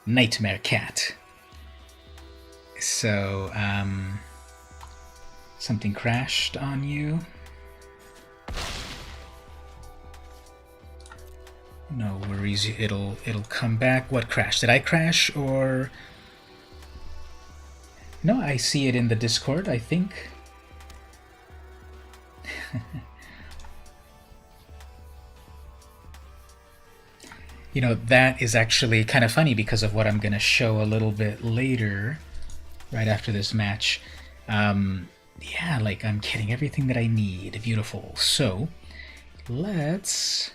Nightmare Cat. So, something crashed on you. No worries, it'll come back. What crashed? Did I crash or... No, I see it in the Discord, I think. You know, that is actually kind of funny because of what I'm going to show a little bit later, right after this match. Yeah, like, I'm getting everything that I need. Beautiful. So, let's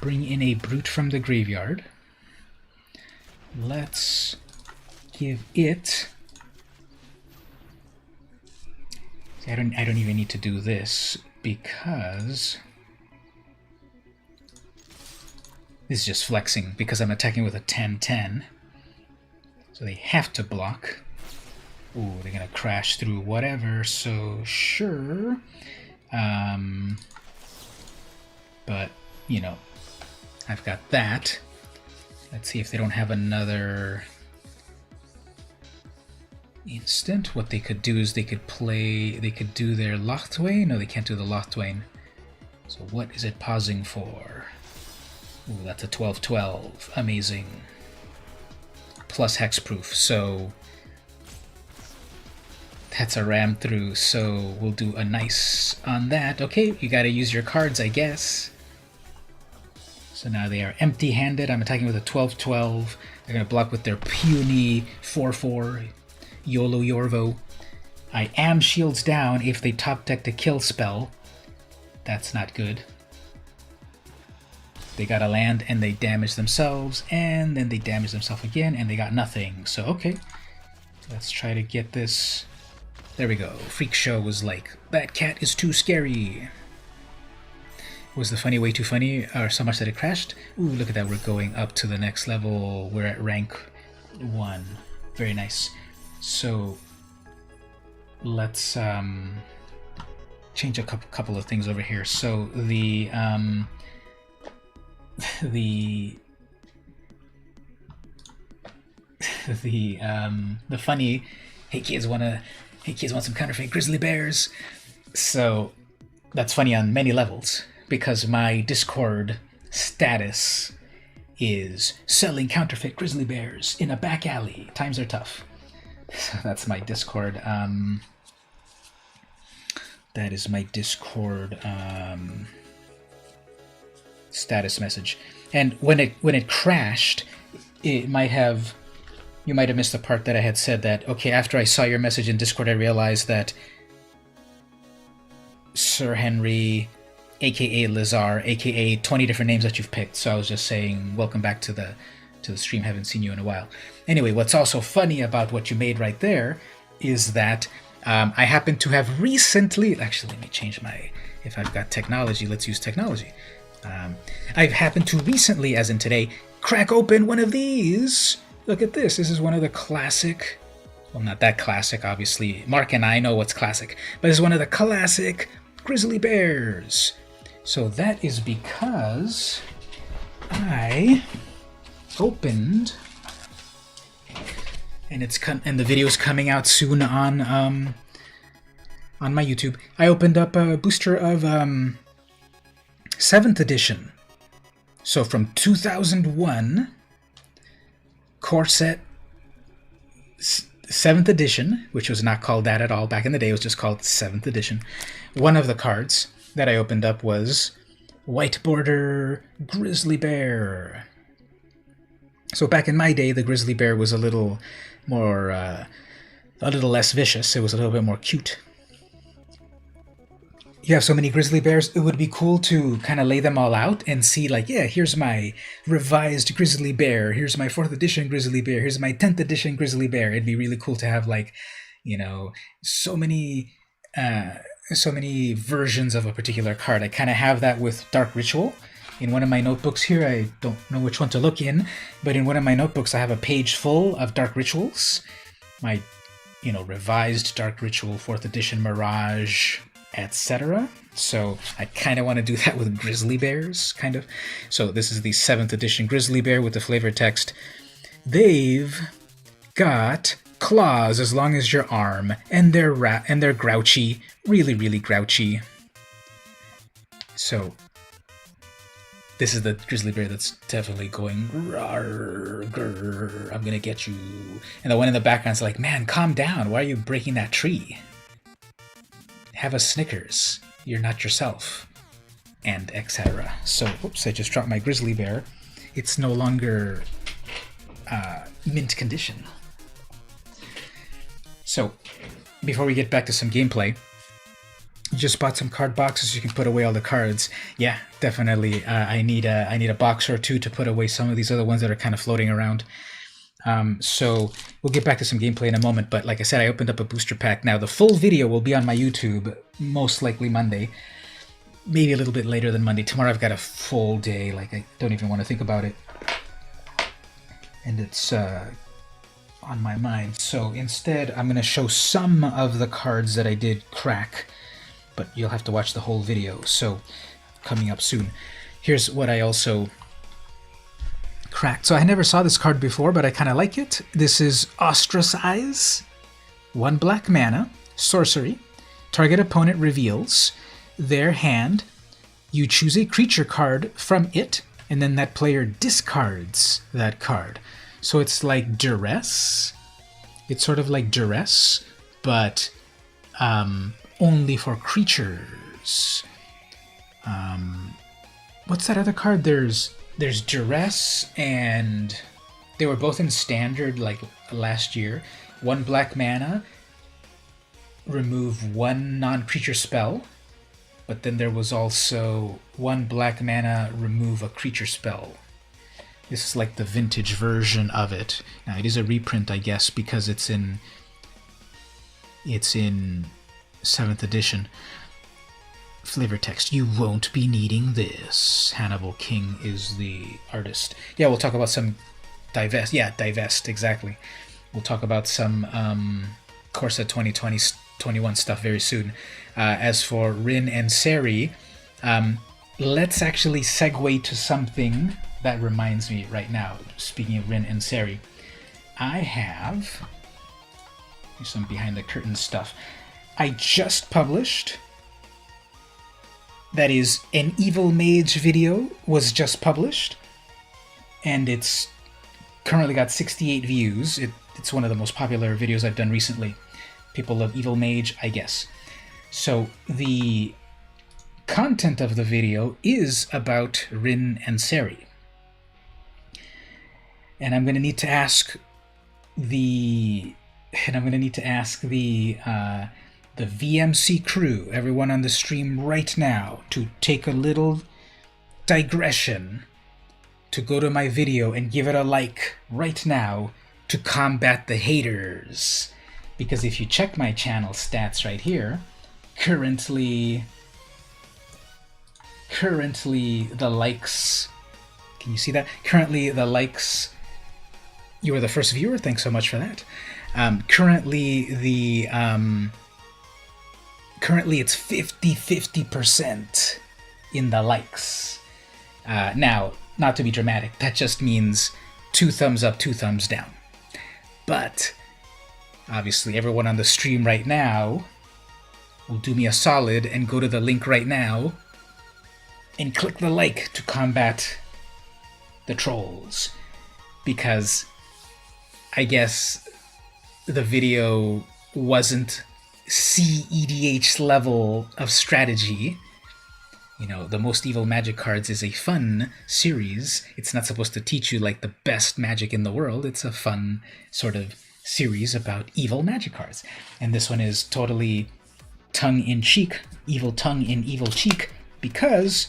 bring in a brute from the graveyard. Let's give it... See, I don't even need to do this because... This is just flexing because I'm attacking with a 10-10. So they have to block. Ooh, they're gonna crash through whatever, so sure. But, you know, I've got that. Let's see if they don't have another instant. What they could do is they could do their Lochtwain. No, they can't do the Lochtwain. So what is it pausing for? Ooh, that's a 12-12. Amazing. Plus hexproof, so that's a ram through, so we'll do a nice on that. Okay, you gotta use your cards, I guess. So now they are empty-handed. I'm attacking with a 12-12. They're gonna block with their puny 4-4 YOLO Yorvo. I am shields down if they top deck the kill spell. That's not good. They got a land and they damage themselves, and then they damage themselves again, and they got nothing. So, okay. Let's try to get this. There we go. Freak Show was like, that cat is too scary. Was the funny way too funny, or so much that it crashed? Ooh, look at that. We're going up to the next level. We're at rank 1. Very nice. So, let's change a couple of things over here. So, the funny, hey kids want some counterfeit grizzly bears. So that's funny on many levels because my Discord status is selling counterfeit grizzly bears in a back alley. Times are tough. So that's my Discord. That is my Discord status message. And when it crashed, it might have, you might have missed the part that I had said that, okay, after I saw your message in Discord, I realized that Sir Henry, aka Lazar, aka 20 different names that you've picked. So I was just saying, welcome back to the stream. Haven't seen you in a while. Anyway, what's also funny about what you made right there is that I happen to have recently, actually, let me change my, if I've got technology, let's use technology. I've happened to recently, as in today, crack open one of these. Look at this. This is one of the classic, well, not that classic, obviously. Mark and I know what's classic, but it's one of the classic grizzly bears. So that is because I opened, and the video's coming out soon on my YouTube. I opened up a booster of 7th edition. So from 2001, core set 7th edition, which was not called that at all back in the day, it was just called 7th edition. One of the cards that I opened up was White Border Grizzly Bear. So back in my day, the grizzly bear was a little more, a little less vicious. It was a little bit more cute. You have so many grizzly bears, it would be cool to kind of lay them all out and see, like, yeah, here's my revised grizzly bear, here's my 4th edition grizzly bear, here's my 10th edition grizzly bear. It'd be really cool to have, like, you know, so many versions of a particular card. I kind of have that with Dark Ritual. In one of my notebooks here, I don't know which one to look in, but in one of my notebooks I have a page full of Dark Rituals. My, you know, revised Dark Ritual, 4th edition Mirage, etc. So I kind of want to do that with grizzly bears, kind of. So this is the 7th edition grizzly bear with the flavor text. They've got claws as long as your arm, and they're grouchy, really, really grouchy. So this is the grizzly bear that's definitely going, rawr, grr, I'm gonna get you. And the one in the background's like, man, calm down. Why are you breaking that tree? Have a Snickers. You're not yourself. And etc. So, oops, I just dropped my grizzly bear. It's no longer mint condition. So, before we get back to some gameplay, just bought some card boxes so you can put away all the cards. Yeah, definitely. I need a box or two to put away some of these other ones that are kind of floating around. So we'll get back to some gameplay in a moment. But like I said, I opened up a booster pack. Now the full video will be on my YouTube, most likely Monday. Maybe a little bit later than Monday. Tomorrow I've got a full day. Like I don't even want to think about it. And it's on my mind. So instead, I'm going to show some of the cards that I did crack. But you'll have to watch the whole video, so coming up soon. Here's what I also cracked. So I never saw this card before, but I kind of like it. This is Ostracize. 1 black mana, sorcery. Target opponent reveals their hand. You choose a creature card from it, and then that player discards that card. So it's like Duress. It's sort of like Duress, but only for creatures. What's that other card? There's Duress, and they were both in Standard like last year. 1 black mana, remove 1 non-creature spell, but then there was also 1 black mana, remove a creature spell. This is like the vintage version of it. Now it is a reprint, I guess, because it's in 7th edition. Flavor text, you won't be needing this. Hannibal King is the artist. Yeah, we'll talk about some divest. Yeah, divest, exactly. We'll talk about some Corsa 2020-21 stuff very soon. As for Rin and Seri, let's actually segue to something that reminds me right now. Speaking of Rin and Seri, I have some behind the curtain stuff. I just published, that is, an Evil Mage video was just published, and it's currently got 68 views. It's one of the most popular videos I've done recently. People love Evil Mage, I guess. So the content of the video is about Rin and Seri. And I'm going to need to ask the VMC crew, everyone on the stream right now, to take a little digression, to go to my video and give it a like right now to combat the haters. Because if you check my channel stats right here, currently the likes, can you see that? Currently the likes, you were the first viewer, thanks so much for that. Currently it's 50% in the likes. Now, not to be dramatic, that just means 2 thumbs up, 2 thumbs down. But obviously everyone on the stream right now will do me a solid and go to the link right now and click the like to combat the trolls. Because I guess the video wasn't CEDH level of strategy. You know, the Most Evil Magic Cards is a fun series. It's not supposed to teach you like the best magic in the world. It's a fun sort of series about evil magic cards. And this one is totally tongue-in-cheek, evil tongue in evil cheek, because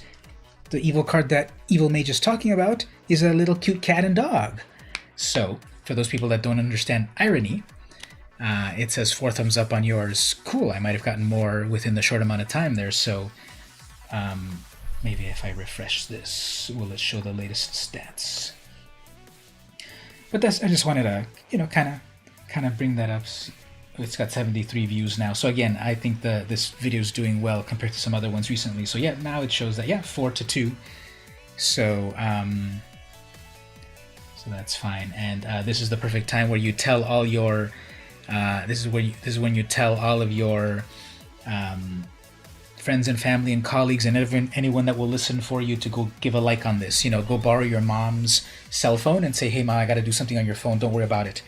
the evil card that Evil Mage is talking about is a little cute cat and dog. So, for those people that don't understand irony, it says 4 thumbs up on yours. Cool, I might have gotten more within the short amount of time there, so maybe if I refresh this, will it show the latest stats? But that's, I just wanted to, you know, kind of bring that up. it's got 73 views now. So again, I think this video is doing well compared to some other ones recently. So yeah, now it shows that 4-2. So so that's fine. And this is the perfect time where you tell all your this is when you tell all of your friends and family and colleagues and anyone that will listen for you to go give a like on this. You know, go borrow your mom's cell phone and say, "Hey, Ma, I got to do something on your phone. Don't worry about it."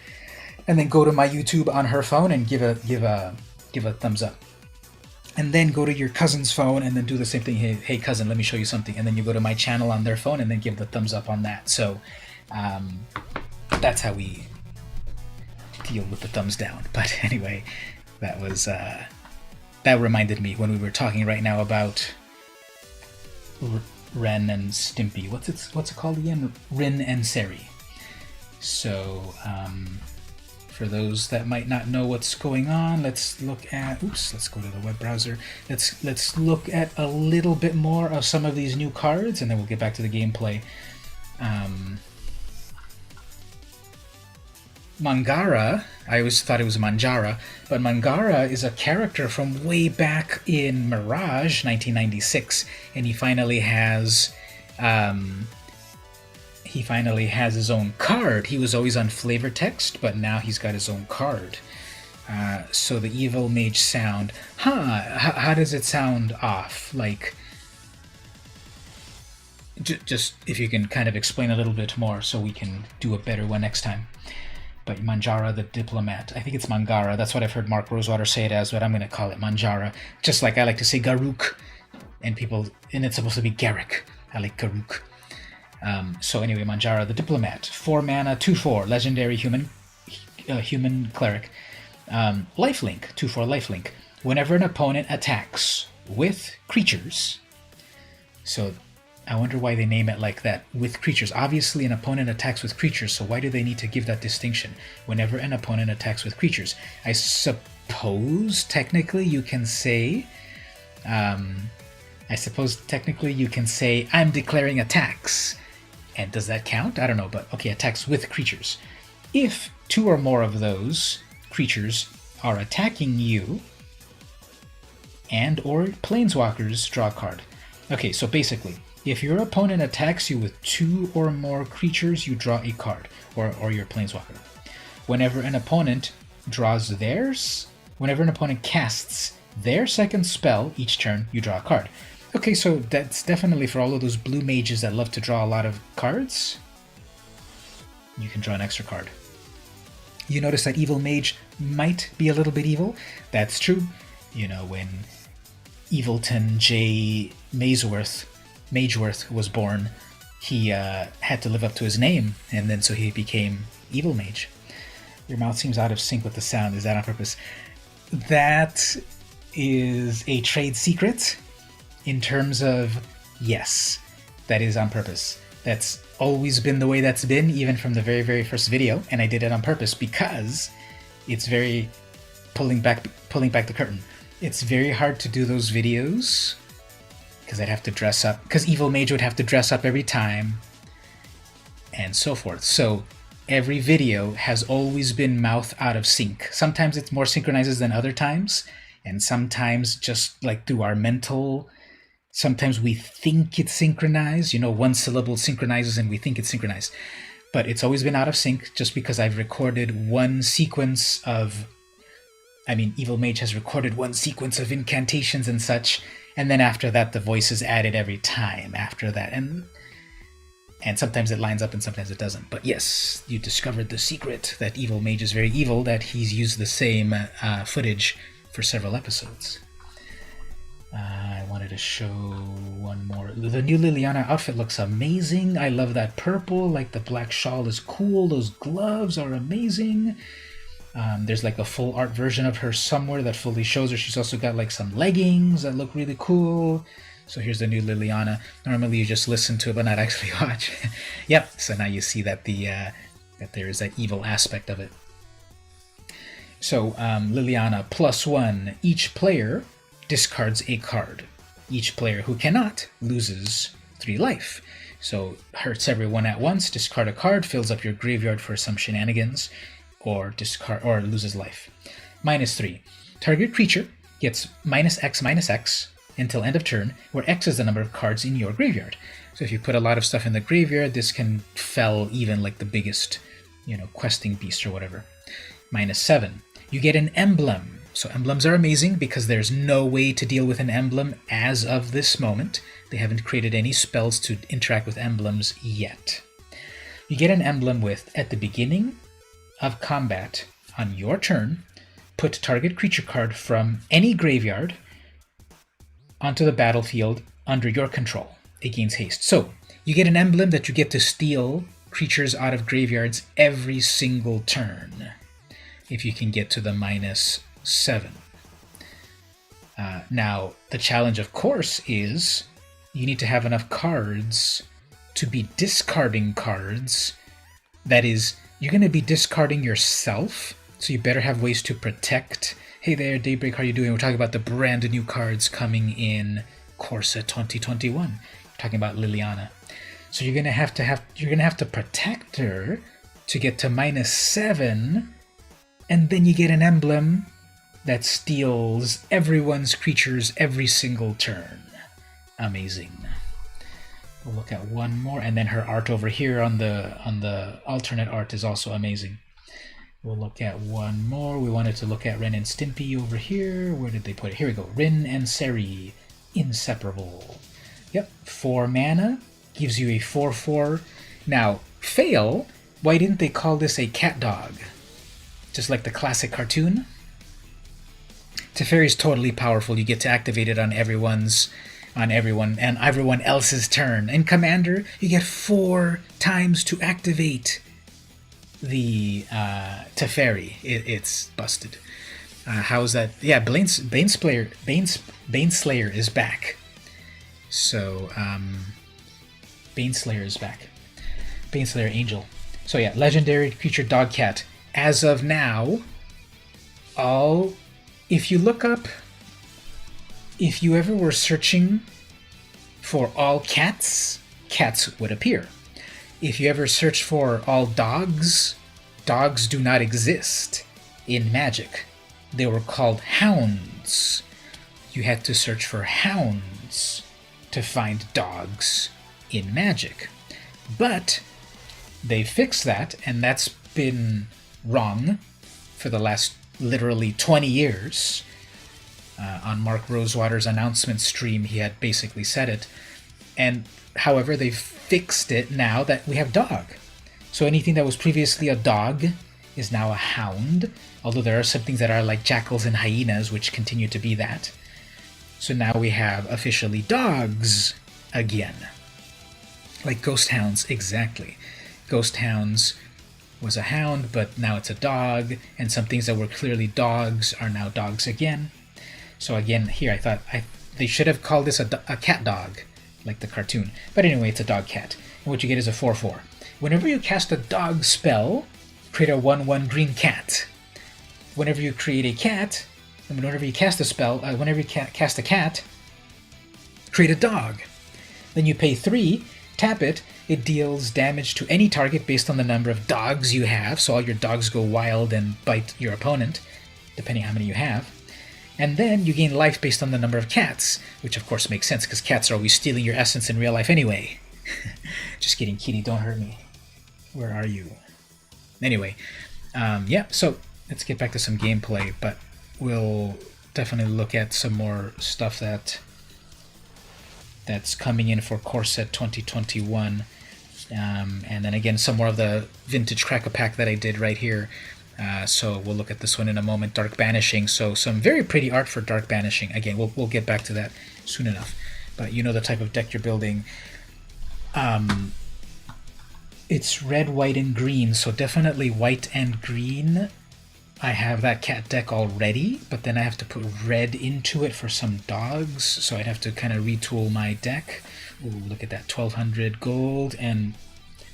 And then go to my YouTube on her phone and give a thumbs up. And then go to your cousin's phone and then do the same thing. Hey cousin, let me show you something. And then you go to my channel on their phone and then give the thumbs up on that. So that's how we deal with the thumbs down. But anyway, that was that reminded me when we were talking right now about Ren and Stimpy. What's it called again? Rin and Seri. So for those that might not know what's going on, let's look at. Let's go to the web browser. Let's look at a little bit more of some of these new cards, and then we'll get back to the gameplay. Mangara, I always thought it was Manjara, but Mangara is a character from way back in Mirage 1996, and he finally has his own card. He was always on flavor text, but now he's got his own card. So the evil mage sound, how does it sound off? Like, just if you can kind of explain a little bit more so we can do a better one next time. But Manjara the Diplomat. I think it's Mangara. That's what I've heard Mark Rosewater say it as, but I'm going to call it Manjara. Just like I like to say Garuk, and it's supposed to be Garrick. I like Garuk. So anyway, Manjara the Diplomat. 4 mana, 2/4, legendary human cleric. Lifelink, 2/4 lifelink. Whenever an opponent attacks with creatures. So I wonder why they name it like that, with creatures. Obviously, an opponent attacks with creatures, so why do they need to give that distinction? Whenever an opponent attacks with creatures. I suppose, technically, you can say... I'm declaring attacks. And does that count? I don't know, but okay, attacks with creatures. If 2 or more of those creatures are attacking you, and or planeswalkers, draw a card. Okay, so basically... if your opponent attacks you with 2 or more creatures, you draw a card, or your planeswalker. Whenever an opponent casts their second spell each turn, you draw a card. Okay, so that's definitely for all of those blue mages that love to draw a lot of cards. You can draw an extra card. You notice that Evil Mage might be a little bit evil. That's true. You know, when Evilton J. Mageworth was born, he had to live up to his name, and then so he became Evil Mage. Your mouth seems out of sync with the sound. Is that on purpose? That is a trade secret in terms of, yes, that is on purpose. That's always been the way that's been, even from the very, very first video, and I did it on purpose because it's very pulling back the curtain. It's very hard to do those videos because I'd have to dress up, because Evil Mage would have to dress up every time, and so forth. So every video has always been mouth out of sync. Sometimes it's more synchronizes than other times, and sometimes just like through our mental, sometimes we think it's synchronized, you know, one syllable synchronizes and we think it's synchronized. But it's always been out of sync just because I've recorded one sequence of, Evil Mage has recorded one sequence of incantations and such, and then after that the voice is added every time after that, and sometimes it lines up and sometimes it doesn't. But yes, you discovered the secret that Evil Mage is very evil, that he's used the same footage for several episodes. I wanted to show one more. The new Liliana outfit looks amazing. I love that purple, like the black shawl is cool. Those gloves are amazing. There's like a full art version of her somewhere that fully shows her. She's also got like some leggings that look really cool. So here's the new Liliana. Normally you just listen to it but not actually watch. Yep, so now you see that that there is that evil aspect of it. So Liliana, +1. Each player discards a card. Each player who cannot loses 3 life. So hurts everyone at once, discard a card, fills up your graveyard for some shenanigans, or loses life. -3. Target creature gets -X until end of turn, where X is the number of cards in your graveyard. So if you put a lot of stuff in the graveyard, this can fell even like the biggest, questing beast or whatever. -7. You get an emblem. So emblems are amazing because there's no way to deal with an emblem as of this moment. They haven't created any spells to interact with emblems yet. You get an emblem with, at the beginning of combat on your turn, put target creature card from any graveyard onto the battlefield under your control. It gains haste. So you get an emblem that you get to steal creatures out of graveyards every single turn if you can get to the -7. Now, the challenge, of course, is you need to have enough cards to be discarding cards. That is, you're going to be discarding yourself, so you better have ways to protect. Hey there, Daybreak, how are you doing? We're talking about the brand new cards coming in Corsa 2021. We're talking about Liliana. So you're gonna have to protect her to get to -7, and then you get an emblem that steals everyone's creatures every single turn. Amazing. We'll look at one more, and then her art over here on the alternate art is also amazing. We'll look at one more. We wanted to look at Ren and Stimpy over here. Where did they put it? Here we go. Rin and Seri, inseparable. Yep, 4 mana, gives you a 4/4. Now, fail, why didn't they call this a cat dog? Just like the classic cartoon? Teferi's totally powerful. You get to activate it on everyone else's turn. In Commander, you get 4 times to activate the Teferi. It's busted. How is that? Yeah, Baneslayer is back. So, Baneslayer is back. Baneslayer Angel. So yeah, legendary creature dog cat. As of now, if you look up, if you ever were searching for all cats, cats would appear. If you ever search for all dogs, dogs do not exist in Magic. They were called hounds. You had to search for hounds to find dogs in Magic. But they fixed that, and that's been wrong for the last literally 20 years. On Mark Rosewater's announcement stream, he had basically said it. And however, they've fixed it now that we have dog. So anything that was previously a dog is now a hound, although there are some things that are like jackals and hyenas, which continue to be that. So now we have officially dogs again. Like ghost hounds, exactly. Ghost hounds was a hound, but now it's a dog, and some things that were clearly dogs are now dogs again. So again, here I thought they should have called this a cat dog, like the cartoon. But anyway, it's a dog cat. And what you get is a 4/4. Whenever you cast a dog spell, create a 1/1 green cat. Whenever you create a cat, and whenever you cast a spell, whenever you cast a cat, create a dog. Then you pay 3, tap it, it deals damage to any target based on the number of dogs you have, so all your dogs go wild and bite your opponent, depending how many you have. And then you gain life based on the number of cats, which of course makes sense, because cats are always stealing your essence in real life anyway. Just kidding, kitty, don't hurt me. Where are you? Anyway, yeah, so let's get back to some gameplay, but we'll definitely look at some more stuff that's coming in for Core Set 2021. And then again, some more of the vintage Crack-A-Pack that I did right here. So we'll look at this one in a moment. Dark Banishing. So some very pretty art for Dark Banishing. Again, we'll get back to that soon enough. But you know the type of deck you're building. It's red, white, and green. So definitely white and green. I have that cat deck already, but then I have to put red into it for some dogs. So I'd have to kind of retool my deck. Ooh, look at that. 1200 gold and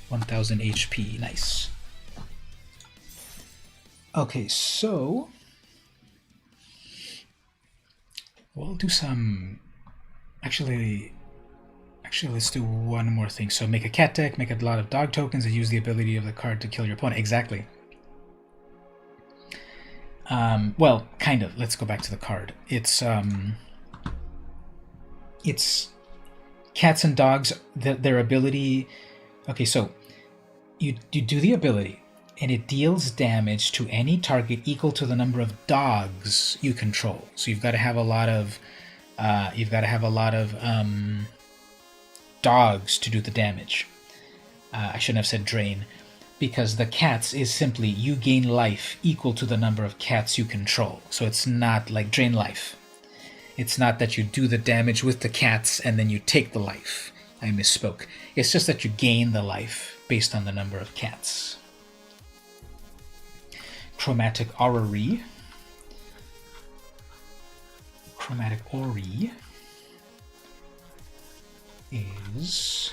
1000 HP. Nice. Okay, so we'll do some. Actually, let's do one more thing. So make a cat deck, make a lot of dog tokens, and use the ability of the card to kill your opponent. Exactly. Well, kind of. Let's go back to the card. It's cats and dogs. Their ability. Okay, so you do the ability, and it deals damage to any target equal to the number of dogs you control. So you've got to have a lot of dogs to do the damage. I shouldn't have said drain, because the cats is simply you gain life equal to the number of cats you control. So it's not like drain life. It's not that you do the damage with the cats and then you take the life. I misspoke. It's just that you gain the life based on the number of cats. Chromatic Orrery. Chromatic Orrery is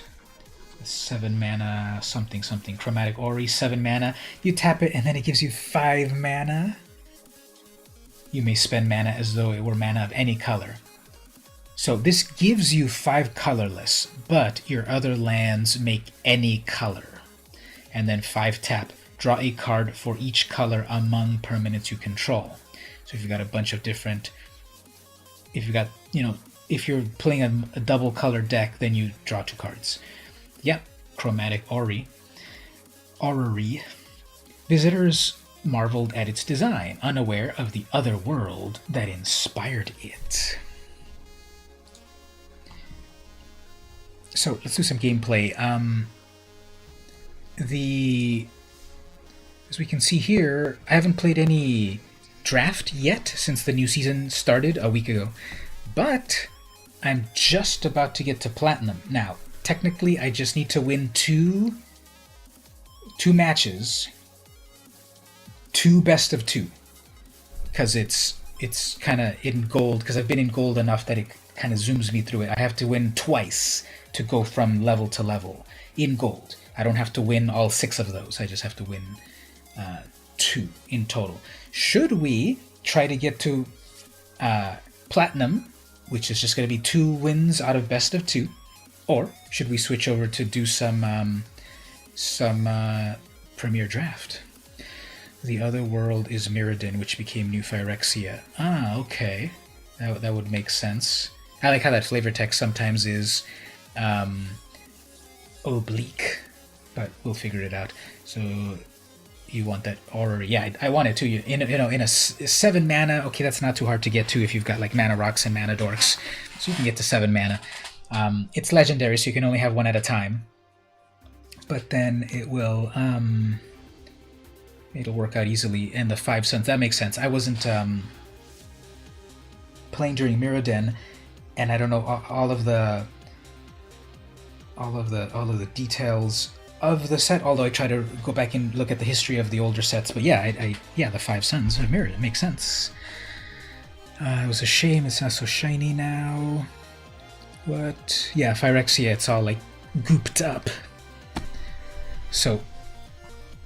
7 mana something. Chromatic Orrery, 7 mana. You tap it and then it gives you 5 mana. You may spend mana as though it were mana of any color. So this gives you 5 colorless, but your other lands make any color. And then 5 tap. Draw a card for each color among permanents you control. So if you've got a bunch of different... If you've got, if you're playing a double color deck, then you draw 2 cards. Yep, Chromatic Orrery. Visitors marveled at its design, unaware of the other world that inspired it. So let's do some gameplay. As we can see here, I haven't played any draft yet since the new season started a week ago, but I'm just about to get to Platinum. Now, technically, I just need to win two matches, 2 best of 2, because it's kind of in gold, because I've been in gold enough that it kind of zooms me through it. I have to win twice to go from level to level in gold. I don't have to win all 6 of those. I just have to win 2 in total. Should we try to get to Platinum, which is just going to be 2 wins out of best of 2, or should we switch over to do some Premier Draft? The other world is Mirrodin, which became New Phyrexia. Ah, okay. That would make sense. I like how that flavor text sometimes is oblique, but we'll figure it out. So you want that orrery? Yeah, I want it too. In a 7 mana. Okay, that's not too hard to get to if you've got like mana rocks and mana dorks. So you can get to 7 mana. It's legendary, so you can only have 1 at a time. But then it will it'll work out easily. And the 5 suns, that makes sense. I wasn't playing during Mirrodin, and I don't know all of the details of the set, although I try to go back and look at the history of the older sets. But yeah, the 5 suns of Mirrodin makes sense. It was a shame it's not so shiny now. What? Yeah, Phyrexia, it's all like gooped up. So,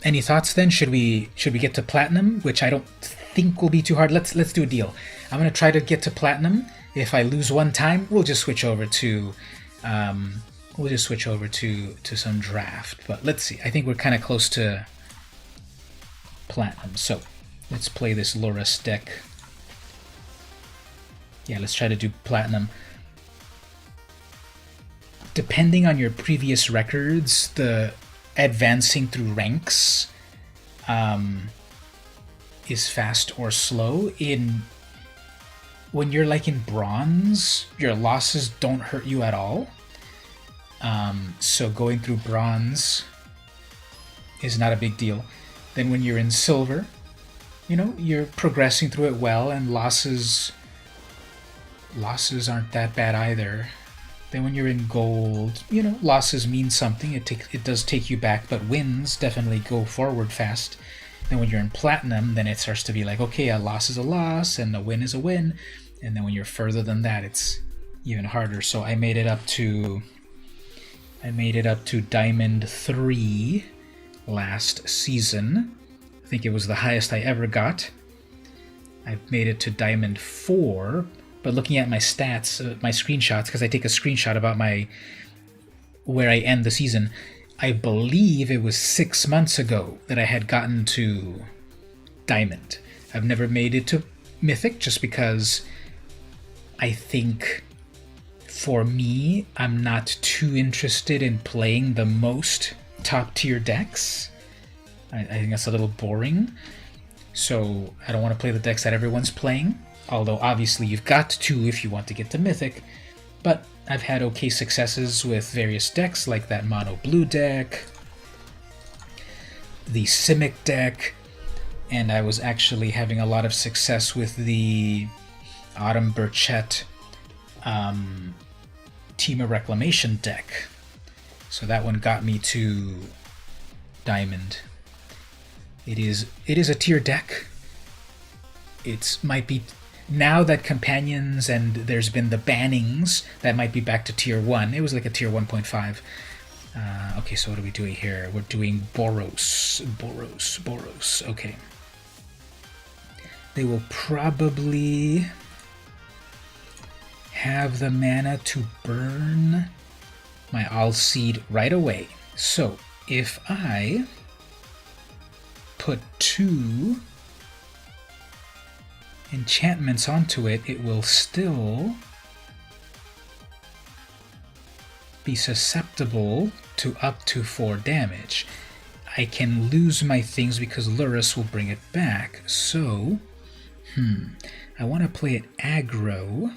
any thoughts then? Should we get to Platinum, which I don't think will be too hard. Let's do a deal. I'm gonna try to get to Platinum. If I lose 1 time, we'll just switch over to some draft. But let's see. I think we're kind of close to Platinum. So let's play this Loras deck. Yeah, let's try to do Platinum. Depending on your previous records, the advancing through ranks is fast or slow. When you're like in bronze, your losses don't hurt you at all. So going through bronze is not a big deal. Then when you're in silver, you're progressing through it well, and losses aren't that bad either. Then when you're in gold, losses mean something. It does take you back, but wins definitely go forward fast. Then when you're in platinum, then it starts to be like, okay, a loss is a loss and a win is a win. And then when you're further than that, it's even harder. So I made it up to Diamond 3 last season. I think it was the highest I ever got. I've made it to Diamond 4, but looking at my stats, my screenshots, because I take a screenshot about where I end the season, I believe it was 6 months ago that I had gotten to Diamond. I've never made it to Mythic just because I think for me, I'm not too interested in playing the most top tier decks. I think that's a little boring. So I don't want to play the decks that everyone's playing. Although obviously you've got to if you want to get to Mythic. But I've had okay successes with various decks like that mono blue deck, the Simic deck, and I was actually having a lot of success with the Autumn Burchett Team Reclamation deck. So that one got me to Diamond. It is a tier deck. It might be, now that Companions and there's been the bannings, that might be back to tier 1. It was like a tier 1.5. Okay, so what are we doing here? We're doing Boros. Okay. They will probably have the mana to burn my Alseed right away. So if I put 2 enchantments onto it, it will still be susceptible to up to 4 damage. I can lose my things because Lurrus will bring it back. So, I want to play it aggro.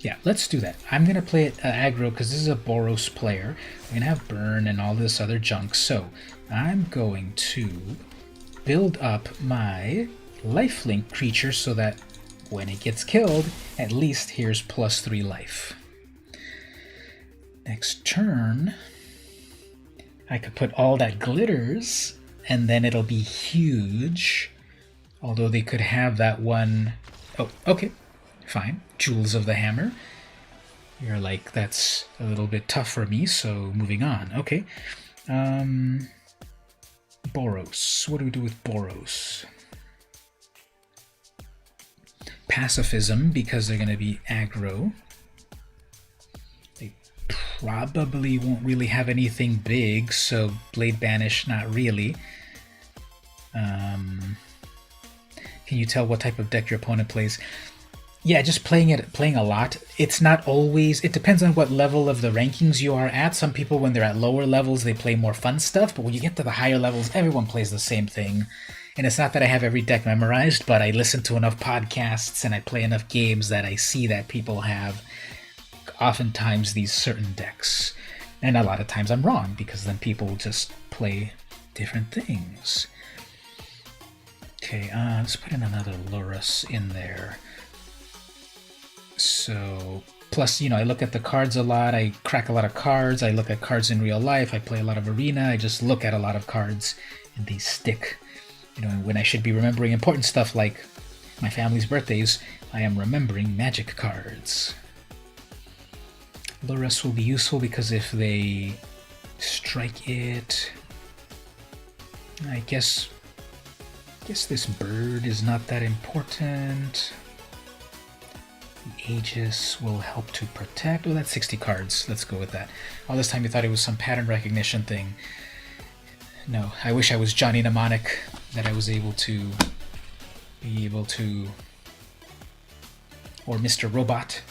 Yeah, let's do that. I'm going to play it aggro because this is a Boros player. We're going to have burn and all this other junk. So, I'm going to build up my lifelink creature so that when it gets killed, at least here's +3 life. Next turn, I could put all that glitters, and then it'll be huge. Although they could have that one... Oh, okay, fine. Jewels of the Hammer. You're like, that's a little bit tough for me, so moving on. Okay. Boros. What do we do with Boros? Pacifism, because they're going to be aggro. They probably won't really have anything big, so Blade Banish, not really. Can you tell what type of deck your opponent plays? Yeah, just playing a lot. It's not always... It depends on what level of the rankings you are at. Some people, when they're at lower levels, they play more fun stuff, but when you get to the higher levels, everyone plays the same thing. And it's not that I have every deck memorized, but I listen to enough podcasts and I play enough games that I see that people have oftentimes these certain decks. And a lot of times I'm wrong, because then people just play different things. Okay, let's put in another Lurrus in there. So, plus, I look at the cards a lot, I crack a lot of cards, I look at cards in real life, I play a lot of Arena, I just look at a lot of cards, and they stick. When I should be remembering important stuff like my family's birthdays, I am remembering Magic cards. Lurrus will be useful because if they strike it, I guess this bird is not that important. The Aegis will help to protect. Oh, that's 60 cards. Let's go with that. All this time you thought it was some pattern recognition thing. No, I wish I was Johnny Mnemonic, that I was able to or Mr. Robot,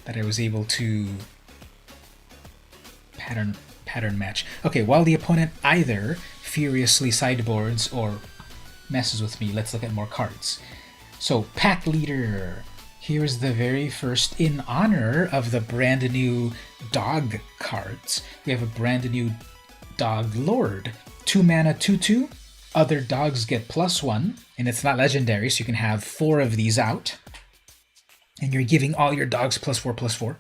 that I was able to pattern match. Okay, while the opponent either furiously sideboards or messes with me, let's look at more cards. So, Pack Leader. Here's the very first, in honor of the brand new dog cards. We have a brand new Dog Lord. 2 mana, 2/2. Other dogs get +1, and it's not legendary, so you can have 4 of these out. And you're giving all your dogs +4/+4.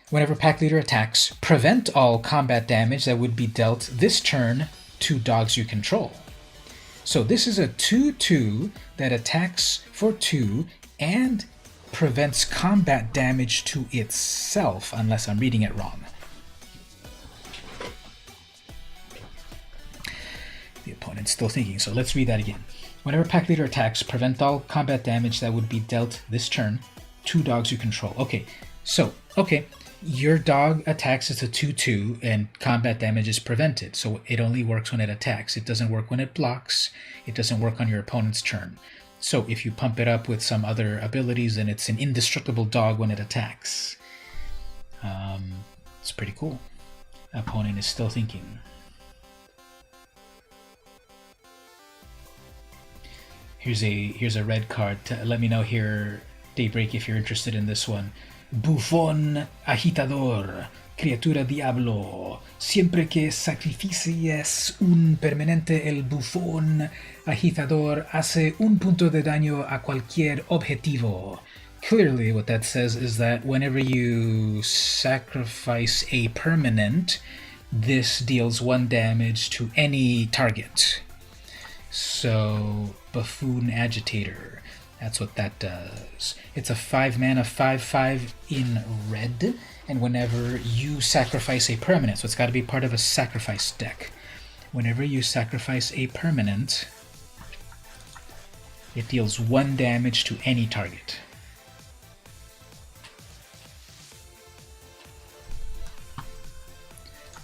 Whenever Pack Leader attacks, prevent all combat damage that would be dealt this turn to dogs you control. So this is a 2/2 that attacks for 2 and prevents combat damage to itself, unless I'm reading it wrong. The opponent's still thinking, so let's read that again. Whenever Pack Leader attacks, prevent all combat damage that would be dealt this turn to dogs you control. Okay, Your dog attacks, it's a 2/2, and combat damage is prevented. So it only works when it attacks. It doesn't work when it blocks. It doesn't work on your opponent's turn. So if you pump it up with some other abilities, then it's an indestructible dog when it attacks. It's pretty cool. Opponent is still thinking. Here's a red card. Let me know here, Daybreak, if you're interested in this one. Bufón agitador, criatura diablo. Siempre que sacrificies un permanente, el bufón agitador hace un punto de daño a cualquier objetivo. Clearly, what that says is that whenever you sacrifice a permanent, this deals 1 damage to any target. So, Buffoon Agitator, that's what that does. It's a 5 mana 5/5 in red, and whenever you sacrifice a permanent, so it's got to be part of a sacrifice deck. Whenever you sacrifice a permanent, it deals 1 damage to any target.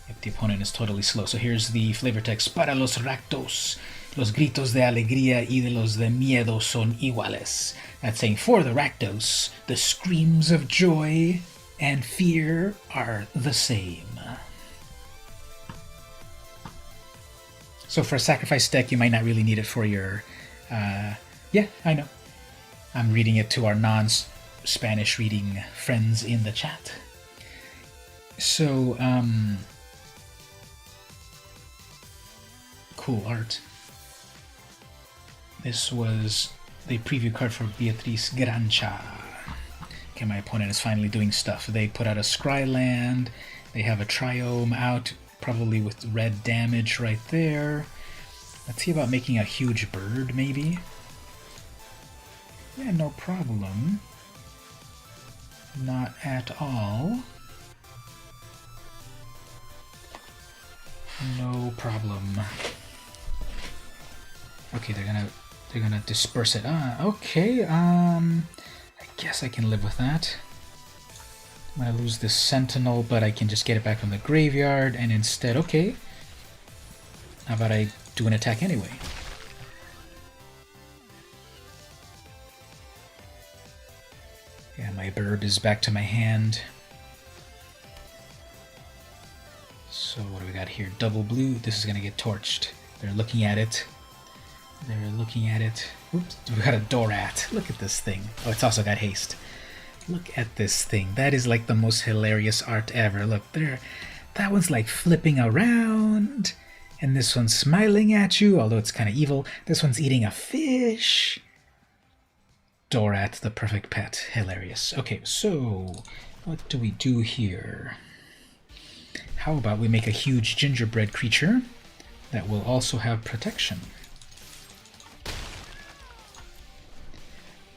If the opponent is totally slow. So here's the flavor text. Para los ractos, los gritos de alegría y de los de miedo son iguales. That's saying for the Rakdos, the screams of joy and fear are the same. So for a sacrifice deck, you might not really need it for your... yeah, I know. I'm reading it to our non-Spanish reading friends in the chat. So, cool art. This was the preview card for Beatriz Grancha. Okay, my opponent is finally doing stuff. They put out a Scryland. They have a Triome out, probably with red damage right there. Let's see about making a huge bird, maybe. Yeah, no problem. Not at all. No problem. Okay, they're gonna disperse it. Okay, I guess I can live with that. I'm gonna lose this Sentinel, but I can just get it back from the graveyard, and instead, okay. How about I do an attack anyway? Yeah, my bird is back to my hand. So what do we got here? Double blue. This is gonna get torched. They're looking at it. They're looking at it. Oops, we got a Dorat. Look at this thing. Oh, it's also got haste. Look at this thing. That is like the most hilarious art ever. Look there. That one's like flipping around. And this one's smiling at you, although it's kind of evil. This one's eating a fish. Dorat, the perfect pet. Hilarious. Okay, so what do we do here? How about we make a huge gingerbread creature that will also have protection?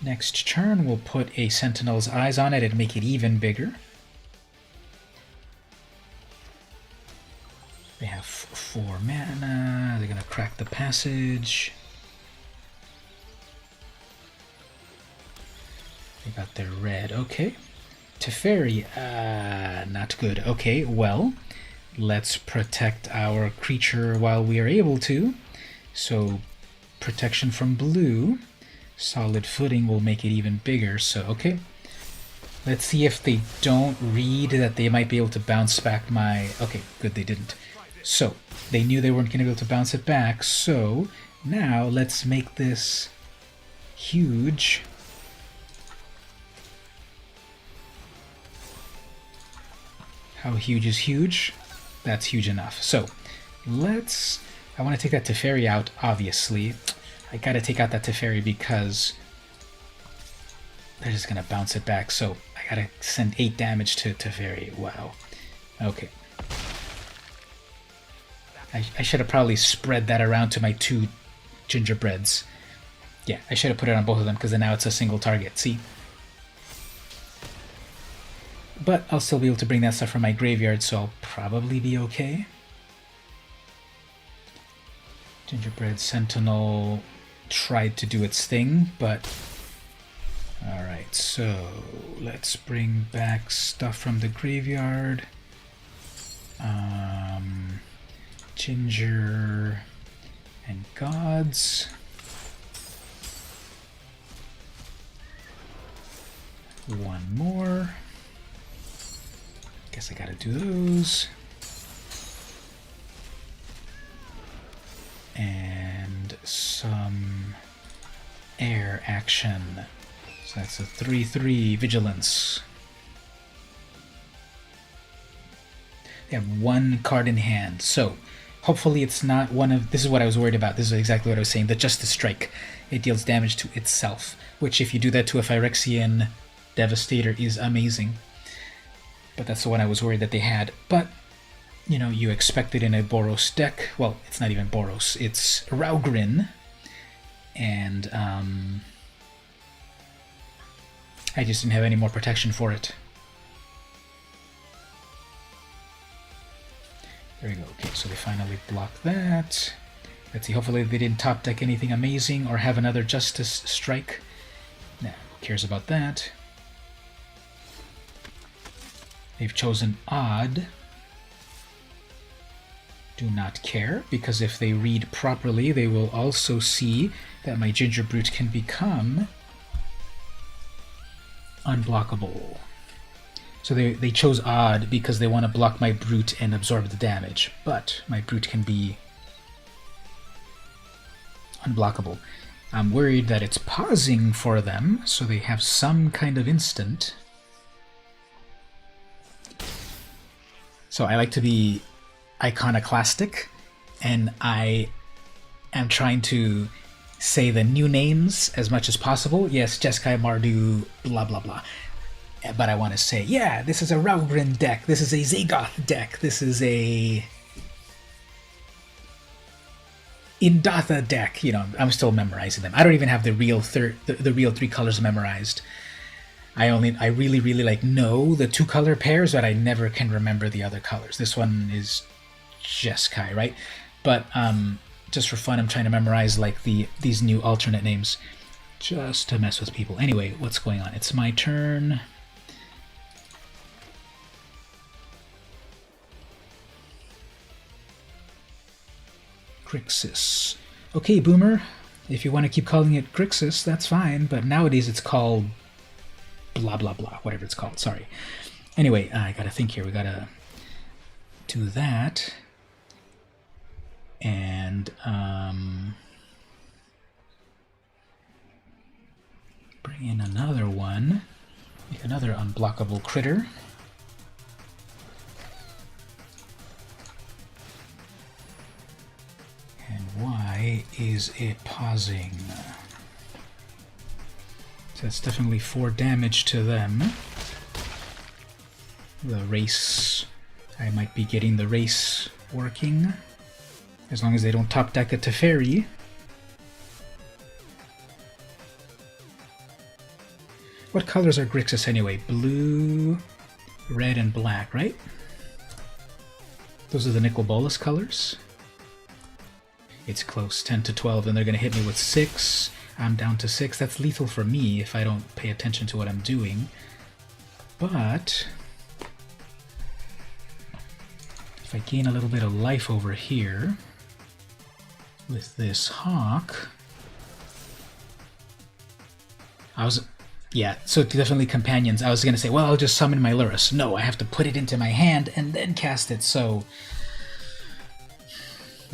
Next turn, we'll put a Sentinel's Eyes on it and make it even bigger. They have 4 mana. They're going to crack the passage. They got their red. Okay. Teferi. Not good. Okay, well, let's protect our creature while we are able to. So, protection from blue. Solid footing will make it even bigger, so okay. Let's see if they don't read that they might be able to bounce back my... Okay, good, they didn't. So, they knew they weren't going to be able to bounce it back, so now let's make this huge. How huge is huge? That's huge enough. So, let's... I want to take that Teferi out, obviously. I gotta take out that Teferi because they're just gonna bounce it back. So I gotta send 8 damage to Teferi. Wow. Okay. I should have probably spread that around to my 2 gingerbreads. Yeah, I should have put it on both of them because then now it's a single target. See? But I'll still be able to bring that stuff from my graveyard, so I'll probably be okay. Gingerbread Sentinel tried to do its thing, but alright. Alright, so let's bring back stuff from the graveyard. Ginger and gods. One more. Guess I gotta do those. And some air action. So that's a 3/3 vigilance. They have one card in hand. So hopefully it's not one of... This is what I was worried about. This is exactly what I was saying. The Justice Strike. It deals damage to itself, which if you do that to a Phyrexian Devastator is amazing. But that's the one I was worried that they had. But, you know, you expect it in a Boros deck. Well, it's not even Boros. It's Raugrin. And I just didn't have any more protection for it. There we go. Okay, so they finally blocked that. Let's see, hopefully they didn't top deck anything amazing or have another Justice Strike. Nah, who cares about that? They've chosen Odd. Do not care, because if they read properly, they will also see that my Ginger Brute can become unblockable. So they chose Odd because they want to block my Brute and absorb the damage, but my Brute can be unblockable. I'm worried that it's pausing for them, so they have some kind of instant. So I like to be iconoclastic, and I am trying to say the new names as much as possible. Yes, Jeskai, Mardu, blah blah blah. But I want to say, yeah, this is a Raugrin deck, this is a Zagoth deck, this is a Indatha deck. You know, I'm still memorizing them. I don't even have the real three colors memorized. I really like know the 2-color pairs, but I never can remember the other colors. This one is Jeskai, right? But just for fun, I'm trying to memorize like these new alternate names, just to mess with people. Anyway, what's going on? It's my turn. Grixis. Okay, Boomer, if you want to keep calling it Grixis, that's fine, but nowadays it's called blah blah blah, whatever it's called, sorry. Anyway, I gotta think here, we gotta do that, and bring in another one, make another unblockable critter. And why is it pausing? So that's definitely 4 damage to them. The race, I might be getting the race working, as long as they don't top deck a Teferi. What colors are Grixis anyway? Blue, red, and black, right? Those are the Nicol Bolas colors. It's close, 10 to 12, and they're going to hit me with 6. I'm down to 6. That's lethal for me if I don't pay attention to what I'm doing. But if I gain a little bit of life over here with this hawk, yeah, so definitely companions. I was going to say, well, I'll just summon my Lurrus. No, I have to put it into my hand and then cast it, so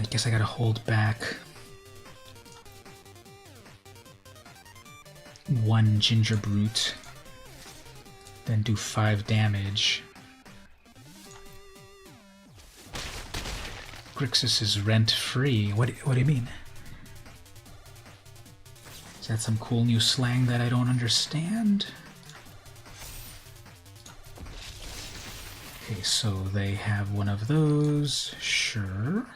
I guess I gotta hold back 1 Ginger Brute, then do 5 damage. Grixis is rent-free. What do you mean? Is that some cool new slang that I don't understand? Okay, so they have one of those. Sure.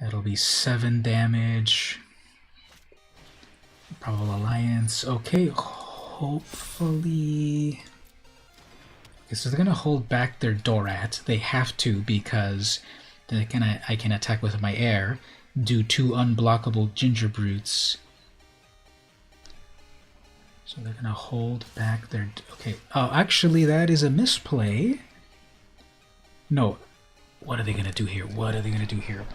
That'll be 7 damage. Probable Alliance. Okay, hopefully... Okay, so they're going to hold back their Dorat. They have to, because I can attack with my air, do 2 unblockable Ginger Brutes. So they're gonna hold back their... Okay. Oh, actually, that is a misplay. No. What are they gonna do here? What are they gonna do here?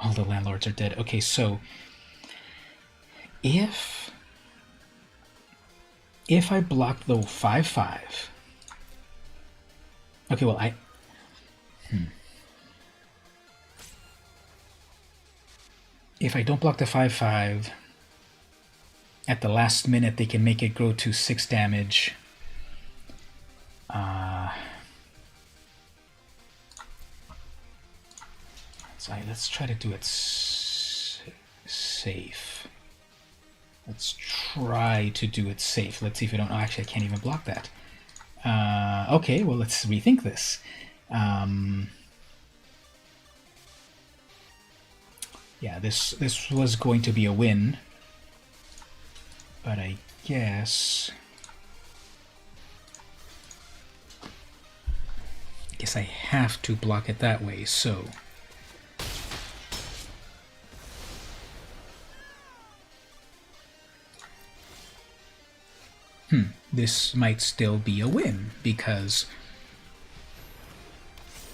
All the landlords are dead. Okay, so if I block the 5/5... Okay, well, if I don't block the 5/5, at the last minute they can make it grow to 6 damage. Let's try to do it safe. Let's try to do it safe. Let's see if I don't... Oh, actually, I can't even block that. Okay, well, let's rethink this. Yeah, this was going to be a win, but I guess I have to block it that way. So this might still be a win because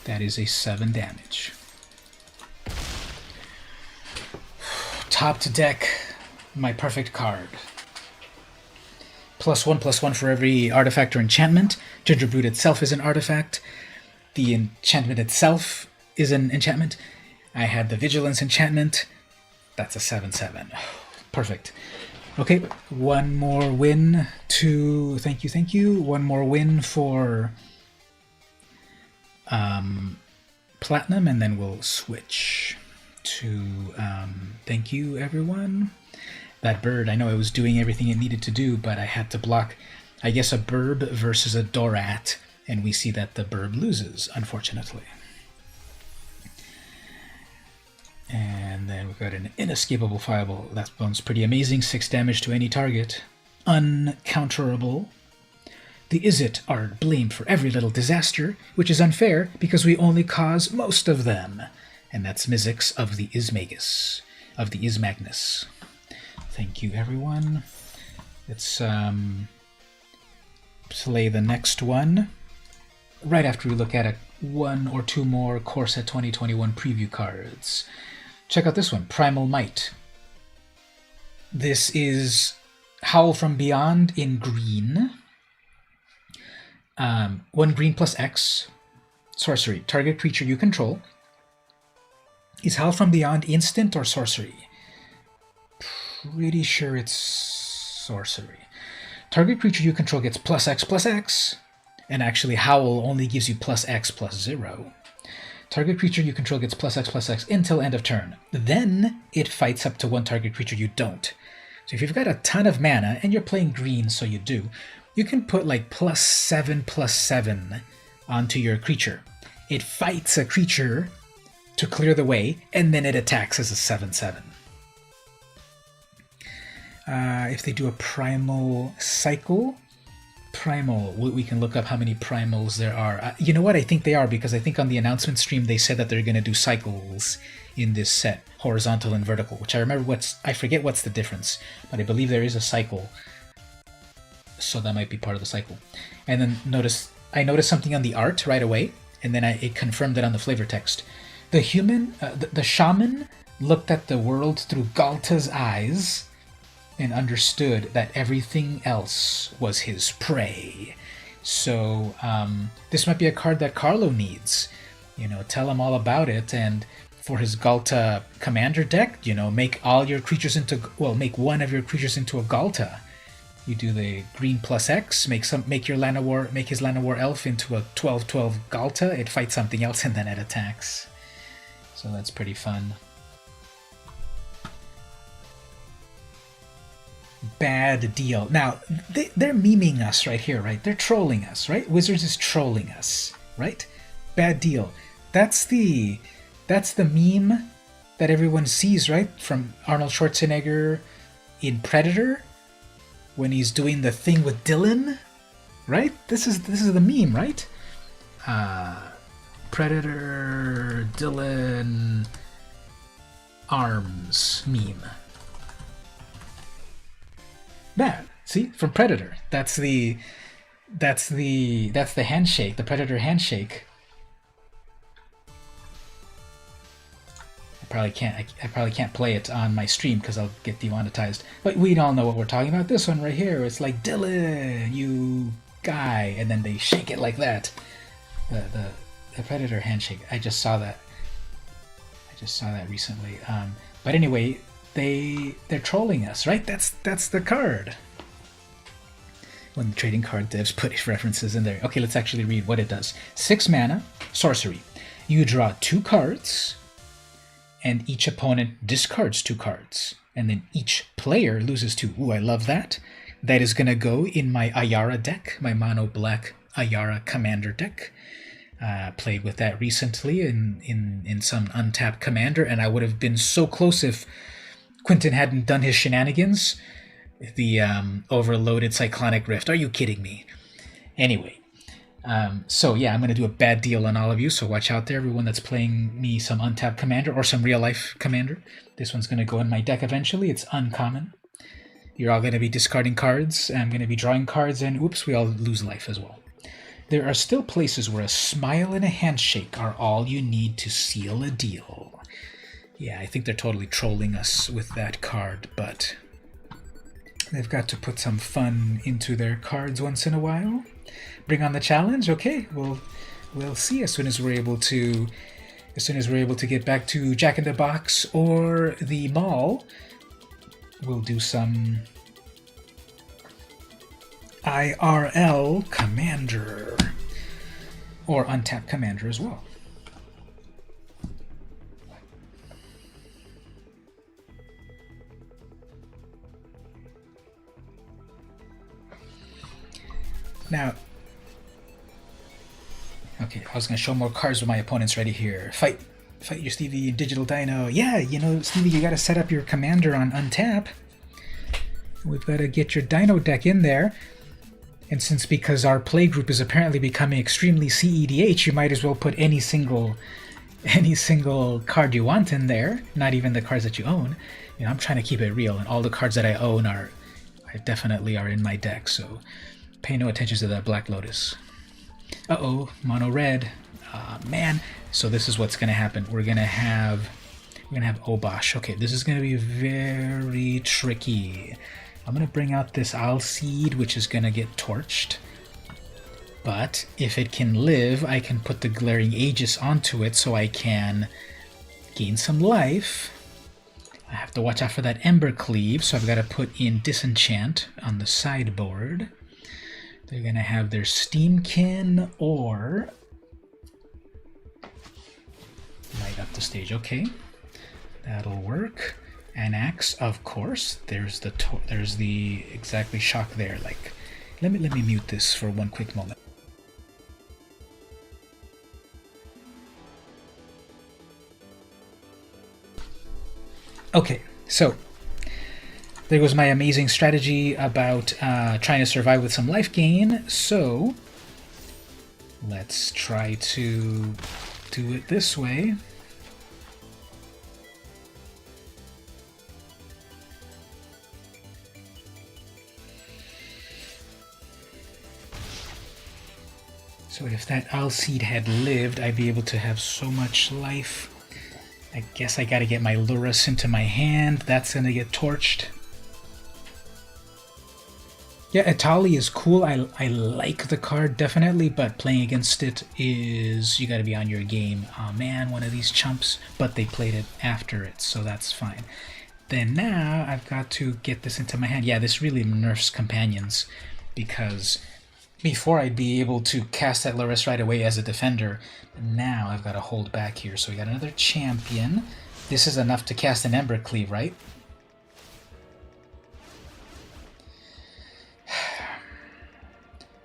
that is a 7 damage. Top to deck, my perfect card. +1/+1 for every artifact or enchantment. Gingerbread itself is an artifact. The enchantment itself is an enchantment. I had the Vigilance enchantment. That's a 7/7. Perfect. Okay, one more win to... Thank you. One more win for Platinum, and then we'll switch to... thank you, everyone. That bird, I know it was doing everything it needed to do, but I had to block, I guess, a Burb versus a Dorat, and we see that the Burb loses, unfortunately. And then we've got an Inescapable Fireball. That one's pretty amazing. 6 damage to any target. Uncounterable. The Izzet are blamed for every little disaster, which is unfair because we only cause most of them. And that's Mizzix of the Ismagus. Of the Ismagnus. Thank you, everyone. Let's play the next one right after we look at one or two more Core Set 2021 preview cards. Check out this one, Primal Might. This is Howl from Beyond in green. 1 green plus X. Sorcery. Target creature you control. Is Howl from Beyond instant or sorcery? Pretty sure it's sorcery. Target creature you control gets +X+X. And actually, Howl only gives you +X+0. Target creature you control gets +X+X until end of turn. Then it fights up to one target creature you don't. So if you've got a ton of mana, and you're playing green, so you do, you can put like +7/+7 onto your creature. It fights a creature to clear the way, and then it attacks as a 7/7. If they do a primal cycle... Primal, we can look up how many primals there are. You know what? I think they are, because I think on the announcement stream they said that they're going to do cycles in this set, horizontal and vertical, which I forget what's the difference, but I believe there is a cycle, so that might be part of the cycle. And then I noticed something on the art right away, and then it confirmed it on the flavor text. The shaman looked at the world through Galta's eyes and understood that everything else was his prey. So this might be a card that Carlo needs. You know, tell him all about it, and for his Galta commander deck, you know, make all your creatures into... Well, make one of your creatures into a Galta. You do the green +X, make his Llanowar elf into a 12/12 Galta, it fights something else, and then it attacks. So that's pretty fun. Bad deal. Now, they're memeing us right here, right? They're trolling us, right? Wizards is trolling us, right? Bad deal. That's the meme that everyone sees, right? From Arnold Schwarzenegger in Predator, when he's doing the thing with Dylan, right? This is the meme, right? Predator, Dylan, arms meme. That, see, from Predator. That's the handshake, the Predator handshake. I probably can't play it on my stream because I'll get demonetized. But we all know what we're talking about. This one right here, it's like, Dylan, you guy, and then they shake it like that. The Predator handshake. I just saw that. I just saw that recently. But anyway, they're trolling us, right? That's the card. When the trading card devs put references in there. Okay, let's actually read what it does. 6 mana, sorcery. You draw 2 cards, and each opponent discards 2 cards. And then each player loses 2. Ooh, I love that. That is going to go in my Ayara deck, my mono-black Ayara commander deck. Played with that recently in some untapped commander, and I would have been so close if Quentin hadn't done his shenanigans. The overloaded Cyclonic Rift. Are you kidding me? Anyway, so yeah, I'm going to do a bad deal on all of you, so watch out there, everyone that's playing me some untapped commander or some real-life commander. This one's going to go in my deck eventually. It's uncommon. You're all going to be discarding cards, and I'm going to be drawing cards, and oops, we all lose life as well. There are still places where a smile and a handshake are all you need to seal a deal. Yeah, I think they're totally trolling us with that card, but they've got to put some fun into their cards once in a while. Bring on the challenge? Okay, we'll see as soon as we're able to get back to Jack in the Box or the mall. We'll do some IRL commander or untapped commander as well. Now, okay, I was going to show more cards with my opponents ready here. Fight your Stevie Digital Dino. Yeah, you know, Stevie, you got to set up your commander on untap. We've got to get your Dino deck in there. And because our play group is apparently becoming extremely CEDH, you might as well put any single card you want in there, not even the cards that you own. You know, I'm trying to keep it real, and all the cards that I own I definitely are in my deck, so pay no attention to that Black Lotus. Uh-oh, mono red. Man. So this is what's gonna happen. We're gonna have Obosh. Okay, this is gonna be very tricky. I'm going to bring out this Alseed, which is going to get torched. But if it can live, I can put the Glaring Aegis onto it so I can gain some life. I have to watch out for that Ember Cleave, so I've got to put in Disenchant on the sideboard. They're going to have their Steamkin or light up the stage. Okay, that'll work. Anax, of course. There's the exactly shock there. Like, let me mute this for one quick moment. Okay, so there goes my amazing strategy about trying to survive with some life gain. So let's try to do it this way. So if that Alseed had lived, I'd be able to have so much life. I guess I gotta get my Lurrus into my hand. That's gonna get torched. Yeah, Atali is cool. I like the card, definitely, but playing against it is... you gotta be on your game. Oh man, one of these chumps. But they played it after it, so that's fine. Then now, I've got to get this into my hand. Yeah, this really nerfs companions, because... before I'd be able to cast that Lurrus right away as a defender. Now I've got to hold back here. So we got another champion. This is enough to cast an Ember Cleave, right?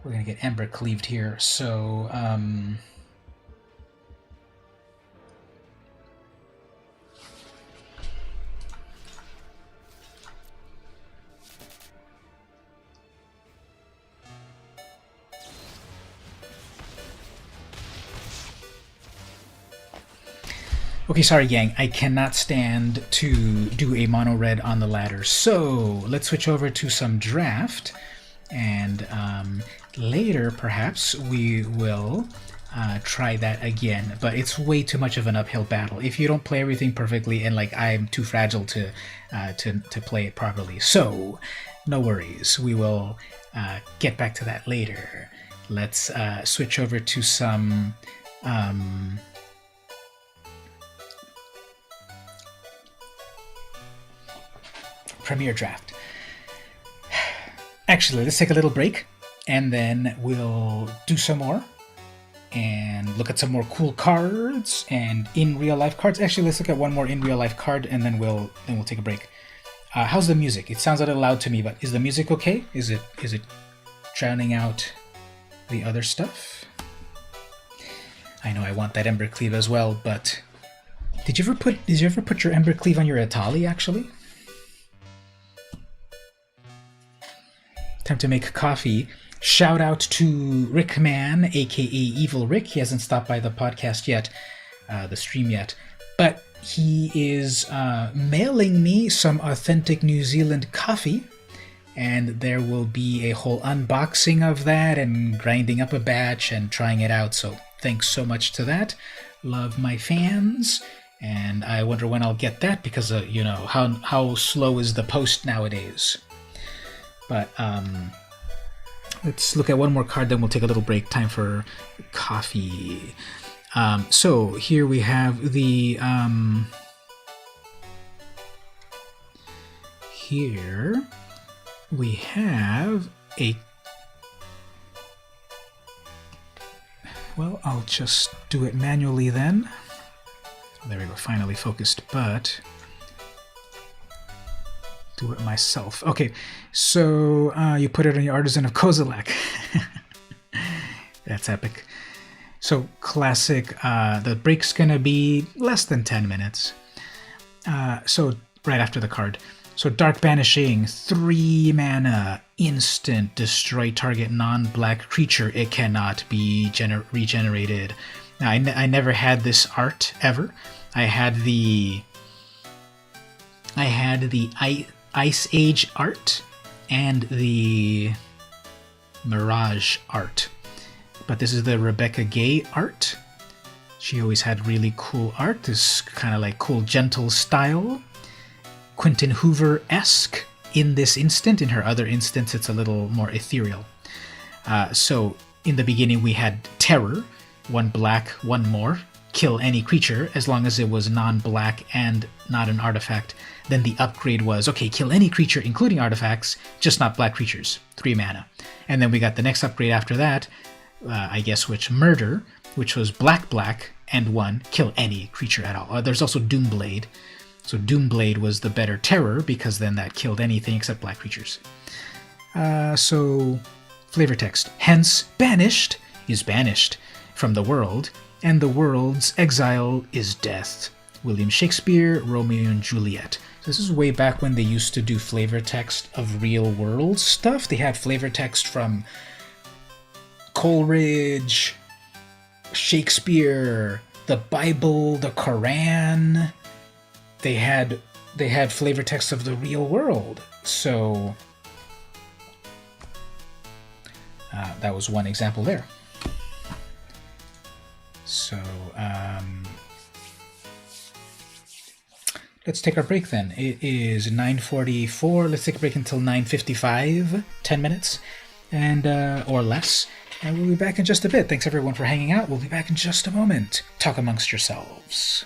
We're going to get Ember Cleaved here. So, Okay, sorry, gang. I cannot stand to do a mono red on the ladder. So let's switch over to some draft, and later perhaps we will try that again. But it's way too much of an uphill battle if you don't play everything perfectly, and like I'm too fragile to play it properly. So no worries. We will get back to that later. Let's switch over to some. Premier Draft. Actually, let's take a little break, and then we'll do some more and look at some more cool cards and in real life cards. Actually, let's look at one more in real life card, and then we'll take a break. How's the music? It sounds a little loud to me, but is the music okay? Is it drowning out the other stuff? I know I want that Embercleave as well, but did you ever put your Embercleave on your Atali actually? Time to make coffee. Shout out to Rickman, aka Evil Rick. He hasn't stopped by the podcast yet, the stream yet, but he is mailing me some authentic New Zealand coffee, and there will be a whole unboxing of that and grinding up a batch and trying it out. So thanks so much to that. Love my fans, and I wonder when I'll get that because you know how slow is the post nowadays. But let's look at one more card, then we'll take a little break. Time for coffee. So here we have the... here we have a... Well, I'll just do it manually then. There we go, finally focused, but... do it myself. Okay, so you put it on your Artisan of Kozilek. That's epic. So classic. The break's gonna be less than 10 minutes. So right after the card. So Dark Banishing, 3 mana, instant, destroy target non-black creature. It cannot be regenerated. Now I never had this art ever. I had the Ice Age art and the Mirage art. But this is the Rebecca Gay art. She always had really cool art, this kind of like cool gentle style. Quentin Hoover-esque in this instant. In her other instance, it's a little more ethereal. So in the beginning we had Terror, 1 black, 1 more. Kill any creature as long as it was non-black and not an artifact. Then the upgrade was, okay, kill any creature including artifacts, just not black creatures, 3 mana. And then we got the next upgrade after that, I guess, which Murder, which was black and 1, kill any creature at all. There's also Doomblade. So Doomblade was the better Terror because then that killed anything except black creatures. So flavor text. Hence, banished is banished from the world, and the world's exile is death. William Shakespeare, Romeo and Juliet. So this is way back when they used to do flavor text of real world stuff. They had flavor text from Coleridge, Shakespeare, the Bible, the Quran. They had flavor text of the real world. So that was one example there. So let's take our break then. It is 9:44. Let's take a break until 9:55, 10 minutes, and or less. And we'll be back in just a bit. Thanks everyone for hanging out. We'll be back in just a moment. Talk amongst yourselves.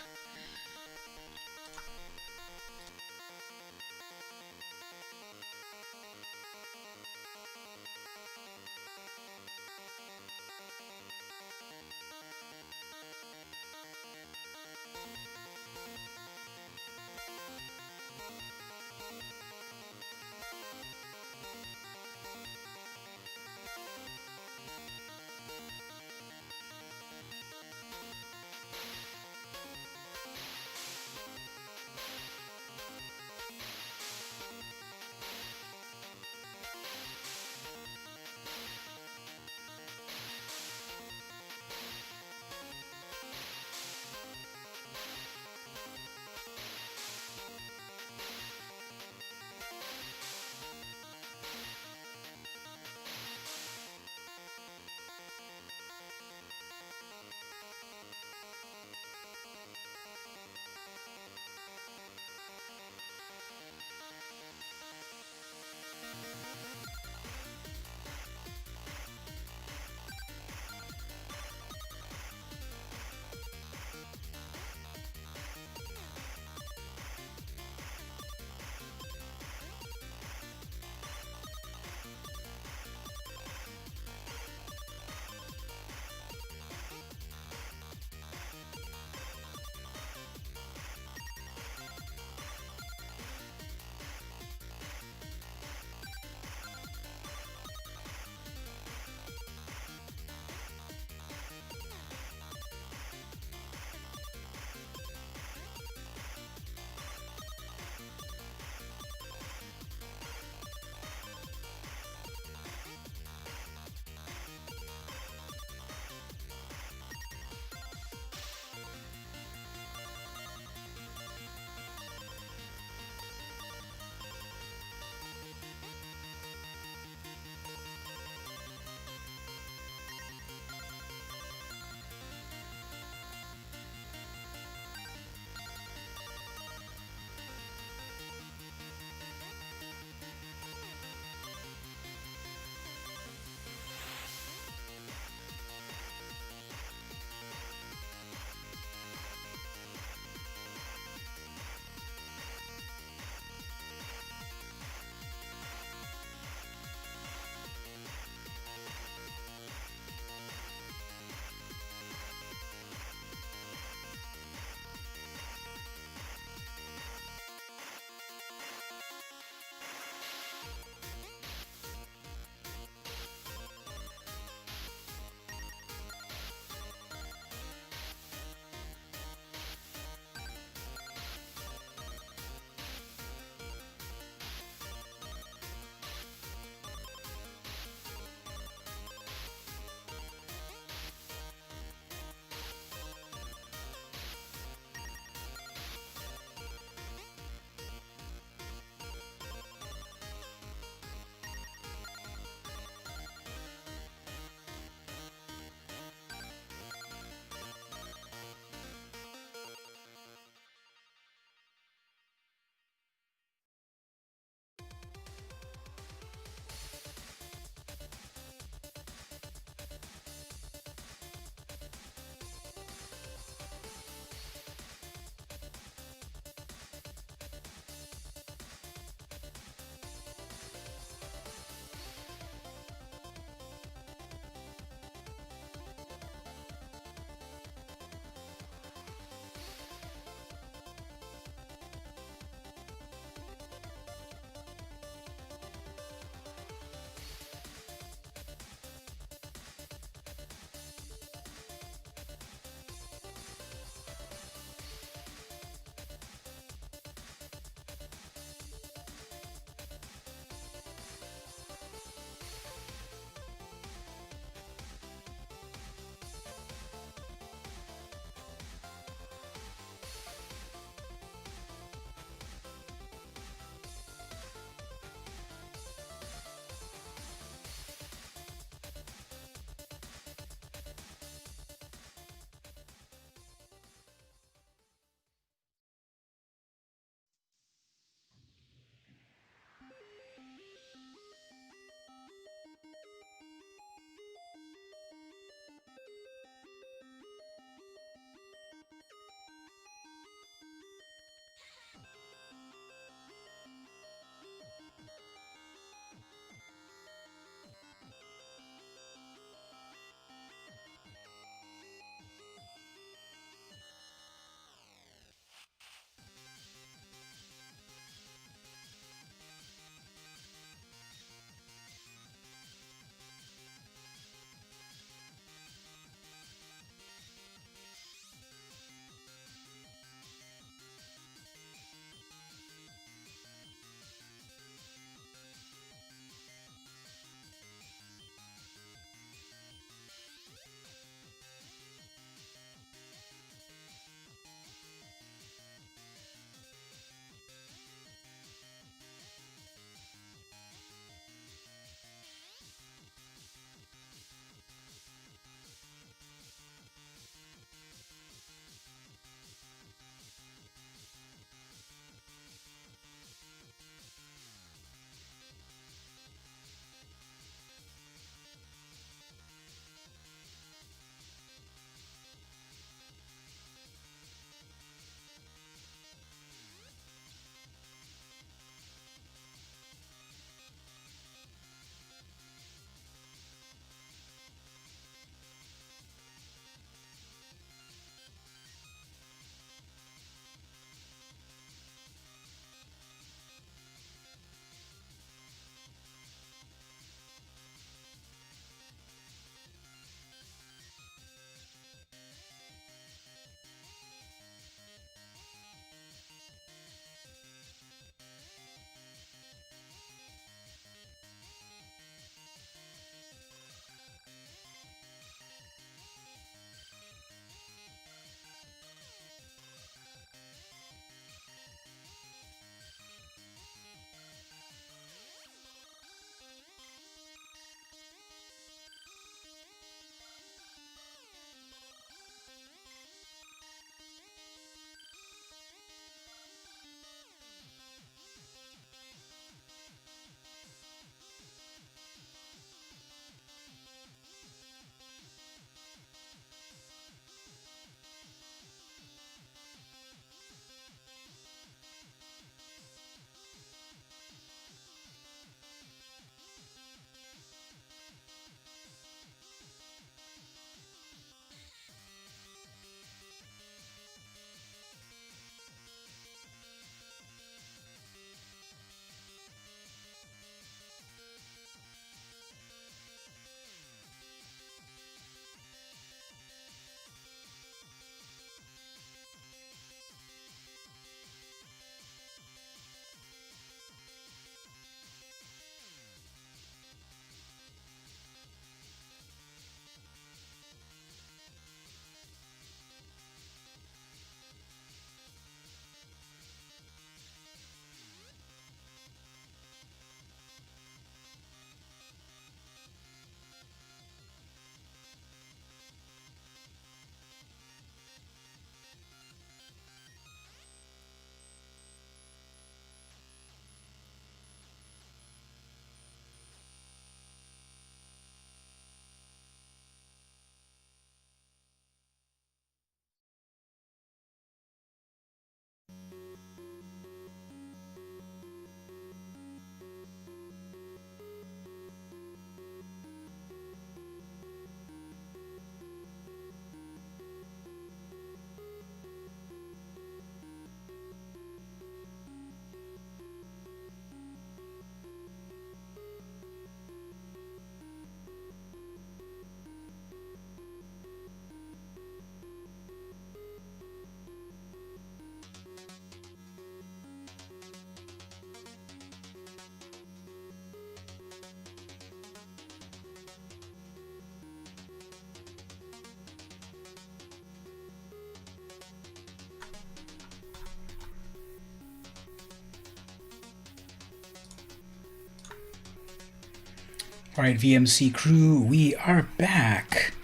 Alright, VMC crew, we are back.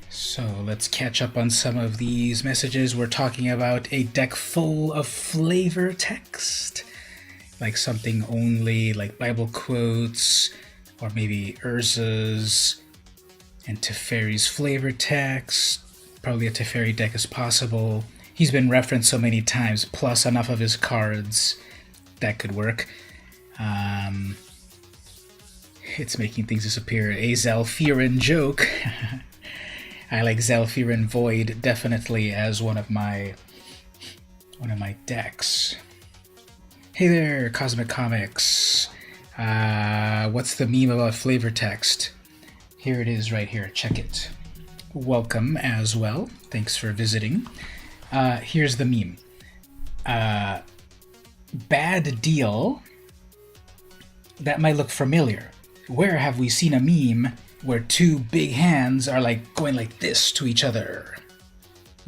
So let's catch up on some of these messages. We're talking about a deck full of flavor text, like something only, like Bible quotes, or maybe Urza's and Teferi's flavor text. Probably a Teferi deck is possible. He's been referenced so many times, plus enough of his cards that could work. It's making things disappear. A Zalfirin joke. I like Zalfirin Void definitely as one of my decks. Hey there, Cosmic Comics. What's the meme about flavor text? Here it is right here. Check it. Welcome as well. Thanks for visiting. Here's the meme. Bad deal. That might look familiar. Where have we seen a meme where two big hands are like going like this to each other?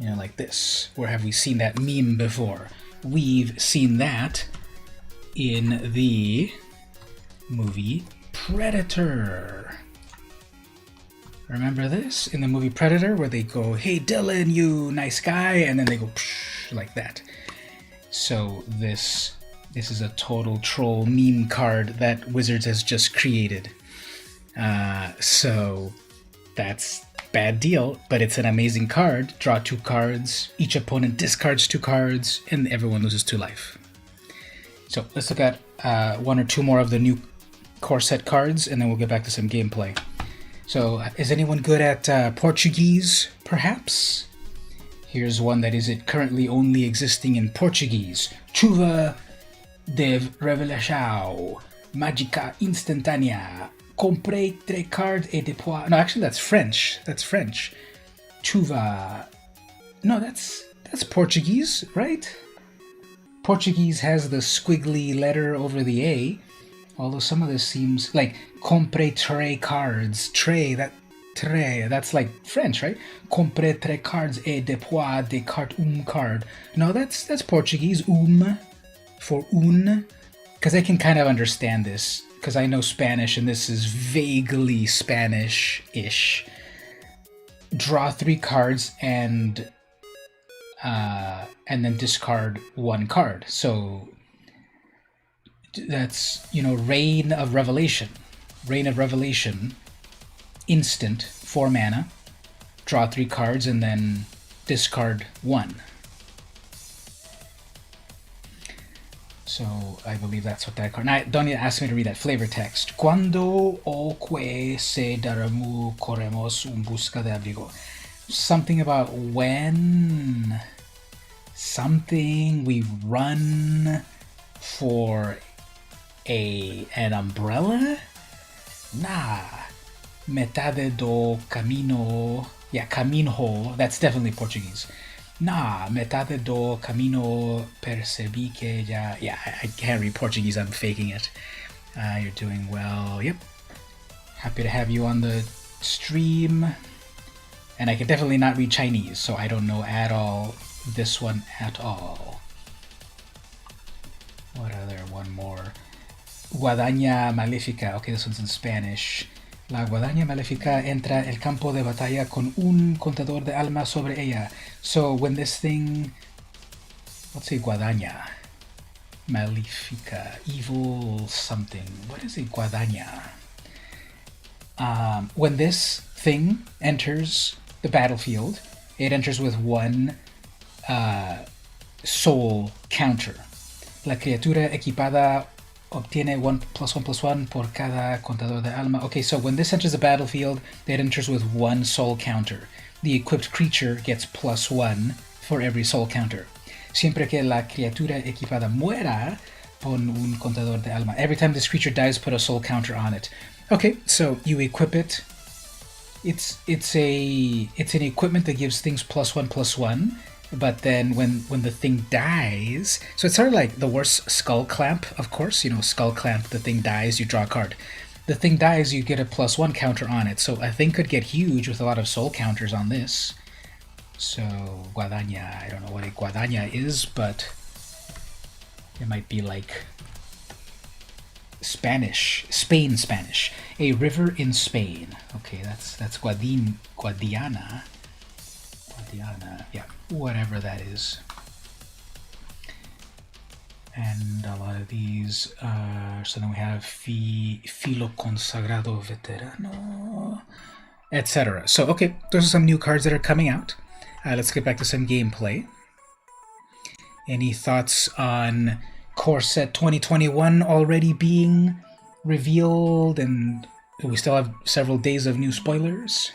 You know, like this. Where have we seen that meme before? We've seen that in the movie Predator. Remember this? In the movie Predator, where they go, "Hey Dylan, you nice guy," and then they go psh, like that. So this is a total troll meme card that Wizards has just created. So that's bad deal, but it's an amazing card. Draw 2 cards, each opponent discards 2 cards, and everyone loses 2 life. So let's look at 1 or 2 more of the new core set cards, and then we'll get back to some gameplay. So is anyone good at Portuguese, perhaps? Here's one that is currently only existing in Portuguese. Chuva de revelação, mágica instantânea. Comprei 3 cards et depois... No, actually that's French. That's French. Chuva... No, that's Portuguese, right? Portuguese has the squiggly letter over the A, although some of this seems like comprei 3 cards. That's like French, right? Comprei 3 cards et depois descarte card. No, that's Portuguese. For un, because I can kind of understand this, because I know Spanish, and this is vaguely Spanish-ish. Draw 3 cards and then discard 1 card. So that's, Reign of Revelation. Reign of Revelation, instant, 4 mana. Draw 3 cards and then discard 1. So I believe that's what that card... Now, don't ask me to read that flavor text. Cuando o que se daremos corremos en busca de abrigo. Something about when... Something we run for an umbrella? Nah. Metade do camino... Yeah, caminho. That's definitely Portuguese. Nah, metade do camino percebi que ya... Yeah, I can't read Portuguese, I'm faking it. You're doing well. Yep. Happy to have you on the stream. And I can definitely not read Chinese, so I don't know at all this one at all. What other one more? Guadaña Maléfica. Okay, this one's in Spanish. La guadaña maléfica entra el campo de batalla con un contador de alma sobre ella. So when this thing... Let's say guadaña. Maléfica. Evil something. What is a guadaña? When this thing enters the battlefield, it enters with 1 soul counter. La criatura equipada obtiene 1+1+1 por cada contador de alma. Okay, so when this enters the battlefield, it enters with 1 soul counter. The equipped creature gets +1 for every soul counter. Siempre que la criatura equipada muera, pon un contador de alma. Every time this creature dies, put a soul counter on it. Okay, so you equip it. It's an equipment that gives things +1/+1. But then when the thing dies, so it's sort of like the worst Skull Clamp, of course. Skull Clamp, the thing dies, you draw a card. The thing dies, you get a +1 counter on it. So a thing could get huge with a lot of soul counters on this. So guadaña, I don't know what a guadaña is, but it might be like Spain Spanish. A river in Spain. Okay, that's Guadiana. Yeah, whatever that is. And a lot of these, so then we have Filo Consagrado Veterano, etc. So, okay, those are some new cards that are coming out. Let's get back to some gameplay. Any thoughts on Core Set 2021 already being revealed, and we still have several days of new spoilers?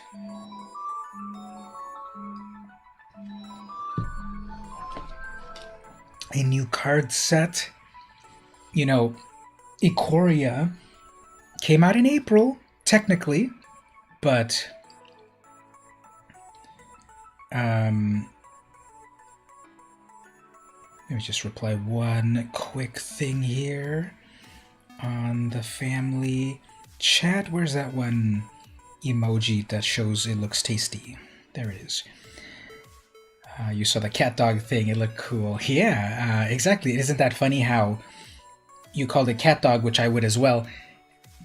A new card set. You know, Ikoria came out in April, technically, but let me just reply one quick thing here on the family chat. Where's that one emoji that shows it looks tasty? There it is. You saw the cat dog thing, it looked cool. Yeah, exactly. Isn't that funny how you called it cat dog, which I would as well,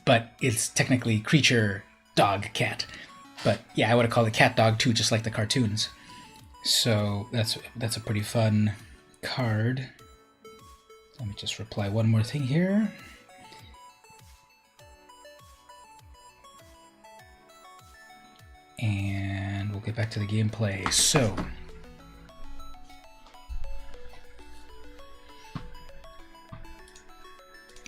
but it's technically creature dog cat. But yeah, I would have called it cat dog too, just like the cartoons. So that's a pretty fun card. Let me just reply one more thing here. And we'll get back to the gameplay. So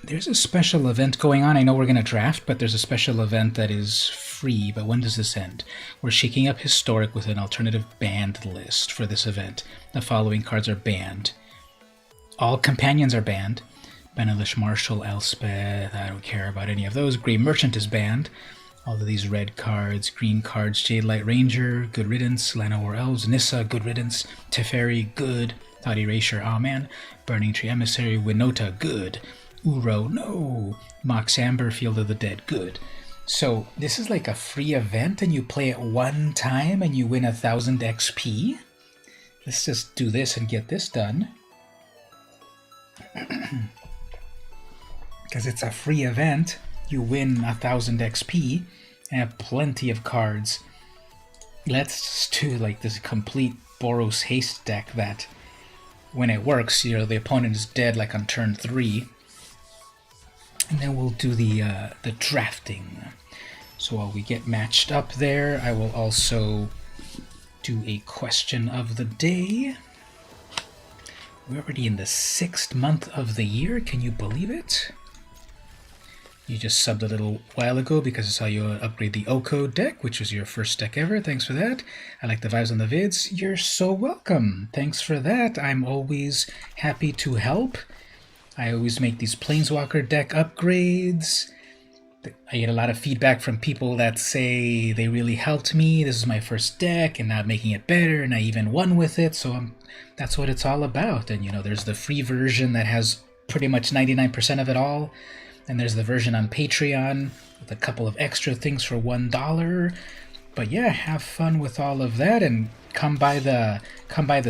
there's a special event going on. I know we're going to draft, but there's a special event that is free. But when does this end? We're shaking up Historic with an alternative banned list for this event. The following cards are banned. All companions are banned. Benelish Marshall, Elspeth, I don't care about any of those. Grey Merchant is banned. All of these red cards, green cards, Jade Light Ranger, good riddance. Llanowar Elves, Nissa, good riddance. Teferi, good. Thought Erasure, aw man. Burning Tree Emissary, Winota, good. Uro, no. Mox Amber, Field of the Dead, good. So this is like a free event and you play it one time and you win 1,000 XP. Let's just do this and get this done. Because it's a free event, you win 1,000 XP and have plenty of cards. Let's just do like this complete Boros Haste deck that when it works, you know, the opponent is dead like on turn 3. And then we'll do the drafting. So while we get matched up there, I will also do a question of the day. We're already in the 6th month of the year. Can you believe it? You just subbed a little while ago because I saw you upgrade the O-Code deck, which was your first deck ever. Thanks for that. I like the vibes on the vids. You're so welcome. Thanks for that. I'm always happy to help. I always make these Planeswalker deck upgrades. I get a lot of feedback from people that say they really helped me. This is my first deck, and now I'm making it better, and I even won with it. So that's what it's all about. And you know, there's the free version that has pretty much 99% of it all. And there's the version on Patreon with a couple of extra things for $1. But yeah, have fun with all of that and come by the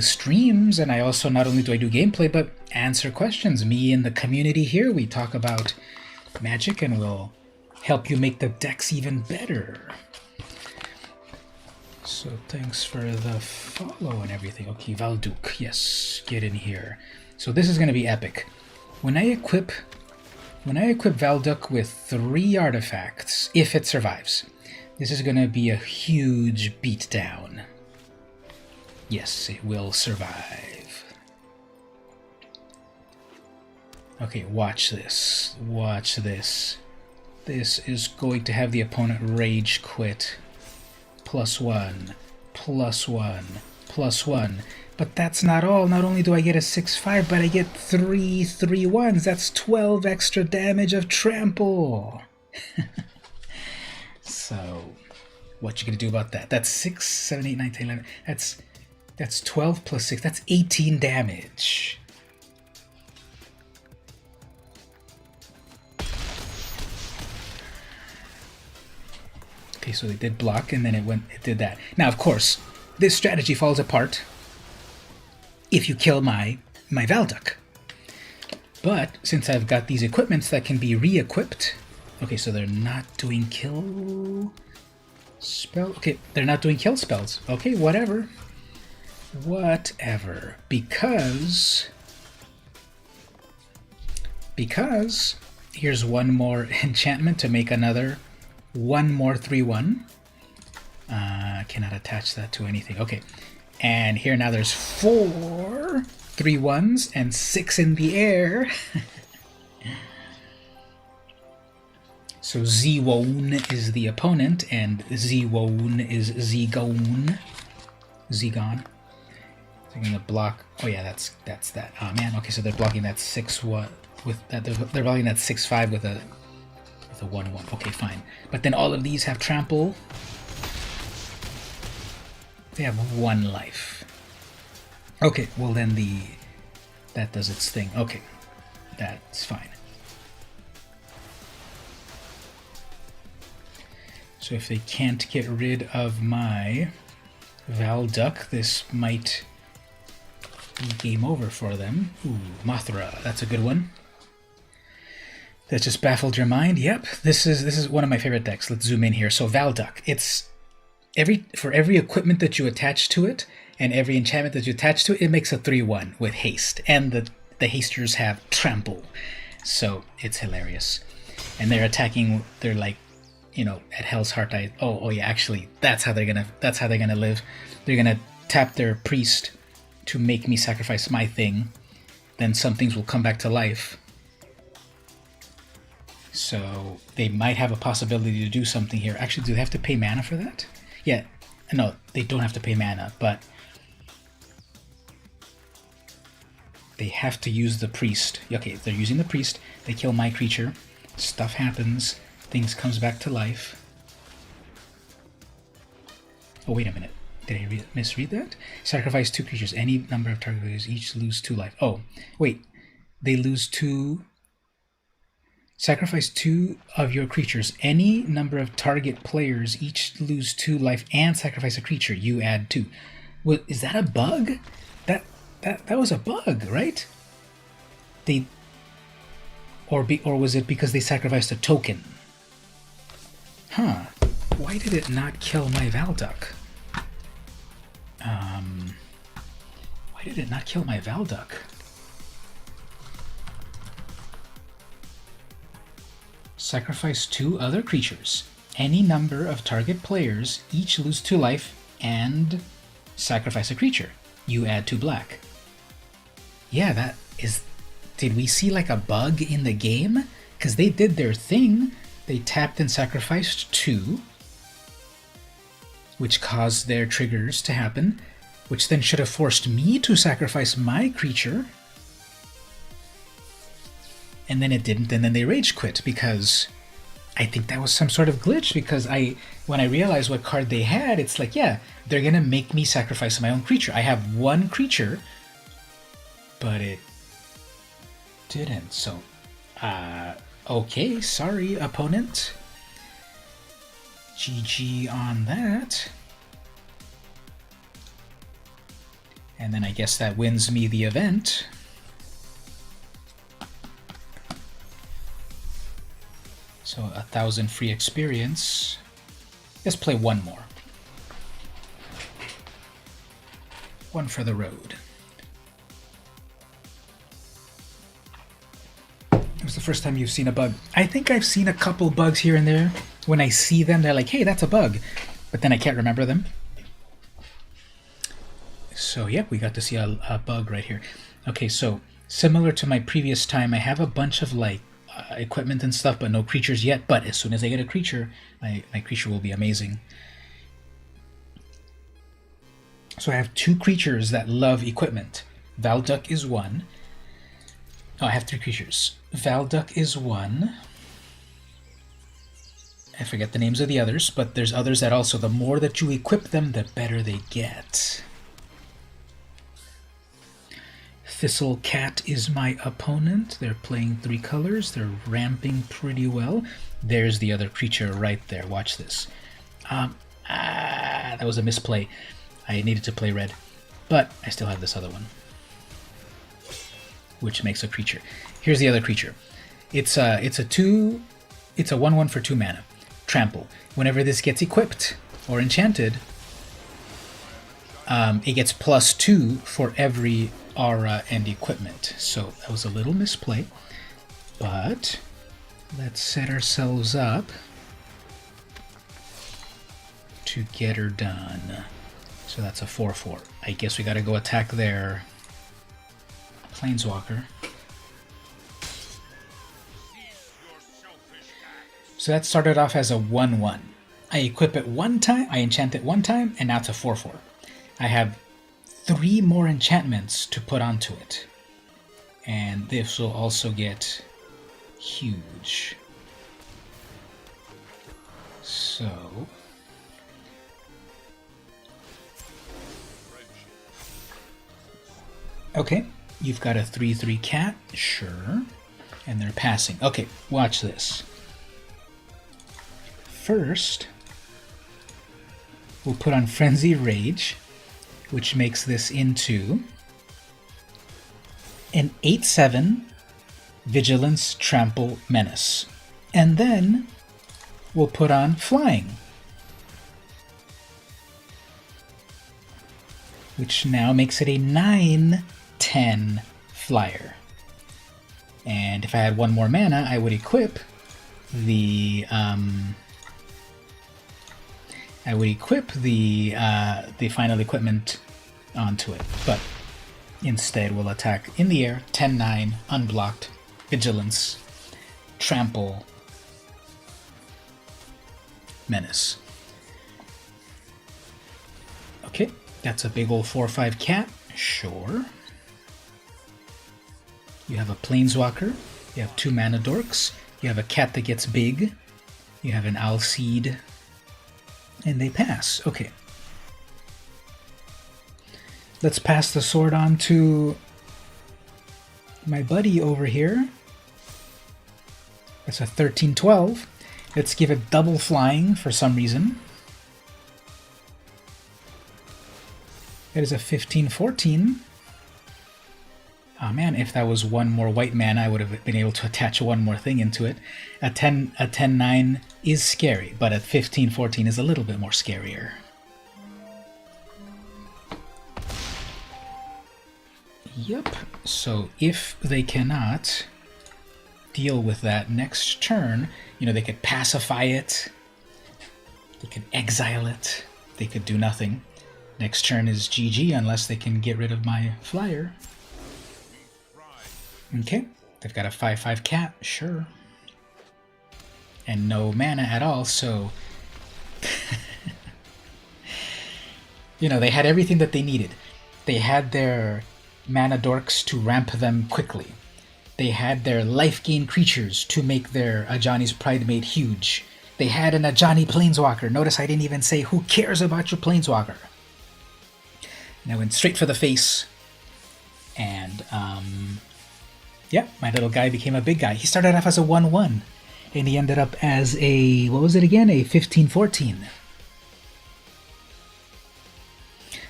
streams. And I also, not only do I do gameplay, but answer questions. Me and the community here, we talk about Magic and we'll help you make the decks even better. So thanks for the follow and everything. Okay, Valduk, yes, get in here. So this is going to be epic. When I equip Valduk with 3 artifacts, if it survives, this is going to be a huge beatdown. Yes, it will survive. Okay, watch this. Watch this. This is going to have the opponent rage quit. +1, +1, +1. But that's not all. Not only do I get a 6/5, but I get 3 3/1s. That's 12 extra damage of trample. So, what you gonna do about that? That's 6, 7, 8, 9, 10, 11. That's 12 plus 6. That's 18 damage. Okay, so they did block, and then it did that. Now, of course, this strategy falls apart if you kill my Valduk. But since I've got these equipments that can be re-equipped... Okay, so they're not doing kill spell. Okay, they're not doing kill spells. Okay, whatever. Whatever. Because here's one more enchantment to make another one more 3/1. Cannot attach that to anything. Okay, and here now there's 4 3/1s and 6 in the air. So Zwone is the opponent, and Zwone is Zgon. Zgon. They're gonna block. Oh yeah, that's that. Oh man. Okay, so they're blocking that 6/1 with that. They're blocking that 6/5 with a 1/1. Okay, fine. But then all of these have trample. They have 1 life. Okay, well then that does its thing. Okay, that's fine. So if they can't get rid of my Valduck, this might be game over for them. Ooh, Mothra, that's a good one. That just baffled your mind. Yep, this is one of my favorite decks. Let's zoom in here. So Valduck, it's for every equipment that you attach to it and every enchantment that you attach to it, it makes a 3/1 with haste, and the hasters have trample, so it's hilarious. And they're attacking. They're like, you know, at Hell's Heart. Oh yeah, actually, that's how they're gonna live. They're gonna tap their priest to make me sacrifice my thing. Then some things will come back to life. So they might have a possibility to do something here. Actually, do they have to pay mana for that? Yeah, no, they don't have to pay mana, but they have to use the priest. Okay, if they're using the priest, they kill my creature. Stuff happens. Things comes back to life. Oh, wait a minute. Did I misread that? Sacrifice 2 creatures. Any number of target players each lose 2 life. Oh, wait. They lose 2... Sacrifice 2 of your creatures. Any number of target players each lose 2 life and sacrifice a creature. You add 2. Well, is that a bug? That was a bug, right? Or was it because they sacrificed a token? Huh. Why did it not kill my Valduck? Why did it not kill my Valduck? Sacrifice 2 other creatures. Any number of target players each lose 2 life and sacrifice a creature. You add 2 black. Yeah, that is... Did we see like a bug in the game? Because they did their thing. They tapped and sacrificed 2, which caused their triggers to happen, which then should have forced me to sacrifice my creature. And then it didn't, and then they rage quit because I think that was some sort of glitch, because when I realized what card they had, it's like, yeah, they're gonna make me sacrifice my own creature. I have 1 creature, but it didn't, so okay, sorry, opponent. GG on that. And then I guess that wins me the event. So 1,000 free experience. Let's play one more. One for the road. It was the first time you've seen a bug. I think I've seen a couple bugs here and there. When I see them, they're like, hey, that's a bug. But then I can't remember them. So, yep, we got to see a bug right here. Okay, so similar to my previous time, I have a bunch of like equipment and stuff, but no creatures yet. But as soon as I get a creature, my creature will be amazing. So I have 2 creatures that love equipment. Valduck is 1. Oh, I have 3 creatures. Valduck is 1. I forget the names of the others, but there's others that also, the more that you equip them, the better they get. Thistle Cat is my opponent. They're playing 3 colors. They're ramping pretty well. There's the other creature right there. Watch this. That was a misplay. I needed to play red, but I still have this other one. which makes a creature. Here's the other creature. It's a 1/1 for 2 mana. Trample. Whenever this gets equipped or enchanted, it gets +2 for every aura and equipment. So that was a little misplay, but let's set ourselves up to get her done. So that's a 4/4. I guess we gotta go attack their Planeswalker. So that started off as a 1/1. I equip it one time, I enchant it one time, and now it's a 4/4. I have 3 more enchantments to put onto it. And this will also get huge. So okay, you've got a 3/3 cat, sure. And they're passing. Okay, watch this. First, we'll put on Frenzy Rage, which makes this into an 8/7 Vigilance Trample Menace. And then we'll put on Flying, which now makes it a 9/10 flyer. And if I had 1 more mana, I would equip the final equipment onto it. But instead, we'll attack in the air, 10/9, unblocked, Vigilance, Trample, Menace. Okay, that's a big old 4/5 cat, sure. You have a Planeswalker, you have 2 mana dorks, you have a cat that gets big, you have an Alseed, and they pass. Okay. Let's pass the sword on to my buddy over here. That's a 13/12. Let's give it double flying for some reason. That is a 15/14. Oh man, if that was 1 more white mana, I would have been able to attach 1 more thing into it. A 10/9 is scary, but a 15/14 is a little bit more scarier. Yep, so if they cannot deal with that next turn, they could pacify it, they could exile it, they could do nothing. Next turn is GG unless they can get rid of my flyer. Okay, they've got a 5/5 cat, sure. And no mana at all, so... they had everything that they needed. They had their mana dorks to ramp them quickly. They had their life gain creatures to make their Ajani's Pridemate huge. They had an Ajani Planeswalker. Notice I didn't even say, who cares about your Planeswalker? And I went straight for the face. And, yeah, my little guy became a big guy. He started off as a 1/1, and he ended up as a, what was it again? A 15/14.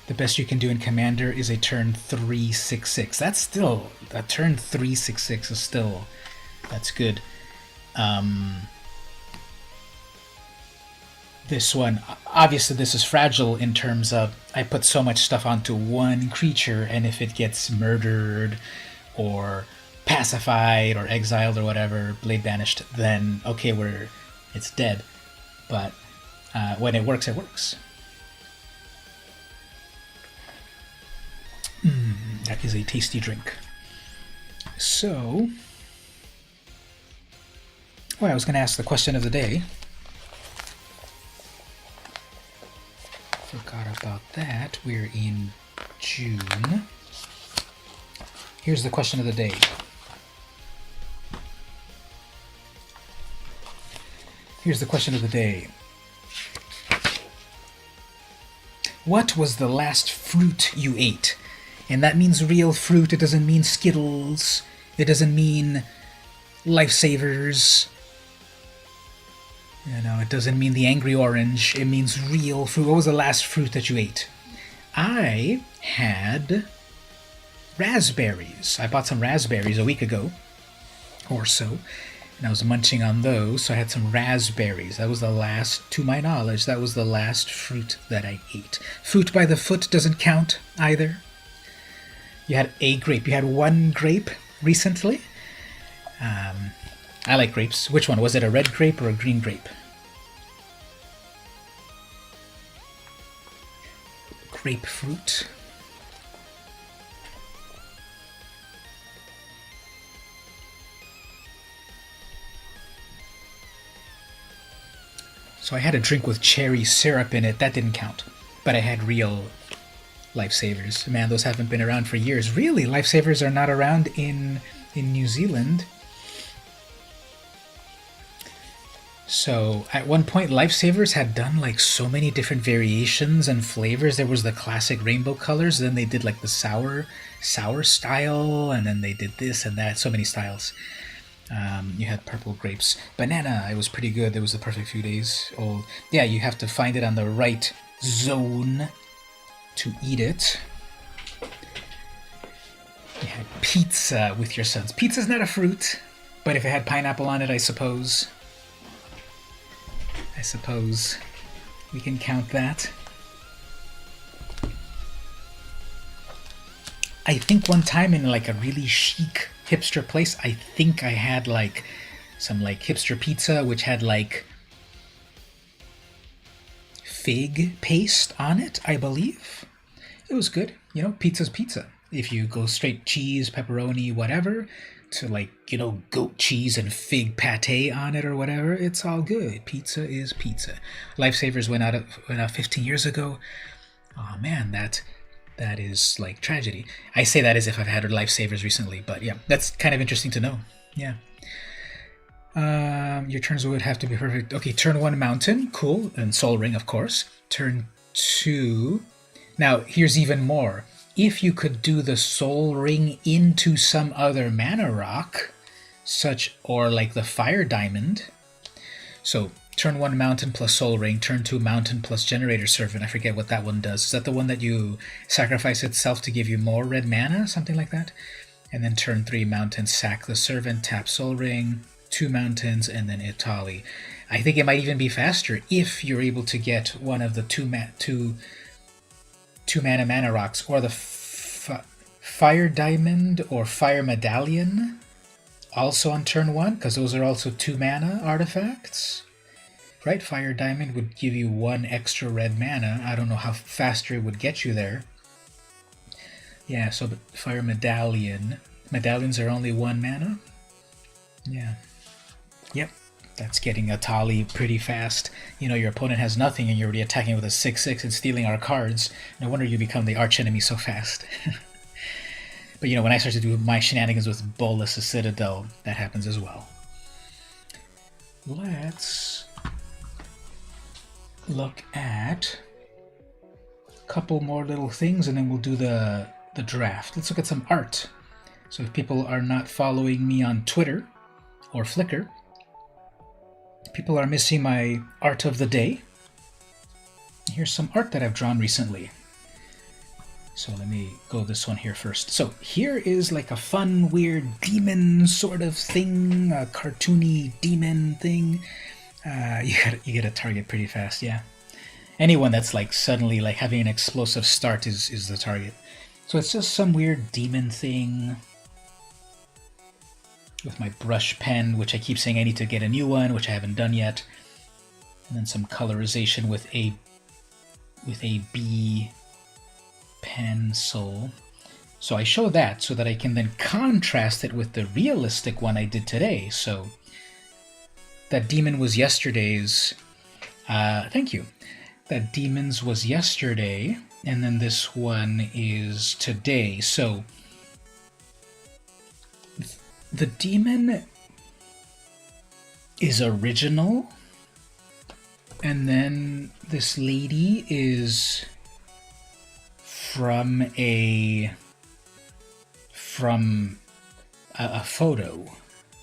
The best you can do in Commander is a turn 3/6/6. That's still, a turn 3/6/6 is still, that's good. This one, obviously this is fragile in terms of I put so much stuff onto one creature, and if it gets murdered or pacified or exiled or whatever, blade banished, then okay, it's dead. But when it works, it works. That is a tasty drink. So, I was going to ask the question of the day. Forgot about that. We're in June. Here's the question of the day. Here's the question of the day. What was the last fruit you ate? And that means real fruit. It doesn't mean Skittles. It doesn't mean Lifesavers. It doesn't mean the Angry Orange. It means real fruit. What was the last fruit that you ate? I had raspberries. I bought some raspberries a week ago or so, and I was munching on those, so I had some raspberries. That was the last, to my knowledge, that was the last fruit that I ate. Fruit by the foot doesn't count either. You had a grape. You had one grape recently. I like grapes. Which one? Was it a red grape or a green grape? Grapefruit. So I had a drink with cherry syrup in it. That didn't count. But I had real lifesavers. Man, those haven't been around for years. Really? Lifesavers are not around in New Zealand. So at one point, Lifesavers had done like so many different variations and flavors. There was the classic rainbow colors, then they did like the sour style, and then they did this and that. So many styles. You had purple grapes. Banana, it was pretty good. It was the perfect few days old. Yeah, you have to find it on the right zone to eat it. You had pizza with your sons. Pizza's not a fruit, but if it had pineapple on it, I suppose we can count that. I think one time in like a really chic hipster place, I think I had like some like hipster pizza which had like fig paste on it, I believe. It was good. You know, pizza's pizza. If you go straight cheese, pepperoni, whatever, to like, you know, goat cheese and fig pate on it or whatever, it's all good. Pizza is pizza. Lifesavers went out 15 years ago. Oh man, that is like tragedy. I say that as if I've had Lifesavers recently, but yeah, that's kind of interesting to know. Yeah. Your turns would have to be perfect. Okay, turn 1 mountain, cool, and Soul Ring, of course. Turn 2. Now, here's even more. If you could do the Soul Ring into some other mana rock, or like the Fire Diamond. So turn 1 mountain plus Soul Ring, turn 2 mountain plus Generator Servant. I forget what that one does. Is that the one that you sacrifice itself to give you more red mana? Something like that? And then turn 3 mountain, sack the Servant, tap Soul Ring, 2 mountains, and then Itali. I think it might even be faster if you're able to get one of the two mana rocks, or the Fire Diamond or Fire Medallion also on turn 1, because those are also 2 mana artifacts. Right? Fire Diamond would give you 1 extra red mana. I don't know how faster it would get you there. Yeah, so the Fire Medallion. Medallions are only 1 mana. Yeah. Yep. That's getting a Tali pretty fast. You know, your opponent has nothing and you're already attacking with a 6/6 and stealing our cards. No wonder you become the archenemy so fast. But you know, when I start to do my shenanigans with Bolas the Citadel, that happens as well. Let's look at a couple more little things and then we'll do the draft. Let's look at some art. So if people are not following me on Twitter or Flickr, people are missing my art of the day. Here's some art that I've drawn recently. So let me go this one here first. So here is like a fun, weird demon sort of thing, a cartoony demon thing. You get a target pretty fast, yeah. Anyone that's like suddenly like having an explosive start is the target. So it's just some weird demon thing with my brush pen, which I keep saying I need to get a new one, which I haven't done yet. And then some colorization with a B pencil. So I show that so that I can then contrast it with the realistic one I did today. So that demon was yesterday's. Thank you. That demon's was yesterday, and then this one is today. So the demon is original, and then this lady is from a photo.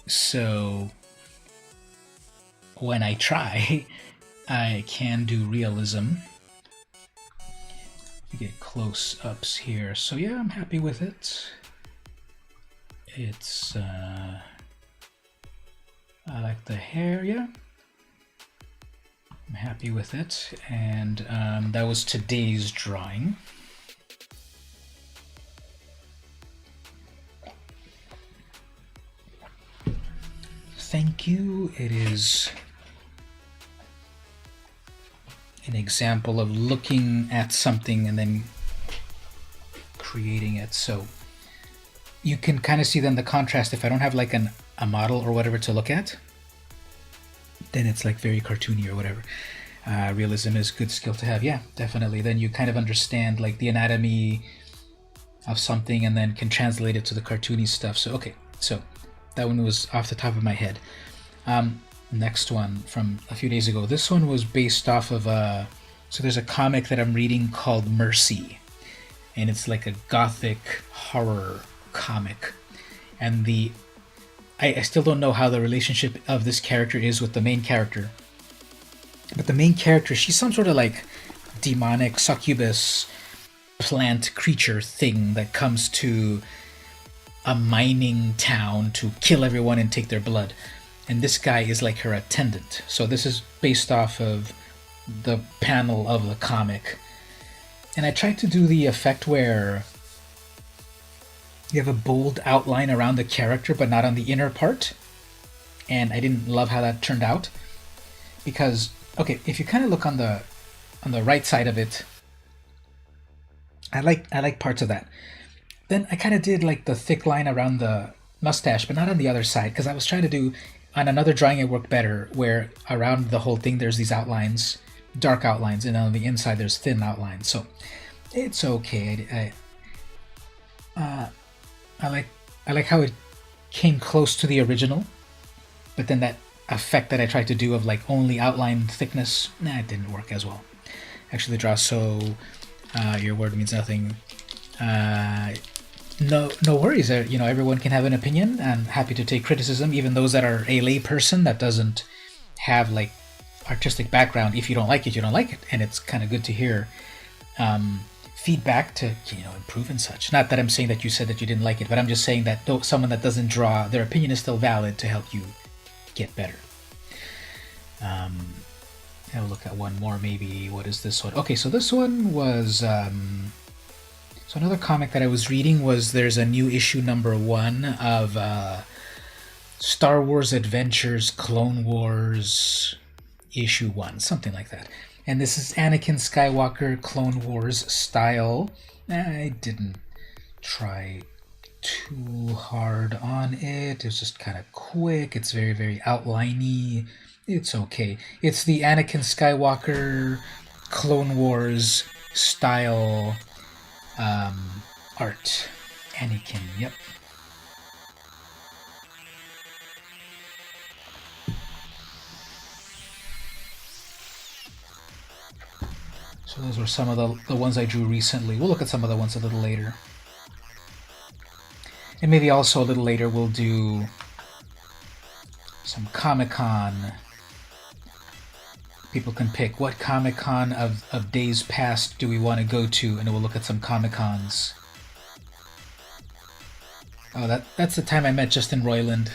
So when I try, I can do realism. You get close-ups here. So yeah, I'm happy with it. It's I like the hair, yeah. I'm happy with it, and that was today's drawing. Thank you. It is an example of looking at something and then creating it. So you can kind of see then the contrast. If I don't have like a model or whatever to look at, then it's like very cartoony or whatever. Realism is a good skill to have. Yeah, definitely. Then you kind of understand like the anatomy of something and then can translate it to the cartoony stuff. So okay, so that one was off the top of my head. Next one from a few days ago. This one was based off of so there's a comic that I'm reading called Mercy, and it's like a gothic horror comic. And I still don't know how the relationship of this character is with the main character. But the main character, she's some sort of like demonic succubus plant creature thing that comes to a mining town to kill everyone and take their blood. And this guy is like her attendant. So this is based off of the panel of the comic. And I tried to do the effect where you have a bold outline around the character but not on the inner part. And I didn't love how that turned out. Because, okay, if you kind of look on the right side of it, I like parts of that. Then I kind of did like the thick line around the mustache, but not on the other side, because I was trying to do, on another drawing it worked better, where around the whole thing there's these outlines, dark outlines, and on the inside there's thin outlines. So it's okay. I like how it came close to the original, but then that effect that I tried to do of like only outline thickness, it didn't work as well. Actually, draw so your word means nothing. No worries. Everyone can have an opinion. I'm happy to take criticism, even those that are a lay person that doesn't have like artistic background. If you don't like it, you don't like it, and it's kind of good to hear feedback to improve and such. Not that I'm saying that you said that you didn't like it, but I'm just saying that someone that doesn't draw, their opinion is still valid to help you get better. I'll look at one more maybe. What is this one? Okay, so this one was so another comic that I was reading was, there's a new issue #1 of Star Wars Adventures Clone Wars issue 1, something like that. And this is Anakin Skywalker Clone Wars style. I didn't try too hard on it. It's just kind of quick. It's very, very outliney. It's okay. It's the Anakin Skywalker Clone Wars style art. Anakin, yep. So those were some of the ones I drew recently. We'll look at some of the ones a little later. And maybe also a little later we'll do some Comic-Con. People can pick what Comic-Con of days past do we want to go to, and we'll look at some Comic-Cons. Oh, that's the time I met Justin Roiland.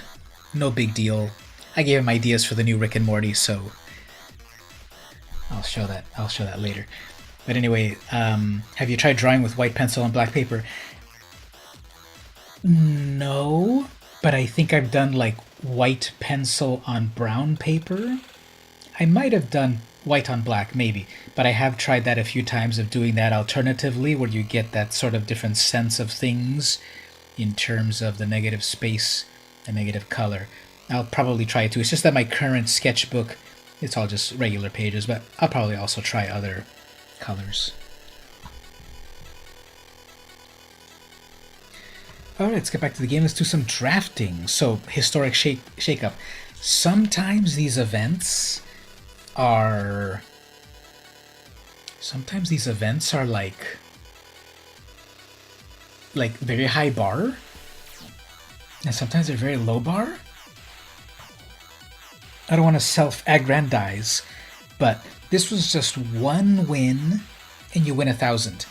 No big deal. I gave him ideas for the new Rick and Morty, so I'll show that later. But anyway, have you tried drawing with white pencil and black paper? No, but I think I've done like white pencil on brown paper. I might have done white on black, maybe, but I have tried that a few times, of doing that alternatively, where you get that sort of different sense of things in terms of the negative space and negative color. I'll probably try it too. It's just that my current sketchbook, it's all just regular pages, but I'll probably also try other colors. Alright, let's get back to the game. Let's do some drafting. So, historic shake-up. Sometimes these events are like very high bar, and sometimes they're very low bar. I don't want to self-aggrandize, but this was just one win and you win 1,000.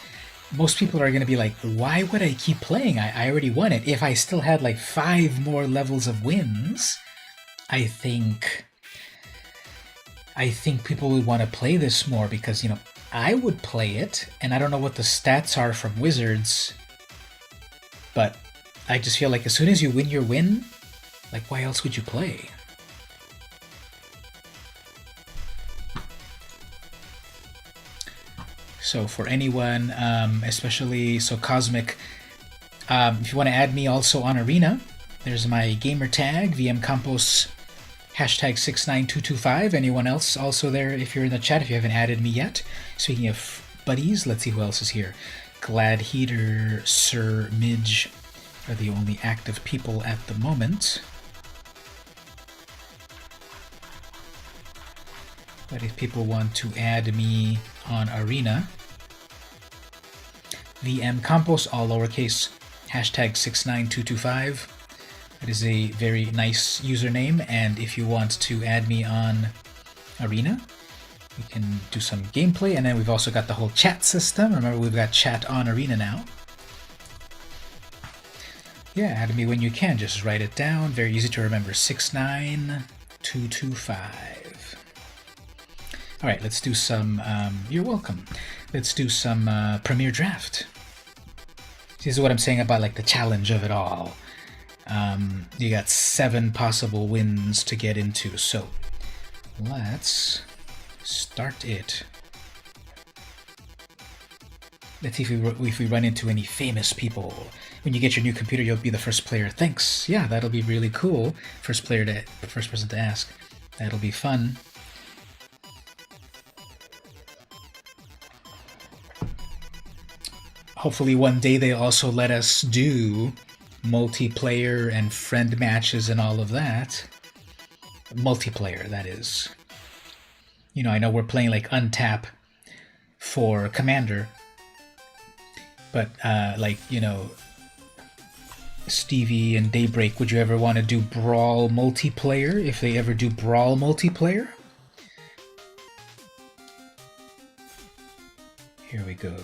most people are going to be like, why would I keep playing? I already won it. If I still had like 5 more levels of wins, I think people would want to play this more because, you know, I would play it, and I don't know what the stats are from Wizards, but I just feel like as soon as you win your win, like, why else would you play? So for anyone, especially Cosmic, if you want to add me also on Arena, there's my gamer tag, VMCampos #69225. Anyone else also there if you're in the chat, if you haven't added me yet. Speaking of buddies, let's see who else is here. Glad Heater, Sir Midge are the only active people at the moment. But if people want to add me on Arena, VMCampos, all lowercase, #69225. That is a very nice username, and if you want to add me on Arena, we can do some gameplay, and then we've also got the whole chat system. Remember, we've got chat on Arena now. Yeah, add me when you can. Just write it down. Very easy to remember. 69225. All right, let's do some. You're welcome. Let's do some Premier Draft. This is what I'm saying about like the challenge of it all. You got 7 possible wins to get into, so let's start it. Let's see if we run into any famous people. When you get your new computer, you'll be the first player. Thanks. Yeah, that'll be really cool. First person to ask. That'll be fun. Hopefully one day they'll also let us do multiplayer and friend matches and all of that. Multiplayer, that is. You know, I know we're playing like Untap for Commander, but like, you know, Stevie and Daybreak, would you ever want to do Brawl multiplayer if they ever do Brawl multiplayer? Here we go.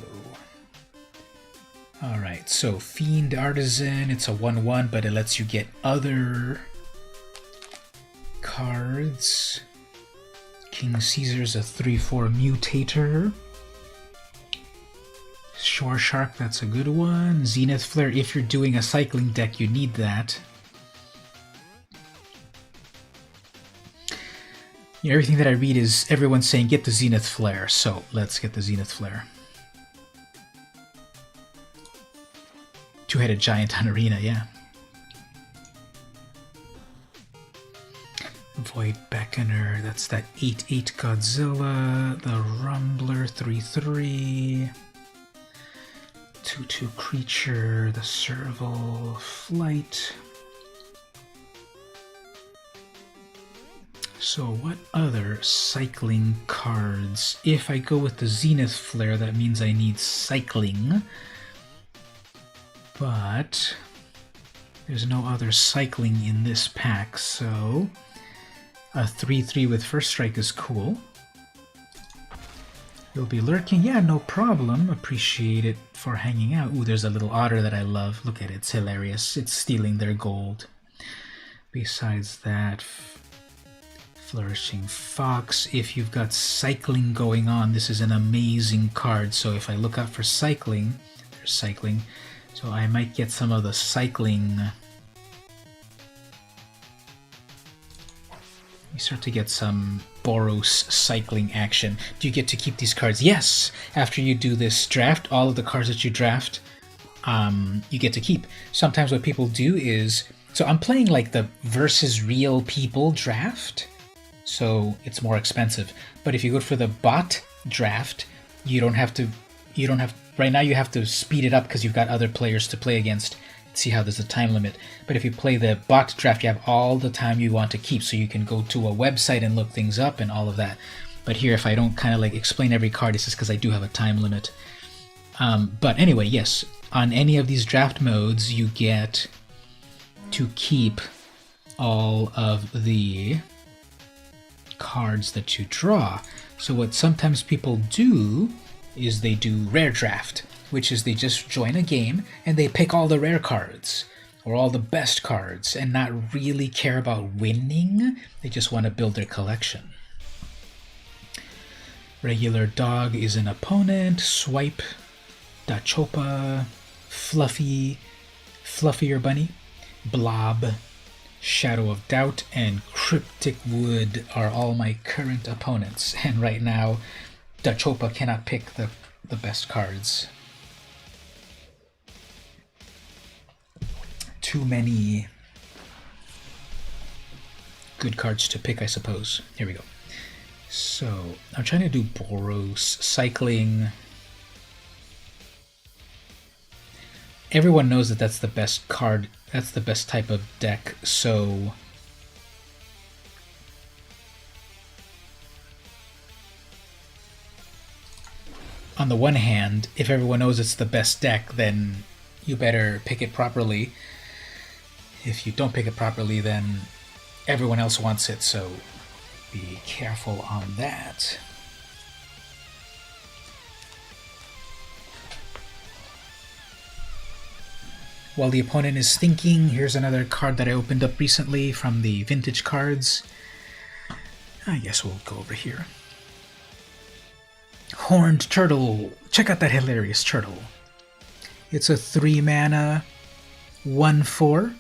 Alright, so Fiend Artisan, it's a 1/1, but it lets you get other cards. King Caesar's a 3/4 Mutator. Shore Shark, that's a good one. Zenith Flare, if you're doing a cycling deck, you need that. You know, everything that I read is everyone's saying get the Zenith Flare, so let's get the Zenith Flare. Two-headed giant on Arena, yeah. Void Beckoner, that's that 8/8 Godzilla. The Rumbler, 3/3. 2/2 Creature, the Serval Flight. So what other cycling cards? If I go with the Zenith Flare, that means I need cycling. But there's no other cycling in this pack, so a 3/3 with First Strike is cool. You'll be lurking? Yeah, no problem. Appreciate it for hanging out. Ooh, there's a little otter that I love. Look at it, it's hilarious. It's stealing their gold. Besides that, Flourishing Fox. If you've got cycling going on, this is an amazing card. So if I look out for cycling, there's cycling. So I might get some of the cycling. You start to get some Boros cycling action. Do you get to keep these cards? Yes! After you do this draft, all of the cards that you draft, you get to keep. Sometimes what people do is... So I'm playing like the versus real people draft, so it's more expensive. But if you go for the bot draft, you don't have to... Right now you have to speed it up because you've got other players to play against. See how there's a time limit. But if you play the bot draft, you have all the time you want to keep, so you can go to a website and look things up and all of that. But here, if I don't kind of like explain every card, it's just because I do have a time limit. But anyway, yes, on any of these draft modes, you get to keep all of the cards that you draw. So what sometimes people do is they do rare draft, which is they just join a game and they pick all the rare cards or all the best cards and not really care about winning. They just want to build their collection. Regular dog is an opponent. Swipe, Dachopa, Fluffy, Fluffier Bunny, Blob, Shadow of Doubt, and Cryptic Wood are all my current opponents. And right now, Dachopa cannot pick the best cards. Too many good cards to pick, I suppose. Here we go. So, I'm trying to do Boros, Cycling. Everyone knows that that's the best card, that's the best type of deck, so on the one hand, if everyone knows it's the best deck, then you better pick it properly. If you don't pick it properly, then everyone else wants it, so be careful on that. While the opponent is thinking, here's another card that I opened up recently from the vintage cards. I guess we'll go over here. Horned Turtle. Check out that hilarious turtle. It's a 3-mana, 1/4.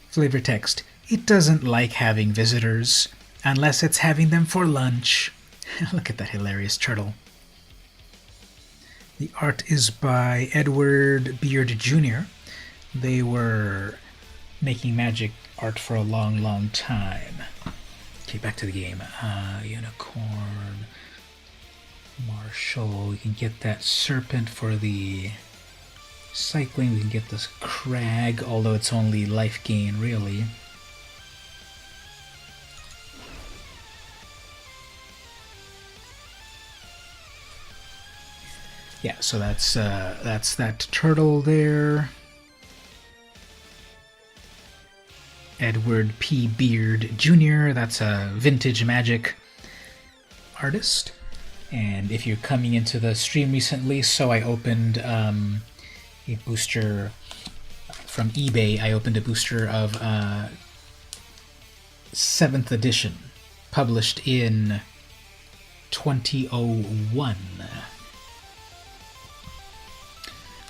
Flavor text. It doesn't like having visitors unless it's having them for lunch. Look at that hilarious turtle. The art is by Edward Beard Jr. They were making Magic art for a long, long time. Okay, back to the game. Unicorn, Marshall. We can get that Serpent for the cycling. We can get this Crag, although it's only life gain, really. Yeah, so that's that turtle there. Edward P. Beard Jr., that's a vintage Magic artist. And if you're coming into the stream recently, so I opened a booster from eBay. I opened a booster of 7th edition, published in 2001.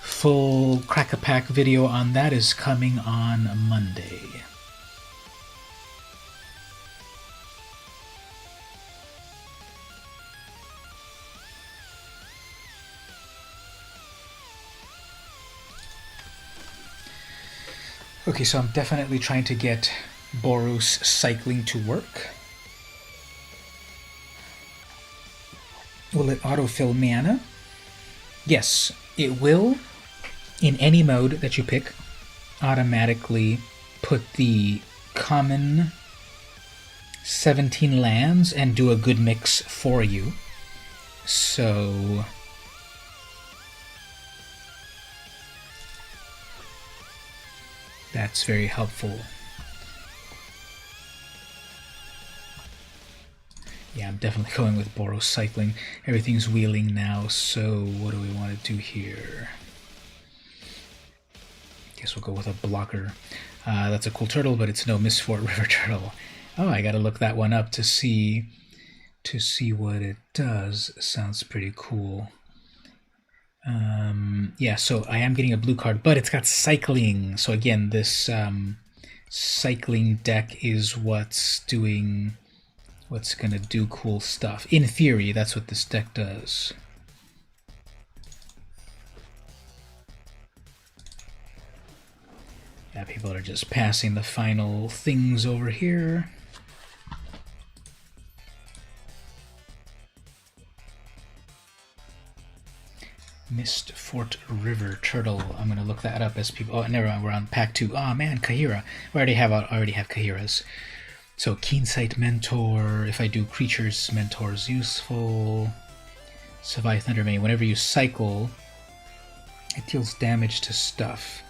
Full Crack-a-Pack video on that is coming on Monday. Okay, so I'm definitely trying to get Boros Cycling to work. Will it autofill mana? Yes, it will. In any mode that you pick, automatically put the common 17 lands and do a good mix for you. So that's very helpful. Yeah, I'm definitely going with Boros Cycling. Everything's wheeling now, so what do we want to do here? Guess we'll go with a blocker. That's a cool turtle, but it's no Mistfort River Turtle. Oh, I gotta look that one up to see what it does. Sounds pretty cool. Yeah, so I am getting a blue card, but it's got cycling. So again, this cycling deck is what's gonna do cool stuff. In theory, that's what this deck does. Yeah, people are just passing the final things over here. Mistfort River Turtle. I'm gonna look that up as people. Oh, never mind. We're on pack 2. Oh man, Kahira. I already have Kahiras. So Keensight Mentor. If I do creatures, Mentor is useful. Savai Thundermane. Whenever you cycle, it deals damage to stuff.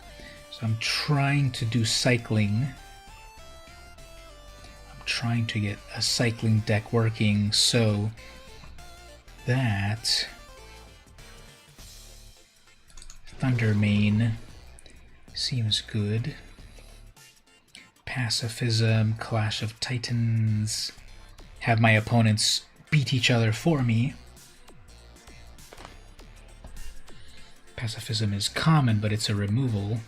So I'm trying to do cycling. I'm trying to get a cycling deck working so that Thundermane seems good. Pacifism, Clash of Titans. Have my opponents beat each other for me. Pacifism is common, but it's a removal.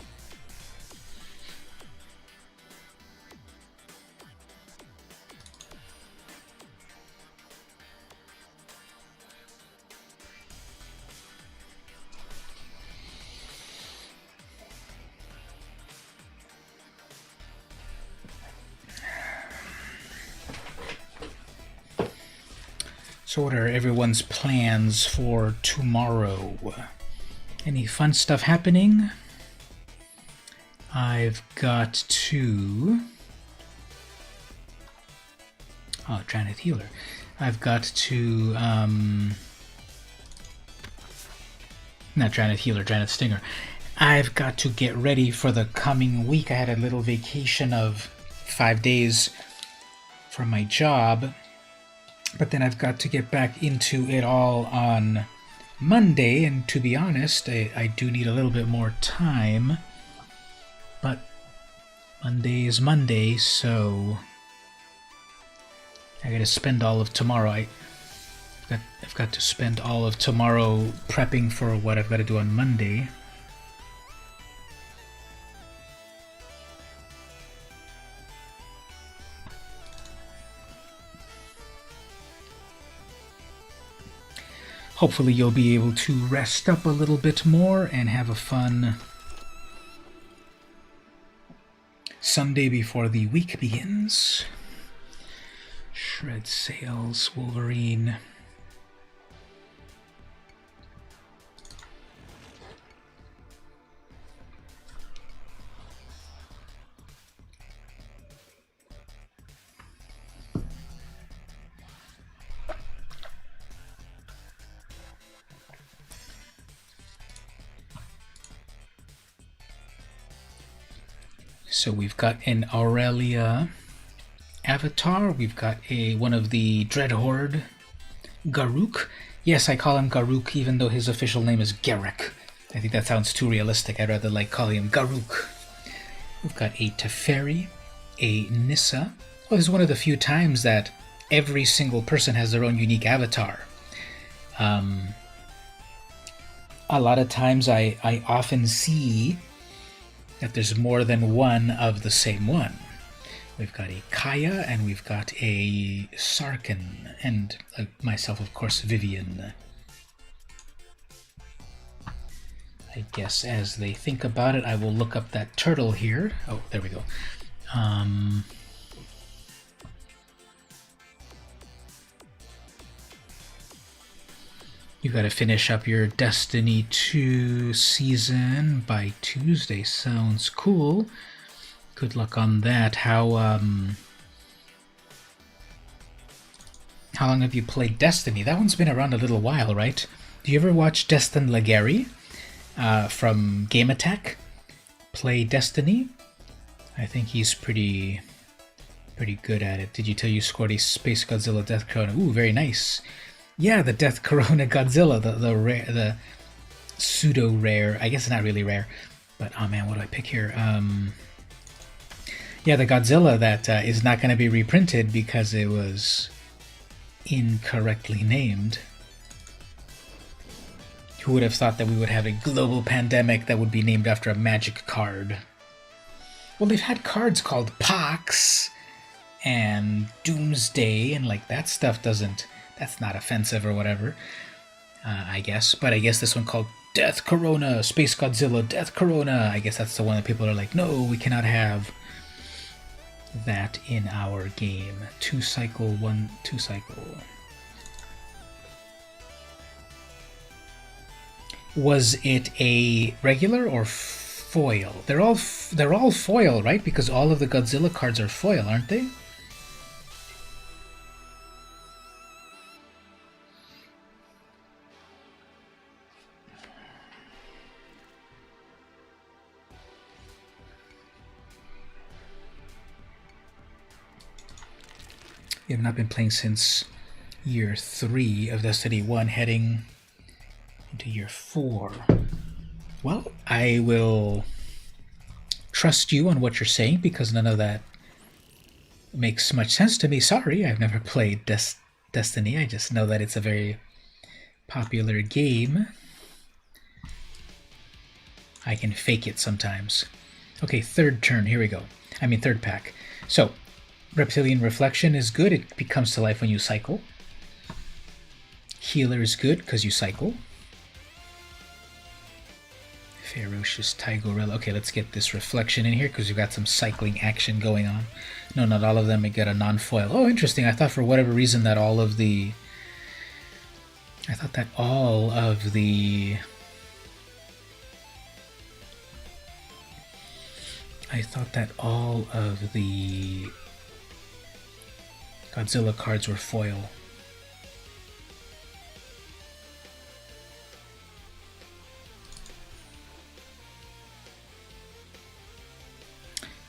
So what are everyone's plans for tomorrow? Any fun stuff happening? I've got to... Oh, Janet Healer. I've got to... Not Janet Healer, Janet Stinger. I've got to get ready for the coming week. I had a little vacation of 5 days from my job. But then I've got to get back into it all on Monday, and to be honest, I do need a little bit more time. But Monday is Monday, so I gotta spend all of tomorrow. I've got to spend all of tomorrow prepping for what I've got to do on Monday. Hopefully you'll be able to rest up a little bit more and have a fun Sunday before the week begins. Shred Sails, Wolverine. So we've got an Aurelia avatar. We've got one of the Dread Horde, Garuk. Yes, I call him Garuk even though his official name is Garruk. I think that sounds too realistic. I'd rather like calling him Garuk. We've got a Teferi, a Nissa. Oh, this is one of the few times that every single person has their own unique avatar. A lot of times I often see that there's more than one of the same one. We've got a Kaya, and we've got a Sarkin, and myself, of course, Vivian. I guess as they think about it, I will look up that turtle here. Oh, there we go. You gotta finish up your Destiny 2 season by Tuesday. Sounds cool. Good luck on that. How long have you played Destiny? That one's been around a little while, right? Do you ever watch Destin Legary from Game Attack play Destiny? I think he's pretty good at it. Did you tell you scored a Space Godzilla Death Corona? Ooh, very nice. Yeah, the Death Corona Godzilla, the pseudo rare. I guess it's not really rare, but oh man, what do I pick here? Yeah, the Godzilla that is not going to be reprinted because it was incorrectly named. Who would have thought that we would have a global pandemic that would be named after a magic card? Well, they've had cards called Pox and Doomsday, and like that stuff doesn't. That's not offensive or whatever, I guess. But I guess this one called Death Corona, Space Godzilla, Death Corona. I guess that's the one that people are like, no, we cannot have that in our game. 2-cycle, 2-cycle. Was it a regular or foil? They're all foil, right? Because all of the Godzilla cards are foil, aren't they? We have not been playing since year 3 of Destiny 1, heading into year 4. Well, I will trust you on what you're saying because none of that makes much sense to me. Sorry, I've never played Destiny. I just know that it's a very popular game. I can fake it sometimes. Okay, third turn. Here we go. I mean, third pack. So, Reptilian Reflection is good. It comes to life when you cycle. Healer is good because you cycle. Ferocious Tigorilla. Okay, let's get this Reflection in here because we've got some cycling action going on. No, not all of them. We get a non-foil. Oh, interesting. I thought for whatever reason that all of the... I thought that all of the Godzilla cards were foil.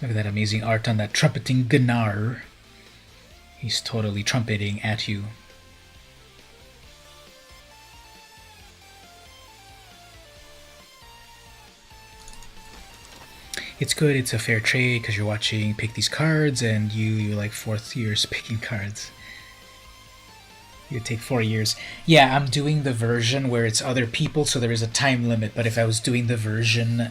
Look at that amazing art on that trumpeting Gunnar. He's totally trumpeting at you. It's good, it's a fair trade because you're watching pick these cards and you're like 4th years picking cards. You take 4 years. Yeah, I'm doing the version where it's other people, so there is a time limit, but if I was doing the version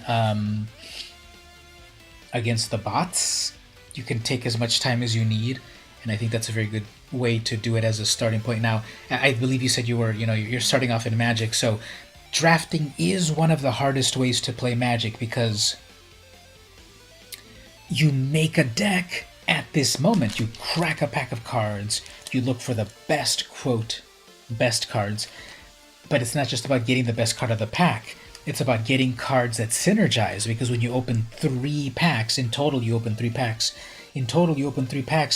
against the bots, you can take as much time as you need, and I think that's a very good way to do it as a starting point. Now, I believe you said you're starting off in Magic, so drafting is one of the hardest ways to play Magic because you make a deck at this moment. You crack a pack of cards, you look for the best, quote, best cards, but it's not just about getting the best card of the pack. It's about getting cards that synergize, because when you open 3 packs, in total you open 3 packs,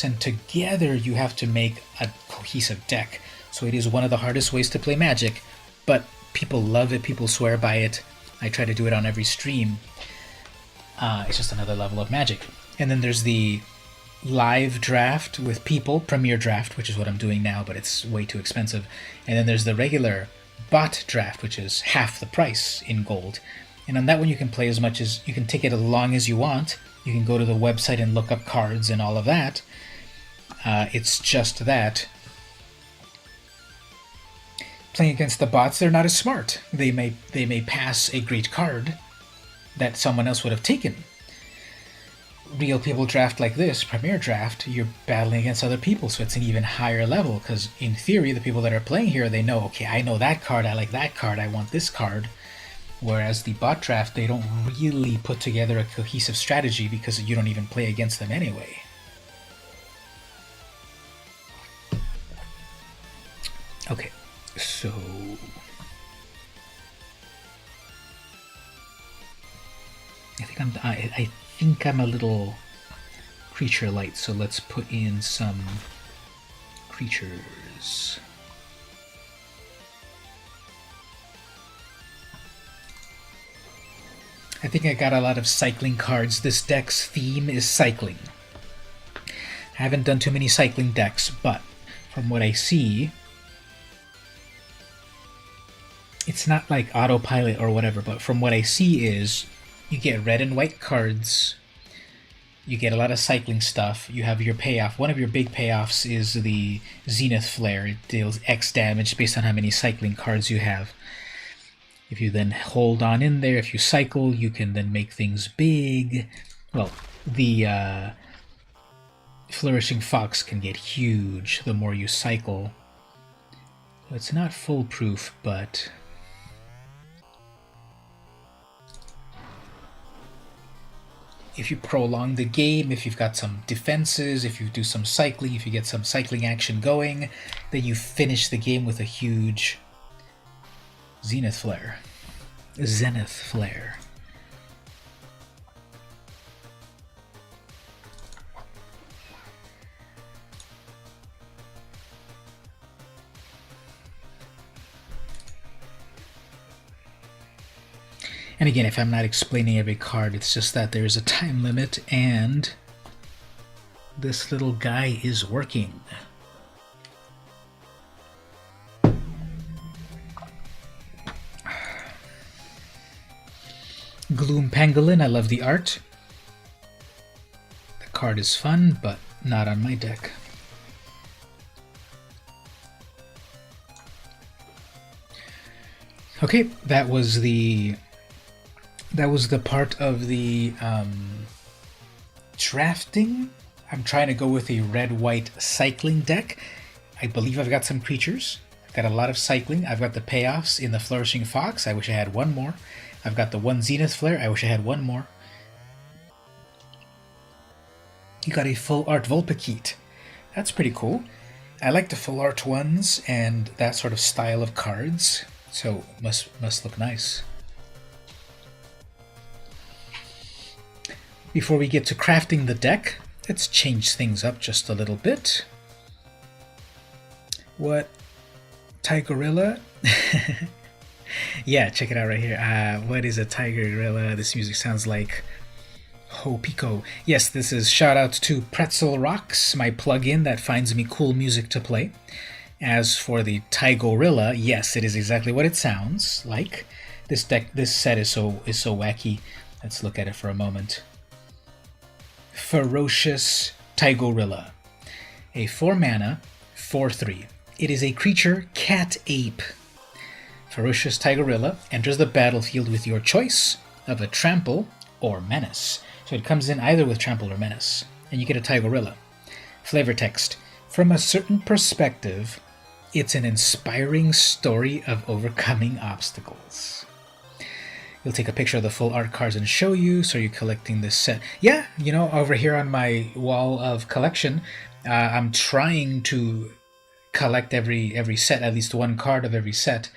and together you have to make a cohesive deck. So it is one of the hardest ways to play Magic, but people love it, people swear by it. I try to do it on every stream. It's just another level of Magic. And then there's the live draft with people, Premier Draft, which is what I'm doing now, but it's way too expensive. And then there's the regular bot draft, which is half the price in gold. And on that one you can play as much as you can, take it as long as you want. You can go to the website and look up cards and all of that. It's just that playing against the bots, they're not as smart. They may pass a great card that someone else would have taken. Real people draft like this, Premier Draft, you're battling against other people, so it's an even higher level, because in theory the people that are playing here, they know, okay, I know that card, I like that card, I want this card. Whereas the bot draft, they don't really put together a cohesive strategy because you don't even play against them anyway. Okay, so I think I'm a little creature light, so let's put in some creatures. I think I got a lot of cycling cards. This deck's theme is cycling. I haven't done too many cycling decks, but from what I see, it's not like autopilot or whatever, but from what I see is you get red and white cards, you get a lot of cycling stuff, you have your payoff. One of your big payoffs is the Zenith Flare. It deals X damage based on how many cycling cards you have. If you then hold on in there, if you cycle, you can then make things big. Well, the Flourishing Fox can get huge the more you cycle. So it's not foolproof, but if you prolong the game, if you've got some defenses, if you do some cycling, if you get some cycling action going, then you finish the game with a huge Zenith Flare. And again, if I'm not explaining every card, it's just that there's a time limit and this little guy is working. Gloom Pangolin, I love the art. The card is fun, but not on my deck. Okay, that was the part of the drafting. I'm trying to go with a red-white cycling deck. I believe I've got some creatures. I've got a lot of cycling. I've got the payoffs in the Flourishing Fox. I wish I had one more. I've got the one Zenith Flare. I wish I had one more. You got a full art Vulpikeet. That's pretty cool. I like the full art ones and that sort of style of cards. So must look nice. Before we get to crafting the deck, let's change things up just a little bit. What? Tigerilla? Yeah, check it out right here. What is a Tigerilla? This music sounds like Ho Pico. Yes, this is shout out to Pretzel Rocks, my plugin that finds me cool music to play. As for the Tigorilla, yes, it is exactly what it sounds like. This set is so wacky. Let's look at it for a moment. Ferocious Tigorilla. A 4-mana, 4/3. It is a creature cat-ape. Ferocious Tigorilla enters the battlefield with your choice of a trample or menace. So it comes in either with trample or menace, and you get a Tigorilla. Flavor text. From a certain perspective, it's an inspiring story of overcoming obstacles. You'll take a picture of the full art cards and show you, so you're collecting this set. Yeah, you know, over here on my wall of collection, I'm trying to collect every set, at least one card of every set.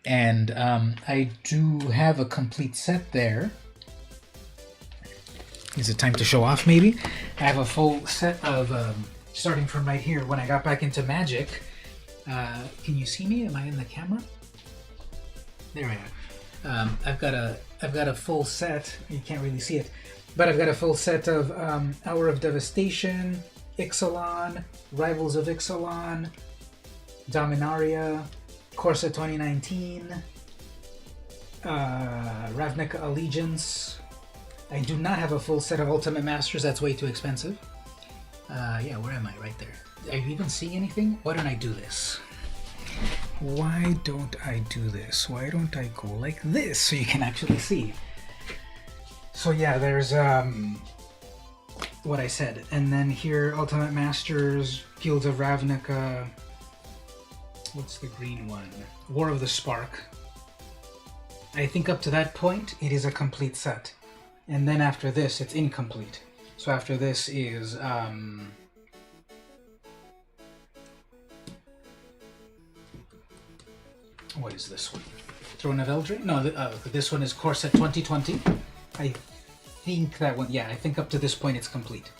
And I do have a complete set there. Is it time to show off, maybe? I have a full set of, starting from right here, when I got back into Magic. Can you see me? Am I in the camera? There I am. I've got a full set. You can't really see it, but I've got a full set of Hour of Devastation, Ixalan, Rivals of Ixalan, Dominaria, Corsa 2019, Ravnica Allegiance. I do not have a full set of Ultimate Masters. That's way too expensive. Yeah, where am I? Right there. Are you even seeing anything? Why don't I do this? Why don't I do this? Why don't I go like this so you can actually see? So yeah, there's what I said. And then here, Ultimate Masters, Fields of Ravnica. What's the green one? War of the Spark. I think up to that point, it is a complete set. And then after this, it's incomplete. So after this is what is this one? Throne of Eldraine? No, this one is Corset 2020. I think that one, yeah, I think up to this point it's complete.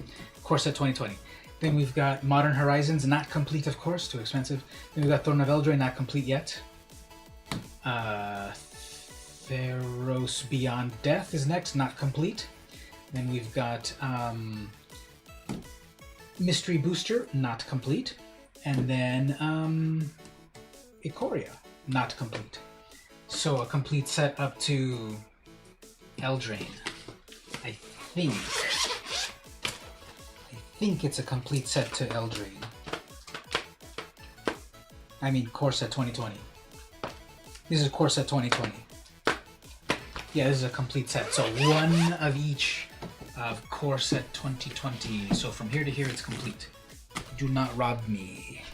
Corset 2020. Then we've got Modern Horizons, not complete, of course, too expensive. Then we've got Throne of Eldraine, not complete yet. Theros Beyond Death is next, not complete. Then we've got Mystery Booster, not complete. And then Ikoria, not complete. So a complete set up to Eldraine. I think it's a complete set to Eldraine. I mean Corset 2020. This is Corset 2020. Yeah, this is a complete set. So one of each of Corset 2020. So from here to here, it's complete. Do not rob me.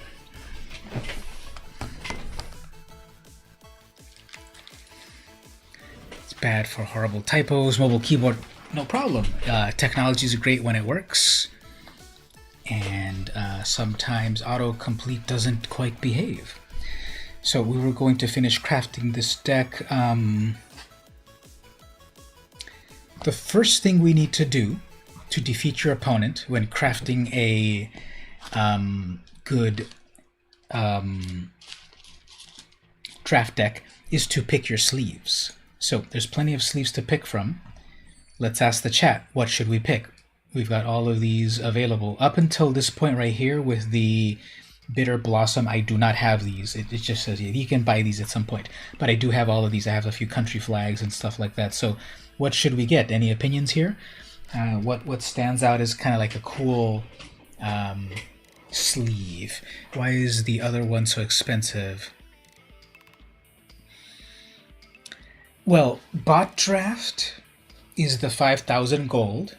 It's bad for horrible typos. Mobile keyboard, no problem. Technology is great when it works. And sometimes autocomplete doesn't quite behave. So we were going to finish crafting this deck. The first thing we need to do to defeat your opponent when crafting a good draft deck is to pick your sleeves. So there's plenty of sleeves to pick from. Let's ask the chat, what should we pick? We've got all of these available up until this point right here with the Bitter Blossom, I do not have these. It just says you can buy these at some point. But I do have all of these. I have a few country flags and stuff like that. So what should we get? Any opinions here? What stands out is kind of like a cool sleeve. Why is the other one so expensive? Well, Bot Draft is the 5,000 gold,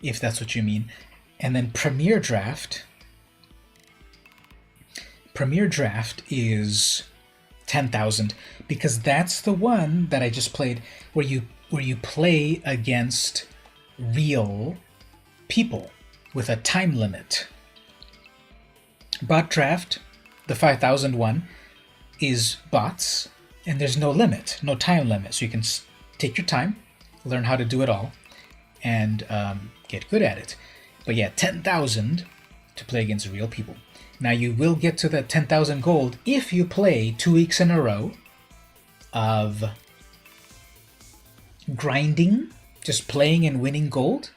if that's what you mean. And then Premier Draft is 10,000, because that's the one that I just played where you play against real people with a time limit. Bot Draft, the 5,000 one, is bots, and there's no limit, no time limit, so you can take your time, learn how to do it all, and get good at it. But yeah, 10,000 to play against real people. Now you will get to that 10,000 gold if you play 2 weeks in a row of grinding, just playing and winning gold.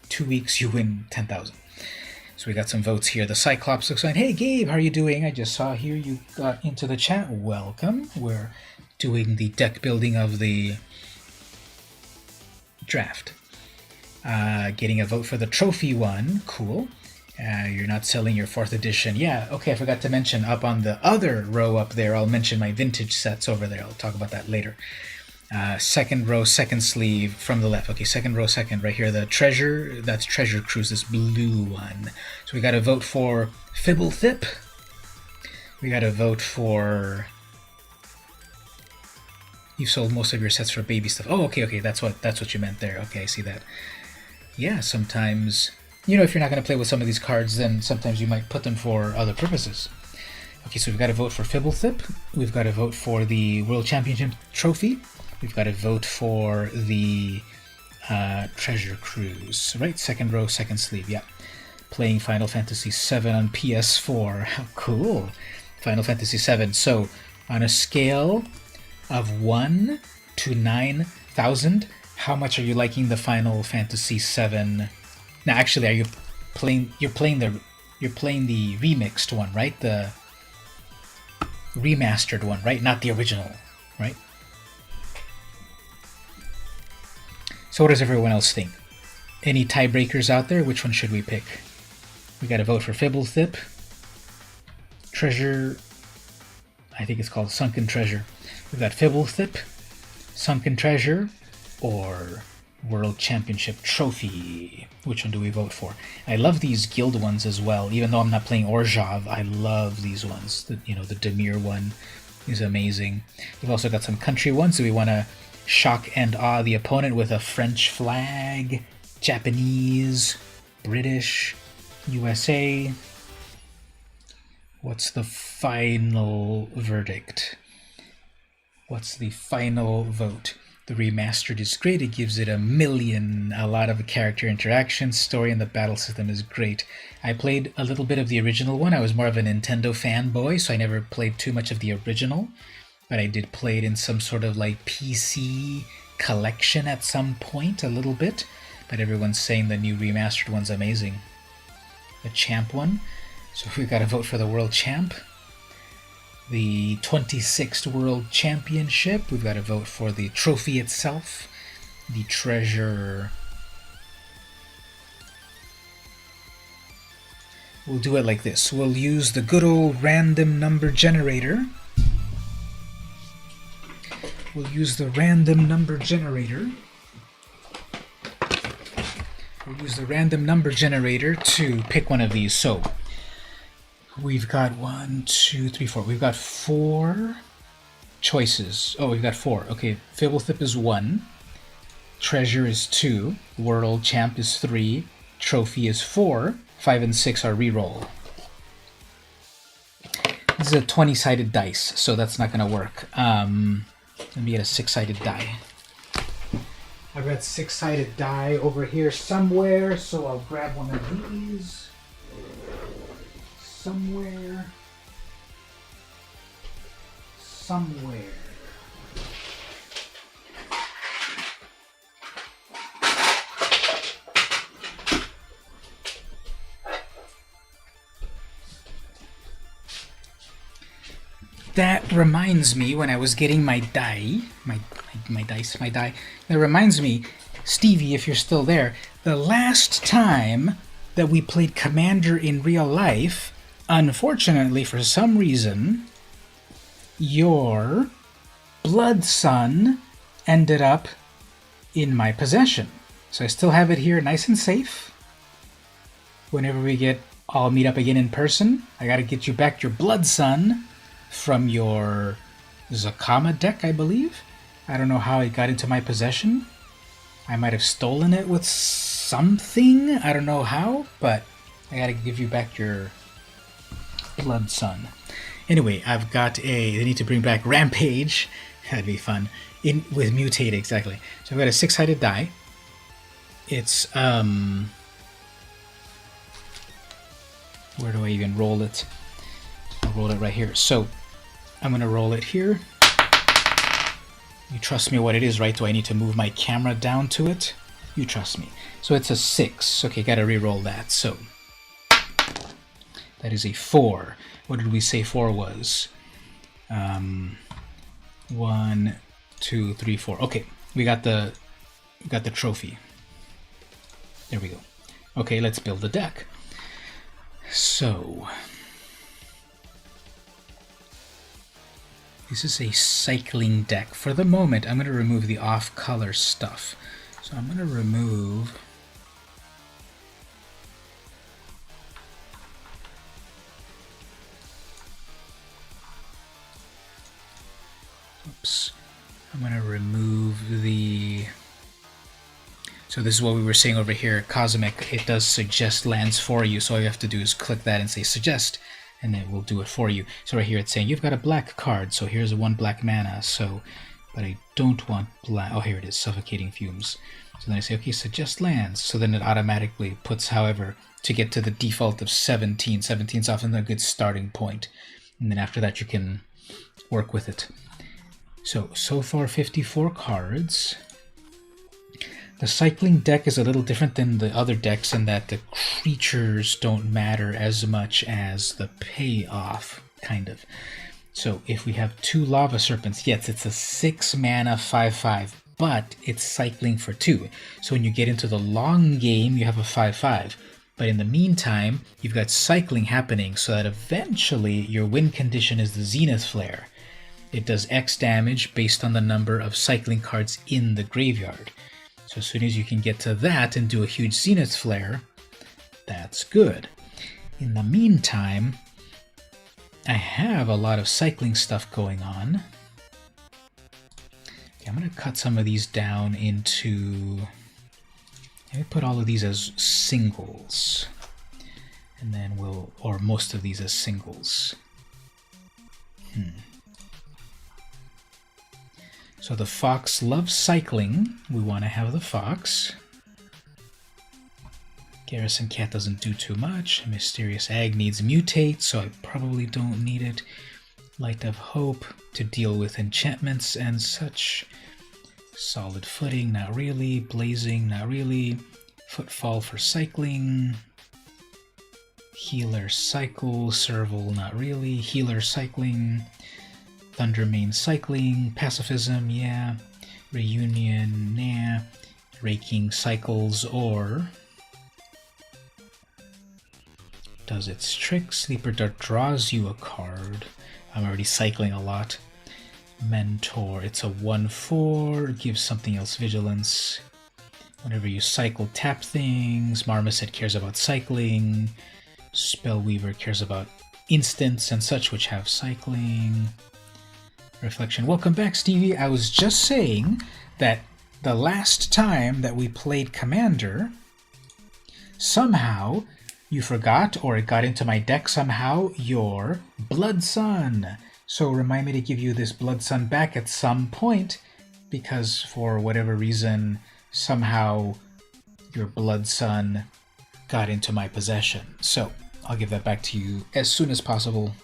2 weeks you win 10,000. So we got some votes here. The Cyclops looks like, hey Gabe, how are you doing? I just saw here you got into the chat. Welcome. We're doing the deck building of the draft. Getting a vote for the trophy one. Cool. You're not selling your 4th edition. Yeah, okay, I forgot to mention up on the other row up there, I'll mention my vintage sets over there. I'll talk about that later. Second row, second sleeve from the left. Okay, second row, second, right here. The treasure, that's Treasure Cruise, this blue one. So we got to vote for Fibblethip. We got to vote for... You've sold most of your sets for baby stuff. Oh, okay, that's what you meant there. Okay, I see that. Yeah, sometimes, you know, if you're not going to play with some of these cards, then sometimes you might put them for other purposes. Okay, so we've got to vote for Fibblethip. We've got to vote for the World Championship Trophy. We've got to vote for the Treasure Cruise, right? Second row, second sleeve, yeah. Playing Final Fantasy VII on PS4. How cool. Final Fantasy VII. So, on a scale of 1 to 9,000, how much are you liking the Final Fantasy VII? Now, actually, are you playing? You're playing the remixed one, right? The remastered one, right? Not the original, right? So, what does everyone else think? Any tiebreakers out there? Which one should we pick? We got to vote for Fibblethip. Treasure. I think it's called Sunken Treasure. We've got Fibblethip, Sunken Treasure, or World Championship Trophy. Which one do we vote for? I love these guild ones as well. Even though I'm not playing Orzhov, I love these ones. The Demir one is amazing. We've also got some country ones. Do we want to shock and awe the opponent with a French flag, Japanese, British, USA? What's the final verdict? What's the final vote? The remastered is great. It gives it a lot of character interaction. Story and the battle system is great. I played a little bit of the original one. I was more of a Nintendo fanboy, so I never played too much of the original. But I did play it in some sort of like PC collection at some point, a little bit. But everyone's saying the new remastered one's amazing. The champ one. So we've got to vote for the world champ. The 26th World Championship. We've got to vote for the trophy itself. The treasure. We'll do it like this. We'll use the good old random number generator. We'll use the random number generator. We'll use the random number generator to pick one of these. So we've got 1, 2, 3, 4. We've got 4 choices. Oh, we've got 4. Okay, Fibblethip is 1. Treasure is 2. World Champ is 3. Trophy is 4. 5 and 6 are reroll. This is a 20-sided dice, so that's not going to work. Let me get a 6-sided die. I've got 6-sided die over here somewhere, so I'll grab one of these. Somewhere. That reminds me, when I was getting my die, my dice, my die, that reminds me, Stevie, if you're still there, the last time that we played Commander in real life, unfortunately, for some reason, your blood sun ended up in my possession. So I still have it here nice and safe. Whenever we get all meet up again in person, I gotta get you back your blood sun from your Zakama deck, I believe. I don't know how it got into my possession. I might have stolen it with something. I don't know how, but I gotta give you back your blood sun. Anyway, I've got they need to bring back Rampage. That'd be fun. With Mutate, exactly. So I've got a 6-sided die. It's, where do I even roll it? I'll roll it right here. So I'm going to roll it here. You trust me what it is, right? Do I need to move my camera down to it? You trust me. So it's a 6. Okay, got to re-roll that. So that is a 4. What did we say 4 was? 1, 2, 3, 4. Okay, we got the trophy. There we go. Okay, let's build a deck. So this is a cycling deck. For the moment, I'm going to remove the off-color stuff. So I'm going to remove I'm going to remove the... So this is what we were saying over here, Cosmic. It does suggest lands for you, so all you have to do is click that and say suggest, and it will do it for you. So right here it's saying you've got a black card, so here's a 1 black mana, so, but I don't want black. Oh, here it is, Suffocating Fumes. So then I say, okay, suggest lands. So then it automatically puts, however, to get to the default of 17. 17's often a good starting point. And then after that you can work with it. So far 54 cards. The cycling deck is a little different than the other decks in that the creatures don't matter as much as the payoff, kind of. So if we have 2 Lava Serpents, yes, it's a 6 mana 5/5, but it's cycling for 2. So when you get into the long game, you have a 5/5. But in the meantime, you've got cycling happening so that eventually your win condition is the Zenith Flare. It does X damage based on the number of cycling cards in the graveyard. So as soon as you can get to that and do a huge Zenith Flare, that's good. In the meantime, I have a lot of cycling stuff going on. Okay, I'm going to cut some of these down into... Let me put all of these as singles. And then we'll... Or most of these as singles. So the fox loves cycling. We want to have the fox. Garrison Cat doesn't do too much. Mysterious Ag needs mutate, so I probably don't need it. Light of Hope to deal with enchantments and such. Solid Footing, not really. Blazing, not really. Footfall for cycling. Healer Cycle, Serval, not really. Healer Cycling. Thundermane Cycling, Pacifism, yeah. Reunion, nah. Raking Cycles, or does its trick. Sleeper Dart draws you a card. I'm already cycling a lot. Mentor, it's a 1/4, gives something else vigilance. Whenever you cycle, tap things. Marmoset cares about cycling. Spellweaver cares about instants and such which have cycling. Reflection. Welcome back, Stevie. I was just saying that the last time that we played Commander, somehow you forgot, or it got into my deck somehow, your Blood Sun. So remind me to give you this Blood Sun back at some point, because for whatever reason, somehow your Blood Sun got into my possession. So I'll give that back to you as soon as possible.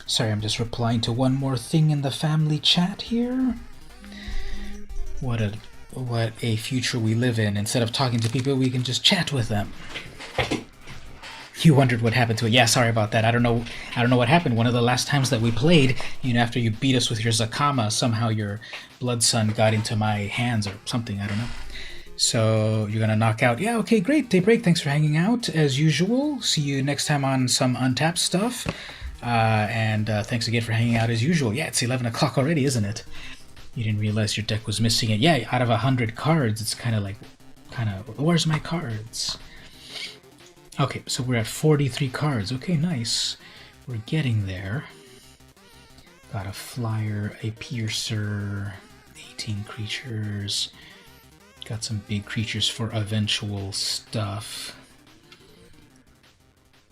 Sorry, I'm just replying to one more thing in the family chat here. What a future we live in. Instead of talking to people, we can just chat with them. You wondered what happened to it. Yeah, sorry about that. I don't know what happened. One of the last times that we played, after you beat us with your Zakama, somehow your Blood Sun got into my hands or something. I don't know. So you're gonna knock out. Yeah, okay, great. Daybreak, thanks for hanging out as usual. See you next time on some Untapped stuff. And thanks again for hanging out as usual. Yeah, it's 11 o'clock already, isn't it? You didn't realize your deck was missing it. Yeah, out of 100 cards, it's kind of, where's my cards? Okay, so we're at 43 cards. Okay, nice. We're getting there. Got a Flyer, a Piercer, 18 creatures. Got some big creatures for eventual stuff.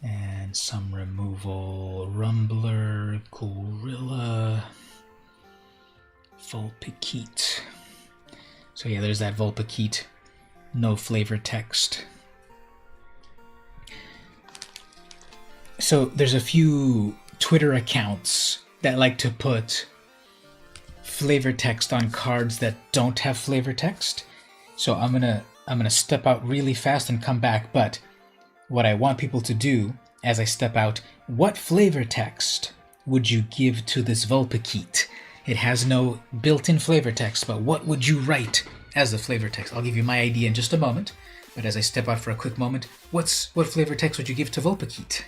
And some removal. Rumbler, Gorilla, Vulpikeet. So yeah, there's that Vulpikeet. No flavor text. So there's a few Twitter accounts that like to put flavor text on cards that don't have flavor text. So I'm gonna step out really fast and come back, but what I want people to do as I step out, what flavor text would you give to this Vulpikeet? It has no built-in flavor text, but what would you write as the flavor text? I'll give you my idea in just a moment, but as I step out for a quick moment, what flavor text would you give to Vulpikeet?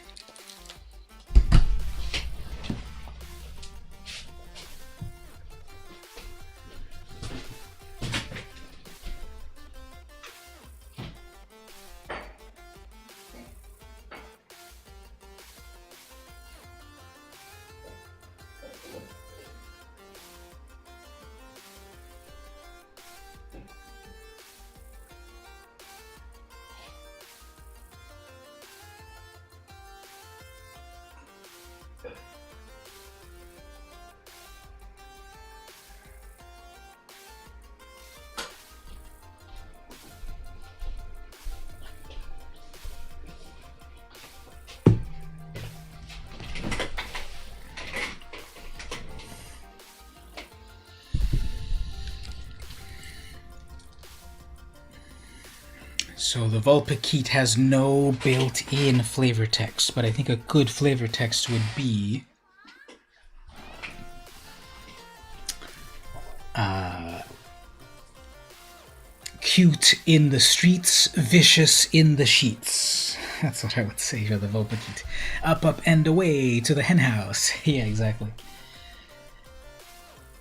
So the Vulpikeet has no built-in flavor text, but I think a good flavor text would be cute in the streets, vicious in the sheets. That's what I would say for the Vulpikeet. Up, up, and away to the henhouse. Yeah, exactly.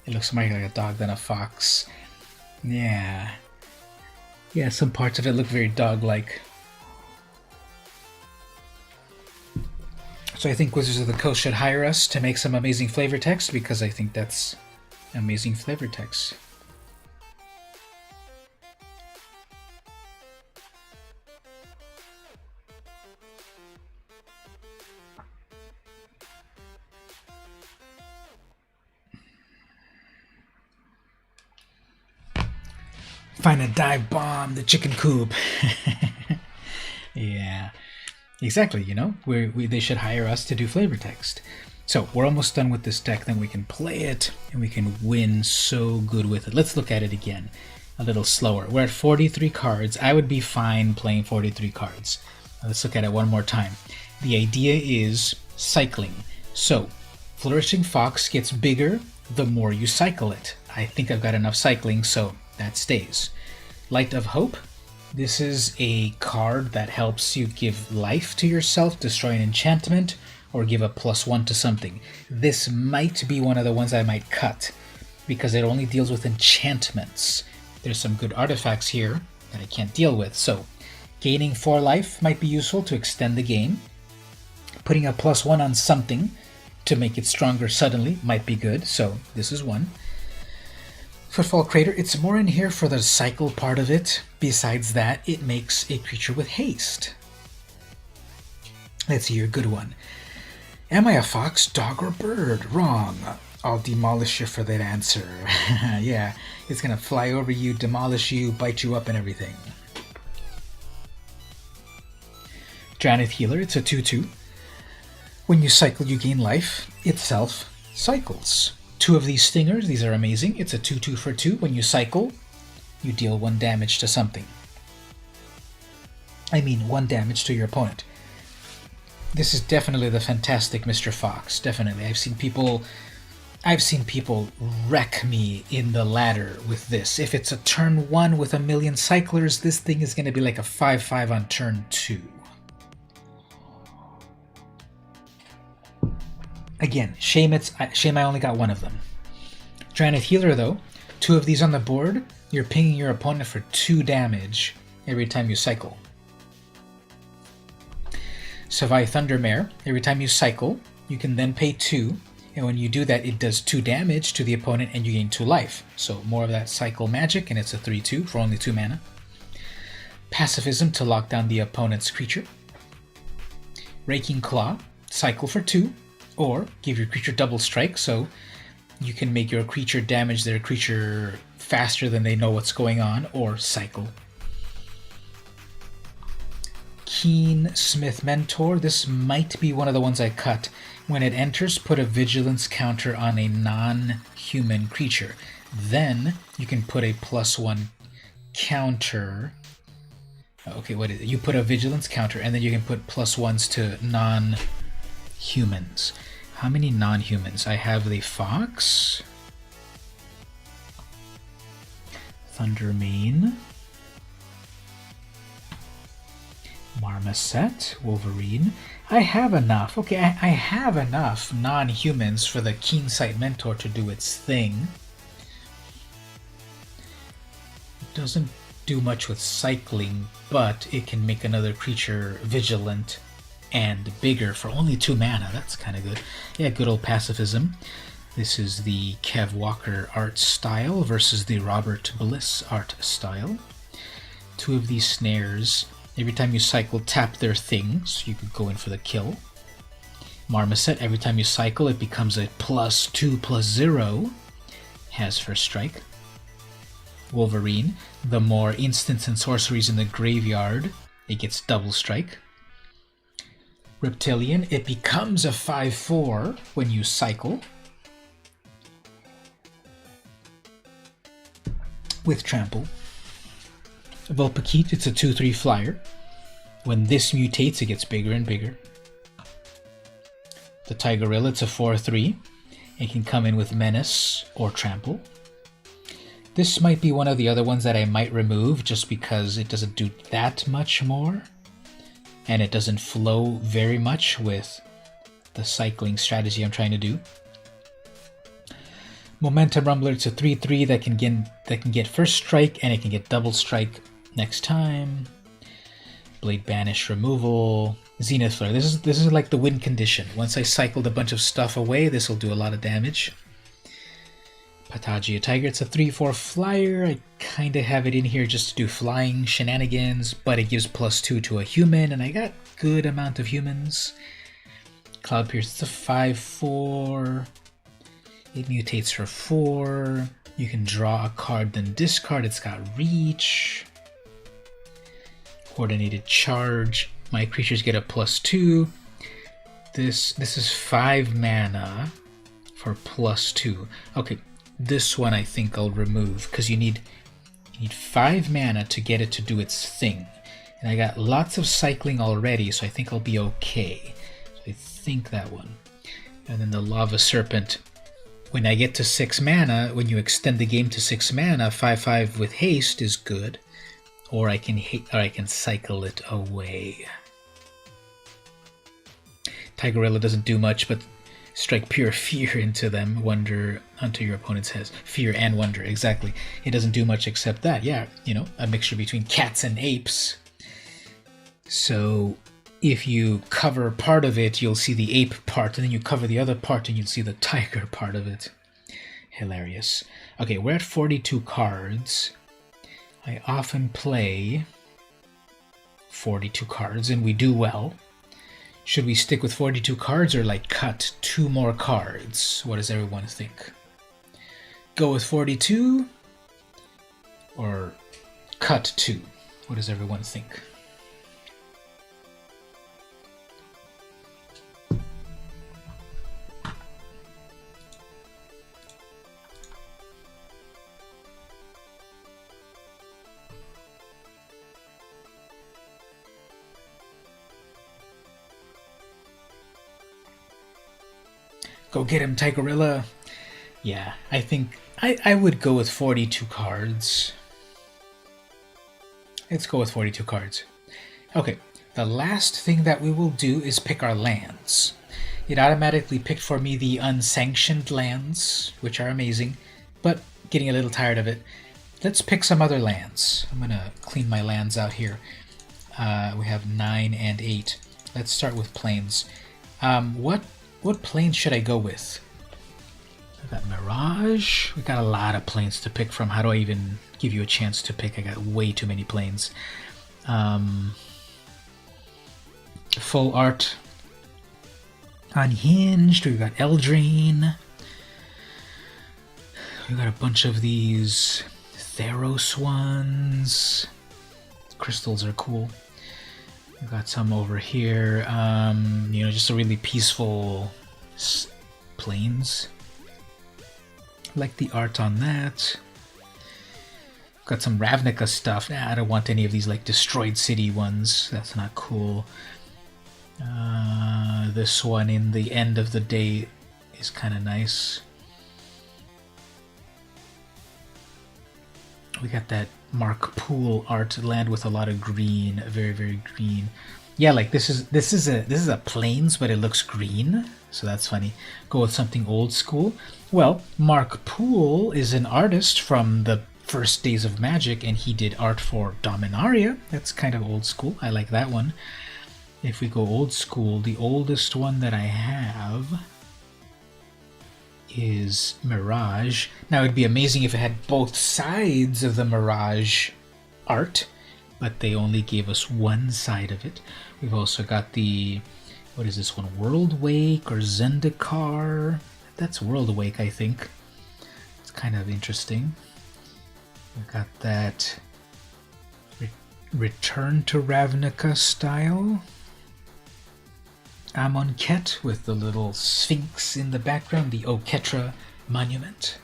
It looks more like a dog than a fox. Yeah. Yeah, some parts of it look very dog-like. So I think Wizards of the Coast should hire us to make some amazing flavor text, because I think that's amazing flavor text. Find a dive bomb, the chicken coop. Yeah, exactly. They should hire us to do flavor text. So we're almost done with this deck. Then we can play it and we can win so good with it. Let's look at it again, a little slower. We're at 43 cards. I would be fine playing 43 cards. Let's look at it one more time. The idea is cycling. So Flourishing Fox gets bigger the more you cycle it. I think I've got enough cycling, so that stays. Light of Hope. This is a card that helps you give life to yourself, destroy an enchantment, or give a +1 to something. This might be one of the ones I might cut, because it only deals with enchantments. There's some good artifacts here that I can't deal with, so gaining 4 life might be useful to extend the game. Putting a +1 on something to make it stronger suddenly might be good, so this is one. Footfall Crater, it's more in here for the cycle part of it. Besides that, it makes a creature with haste. Let's see your good one. Am I a fox, dog, or bird? Wrong. I'll demolish you for that answer. Yeah, it's gonna fly over you, demolish you, bite you up and everything. Drannith Healer, it's a 2/2. When you cycle, you gain life. Itself cycles. 2 of these stingers, these are amazing. It's a 2/2 for 2. When you cycle, you deal 1 damage to something. I mean 1 damage to your opponent. This is definitely the fantastic Mr. Fox. Definitely. I've seen people wreck me in the ladder with this. If it's a turn 1 with a million cyclers, this thing is going to be like a 5/5 on turn 2. Again, shame I only got 1 of them. Granite Healer though, 2 of these on the board, you're pinging your opponent for 2 damage every time you cycle. Savai Thundermare, every time you cycle, you can then pay 2, and when you do that, it does 2 damage to the opponent and you gain 2 life. So more of that cycle magic, and it's a 3/2 for only 2 mana. Pacifism to lock down the opponent's creature. Raking Claw, cycle for 2, or give your creature double strike, so you can make your creature damage their creature faster than they know what's going on, or cycle. Keen Smith Mentor, this might be one of the ones I cut. When it enters, put a vigilance counter on a non-human creature. Then you can put a +1 counter. Okay, what is it? You put a vigilance counter, and then you can put +1s to non-humans. How many non-humans? I have the Fox, Thundermane, Marmoset, Wolverine. I have enough. Okay, I have enough non-humans for the Keen Sight Mentor to do its thing. It doesn't do much with cycling, but it can make another creature vigilant and bigger for only 2 mana. That's kind of good. Yeah, good old Pacifism. This is the Kev Walker art style versus the Robert Bliss art style. 2 of these snares. Every time you cycle, tap their things. You could go in for the kill. Marmoset, every time you cycle, it becomes a +2/+0. Has first strike. Wolverine, the more instants and sorceries in the graveyard, it gets double strike. Reptilian, it becomes a 5/4 when you cycle. With trample. Vulpikeet, it's a 2/3 flyer. When this mutates, it gets bigger and bigger. The Tigerilla, it's a 4/3. It can come in with Menace or Trample. This might be one of the other ones that I might remove just because it doesn't do that much more. And it doesn't flow very much with the cycling strategy I'm trying to do. Momentum Rumbler, it's a 3/3 that can get first strike, and it can get double strike next time. Blade Banish removal. Zenith Flare. This is like the win condition. Once I cycled a bunch of stuff away, this will do a lot of damage. Patagia Tiger, it's a 3/4 flyer. I kind of have it in here just to do flying shenanigans, but it gives +2 to a human, and I got good amount of humans. Cloud Pierce, it's a 5/4. It mutates for 4. You can draw a card, then discard. It's got reach. Coordinated Charge. My creatures get a +2. This is 5 mana for +2. Okay, this one I think I'll remove because you need 5 mana to get it to do its thing. And I got lots of cycling already, so I think I'll be okay. So I think that one. And then the Lava Serpent. When I get to 6 mana, when you extend the game to 6 mana, 5/5 with haste is good. Or I can cycle it away. Tigerilla doesn't do much, but strike pure fear into them. Wonder onto your opponent's head. Fear and wonder, exactly. It doesn't do much except that. Yeah, a mixture between cats and apes. So if you cover part of it, you'll see the ape part, and then you cover the other part, and you'll see the tiger part of it. Hilarious. Okay, we're at 42 cards. I often play 42 cards, and we do well. Should we stick with 42 cards or cut 2 more cards? What does everyone think? Go with 42 or cut 2? What does everyone think? Go get him, Tigerilla. Yeah, I think I would go with 42 cards. Let's go with 42 cards. Okay, the last thing that we will do is pick our lands. It automatically picked for me the unsanctioned lands, which are amazing, but getting a little tired of it. Let's pick some other lands. I'm gonna clean my lands out here. We have 9 and 8. Let's start with plains. What plains should I go with? I got Mirage. We got a lot of plains to pick from. How do I even give you a chance to pick? I got way too many plains. Full art. Unhinged. We've got Eldraine. We got a bunch of these Theros ones. Crystals are cool. We've got some over here. You know, just a really peaceful plains. Like the art on that. Got some Ravnica stuff. Nah, I don't want any of these like destroyed city ones. That's not cool. This one in the end of the day is kind of nice. We got that Mark Poole art land with a lot of green, very, very green. Yeah, like this is a plains, but it looks green, so that's funny. Go with something old school. Well, Mark Poole is an artist from the first days of Magic, and he did art for Dominaria. That's kind of old school. I like that one. If we go old school, the oldest one that I have is Mirage. Now, it'd be amazing if it had both sides of the Mirage art, but they only gave us one side of it. We've also got the, what is this one, World Wake or Zendikar? That's World Wake, I think. It's kind of interesting. We've got that Return to Ravnica style Amonkhet with the little sphinx in the background, the Oketra monument.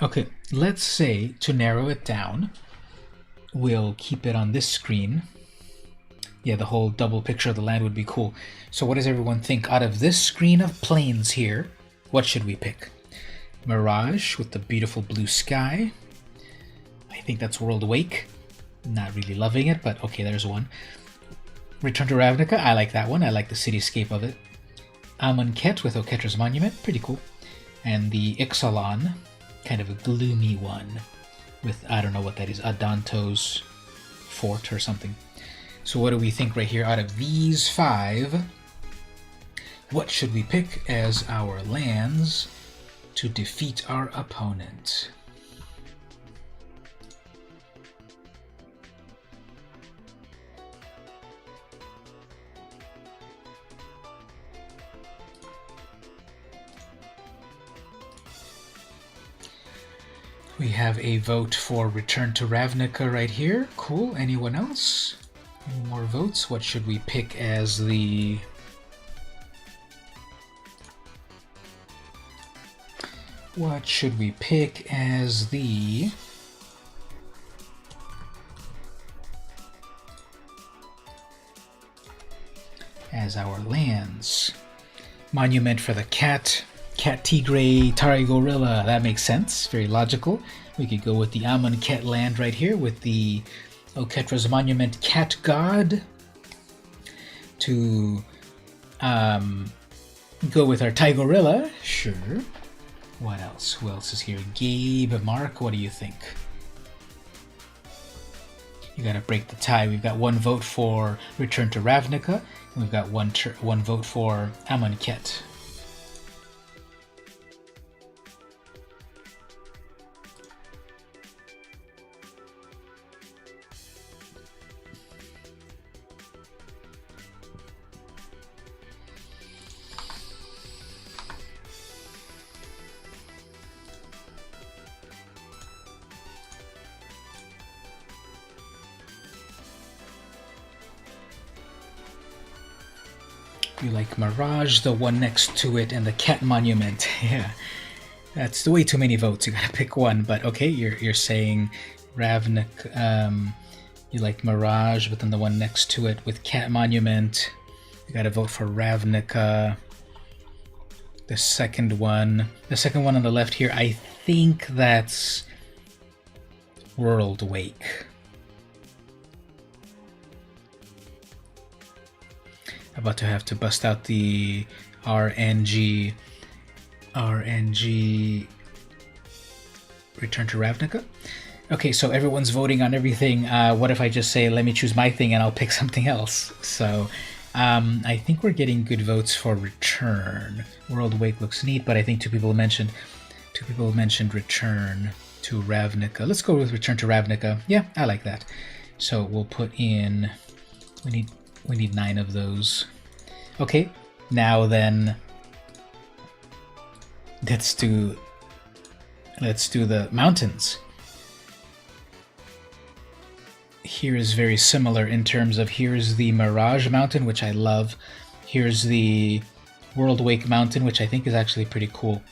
Okay, let's say, to narrow it down, we'll keep it on this screen. Yeah, the whole double picture of the land would be cool. So what does everyone think? Out of this screen of plains here, what should we pick? Mirage with the beautiful blue sky. I think that's World Wake. Not really loving it, but okay, there's one. Return to Ravnica, I like that one. I like the cityscape of it. Amonkhet with Oketra's monument, pretty cool. And the Ixalan, kind of a gloomy one with, I don't know what that is, Adanto's fort or something. So what do we think right here? Out of these 5, what should we pick as our lands to defeat our opponent? We have a vote for Return to Ravnica right here. Cool. Anyone else? Any more votes? What should we pick as the... What should we pick as the... as our lands? Monument for the cat. Cat Tigre, Tari Gorilla, that makes sense, very logical. We could go with the Amonkhet land right here with the Oketra's Monument Cat God. To go with our Tigorilla, sure. What else? Who else is here? Gabe, Mark, what do you think? You gotta break the tie. We've got one vote for Return to Ravnica, and we've got one vote for Amonkhet. You like Mirage, the one next to it, and the Cat Monument. Yeah, that's way too many votes. You gotta pick one. But okay, you're saying Ravnica, You like Mirage, but then the one next to it with Cat Monument. You gotta vote for Ravnica. The second one on the left here, I think that's World Wake. About to have to bust out the RNG Return to Ravnica. Okay, so everyone's voting on everything. What if I just say, let me choose my thing and I'll pick something else? So I think we're getting good votes for Return. World Wake looks neat, but I think two people mentioned Return to Ravnica. Let's go with Return to Ravnica. Yeah, I like that. So we'll put in, we need 9 of those. Okay, now then, let's do the mountains. Here is very similar in terms of, here's the Mirage Mountain, which I love. Here's the World Wake Mountain, which I think is actually pretty cool.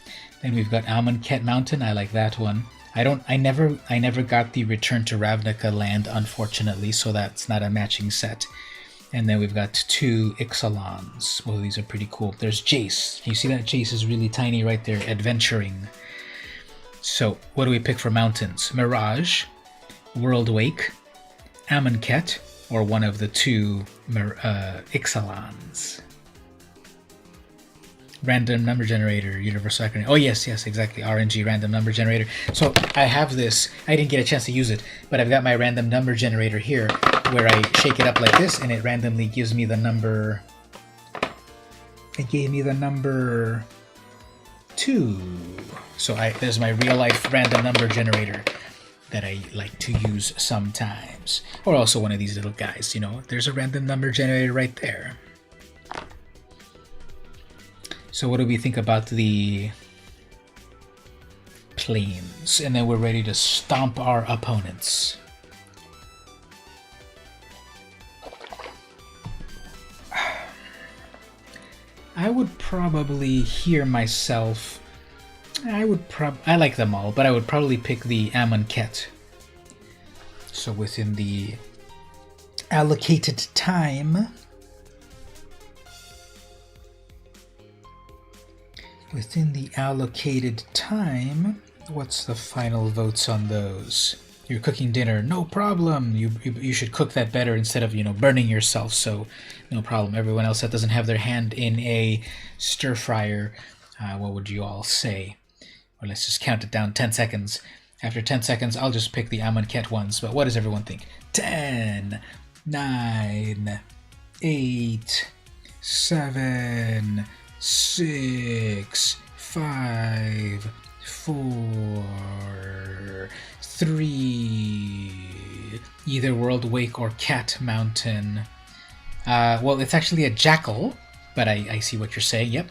Then we've got Amonkhet Mountain. I like that one. I never got the Return to Ravnica land, unfortunately, so that's not a matching set. And then we've got 2 Ixalans. Well, these are pretty cool. There's Jace. Can you see that? Jace is really tiny right there, adventuring. So, what do we pick for mountains? Mirage, World Wake, Amonkhet, or one of the 2 Ixalans. Random number generator, universal acronym. Oh yes, exactly. RNG, random number generator. So I have this. I didn't get a chance to use it, but I've got my random number generator here, where I shake it up like this, and it randomly gives me the number. It gave me the number 2. So there's my real life random number generator that I like to use sometimes. Or also one of these little guys, you know. There's a random number generator right there. So what do we think about the plains? And then we're ready to stomp our opponents. I would probably hear myself. I like them all, but I would probably pick the Amonkhet. So within the allocated time. What's the final votes on those? You're cooking dinner, no problem. You should cook that better instead of, burning yourself, so no problem. Everyone else that doesn't have their hand in a stir fryer, what would you all say? Or let's just count it down, 10 seconds. After 10 seconds, I'll just pick the Amonkhet ones, but what does everyone think? 10, 9, 8, 7, 6, 5, 4, 3. Either World Wake or Cat Mountain. Well, it's actually a Jackal, but I see what you're saying. Yep.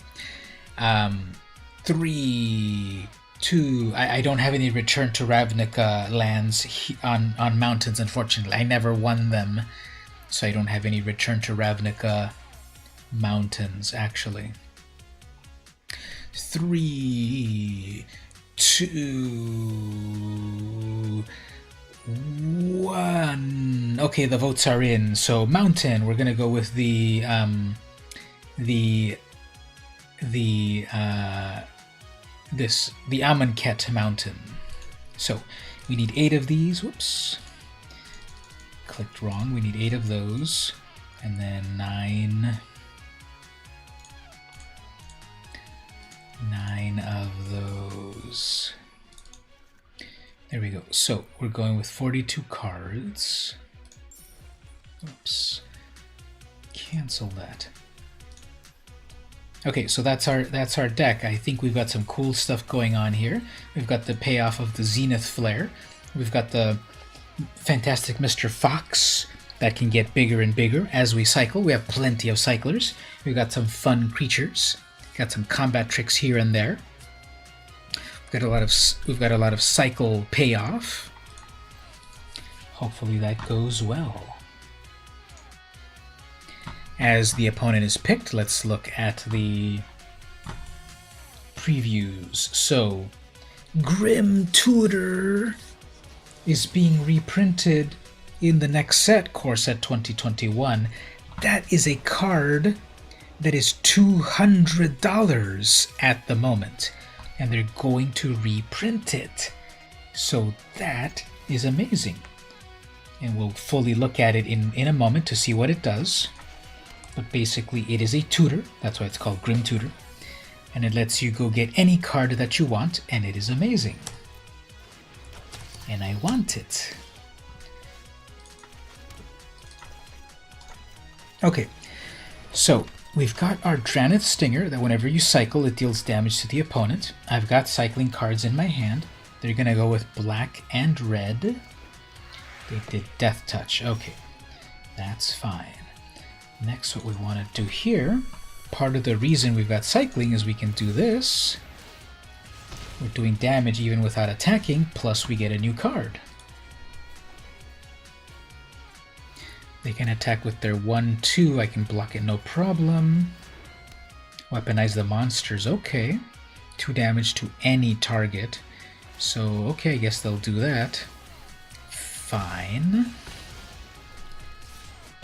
3, 2. I don't have any Return to Ravnica lands on mountains, unfortunately. I never won them, so I don't have any Return to Ravnica mountains, actually. 3, 2, 1. Okay, the votes are in. So mountain, we're gonna go with the Amonkhet mountain. So we need 8 of these. Whoops, clicked wrong. We need 8 of those, and then 9 of those. There we go. So we're going with 42 cards. Oops. Cancel that. Okay, so that's our deck. I think we've got some cool stuff going on here. We've got the payoff of the Zenith Flare. We've got the fantastic Mr. Fox that can get bigger and bigger as we cycle. We have plenty of cyclers. We've got some fun creatures. Got some combat tricks here and there. We've got a lot of cycle payoff. Hopefully that goes well. As the opponent is picked, let's look at the previews. So, Grim Tutor is being reprinted in the next set, Core Set 2021, that is a card that is $200 at the moment, and they're going to reprint it. So that is amazing. And we'll fully look at it in a moment to see what it does. But basically it is a tutor, that's why it's called Grim Tutor. And it lets you go get any card that you want, and it is amazing. And I want it. Okay, so we've got our Dranith Stinger that whenever you cycle, it deals damage to the opponent. I've got cycling cards in my hand. They're going to go with black and red. They did Death Touch. Okay, that's fine. Next, what we want to do here, part of the reason we've got cycling is we can do this. We're doing damage even without attacking, plus we get a new card. They can attack with their 1-2. I can block it no problem. Weaponize the monsters. Okay. 2 damage to any target. So, okay, I guess they'll do that. Fine.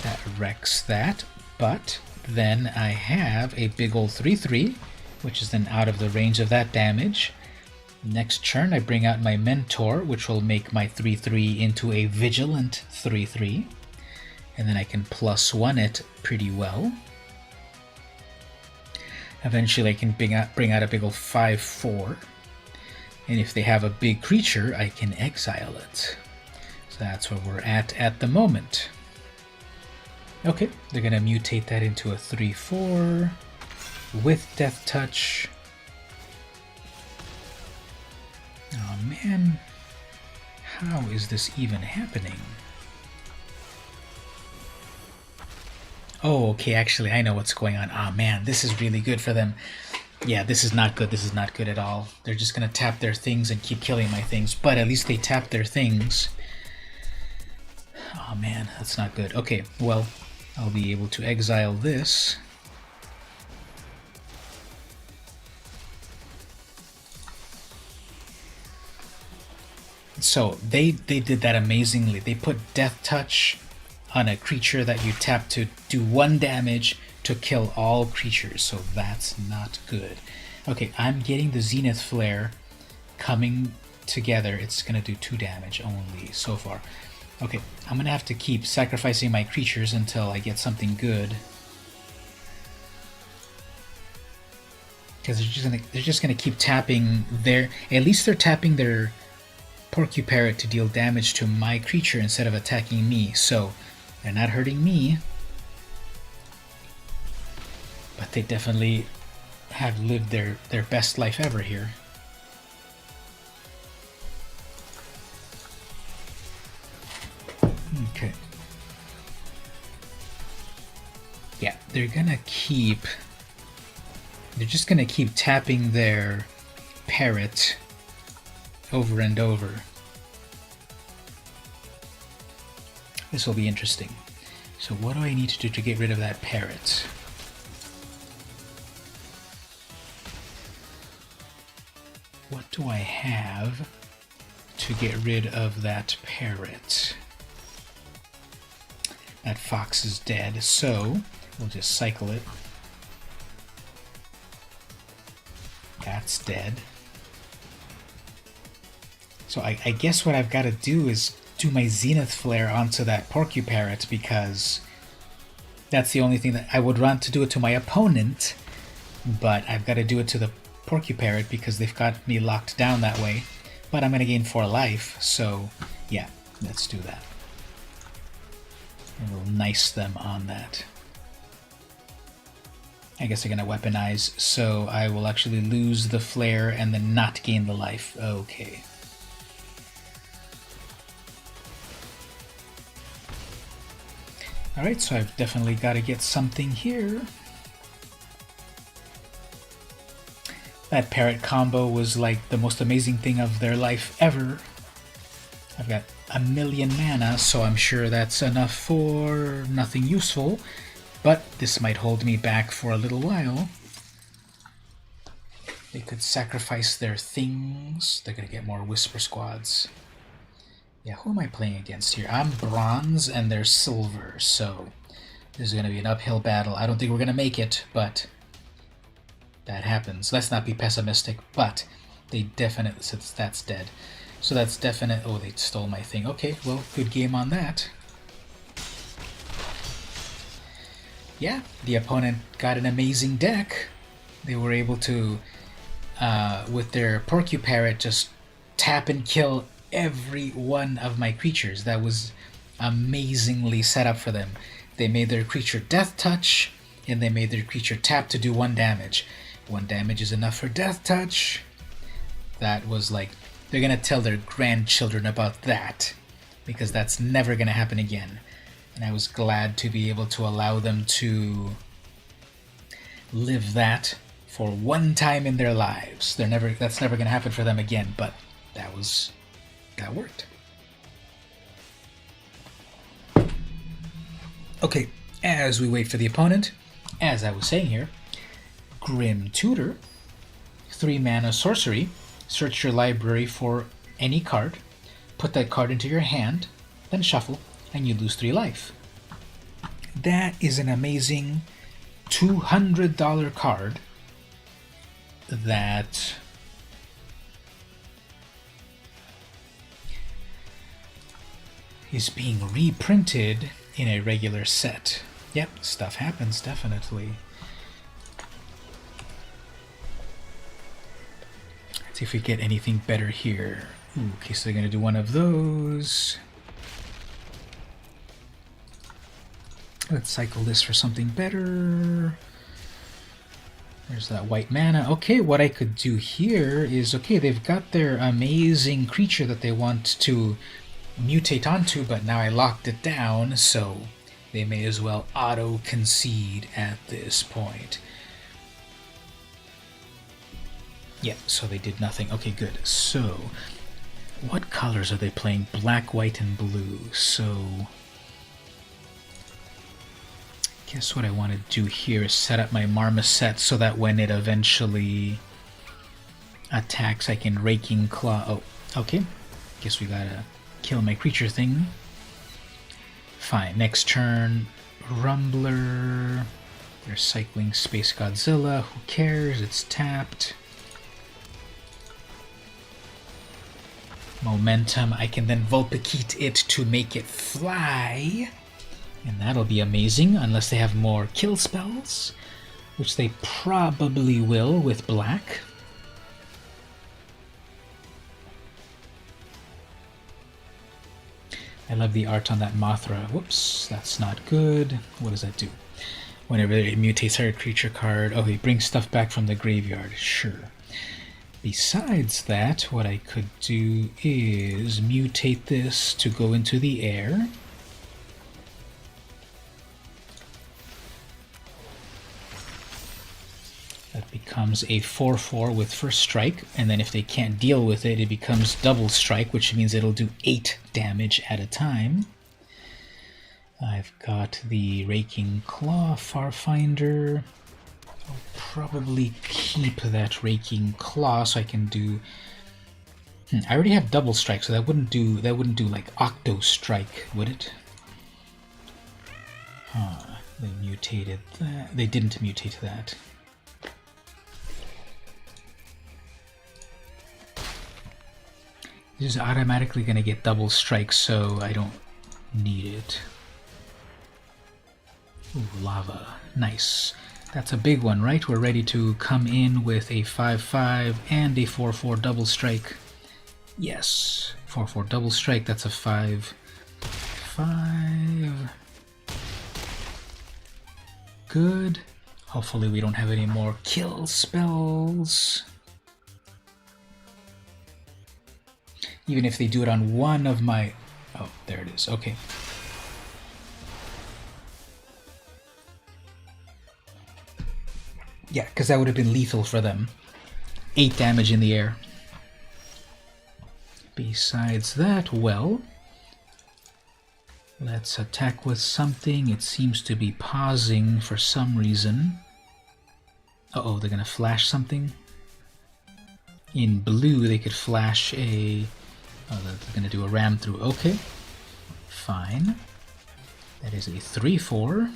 That wrecks that. But then I have a big old 3-3, which is then out of the range of that damage. Next turn, I bring out my Mentor, which will make my 3-3 into a Vigilant 3-3. And then I can +1 it pretty well. Eventually I can bring out a big ol' 5-4. And if they have a big creature, I can exile it. So that's where we're at the moment. Okay, they're going to mutate that into a 3-4 with Death Touch. Oh man, how is this even happening? Oh, okay, actually, I know what's going on. Ah, man, this is really good for them. Yeah, this is not good. This is not good at all. They're just going to tap their things and keep killing my things. But at least they tap their things. Oh, man, that's not good. Okay, well, I'll be able to exile this. So, they did that amazingly. They put Death Touch on a creature that you tap to do 1 damage to kill all creatures, so that's not good. Okay, I'm getting the Zenith Flare coming together. It's gonna do 2 damage only so far. Okay, I'm gonna have to keep sacrificing my creatures until I get something good. Because they're just gonna keep tapping their, at least they're tapping their Porcuparrot to deal damage to my creature instead of attacking me, so they're not hurting me, but they definitely have lived their best life ever here. Okay. Yeah, they're just gonna keep tapping their parrot over and over. This will be interesting. So what do I need to do to get rid of that parrot? What do I have to get rid of that parrot? That fox is dead, so we'll just cycle it. That's dead. So I guess what I've got to do is do my Zenith Flare onto that Porcuparrot, because that's the only thing that I would want to do it to my opponent, but I've got to do it to the Porcuparrot because they've got me locked down that way. But I'm going to gain 4 life, so yeah, let's do that. And we'll nice them on that. I guess they're going to weaponize, so I will actually lose the flare and then not gain the life. Okay. Alright, so I've definitely got to get something here. That parrot combo was like the most amazing thing of their life ever. I've got 1,000,000 mana, so I'm sure that's enough for nothing useful, but this might hold me back for a little while. They could sacrifice their things. They're going to get more Whisper Squads. Yeah, who am I playing against here? I'm bronze and they're silver, so this is going to be an uphill battle. I don't think we're going to make it, but that happens. Let's not be pessimistic, but they definitely... Since that's dead. So that's definite... Oh, they stole my thing. Okay, well, good game on that. Yeah, the opponent got an amazing deck. They were able to, with their Porcuparrot, just tap and kill every one of my creatures. That was amazingly set up for them. They made their creature Death Touch, and they made their creature tap to do 1 damage. 1 damage is enough for Death Touch. That was like... They're gonna tell their grandchildren about that, because that's never gonna happen again. And I was glad to be able to allow them to live that for 1 time in their lives. That's never gonna happen for them again, but that worked. Okay, as we wait for the opponent, as I was saying here, Grim Tutor, 3 mana sorcery, search your library for any card, put that card into your hand, then shuffle, and you lose 3 life. That is an amazing $200 card that is being reprinted in a regular set. Yep, stuff happens, definitely. Let's see if we get anything better here. Ooh, okay, so they're going to do one of those. Let's cycle this for something better. There's that white mana. Okay, what I could do here is, okay, they've got their amazing creature that they want to mutate onto, but now I locked it down, so they may as well auto-concede at this point. Yeah, so they did nothing. Okay, good. So, what colors are they playing? Black, white, and blue. So, guess what I want to do here is set up my Marmoset so that when it eventually attacks, I can Raking Claw. Oh, okay. Guess we gotta kill my creature thing. Fine. Next turn, Rumbler. They're cycling Space Godzilla. Who cares? It's tapped. Momentum. I can then Vulpikeet it to make it fly. And that'll be amazing, unless they have more kill spells, which they probably will with black. I love the art on that Mothra. Whoops, that's not good. What does that do? Whenever it mutates our creature card... Oh, it brings stuff back from the graveyard. Sure. Besides that, what I could do is mutate this to go into the air. That becomes a 4/4 with first strike, and then if they can't deal with it, it becomes double strike, which means it'll do 8 damage at a time. I've got the Raking Claw, Farfinder. I'll probably keep that Raking Claw so I can do... I already have double strike, so that wouldn't do like Octo Strike, would it? Huh, they mutated that. They didn't mutate that. This is automatically going to get double strike, so I don't need it. Ooh, lava. Nice. That's a big one, right? We're ready to come in with a 5/5 and a 4/4 double strike. Yes. 4/4 double strike, that's a 5/5. Good. Hopefully we don't have any more kill spells. Even if they do it on one of my... Oh, there it is. Okay. Yeah, because that would have been lethal for them. 8 damage in the air. Besides that, well... Let's attack with something. It seems to be pausing for some reason. Uh-oh, they're going to flash something? In blue, they could flash a Oh, they're going to do a ram through. Okay, fine. That is a 3-4.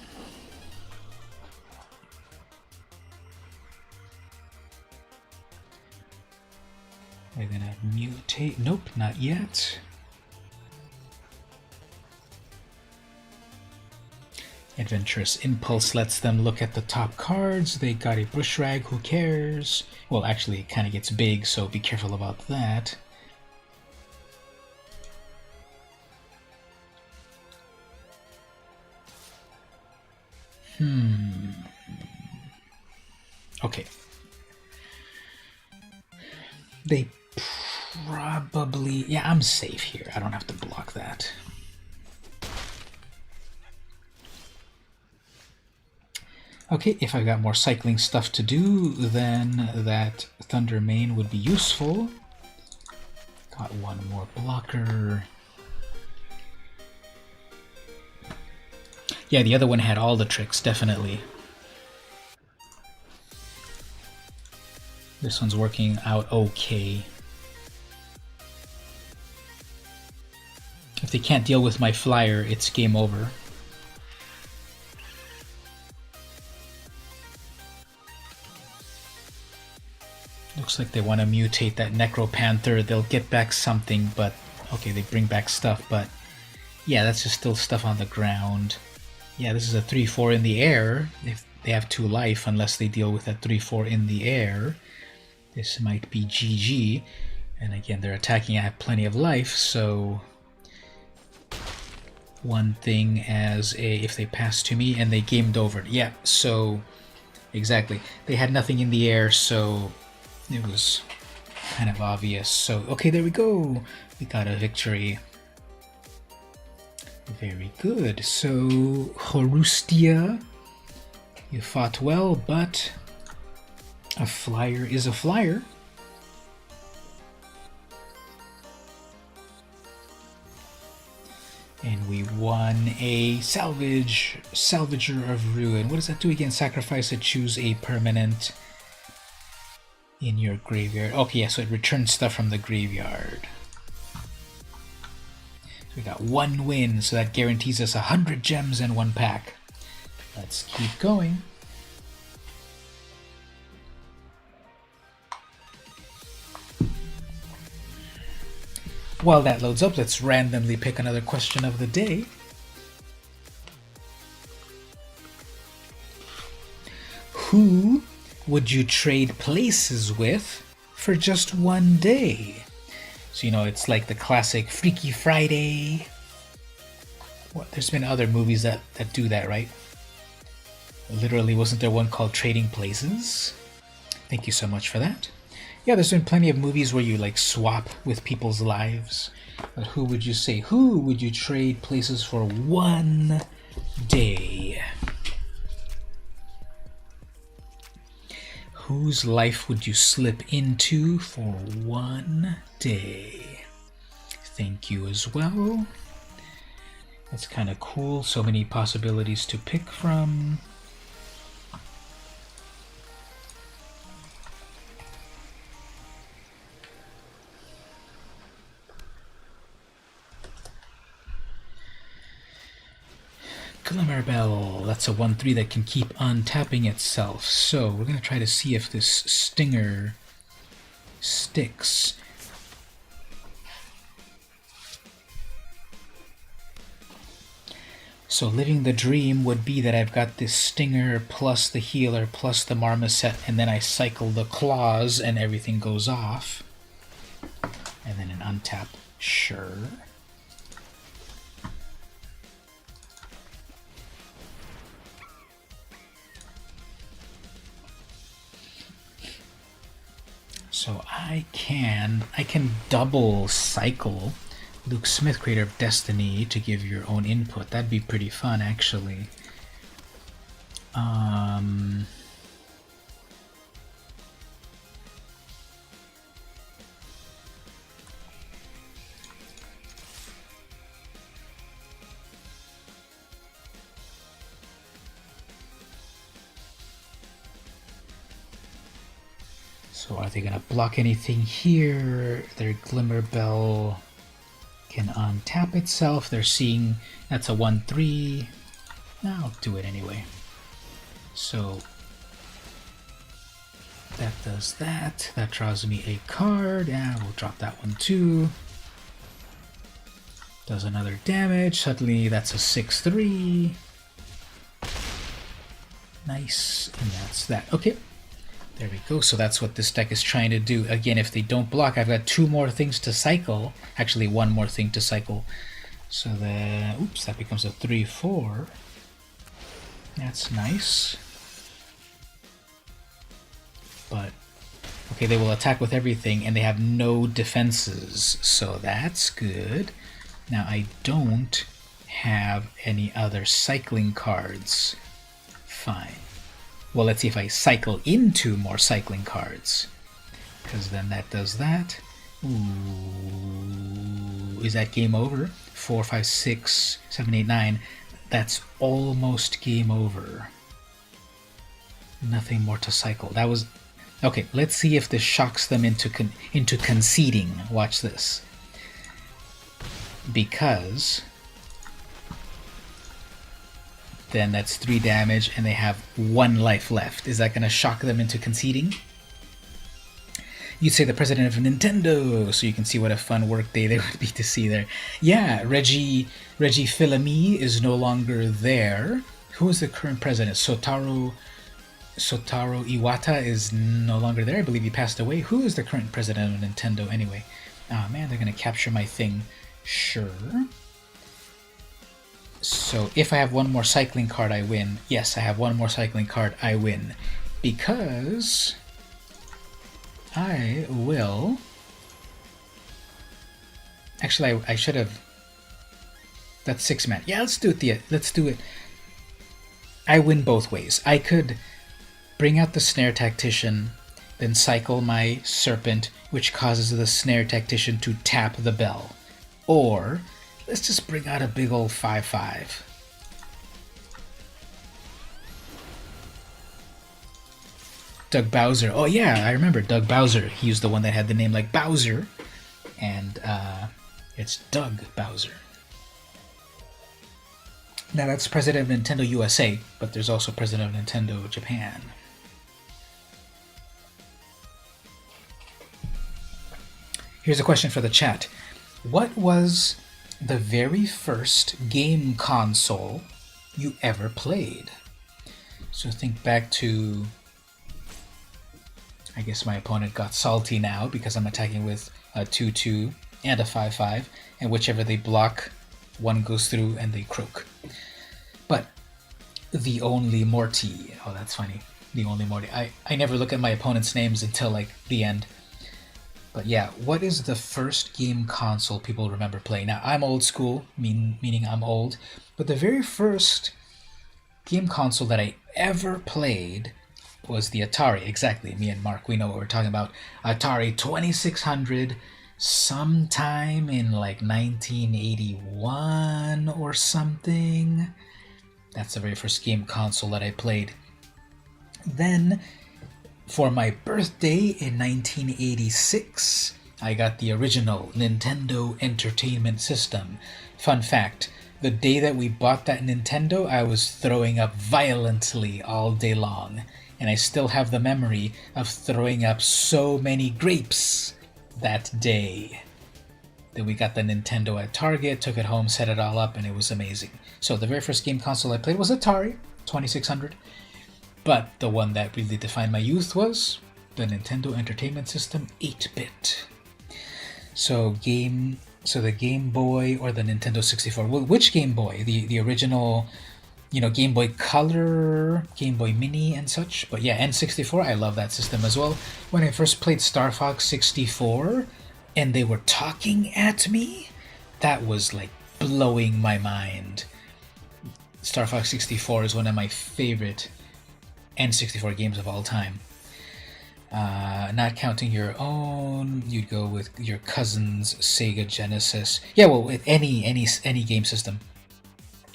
They're going to mutate. Nope, not yet. Adventurous Impulse lets them look at the top cards. They got a Bushrag, who cares? Well, actually, it kind of gets big, so be careful about that. Okay. They probably... Yeah, I'm safe here. I don't have to block that. Okay, if I've got more cycling stuff to do, then that Thunder Mane would be useful. Got one more blocker. Yeah, the other one had all the tricks, definitely. This one's working out okay. If they can't deal with my flyer, it's game over. Looks like they want to mutate that Necropanther. They'll get back something, but... Okay, they bring back stuff, but... Yeah, that's just still stuff on the ground. Yeah, this is a 3-4 in the air. If they have 2 life, unless they deal with that 3-4 in the air. This might be GG. And again, they're attacking. I have plenty of life, so... One thing as a... If they pass to me, and they gamed over. Yeah, so... Exactly. They had nothing in the air, so... It was kind of obvious. So, okay, there we go. We got a victory. Very good. So, Horustia, you fought well, but a flyer is a flyer. And we won a Salvager of Ruin. What does that do again? Sacrifice to choose a permanent in your graveyard. Okay, yeah, so it returns stuff from the graveyard. So we got 1 win, so that guarantees us 100 gems in 1 pack. Let's keep going. While that loads up, let's randomly pick another question of the day. Who would you trade places with for just 1 day? So, you know, it's like the classic Freaky Friday. What, there's been other movies that do that, right? Literally, wasn't there one called Trading Places? Thank you so much for that. Yeah, there's been plenty of movies where you, like, swap with people's lives. But who would you say? Who would you trade places for 1 day? Whose life would you slip into for 1 day? Thank you as well. That's kind of cool. So many possibilities to pick from. Glimmerbell, that's a 1-3 that can keep untapping itself. So we're going to try to see if this Stinger sticks. So living the dream would be that I've got this Stinger plus the Healer plus the Marmoset, and then I cycle the Claws and everything goes off. And then an untap, sure. So I can double cycle Luke Smith, Creator of Destiny, to give your own input. That'd be pretty fun, actually. So are they going to block anything here? Their Glimmerbell can untap itself. They're seeing that's a 1-3. I'll do it anyway. So that does that. That draws me a card. And we'll drop that one too. Does another damage. Suddenly that's a 6-3. Nice. And that's that. Okay. There we go. So that's what this deck is trying to do. Again, if they don't block, I've got 2 more things to cycle. Actually, 1 more thing to cycle. So the oops, that becomes a 3-4. That's nice. But okay, they will attack with everything, and they have no defenses. So that's good. Now I don't have any other cycling cards. Fine. Well, let's see if I cycle into more cycling cards, because then that does that. Ooh, is that game over? 4, 5, 6, 7, 8, 9. That's almost game over. Nothing more to cycle. That was okay. Let's see if this shocks them into conceding. Watch this, because then that's 3 damage, and they have 1 life left. Is that going to shock them into conceding? You'd say the president of Nintendo, so you can see what a fun work day there would be to see there. Yeah, Reggie Fils-Aimé is no longer there. Who is the current president? Sotaro Iwata is no longer there. I believe he passed away. Who is the current president of Nintendo anyway? Oh man, they're going to capture my thing. Sure. So if I have 1 more cycling card, I win. Yes, I have 1 more cycling card, I win. Because I will... Actually, I should have... That's 6 mana. Yeah, let's do it. Let's do it. I win both ways. I could bring out the Snare Tactician, then cycle my Serpent, which causes the Snare Tactician to tap the bell. Or... let's just bring out a big old 5-5. Doug Bowser. Oh yeah, I remember Doug Bowser. He was the one that had the name like Bowser. And it's Doug Bowser. Now that's president of Nintendo USA, but there's also president of Nintendo Japan. Here's a question for the chat. What was the very first game console you ever played? So think back to... I guess my opponent got salty now because I'm attacking with a 2-2 and a 5-5, and whichever they block, one goes through and they croak. But the only Morty... oh, that's funny. The only Morty. I never look at my opponent's names until like the end. But yeah, what is the first game console people remember playing? Now, I'm old school, meaning I'm old, but the very first game console that I ever played was the Atari. Exactly, me and Mark, we know what we're talking about. Atari 2600, sometime in like 1981 or something. That's the very first game console that I played. Then... for my birthday in 1986, I got the original Nintendo Entertainment System. Fun fact, the day that we bought that Nintendo, I was throwing up violently all day long. And I still have the memory of throwing up so many grapes that day. Then we got the Nintendo at Target, took it home, set it all up, and it was amazing. So the very first game console I played was Atari 2600. But the one that really defined my youth was the Nintendo Entertainment System 8-bit. So the Game Boy or the Nintendo 64. Well, which Game Boy? The original, Game Boy Color, Game Boy Mini and such. But yeah, N64, I love that system as well. When I first played Star Fox 64 and they were talking at me, that was like blowing my mind. Star Fox 64 is one of my favorite N64 games of all time. Not counting your own, you'd go with your cousin's Sega Genesis. Yeah, well, with any game system.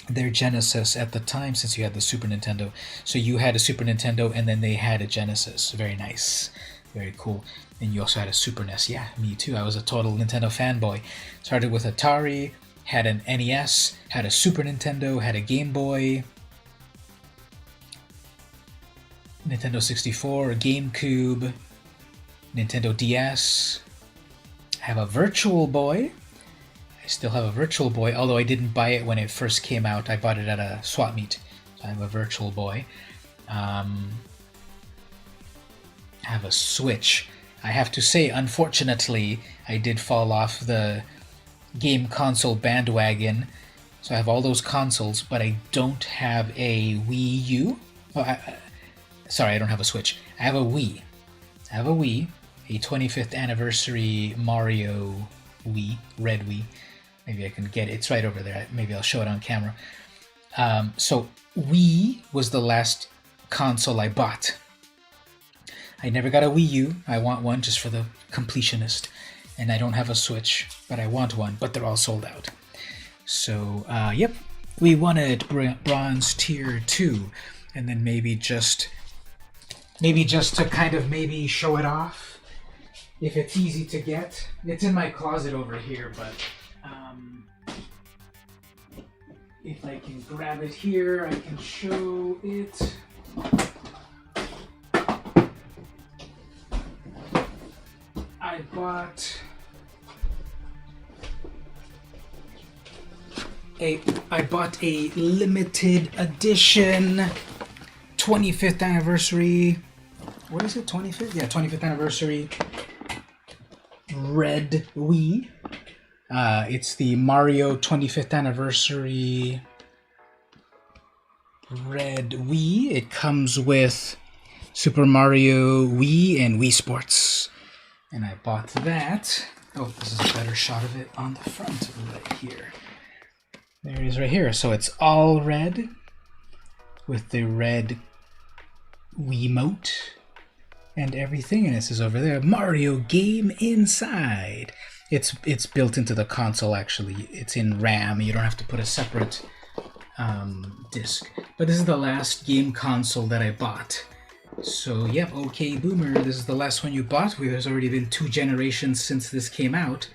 Their Genesis at the time, since you had the Super Nintendo. So you had a Super Nintendo and then they had a Genesis. Very nice. Very cool. And you also had a Super NES. Yeah, me too. I was a total Nintendo fanboy. Started with Atari, had an NES, had a Super Nintendo, had a Game Boy, Nintendo 64, GameCube, Nintendo DS. I have a Virtual Boy. I still have a Virtual Boy, although I didn't buy it when it first came out. I bought it at a swap meet. So I have a Virtual Boy. I have a Switch. I have to say, unfortunately, I did fall off the game console bandwagon. So I have all those consoles, but I don't have a Wii U. Oh, sorry, I don't have a Switch. I have a Wii. I have a Wii, a 25th anniversary Mario Wii, red Wii. Maybe I can get it. It's right over there. Maybe I'll show it on camera. So Wii was the last console I bought. I never got a Wii U. I want one just for the completionist. And I don't have a Switch, but I want one, but they're all sold out. So, yep, we wanted bronze tier 2, and then maybe just to kind of maybe show it off, if it's easy to get. It's in my closet over here, but if I can grab it here, I can show it. I bought a limited edition 25th anniversary. What is it? 25th? Yeah, 25th anniversary red Wii. It's the Mario 25th anniversary red Wii. It comes with Super Mario Wii and Wii Sports. And I bought that. Oh, this is a better shot of it on the front right here. There it is right here. So it's all red with the red Wiimote and everything. And it says over there, Mario Game Inside. It's built into the console, actually. It's in RAM. You don't have to put a separate disc. But this is the last game console that I bought. So, yep, okay, Boomer, this is the last one you bought. There's already been 2 generations since this came out.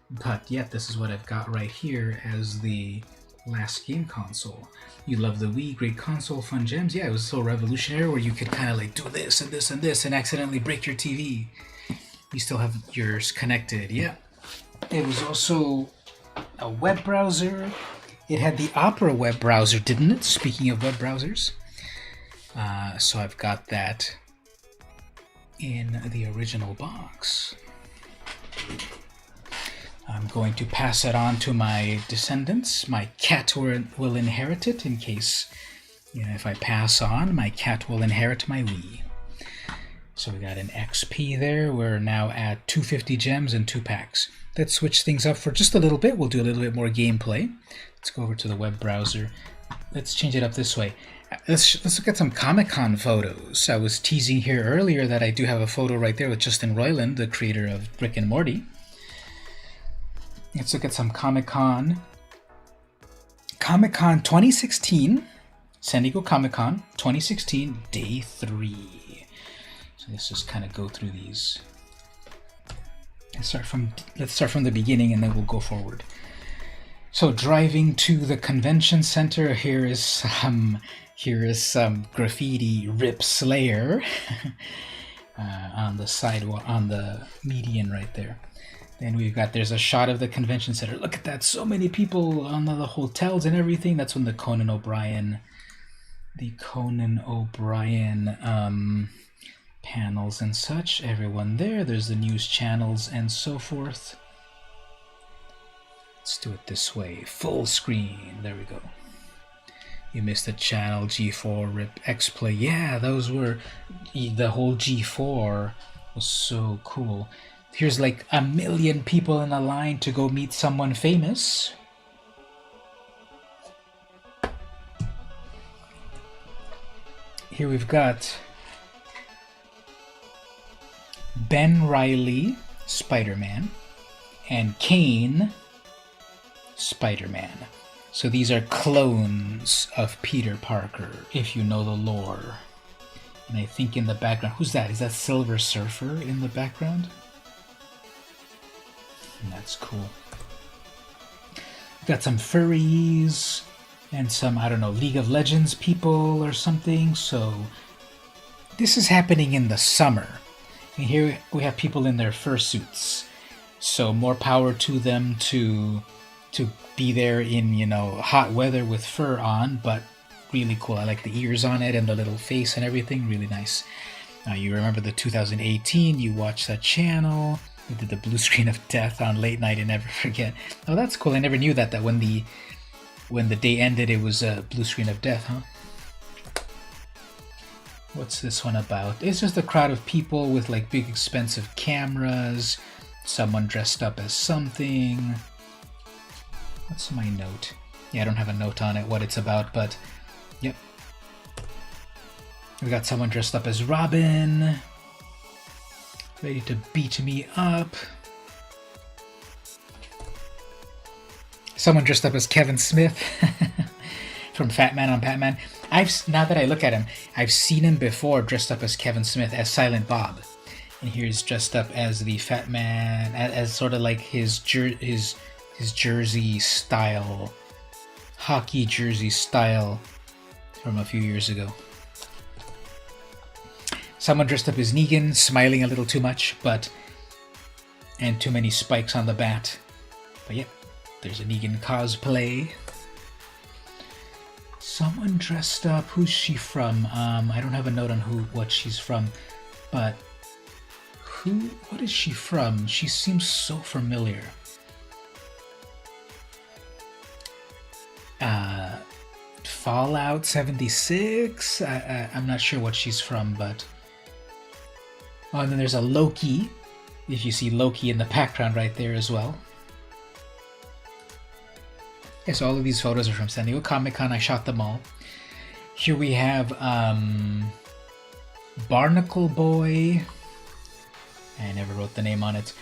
But, yep, this is what I've got right here as the last game console. You love the Wii, great console, fun gems. Yeah, it was so revolutionary where you could kind of like do this and this and this and accidentally break your TV. You still have yours connected, yeah. It was also a web browser. It had the Opera web browser, didn't it? Speaking of web browsers. So I've got that in the original box. I'm going to pass it on to my descendants. My cat will inherit it in case, if I pass on, my cat will inherit my Wii. So we got an XP there. We're now at 250 gems and 2 packs. Let's switch things up for just a little bit. We'll do a little bit more gameplay. Let's go over to the web browser. Let's change it up this way. Let's look at some Comic-Con photos. I was teasing here earlier that I do have a photo right there with Justin Roiland, the creator of Rick and Morty. Let's look at some Comic-Con. Comic-Con 2016, San Diego Comic-Con 2016, Day 3. So let's just kind of go through these. Let's start from the beginning and then we'll go forward. So driving to the convention center, here is some graffiti Rip Slayer on the sidewalk, on the median right there. Then there's a shot of the convention center. Look at that, so many people on the hotels and everything. That's when the Conan O'Brien panels and such. Everyone there. There's the news channels and so forth. Let's do it this way. Full screen. There we go. You missed the channel G4 Rip X-Play. Yeah, those were the whole G4 was so cool. Here's like 1 million people in a line to go meet someone famous. Here we've got Ben Reilly, Spider-Man, and Kane, Spider-Man. So these are clones of Peter Parker, if you know the lore. And I think in the background, who's that? Is that Silver Surfer in the background? And that's cool. We've got some furries and some, I don't know, League of Legends people or something. So this is happening in the summer. And here we have people in their fursuits. So more power to them to be there in, you know, hot weather with fur on, but really cool. I like the ears on it and the little face and everything. Really nice. You remember the 2018, you watched that channel. We did the blue screen of death on late night and never forget. Oh, that's cool. I never knew that when the day ended, it was a blue screen of death, huh? What's this one about? It's just a crowd of people with like big expensive cameras. Someone dressed up as something. What's my note? Yeah, I don't have a note on it, what it's about, but yep. We got someone dressed up as Robin. Ready to beat me up. Someone dressed up as Kevin Smith from Fat Man on Batman. Now that I look at him, I've seen him before dressed up as Kevin Smith as Silent Bob. And here's dressed up as the Fat Man, as sort of like his jersey style, hockey jersey style from a few years ago. Someone dressed up as Negan, smiling a little too much, and too many spikes on the bat. But yep, there's a Negan cosplay. Someone dressed up, who's she from? I don't have a note on what she's from, but what is she from? She seems so familiar. Fallout 76? I'm not sure what she's from, but... Oh, and then there's a Loki. If you see Loki in the background right there as well. Yeah, so all of these photos are from San Diego Comic-Con. I shot them all. Here we have Barnacle Boy. I never wrote the name on it.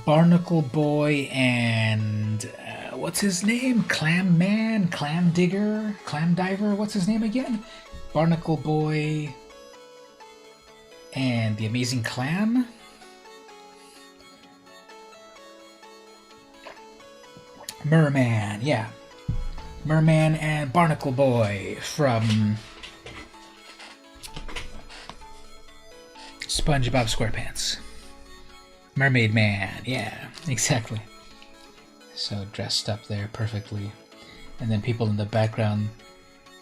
Barnacle Boy and what's his name? Clam Man? Clam Digger? Clam Diver? What's his name again? Barnacle Boy and the Amazing Clam? Merman, yeah. Merman and Barnacle Boy from SpongeBob SquarePants. Mermaid Man, yeah, exactly. So dressed up there perfectly. And then people in the background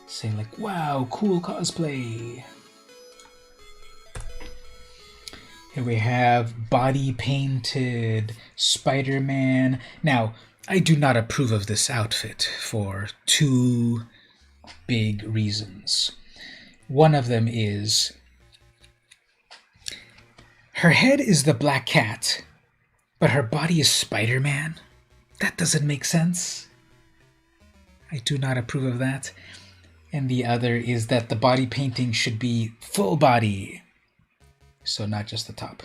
saying like, wow, cool cosplay. Here we have body painted Spider-Man. Now, I do not approve of this outfit for two big reasons. One of them is her head is the Black Cat, but her body is Spider-Man. That doesn't make sense. I do not approve of that. And the other is that the body painting should be full body, so not just the top.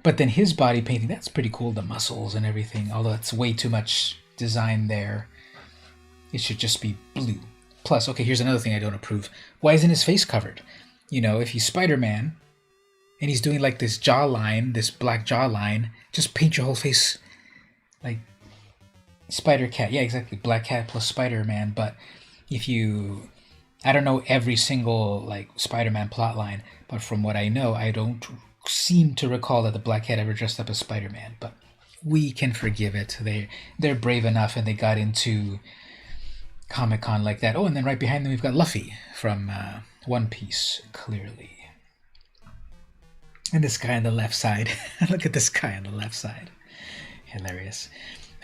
But then his body painting, that's pretty cool, the muscles and everything, although it's way too much design there. It should just be blue. Plus, okay, here's another thing I don't approve. Why isn't his face covered? You know, if he's Spider-Man, and he's doing like this jawline, this black jawline, just paint your whole face like Spider-Cat. Yeah, exactly, Black Cat plus Spider-Man. But if you... I don't know every single like Spider-Man plotline, but from what I know, I don't seem to recall that the Black Cat ever dressed up as Spider-Man. But we can forgive it. They're brave enough, and they got into Comic-Con like that. Oh, and then right behind them we've got Luffy from One Piece, clearly. And this guy on the left side. Look at this guy on the left side. Hilarious.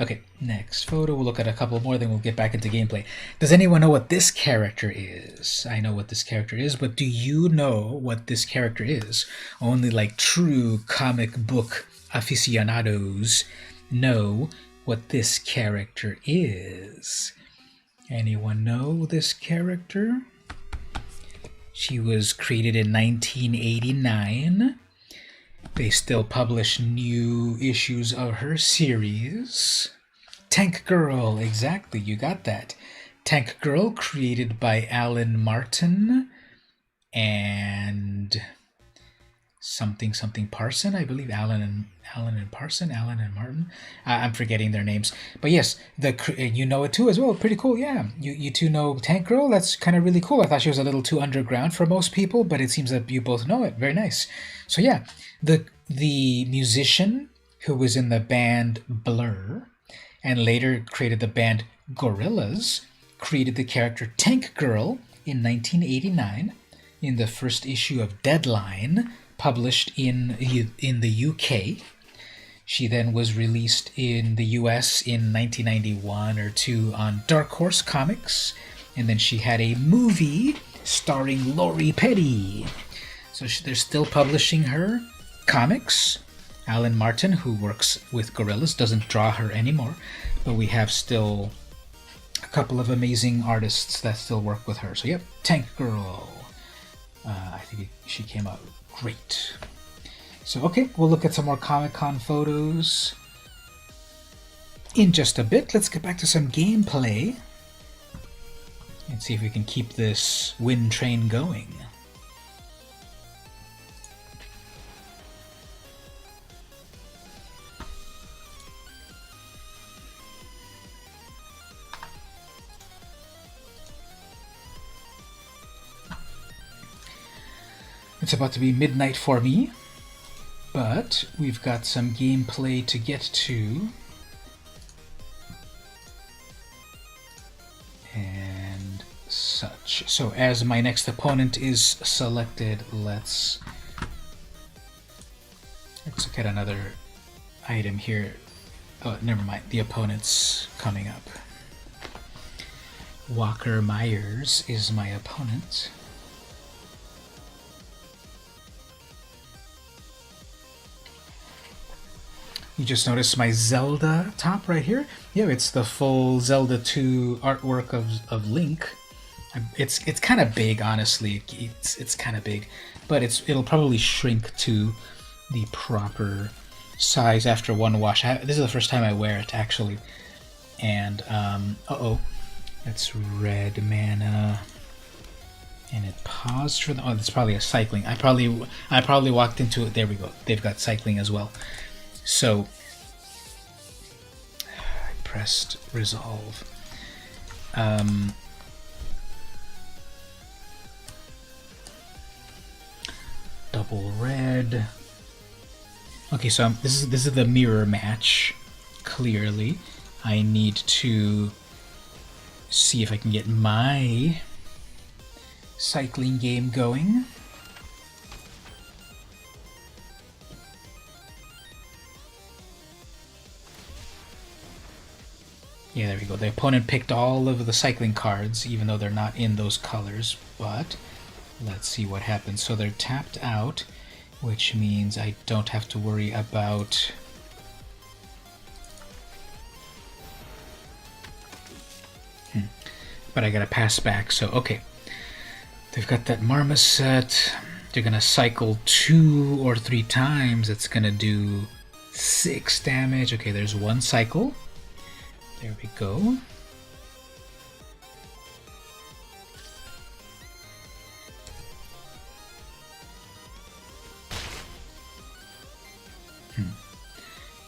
Okay, next photo. We'll look at a couple more, then we'll get back into gameplay. Does anyone know what this character is? I know what this character is, but do you know what this character is? Only like true comic book aficionados know what this character is. Anyone know this character? She was created in 1989. They still publish new issues of her series. Tank Girl, exactly, you got that. Tank Girl, created by Alan Martin. and something Parson, I believe. Alan and Parson, Alan and Martin. I'm forgetting their names, but yes, you know it too as well. Pretty cool, yeah. You two know Tank Girl. That's kind of really cool. I thought she was a little too underground for most people, but it seems that you both know it. Very nice. So yeah, the musician who was in the band Blur, and later created the band Gorillaz, created the character Tank Girl in 1989 in the first issue of Deadline, published in the UK. She then was released in the US in 1991 or 2 on Dark Horse Comics, and then she had a movie starring Lori Petty. So they're still publishing her comics. Alan Martin, who works with Gorillaz, doesn't draw her anymore, but we have still a couple of amazing artists that still work with her. So yep, Tank Girl. I think she came out great. So okay, we'll look at some more Comic-Con photos in just a bit. Let's get back to some gameplay and see if we can keep this wind train going. It's about to be midnight for me, but we've got some gameplay to get to. And such. So as my next opponent is selected, let's look at another item here. Oh, never mind. The opponent's coming up. Walker Myers is my opponent. You just noticed my Zelda top right here? Yeah, it's the full Zelda 2 artwork of Link. It's kind of big, honestly. It's kind of big, but it'll probably shrink to the proper size after one wash. This is the first time I wear it, actually. And that's red mana, and it paused for the. Oh, that's probably a cycling. I probably walked into it. There we go. They've got cycling as well. So I pressed resolve. Double red. Okay, so this is the mirror match. Clearly, I need to see if I can get my cycling game going. Yeah, there we go. The opponent picked all of the cycling cards, even though they're not in those colors, but let's see what happens. So they're tapped out, which means I don't have to worry about but I gotta pass back, so okay. They've got that Marmoset. They're gonna cycle 2 or 3 times. It's gonna do 6 damage. Okay, there's one cycle. There we go.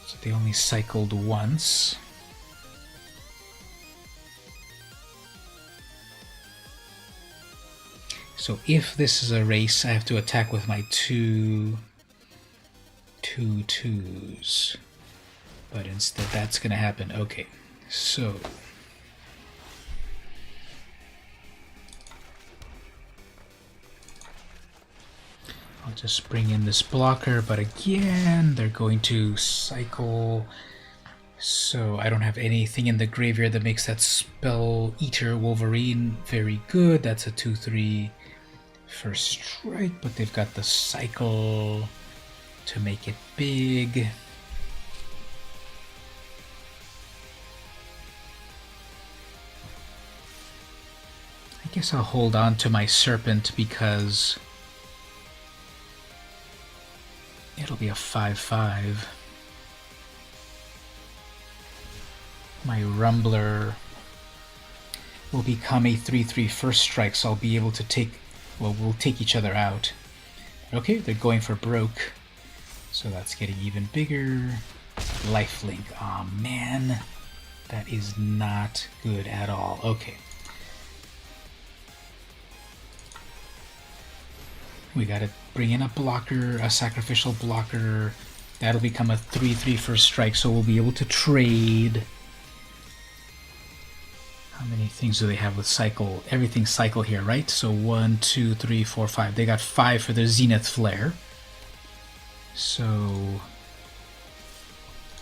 So they only cycled once. So if this is a race, I have to attack with my two twos. But instead that's gonna happen. Okay. So I'll just bring in this blocker, but again, they're going to cycle. So I don't have anything in the graveyard that makes that Spell Eater Wolverine very good. That's a 2/3 first strike, but they've got the cycle to make it big. I guess I'll hold on to my Serpent because it'll be a 5/5. My Rumbler will become a 3/3 first strike, so I'll be able to take well, we'll take each other out. Okay, they're going for broke. So that's getting even bigger. Lifelink. Aw, man. That is not good at all. Okay. We gotta bring in a blocker, a sacrificial blocker. That'll become a 3/3 first strike, so we'll be able to trade. How many things do they have with cycle? Everything's cycle here, right? So 1, 2, 3, 4, 5. They got 5 for their Zenith Flare. So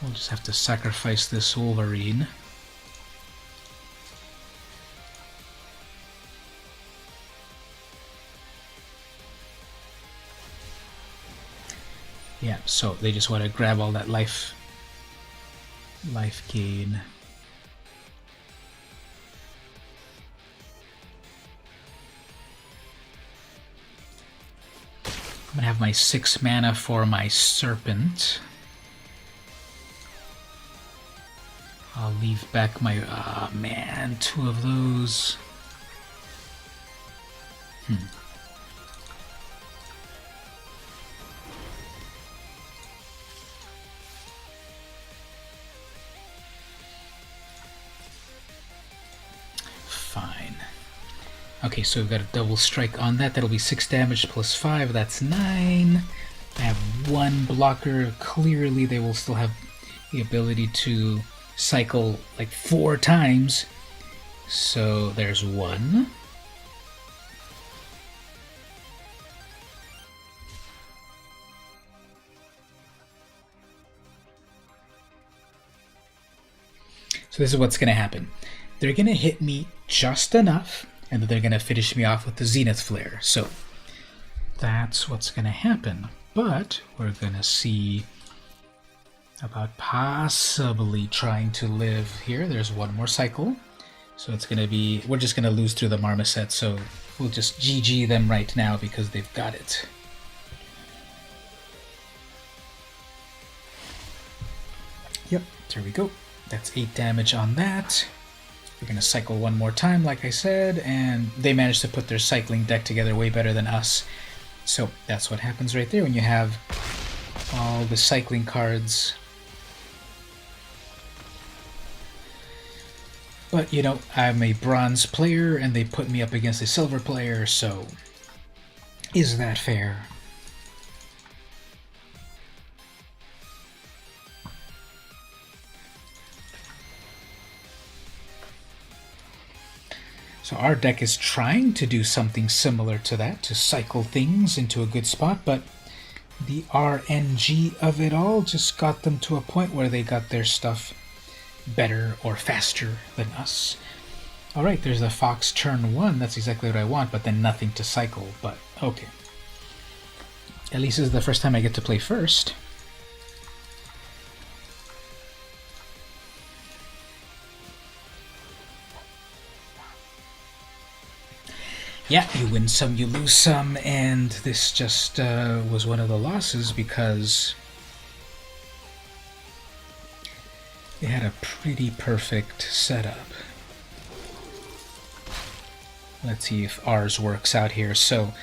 we'll just have to sacrifice this Wolverine. Yeah, so they just want to grab all that life gain. I'm gonna have my 6 mana for my Serpent. I'll leave back my... man, 2 of those. Fine. Okay, so we've got a double strike on that. That'll be 6 damage plus 5. That's 9. I have 1 blocker. Clearly they will still have the ability to cycle like 4 times. So there's 1. So this is what's going to happen. They're going to hit me just enough, and then they're going to finish me off with the Zenith Flare. So that's what's going to happen. But we're going to see about possibly trying to live here. There's 1 more cycle. So it's going to be... we're just going to lose through the Marmoset, so we'll just GG them right now because they've got it. Yep, there we go. That's 8 damage on that. We're going to cycle 1 more time, like I said, and they managed to put their cycling deck together way better than us. So that's what happens right there when you have all the cycling cards. But, you know, I'm a bronze player, and they put me up against a silver player, so is that fair? So our deck is trying to do something similar to that, to cycle things into a good spot, but the RNG of it all just got them to a point where they got their stuff better or faster than us. Alright, there's a Fox turn 1, that's exactly what I want, but then nothing to cycle, but okay. At least this is the first time I get to play first. Yeah, you win some, you lose some, and this just was one of the losses because they had a pretty perfect setup. Let's see if ours works out here. So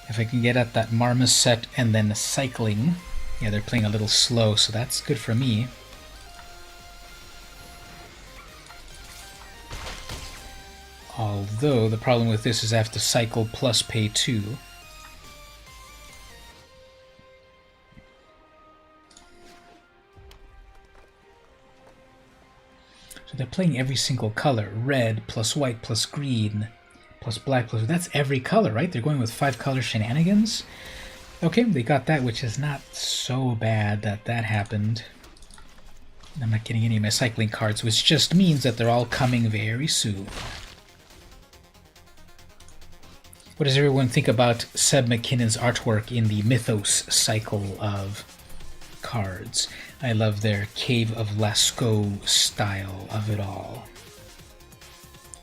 if I can get at that Marmoset and then the cycling, yeah, they're playing a little slow, so that's good for me. Although, the problem with this is I have to cycle plus pay 2. So they're playing every single color. Red plus white plus green plus black plus... that's every color, right? They're going with 5 color shenanigans? Okay, they got that, which is not so bad that that happened. I'm not getting any of my cycling cards, which just means that they're all coming very soon. What does everyone think about Seb McKinnon's artwork in the Mythos cycle of cards? I love their Cave of Lascaux style of it all.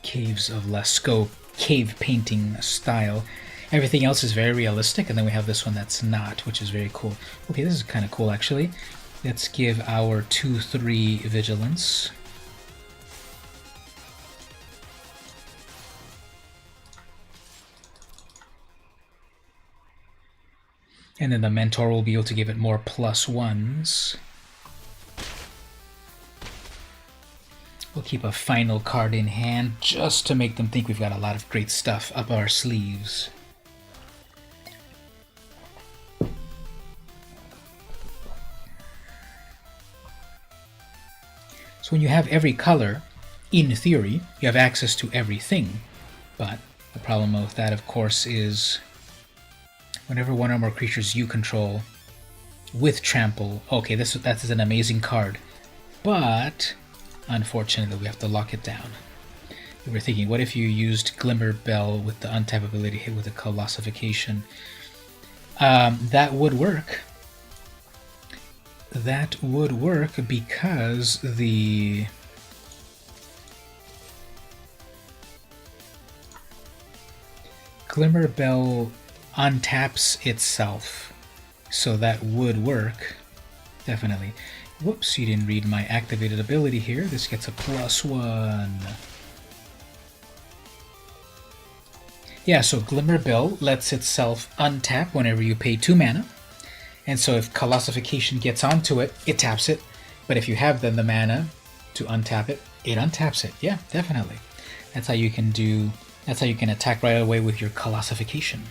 Caves of Lascaux, cave painting style. Everything else is very realistic, and then we have this one that's not, which is very cool. Okay, this is kind of cool, actually. Let's give our 2/3 vigilance. And then the mentor will be able to give it more +1s. We'll keep a final card in hand just to make them think we've got a lot of great stuff up our sleeves. So when you have every color, in theory, you have access to everything. But the problem with that, of course, is whenever one or more creatures you control with trample, okay, that is an amazing card, but unfortunately we have to lock it down. We were thinking, what if you used Glimmer Bell with the untap ability hit with a Colossification? That would work. That would work because the Glimmer Bell untaps itself, so that would work, definitely. Whoops, you didn't read my activated ability here. This gets a +1. Yeah, so Glimmer Bell lets itself untap whenever you pay 2 mana, and so if Colossification gets onto it, it taps it, but if you have then the mana to untap it, it untaps it. Yeah, definitely. That's how you can attack right away with your Colossification.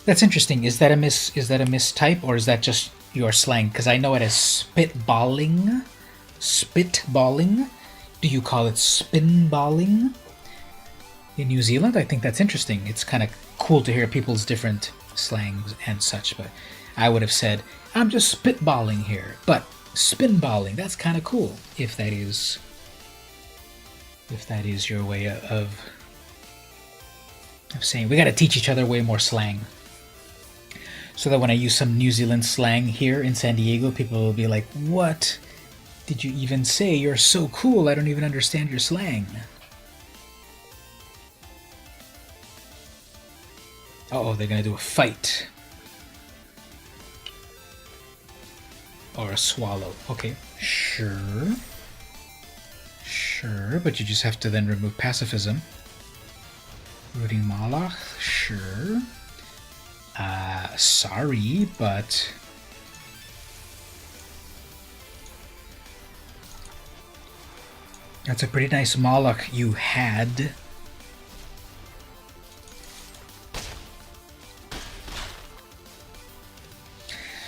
That's interesting. Is that a mistype, or is that just your slang? Because I know it as spitballing. Spitballing? Do you call it spinballing? In New Zealand, I think that's interesting. It's kind of cool to hear people's different slangs and such, but I would have said, I'm just spitballing here. But spinballing, that's kind of cool, if that is your way of saying. We got to teach each other way more slang, so that when I use some New Zealand slang here in San Diego, people will be like, what did you even say? You're so cool, I don't even understand your slang. Uh-oh, they're gonna do a fight. Or a swallow. Okay, sure. Sure, but you just have to then remove pacifism. Rooting Malach, sure. Sorry, but that's a pretty nice Malach you had.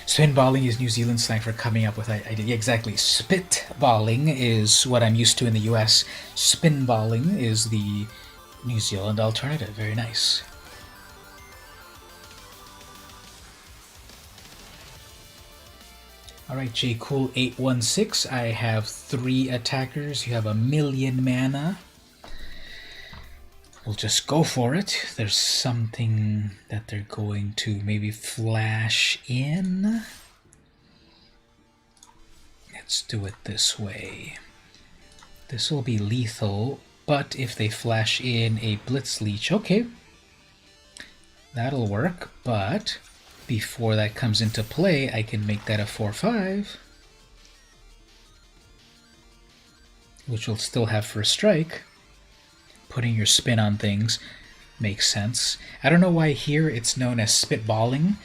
Spinballing is New Zealand slang for coming up with idea. Exactly. Spitballing is what I'm used to in the US. Spinballing is the New Zealand alternative. Very nice. Alright, jcool816. I have 3 attackers. You have 1,000,000 mana. We'll just go for it. There's something that they're going to maybe flash in. Let's do it this way. This will be lethal, but if they flash in a Blitz Leech, okay, that'll work, but before that comes into play, I can make that a 4/5, which will still have first strike. Putting your spin on things makes sense. I don't know why here it's known as spitballing.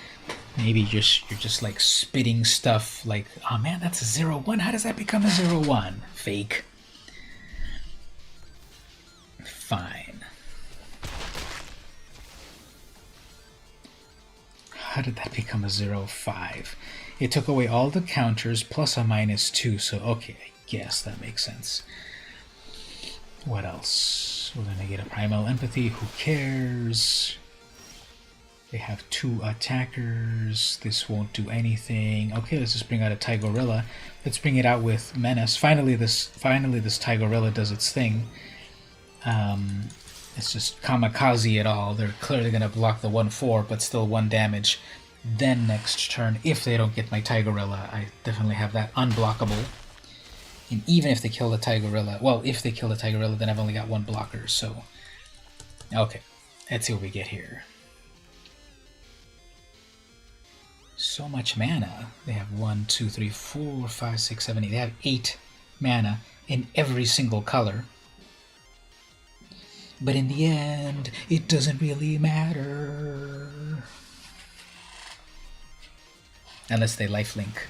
Maybe you're just like spitting stuff like, oh man, that's a 0/1. How does that become a 0/1? Fake. Fine. How did that become a 0/5? It took away all the counters plus a -2, so okay, I guess that makes sense. What else? We're gonna get a Primal Empathy, who cares? They have 2 attackers, this won't do anything. Okay, let's just bring out a Tigorilla. Let's bring it out with Menace. Finally this Tigorilla does its thing. It's just kamikaze it all. They're clearly gonna block the 1/4, but still 1 damage. Then next turn, if they don't get my Tigorilla, I definitely have that unblockable. And even if they kill the Tigorilla, well, if they kill the Tigorilla, then I've only got 1 blocker, so... Okay, let's see what we get here. So much mana. They have 1, 2, 3, 4, 5, 6, 7, 8. They have 8 mana in every single color. But in the end, it doesn't really matter. Unless they lifelink.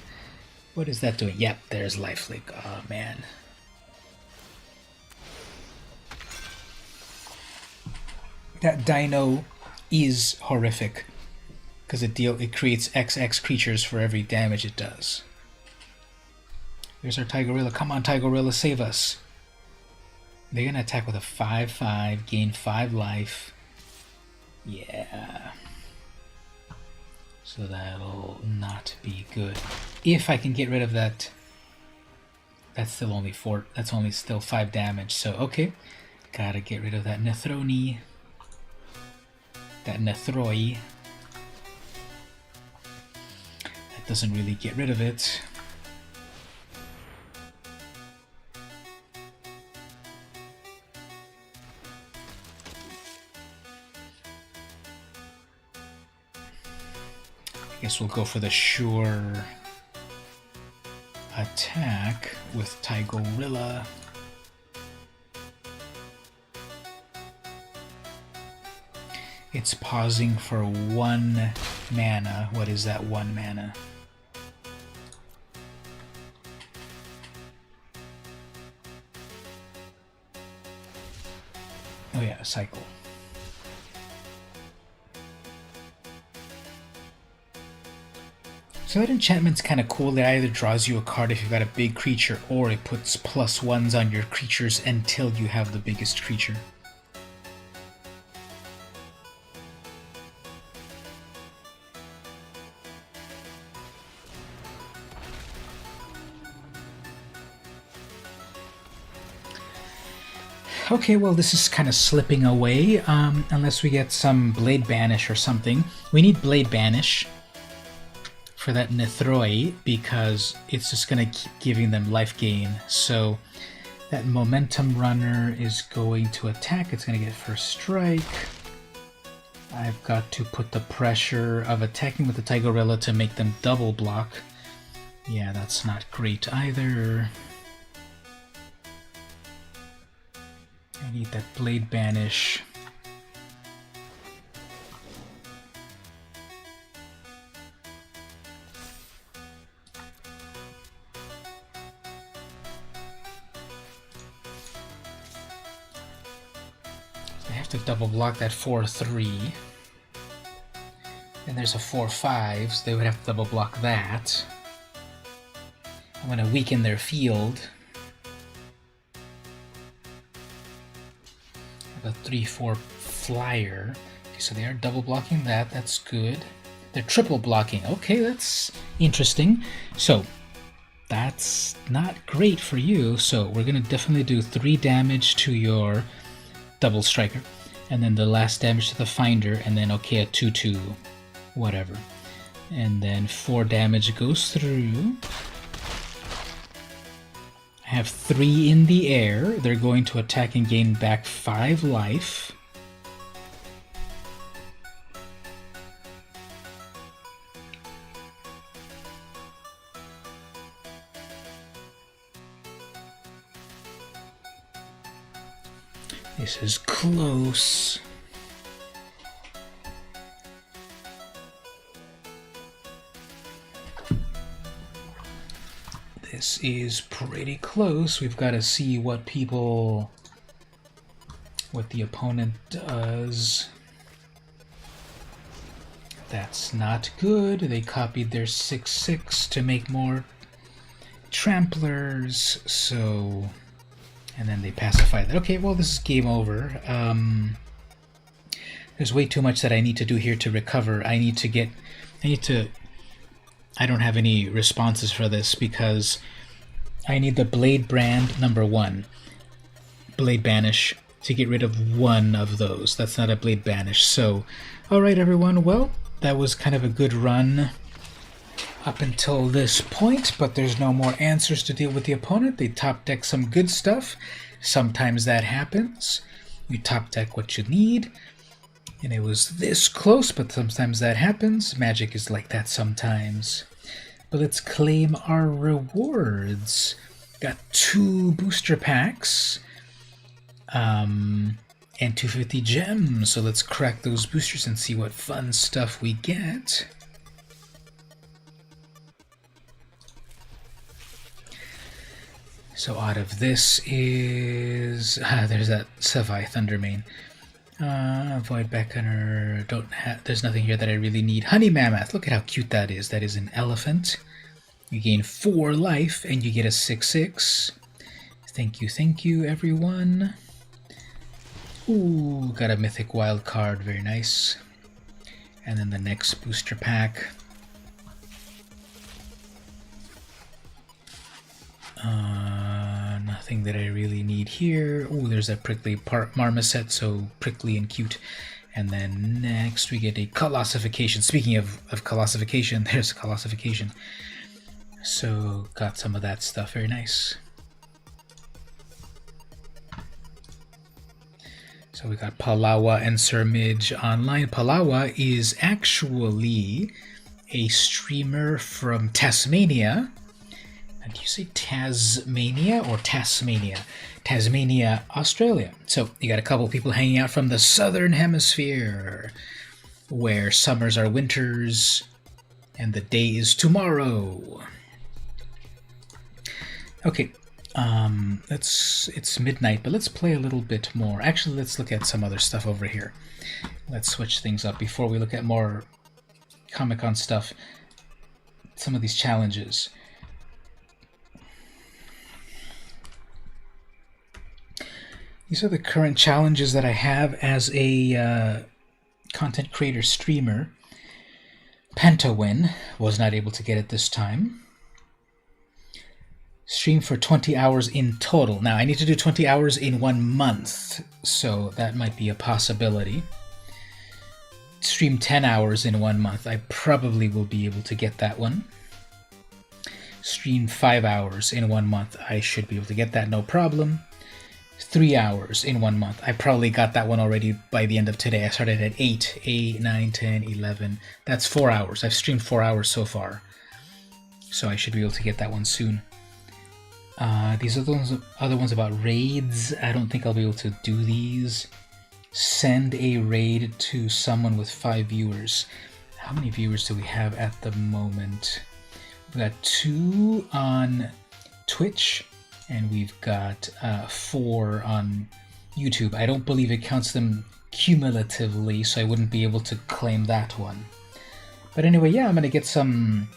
What is that doing? Yep, there's lifelink. Oh, man. That dino is horrific. Because it creates XX creatures for every damage it does. Here's our Tigorilla. Come on, Tigorilla, save us. They're going to attack with a 5/5, gain 5 life. Yeah. So that'll not be good. If I can get rid of that, that's still only 4. That's only still 5 damage. So okay, gotta get rid of that Nethroni. That Nethroi. That doesn't really get rid of it. I guess we'll go for the sure attack with Tigorilla. It's pausing for 1 mana. What is that 1 mana? Oh yeah, cycle. So that enchantment's kind of cool. It either draws you a card if you've got a big creature, or it puts +1s on your creatures until you have the biggest creature. Okay, well this is kind of slipping away, unless we get some Blade Banish or something. We need Blade Banish for that Nethroi, because it's just going to keep giving them life gain. So that Momentum Runner is going to attack. It's going to get first strike. I've got to put the pressure of attacking with the Tigorilla to make them double block. Yeah, that's not great either. I need that Blade Banish. I have to double block that 4/3. And there's a 4/5, so they would have to double block that. I'm going to weaken their field. A 3/4 flyer. Okay, so they are double blocking that. That's good. They're triple blocking. Okay, that's interesting. So that's not great for you. So we're gonna definitely do 3 damage to your double striker, and then the last damage to the finder, and then okay, a 2/2, whatever, and then 4 damage goes through. I have 3 in the air. They're going to attack and gain back 5 life. This is close. This is pretty close. We've got to see what the opponent does. That's not good. They copied their 6/6 to make more tramplers, so... And then they pacify that. Okay, well, this is game over. There's way too much that I need to do here to recover. I don't have any responses for this because I need the Blade Brand #1. Blade Banish to get rid of one of those. That's not a Blade Banish. So, alright everyone, well, that was kind of a good run up until this point, but there's no more answers to deal with the opponent. They top deck some good stuff. Sometimes that happens. You top deck what you need. And it was this close, but sometimes that happens. Magic is like that sometimes. But let's claim our rewards. Got 2 booster packs. And and 250 gems. So let's crack those boosters and see what fun stuff we get. So out of this is there's that Savai Thundermane. Void Beckoner. There's nothing here that I really need. Honey Mammoth. Look at how cute that is. That is an elephant. You gain 4 life and you get a 6/6. Thank you, everyone. Ooh, got a mythic wild card. Very nice. And then the next booster pack. Nothing that I really need here. Oh, there's a prickly marmoset, so prickly and cute. And then next we get a colossification. Speaking of colossification, there's a colossification. So got some of that stuff. Very nice. So we got Palawa and Sir Midge online. Palawa is actually a streamer from Tasmania. Do you say Tasmania or Tasmania? Tasmania, Australia. So you got a couple people hanging out from the southern hemisphere, where summers are winters and the day is tomorrow. Okay, it's midnight, but let's play a little bit more. Actually, let's look at some other stuff over here. Let's switch things up before we look at more Comic-Con stuff. Some of these challenges. These are the current challenges that I have as a content creator streamer. Pentawin was not able to get it this time. Stream for 20 hours in total. Now, I need to do 20 hours in 1 month, so that might be a possibility. Stream 10 hours in 1 month. I probably will be able to get that one. Stream 5 hours in 1 month. I should be able to get that, no problem. 3 hours in 1 month. I probably got that one already by the end of today. I started at 8, 9, 10, 11. That's 4 hours. I've streamed 4 hours so far. So I should be able to get that one soon. These are the other ones about raids. I don't think I'll be able to do these. Send a raid to someone with 5 viewers. How many viewers do we have at the moment? We've got 2 on Twitch. And we've got 4 on YouTube. I don't believe it counts them cumulatively, so I wouldn't be able to claim that one. But anyway, yeah, I'm going to get some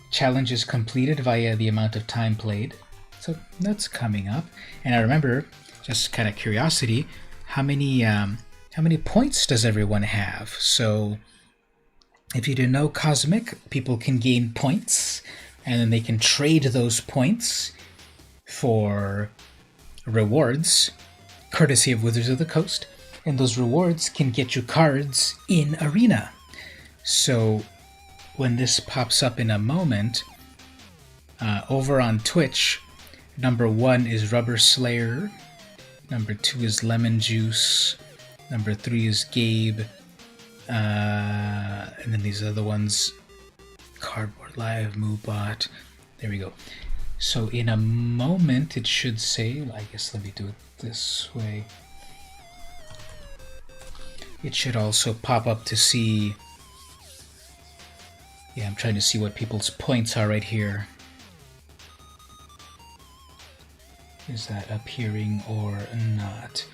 challenges completed via the amount of time played. So that's coming up. And I remember, just kind of curiosity, how many points does everyone have? So if you didn't know, Cosmic, people can gain points, and then they can trade those points for rewards, courtesy of Wizards of the Coast, and those rewards can get you cards in Arena. So when this pops up in a moment, over on Twitch, number 1 is Rubber Slayer, number 2 is Lemon Juice, number 3 is Gabe, and then these other ones, Cardboard Live, Moobot, there we go. So in a moment it should say, I guess let me do it this way. It should also pop up to see, yeah, I'm trying to see what people's points are right here. Is that appearing or not?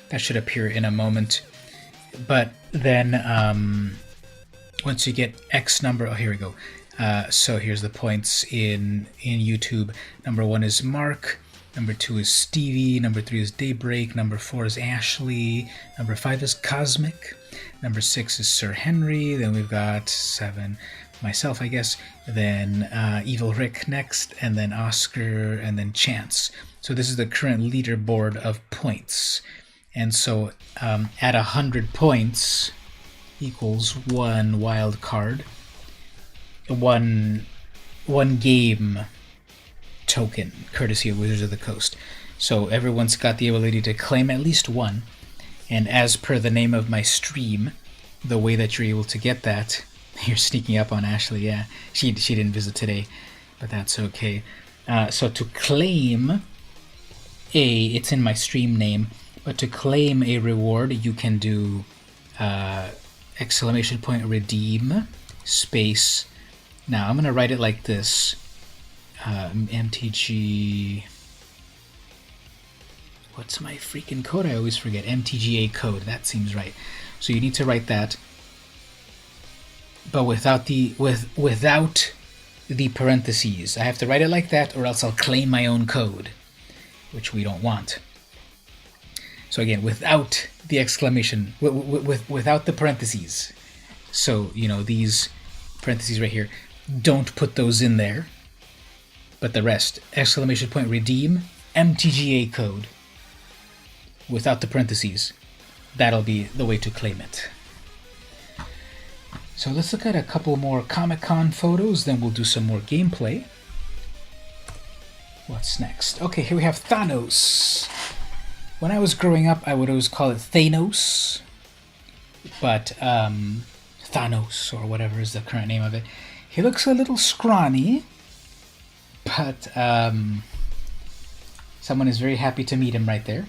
That should appear in a moment. But then once you get X number, oh, here we go. So here's the points in YouTube. Number 1 is Mark, number 2 is Stevie, number 3 is Daybreak, number 4 is Ashley, number 5 is Cosmic, number 6 is Sir Henry, then we've got 7, myself I guess, then Evil Rick next, and then Oscar, and then Chance. So this is the current leaderboard of points. And so at 100 points equals 1 wild card. One game token, courtesy of Wizards of the Coast. So everyone's got the ability to claim at least 1. And as per the name of my stream, the way that you're able to get that, you're sneaking up on Ashley, yeah. She didn't visit today, but that's okay. So to claim it's in my stream name, But to claim a reward, you can do exclamation point redeem space. Now I'm going to write it like this. MTG... What's my freaking code? I always forget. mtgacode. That seems right. So you need to write that, but without the without the parentheses. I have to write it like that, or else I'll claim my own code, which we don't want. So again, without the exclamation, without the parentheses. So you know these parentheses right here. Don't put those in there. But the rest, exclamation point redeem mtgacode. Without the parentheses. That'll be the way to claim it. So let's look at a couple more Comic-Con photos, then we'll do some more gameplay. What's next? Okay, here we have Thanos. When I was growing up, I would always call it Thanos, but Thanos, or whatever is the current name of it. He looks a little scrawny, but someone is very happy to meet him right there.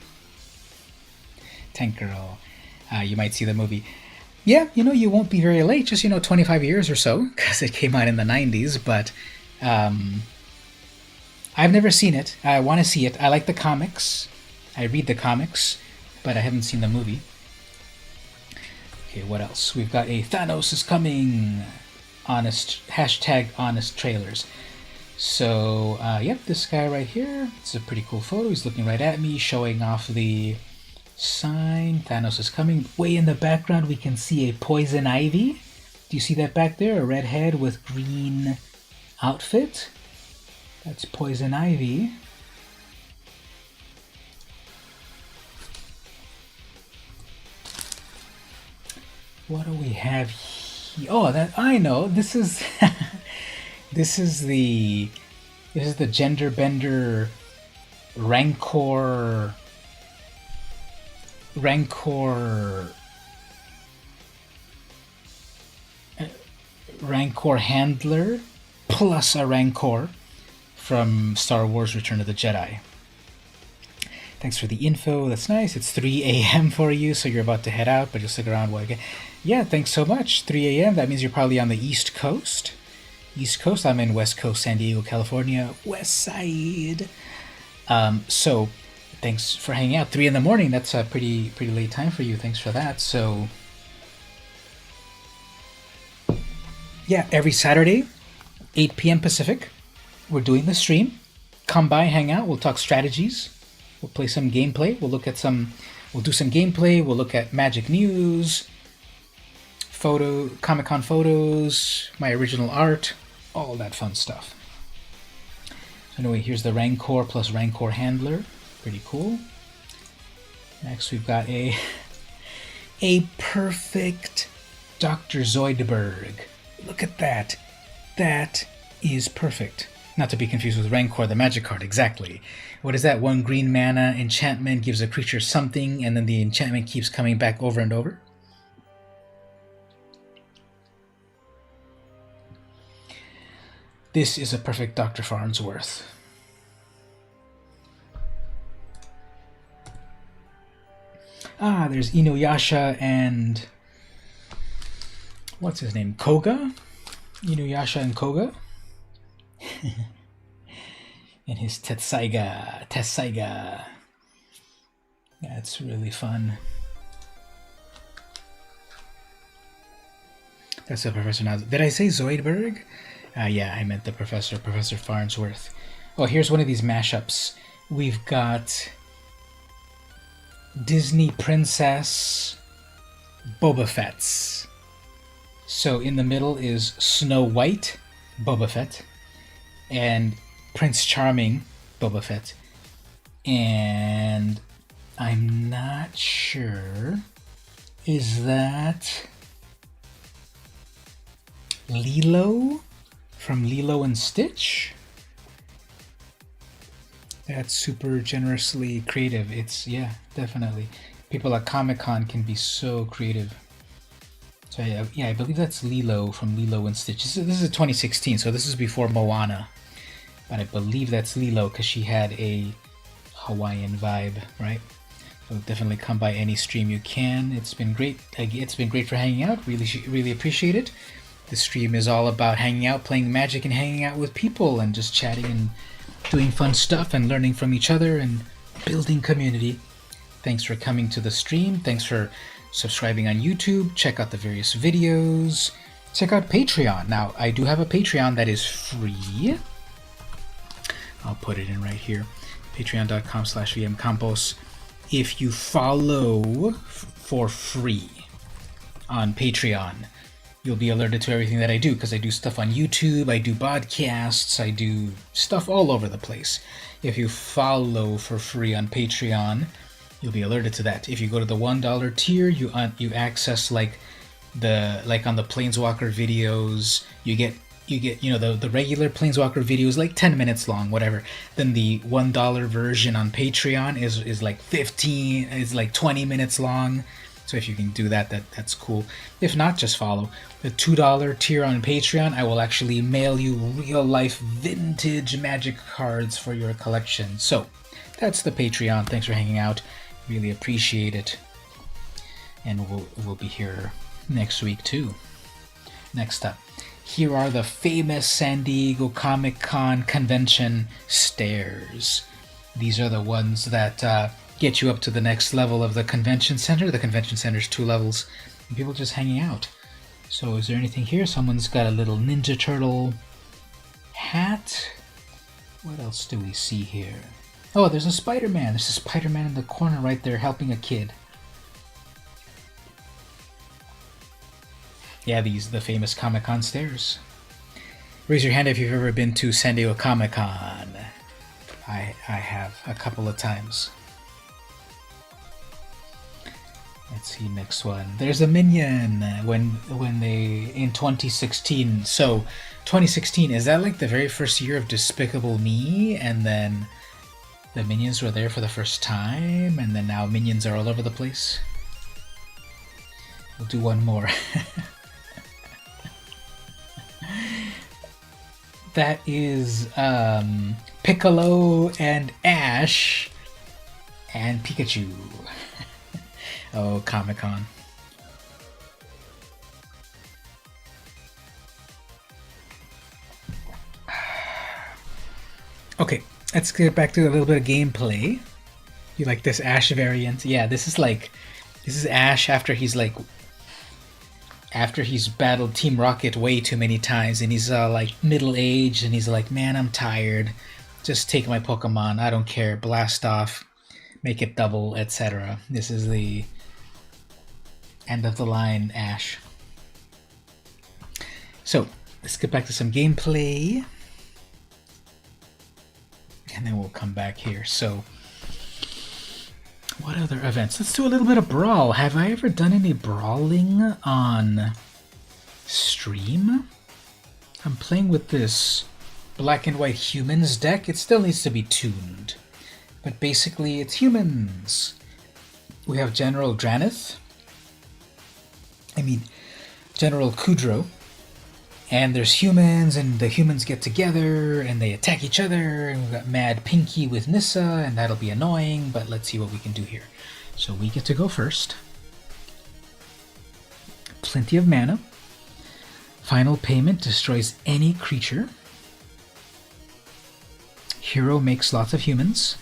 Tank Girl. You might see the movie. Yeah, you know, you won't be very late, just, 25 years or so, because it came out in the 90s, but I've never seen it. I want to see it. I like the comics. I read the comics, but I haven't seen the movie. Okay, what else? We've got a Thanos is coming. Hashtag honest trailers. So, yep, this guy right here. It's a pretty cool photo. He's looking right at me, showing off the sign. Thanos is coming. Way in the background, we can see a poison ivy. Do you see that back there? A red head with green outfit. That's poison ivy. What do we have here? Oh, that I know. This is this is the gender bender Rancor handler plus a Rancor from Star Wars Return of the Jedi. Thanks for the info. That's nice. It's 3 a.m. for you, so you're about to head out, but you'll stick around while again. Yeah, thanks so much. 3 a.m. That means you're probably on the East Coast. East Coast. I'm in West Coast, San Diego, California. West Side. So thanks for hanging out. 3 in the morning. That's a pretty late time for you. Thanks for that. So yeah, every Saturday, 8 p.m. Pacific, we're doing the stream. Come by, hang out. We'll talk strategies. We'll play some gameplay. We'll do some gameplay. We'll look at Magic News, Comic-Con photos, my original art, all that fun stuff. So anyway, here's the Rancor plus Rancor handler. Pretty cool. Next we've got a perfect Dr. Zoidberg. Look at that. That is perfect. Not to be confused with Rancor, the magic card, exactly. What is that? 1 green mana enchantment gives a creature something, and then the enchantment keeps coming back over and over. This is a perfect Dr. Farnsworth. Ah, there's Inuyasha and... what's his name? Koga? Inuyasha and Koga? And his Tessaiga. That's really fun. That's the professor now. Did I say Zoidberg? Yeah, I meant the Professor Farnsworth. Oh, here's one of these mashups. We've got Disney Princess Boba Fett's. So in the middle is Snow White, Boba Fett, and Prince Charming, Boba Fett. And I'm not sure, is that Lilo from Lilo and Stitch? That's super generously creative. It's, yeah, definitely. People at Comic-Con can be so creative. So yeah, I believe that's Lilo from Lilo and Stitch. This is 2016, so this is before Moana. But I believe that's Lilo because she had a Hawaiian vibe, right? So definitely come by any stream you can. It's been great. It's been great for hanging out. Really appreciate it. The stream is all about hanging out, playing Magic, and hanging out with people, and just chatting and doing fun stuff and learning from each other and building community. Thanks for coming to the stream. Thanks for subscribing on YouTube. Check out the various videos. Check out Patreon. Now, I do have a Patreon that is free. I'll put it in right here. Patreon.com/vmcampos. If you follow for free on Patreon, you'll be alerted to everything that I do, because I do stuff on YouTube, I do podcasts, I do stuff all over the place. If you follow for free on Patreon, you'll be alerted to that. If you go to the $1 tier, you access like on the Planeswalker videos, you get the regular Planeswalker videos like 10 minutes long, whatever. Then the $1 version on Patreon is like 20 minutes long. So if you can do that, that's cool. If not, just follow. The $2 tier on Patreon, I will actually mail you real-life vintage Magic cards for your collection. So that's the Patreon. Thanks for hanging out. Really appreciate it. And we'll be here next week too. Next up, here are the famous San Diego Comic-Con convention stairs. These are the ones that get you up to the next level of the convention center. The convention center is 2 levels, and people just hanging out. So is there anything here? Someone's got a little Ninja Turtle hat. What else do we see here? Oh, there's a Spider-Man. There's a Spider-Man in the corner right there helping a kid. Yeah, these the famous Comic-Con stairs. Raise your hand if you've ever been to San Diego Comic-Con. I have a couple of times. Let's see, next one. There's a Minion when they in 2016. So 2016, is that like the very first year of Despicable Me, and then the Minions were there for the first time, and then now Minions are all over the place? We'll do one more. That is Piccolo and Ash and Pikachu. Oh, Comic-Con. Okay, let's get back to a little bit of gameplay. You like this Ash variant? Yeah, this is Ash after he's battled Team Rocket way too many times, and he's like middle-aged, and he's like, man, I'm tired. Just take my Pokemon. I don't care. Blast off. Make it double, etc. This is the end of the line Ash. So let's get back to some gameplay, and then we'll come back here. So what other events? Let's do a little bit of Brawl. Have I ever done any brawling on stream? I'm playing with this black and white humans deck. It still needs to be tuned, but basically it's humans. We have General Dranith. General Kudrow. And there's humans, and the humans get together, and they attack each other, and we've got Mad Pinky with Nissa, and that'll be annoying, but let's see what we can do here. So we get to go first. Plenty of mana. Final Payment destroys any creature. Hero makes lots of humans.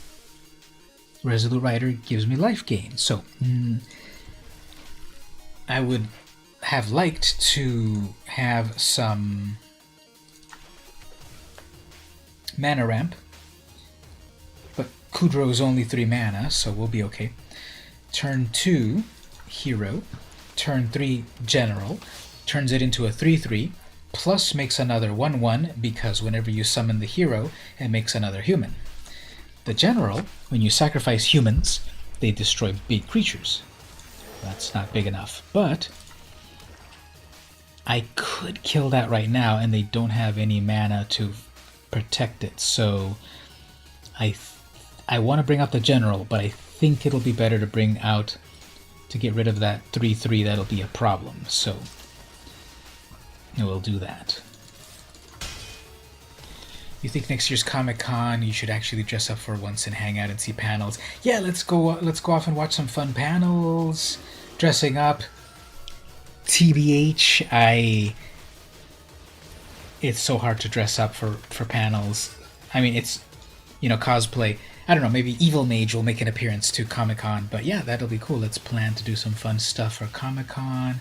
Resolute Rider gives me life gain. So, I would have liked to have some mana ramp, but Kudrow's only 3 mana, so we'll be okay. Turn 2, Hero. Turn 3, General. Turns it into a 3/3, plus makes another 1/1, because whenever you summon the Hero, it makes another human. The General, when you sacrifice humans, they destroy big creatures. That's not big enough, but I could kill that right now, and they don't have any mana to protect it. So I want to bring out the General, but I think it'll be better to bring out, to get rid of that 3/3. That'll be a problem. So we'll do that. You think next year's Comic-Con you should actually dress up for once and hang out and see panels? Yeah, let's go off and watch some fun panels. Dressing up. TBH, it's so hard to dress up for panels. I mean, it's, cosplay. I don't know, maybe Evil Mage will make an appearance to Comic-Con, but yeah, that'll be cool. Let's plan to do some fun stuff for Comic-Con.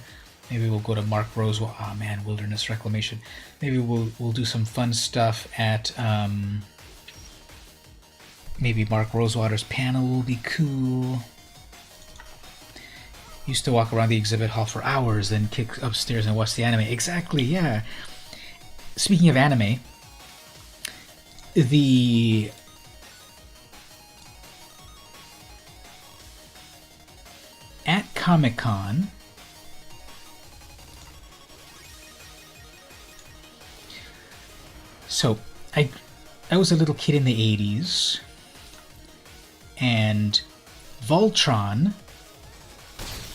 Maybe we'll go to Mark Rosewater. Oh man, Wilderness Reclamation. Maybe we'll do some fun stuff at maybe Mark Rosewater's panel will be cool. Used to walk around the exhibit hall for hours, then kick upstairs and watch the anime. Exactly, yeah. Speaking of anime, at Comic-Con, so I was a little kid in the 80s, and Voltron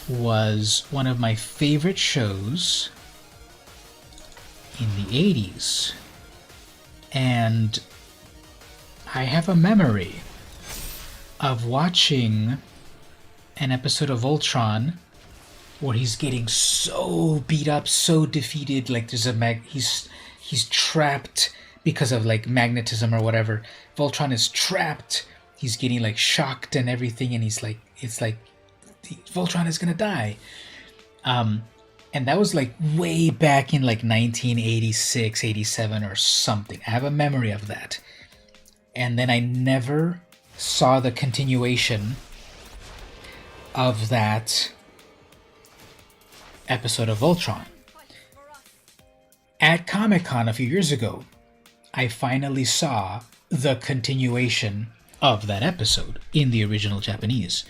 was one of my favorite shows in the 80s. And I have a memory of watching an episode of Voltron where he's getting so beat up, so defeated, like there's he's trapped because of like magnetism or whatever. Voltron is trapped. He's getting like shocked and everything, and he's like, it's like Voltron is gonna die. And that was like way back in like 1986, 87 or something. I have a memory of that. And then I never saw the continuation of that episode of Voltron. At Comic-Con a few years ago, I finally saw the continuation of that episode in the original Japanese.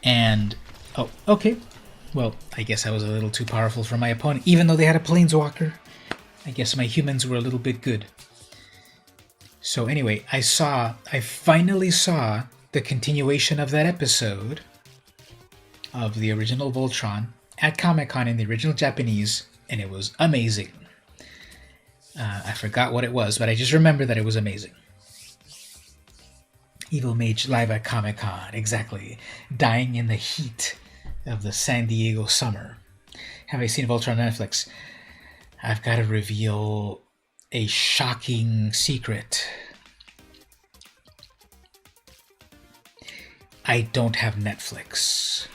And, oh, okay. Well, I guess I was a little too powerful for my opponent. Even though they had a planeswalker, I guess my humans were a little bit good. So anyway, I finally saw the continuation of that episode of the original Voltron at Comic-Con in the original Japanese, and it was amazing. I forgot what it was, but I just remember that it was amazing. Evil Mage live at Comic-Con, exactly. Dying in the heat of the San Diego summer. Have I seen Voltron on Netflix? I've got to reveal a shocking secret. I don't have Netflix.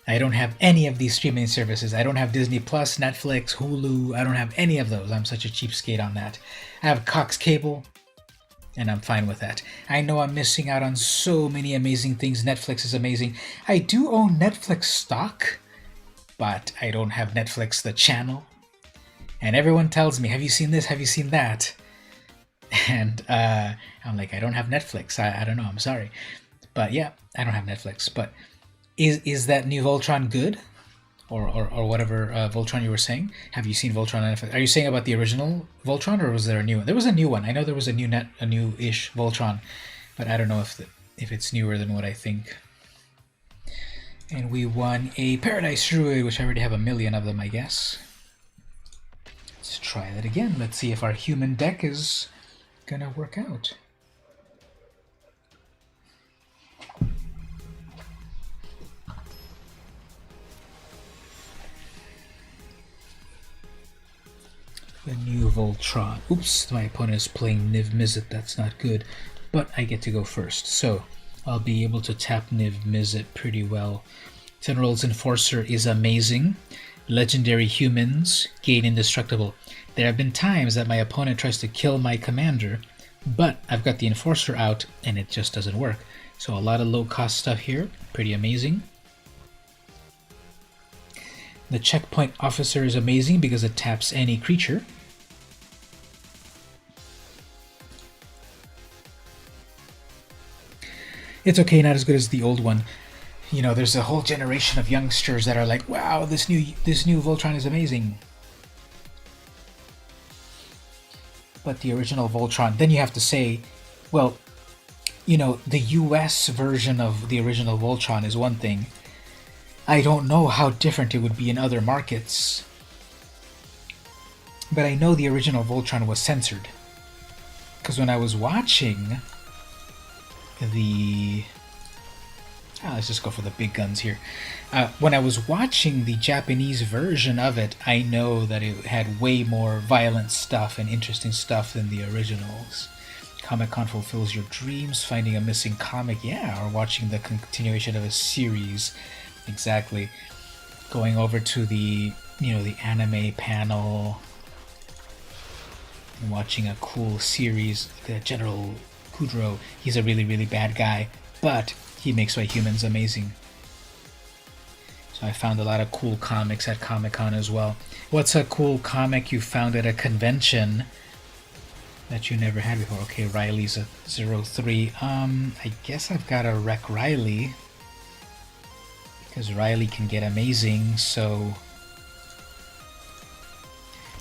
I don't have any of these streaming services. I don't have Disney Plus, Netflix, Hulu. I don't have any of those. I'm such a cheapskate on that. I have Cox Cable, and I'm fine with that. I know I'm missing out on so many amazing things. Netflix is amazing. I do own Netflix stock, but I don't have Netflix the channel. And everyone tells me, have you seen this? Have you seen that? And I'm like, I don't have Netflix. I don't know. I'm sorry. But yeah, I don't have Netflix. But is that new Voltron good? Or whatever Voltron you were saying? Have you seen Voltron on Netflix? Are you saying about the original Voltron, or was there a new one? There was a new one. I know there was a new-ish Voltron, but I don't know if it's newer than what I think. And we won a Paradise Druid, which I already have a million of them, I guess. Let's try that again. Let's see if our human deck is gonna work out. The new Voltron. Oops, my opponent is playing Niv Mizzet. That's not good. But I get to go first, so I'll be able to tap Niv Mizzet pretty well. Tenrol's Enforcer is amazing. Legendary humans gain indestructible. There have been times that my opponent tries to kill my commander, but I've got the Enforcer out and it just doesn't work. So a lot of low-cost stuff here. Pretty amazing. The Checkpoint Officer is amazing because it taps any creature. It's okay, not as good as the old one. You know, there's a whole generation of youngsters that are like, wow, this new Voltron is amazing. But the original Voltron, then you have to say, well, you know, the US version of the original Voltron is one thing. I don't know how different it would be in other markets. But I know the original Voltron was censored. Because when I was watching the... let's just go for the big guns here. When I was watching the Japanese version of it, I know that it had way more violent stuff and interesting stuff than the originals. Comic-Con fulfills your dreams, finding a missing comic, yeah, or watching the continuation of a series. Exactly. Going over to the, the anime panel and watching a cool series. General Kudro, he's a really, really bad guy, but he makes my humans amazing. So I found a lot of cool comics at Comic-Con as well. What's a cool comic you found at a convention that you never had before? Okay, Riley's a 03. I guess I've got to wreck Riley, because Riley can get amazing. So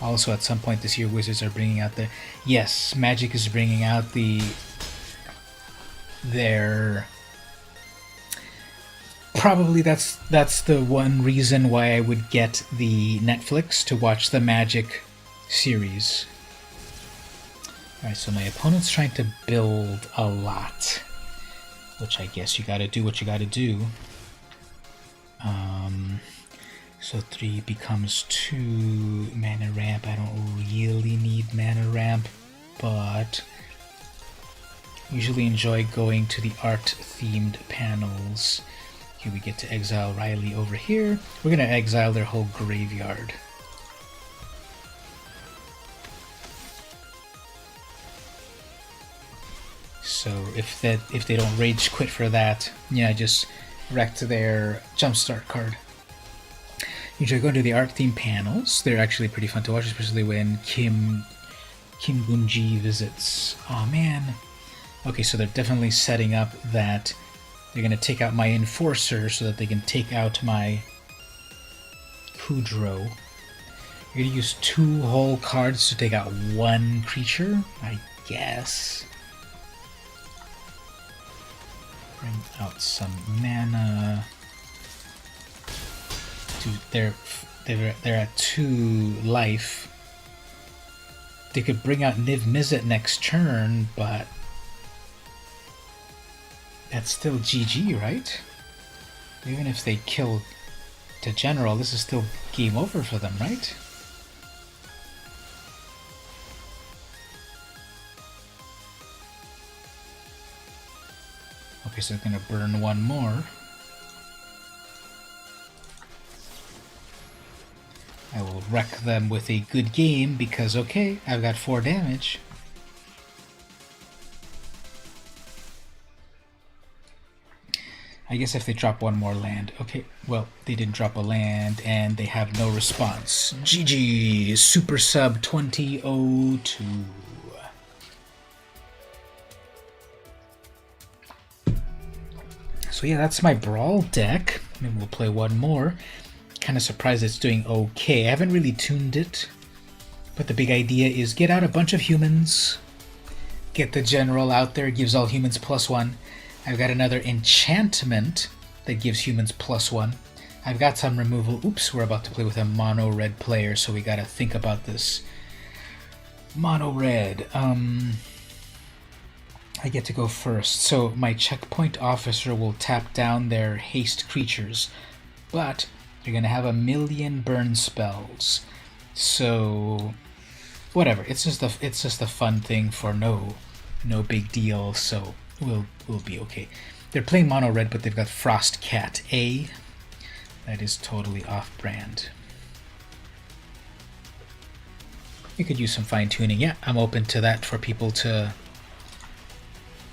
also at some point this year, Wizards are bringing out the... Yes, Magic is bringing out their... Probably that's the one reason why I would get the Netflix to watch the Magic series. Alright, so my opponent's trying to build a lot, which I guess you gotta do what you gotta do. So 3 becomes 2 mana ramp. I don't really need mana ramp, but usually enjoy going to the art-themed panels. Here we get to exile Riley over here. We're gonna exile their whole graveyard. So if they don't rage quit for that, I just wrecked their jumpstart card. Usually going to the art theme panels. They're actually pretty fun to watch, especially when Kim Gunji visits. Oh man. Okay, so they're definitely setting up that they're gonna take out my Enforcer so that they can take out my Kudro. You're gonna use 2 whole cards to take out 1 creature, I guess. Bring out some mana. Dude, they're at 2 life. They could bring out Niv Mizzet next turn, but that's still GG, right? Even if they kill the general, this is still game over for them, right? Okay, so they're gonna burn 1 more. I will wreck them with a good game because, okay, I've got 4 damage. I guess if they drop 1 more land. Okay, well, they didn't drop a land and they have no response. GG! Super Sub 2002. So yeah, that's my Brawl deck. Maybe we'll play 1 more. Kind of surprised it's doing okay. I haven't really tuned it, but the big idea is get out a bunch of humans, get the general out there, gives all humans +1. I've got another enchantment that gives humans +1. I've got some removal. Oops, we're about to play with a mono red player, so we gotta think about this. Mono red. I get to go first. So my checkpoint officer will tap down their haste creatures, but they're gonna have 1,000,000 burn spells. So whatever. It's just a fun thing for no big deal. So we'll be okay. They're playing mono red, but they've got Frost Cat A. That is totally off-brand. You could use some fine-tuning. Yeah, I'm open to that for people to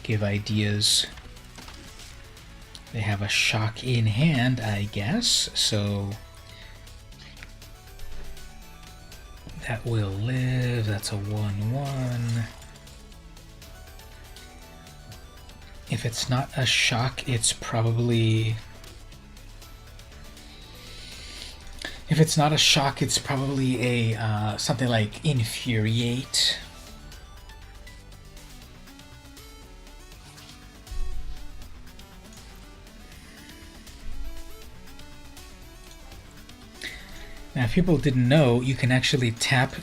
give ideas. They have a shock in hand, I guess, so that will live. That's a 1/1. If it's not a shock, it's probably... If it's not a shock, it's probably a something like Infuriate. Now, if people didn't know, you can actually tap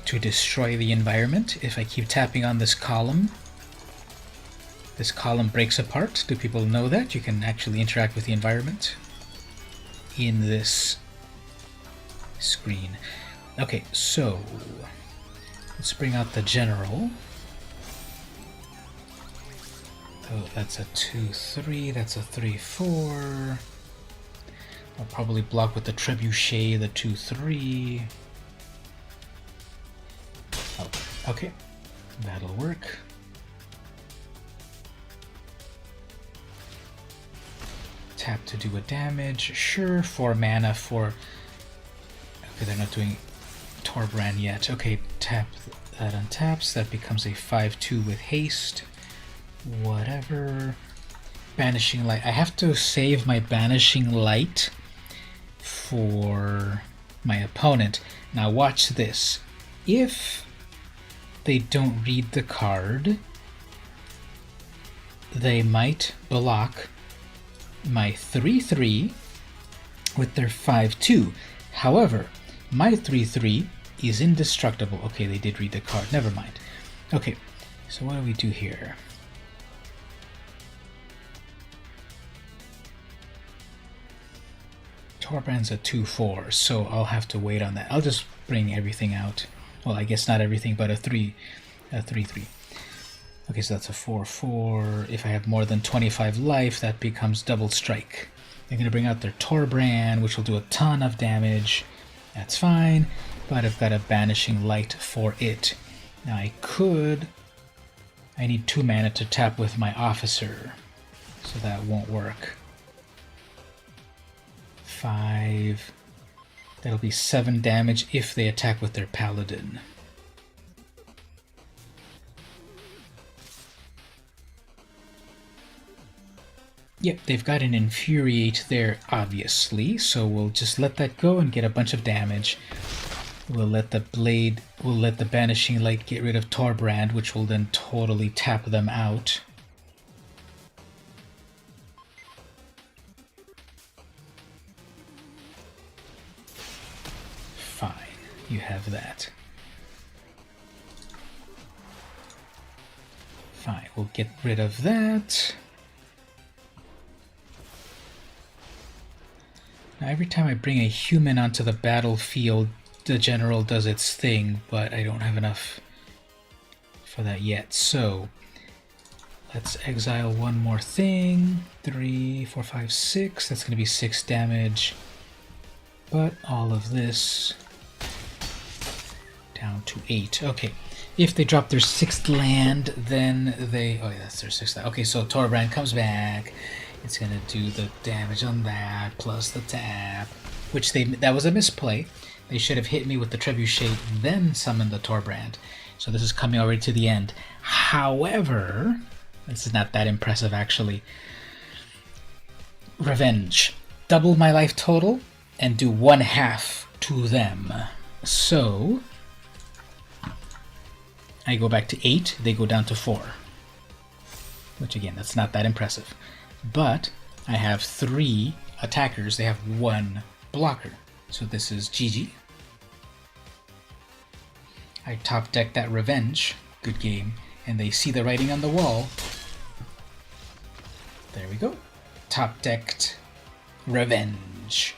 to destroy the environment. If I keep tapping on this column breaks apart. Do people know that? You can actually interact with the environment in this screen. Okay, so let's bring out the general. Oh, that's a 2-3, that's a 3-4. I'll probably block with the trebuchet, the 2-3. Oh, okay, that'll work. Tap to do a damage, sure. 4 mana for... Okay, they're not doing Torbrand yet. Okay, tap that untaps. That becomes a 5-2 with haste. Whatever. Banishing Light. I have to save my Banishing Light for my opponent. Now watch this. If they don't read the card, they might block my 3-3 with their 5-2. However, my 3-3 is indestructible. Okay, they did read the card. Never mind. Okay, so what do we do here? Torbrand's a 2-4, so I'll have to wait on that. I'll just bring everything out. Well, I guess not everything, but a 3-3. Okay, so that's a 4-4. If I have more than 25 life, that becomes double strike. They're going to bring out their Torbrand, which will do a ton of damage. That's fine, but I've got a Banishing Light for it. Now I need 2 mana to tap with my Officer, so that won't work. 5. That'll be 7 damage if they attack with their Paladin. Yep, they've got an Infuriate there, obviously, so we'll just let that go and get a bunch of damage. We'll let the Banishing Light get rid of Torbrand, which will then totally tap them out. Fine, you have that. Fine, we'll get rid of that. Now, every time I bring a human onto the battlefield, the general does its thing, but I don't have enough for that yet. So let's exile one more thing. 3, 4, 5, 6. That's going to be 6 damage. But all of this down to 8. Okay. If they drop their 6th land, then they... Oh, yeah, that's their 6th land. Okay, so Torbrand comes back. It's going to do the damage on that, plus the tap, which that was a misplay. They should have hit me with the Trebuchet, then summoned the Torbrand. So this is coming already to the end. However, this is not that impressive, actually. Revenge. Double my life total, and do 1/2 to them. So I go back to 8, they go down to 4. Which, again, that's not that impressive. But I have 3 attackers, they have 1 blocker. So this is GG. I top deck that Revenge, good game, and they see the writing on the wall. There we go. Top decked Revenge.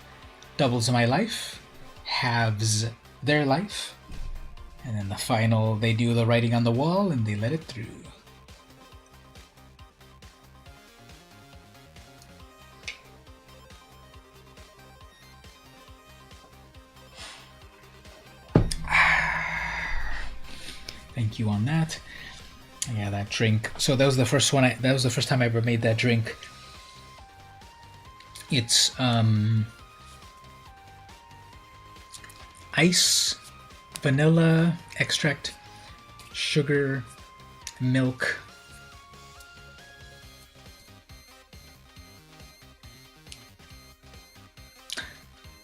Doubles my life, halves their life, and then the final, they do the writing on the wall and they let it through. Thank you on that. Yeah, that drink. So that was the first one. That was the first time I ever made that drink. It's ice, vanilla extract, sugar, milk,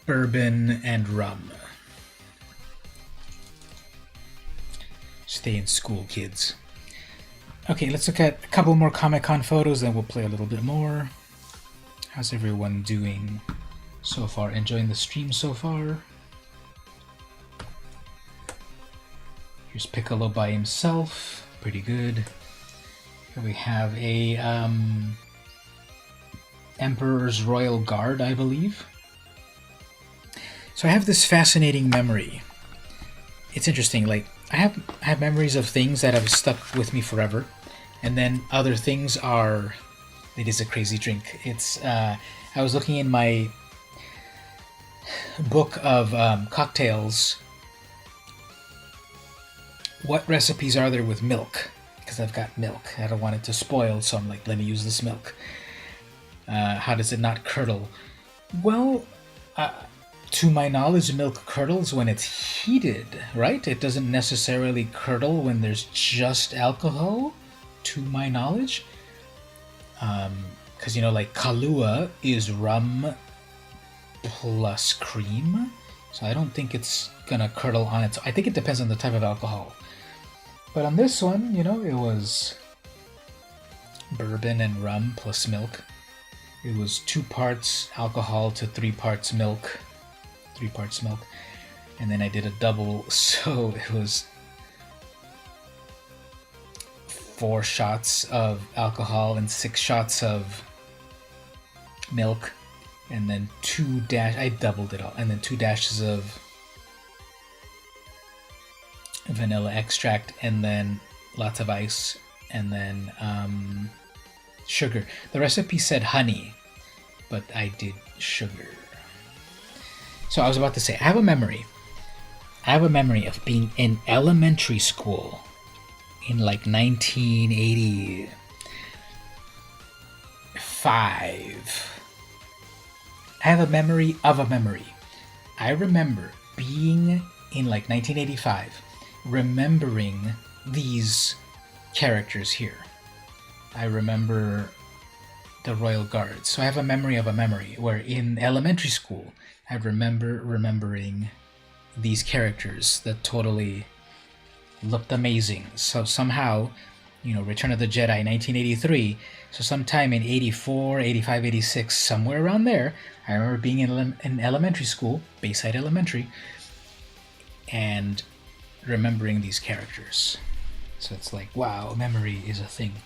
bourbon, and rum. Stay in school, kids. Okay, let's look at a couple more Comic-Con photos, then we'll play a little bit more. How's everyone doing so far? Enjoying the stream so far? Here's Piccolo by himself. Pretty good. Here we have a Emperor's Royal Guard, I believe. So I have this fascinating memory. It's interesting, like, I have memories of things that have stuck with me forever, and then other things are... It is a crazy drink. It's I was looking in my book of cocktails. What recipes are there with milk? Because I've got milk. I don't want it to spoil, so I'm like, let me use this milk. How does it not curdle? Well, to my knowledge, milk curdles when it's heated, right? It doesn't necessarily curdle when there's just alcohol, to my knowledge. Because, you know, like Kahlua is rum plus cream, so I don't think it's gonna curdle on its... I think it depends on the type of alcohol. But on this one, you know, it was bourbon and rum plus milk. It was 2 parts alcohol to 3 parts milk. 3 parts milk. And then I did a double, so it was 4 shots of alcohol and 6 shots of milk. And then 2 I doubled it all. And then 2 dashes of vanilla extract, and then lots of ice, and then sugar. The recipe said honey, but I did sugar. So I was about to say, I have a memory of being in elementary school in like 1985. I have a memory of a memory. I remember being in like 1985, remembering these characters here. I remember the Royal Guards. So I have a memory of a memory where in elementary school, I remember remembering these characters that totally looked amazing. So somehow, you know, Return of the Jedi, 1983, so sometime in 84, 85, 86, somewhere around there, I remember being in elementary school, Bayside Elementary, and remembering these characters. So it's like, wow, memory is a thing.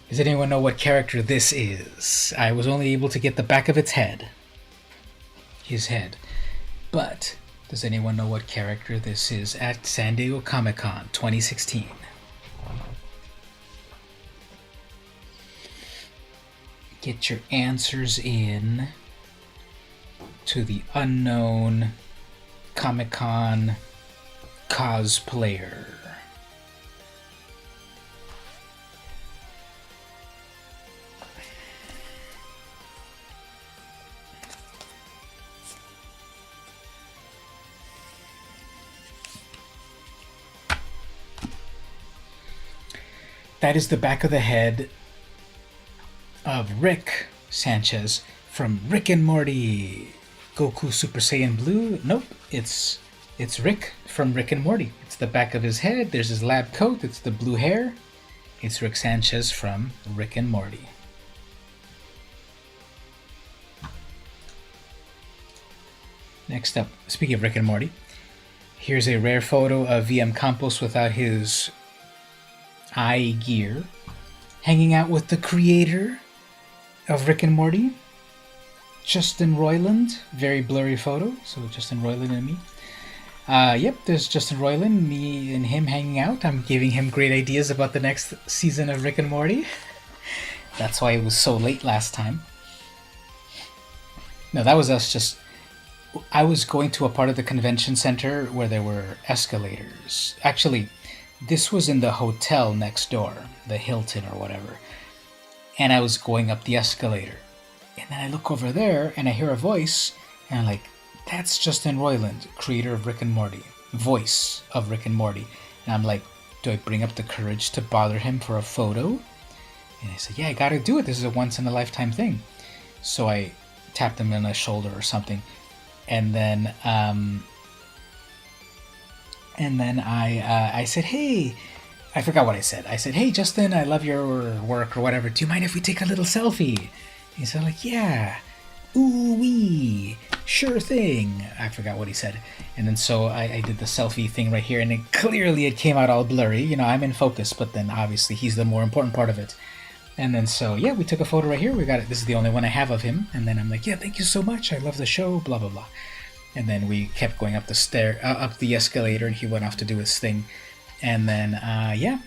Does anyone know what character this is? I was only able to get the back of its head. His head. But does anyone know what character this is at San Diego Comic-Con 2016? Get your answers in to the unknown Comic-Con cosplayer. That is the back of the head of Rick Sanchez from Rick and Morty. Goku Super Saiyan Blue? Nope, it's Rick from Rick and Morty. It's the back of his head, there's his lab coat, it's the blue hair. It's Rick Sanchez from Rick and Morty. Next up, speaking of Rick and Morty, here's a rare photo of VM Campos without his eye gear, hanging out with the creator of Rick and Morty, Justin Roiland. Very blurry photo, so Justin Roiland and me. Yep, there's Justin Roiland, me and him hanging out. I'm giving him great ideas about the next season of Rick and Morty. That's why it was so late last time. No, that was us just... I was going to a part of the convention center where there were escalators. Actually, this was in the hotel next door, the Hilton or whatever. And I was going up the escalator. And then I look over there and I hear a voice, and I'm like, that's Justin Roiland, creator of Rick and Morty, voice of Rick and Morty. And I'm like, do I bring up the courage to bother him for a photo? And I said, yeah, I gotta do it. This is a once-in-a-lifetime thing. So I tapped him on the shoulder or something. And then I said, hey, I forgot what I said. I said, hey, Justin, I love your work or whatever. Do you mind if we take a little selfie? He said, like, yeah. ooh wee, sure thing. I forgot what he said. And then so I did the selfie thing right here, and clearly it came out all blurry. You know, I'm in focus, but then obviously he's the more important part of it. And then so, yeah, we took a photo right here. We got it. This is the only one I have of him. And then I'm like, yeah, thank you so much. I love the show, blah, blah, blah. And then we kept going up the up the escalator, and he went off to do his thing. And then, yeah,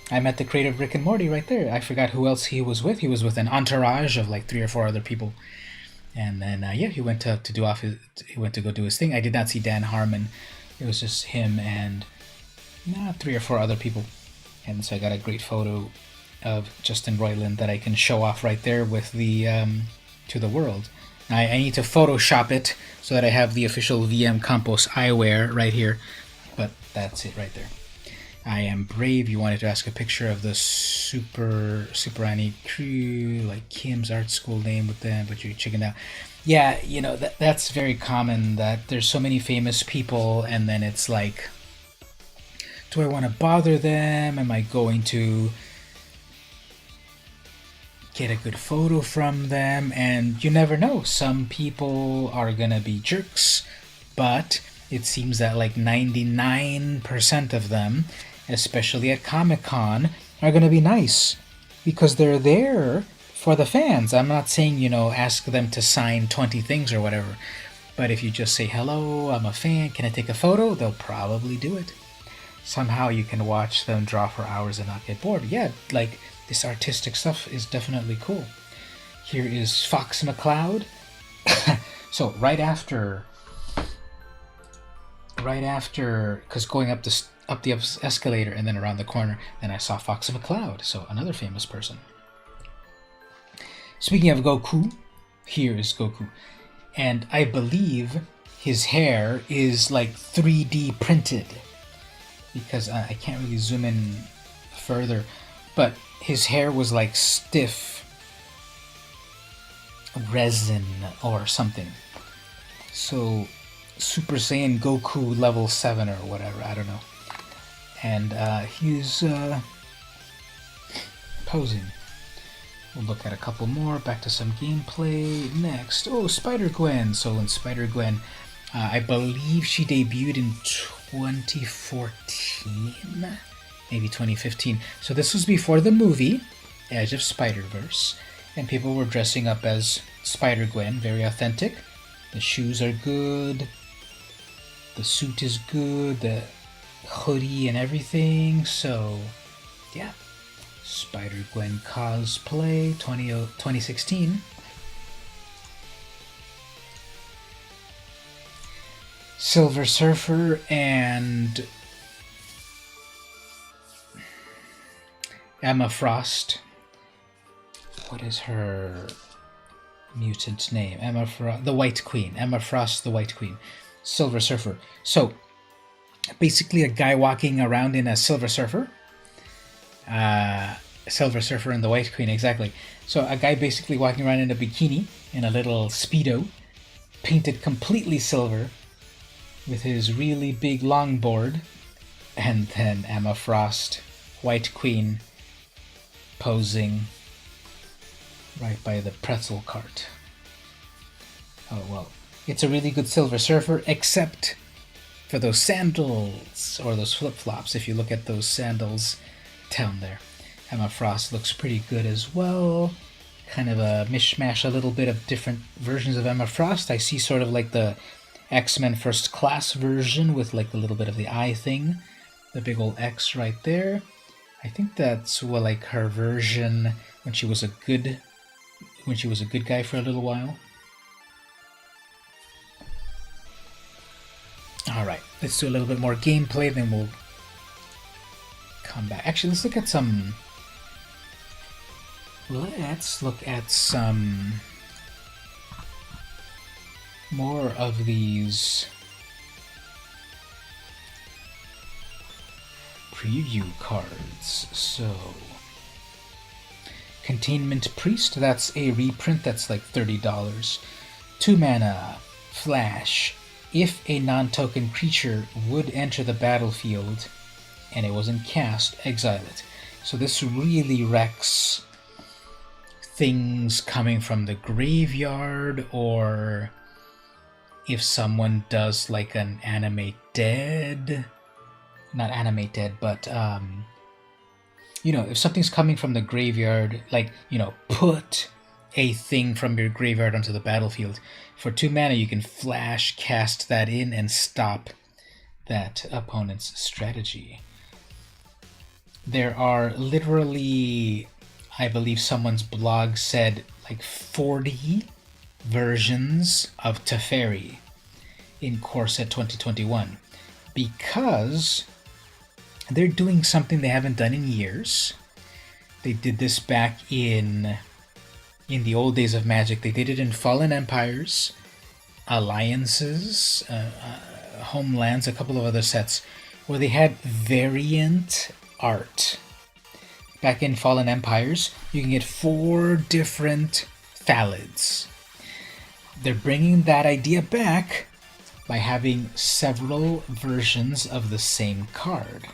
I met the creator of Rick and Morty right there. I forgot who else he was with. He was with an entourage of like 3 or 4 other people. And then, yeah, he went to go do his thing. I did not see Dan Harmon. It was just him and 3 or 4 other people. And so I got a great photo of Justin Roiland that I can show off right there with the to the world. Now, I need to Photoshop it so that I have the official VM Campos eyewear right here. But that's it right there. I am brave. You wanted to ask a picture of the Super Annie crew, like Kim's art school name with them, but you chickened out. Yeah, you know, that's very common, that there's so many famous people, and then it's like, do I want to bother them? Am I going to get a good photo from them? And you never know. Some people are going to be jerks, but it seems that like 99% of them, especially at Comic-Con, are going to be nice because they're there for the fans. I'm not saying, you know, ask them to sign 20 things or whatever, but if you just say, hello, I'm a fan, can I take a photo? They'll probably do it. Somehow you can watch them draw for hours and not get bored. Yeah, like, this artistic stuff is definitely cool. Here is Fox McCloud. So right after, because going up the escalator and then around the corner, then I saw Fox McCloud, so another famous person. Speaking of Goku, here is Goku. And I believe his hair is like 3D printed, because I can't really zoom in further, but his hair was like stiff resin or something. So Super Saiyan Goku level 7 or whatever, I don't know. And he's posing. We'll look at a couple more, back to some gameplay. Next, Spider-Gwen. So in Spider-Gwen, I believe she debuted in 2014, maybe 2015. So this was before the movie, Edge of Spider-Verse, and people were dressing up as Spider-Gwen, very authentic. The shoes are good, the suit is good, the hoodie and everything. So yeah, Spider-Gwen cosplay 2016. Silver Surfer and Emma Frost. What is her mutant name? The White Queen. Emma Frost, the White Queen. Silver Surfer. So basically a guy walking around in a Silver Surfer. Silver Surfer and the White Queen, exactly. So a guy basically walking around in a bikini, in a little Speedo, painted completely silver, with his really big longboard, and then Emma Frost, White Queen, posing right by the pretzel cart. Oh well, it's a really good Silver Surfer, except for those sandals, or those flip-flops. If you look at those sandals down there, Emma Frost looks pretty good as well. Kind of a mishmash, a little bit of different versions of Emma Frost. I see sort of like the X-Men First Class version with like a little bit of the eye thing, the big old X right there. I think that's like her version when she was a good guy for a little while. All right, let's do a little bit more gameplay, then we'll come back. Actually, let's look at some more of these preview cards. So, Containment Priest, that's a reprint, that's like $30. 2 mana, Flash. If a non-token creature would enter the battlefield and it wasn't cast, exile it. So this really wrecks things coming from the graveyard, or if someone does like an animate dead, not animate dead, but if something's coming from the graveyard, like, put a thing from your graveyard onto the battlefield. For 2 mana, you can flash cast that in and stop that opponent's strategy. There are literally, I believe someone's blog said, like 40 versions of Teferi in Core Set 2021, because they're doing something they haven't done in years. They did this back in the old days of Magic. They did it in Fallen Empires, Alliances, Homelands, a couple of other sets, where they had variant art. Back in Fallen Empires, you can get 4 different Thalids. They're bringing that idea back by having several versions of the same card.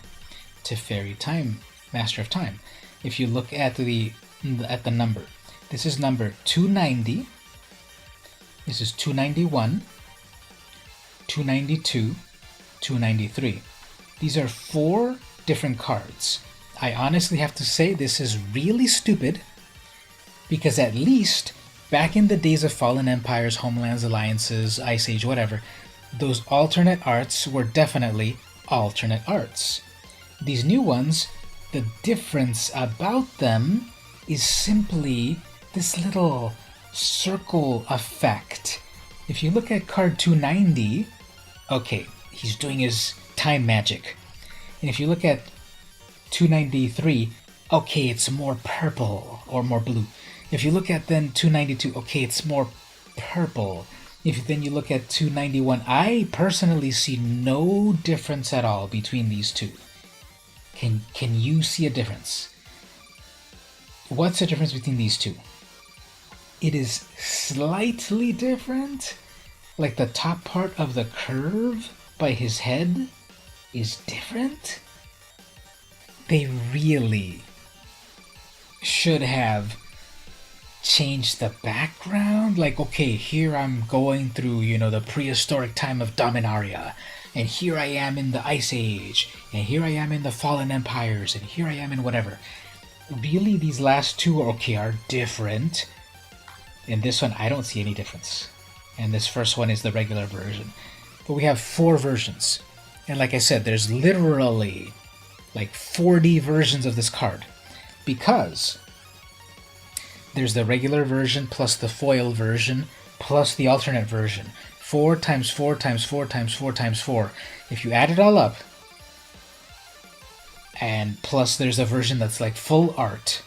Teferi Time, Master of Time. If you look at the number, this is number 290, this is 291, 292, 293. These are 4 different cards. I honestly have to say this is really stupid, because at least back in the days of Fallen Empires, Homelands, Alliances, Ice Age, whatever, those alternate arts were definitely alternate arts. These new ones, the difference about them is simply this little circle effect. If you look at card 290, okay, he's doing his time magic. And if you look at 293, okay, it's more purple or more blue. If you look at then 292, okay, it's more purple. If then you look at 291, I personally see no difference at all between these two. Can you see a difference? What's the difference between these two? It is slightly different. Like the top part of the curve by his head is different. They really should have changed the background. Like, okay, here I'm going through, the prehistoric time of Dominaria, and here I am in the Ice Age, and here I am in the Fallen Empires, and here I am in whatever. Really, these last two are different. In this one, I don't see any difference. And this first one is the regular version. But we have 4 versions. And like I said, there's literally like 40 versions of this card. Because there's the regular version plus the foil version plus the alternate version. 4 times 4 times 4 times 4 times 4. If you add it all up, and plus there's a version that's like full art,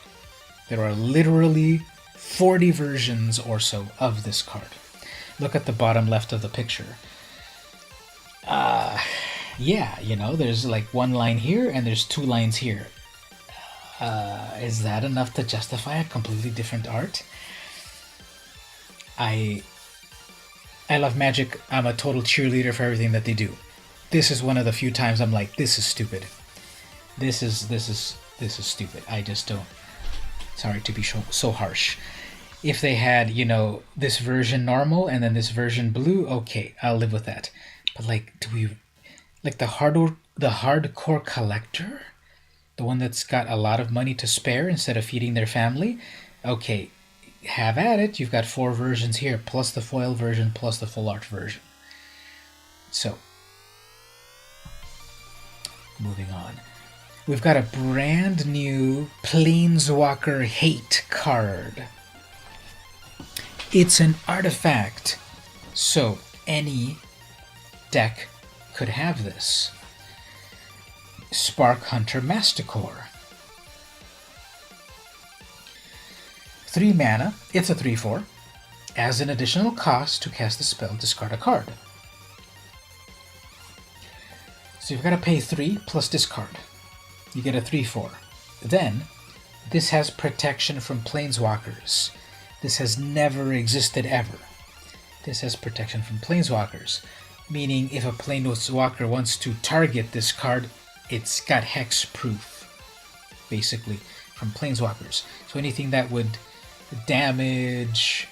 there are literally 40 versions or so of this card. Look at the bottom left of the picture. Yeah, there's like 1 line here and there's 2 lines here. Is that enough to justify a completely different art? I love Magic. I'm a total cheerleader for everything that they do. This is one of the few times I'm like, this is stupid. This is stupid. I just don't. Sorry to be so harsh. If they had, this version normal and then this version blue, okay, I'll live with that. But like, the hardcore collector, the one that's got a lot of money to spare instead of feeding their family, okay, have at it. You've got 4 versions here, plus the foil version, plus the full art version. So, moving on. We've got a brand new Planeswalker Hate card. It's an artifact, so any deck could have this. Spark Hunter Masticore. 3 mana, it's a 3/4. As an additional cost to cast the spell, discard a card. So you've got to pay 3 plus discard. You get a 3/4. Then, this has protection from Planeswalkers. This has never existed ever. This has protection from Planeswalkers, meaning if a Planeswalker wants to target this card, it's got hex proof, basically, from Planeswalkers. So anything that would damage,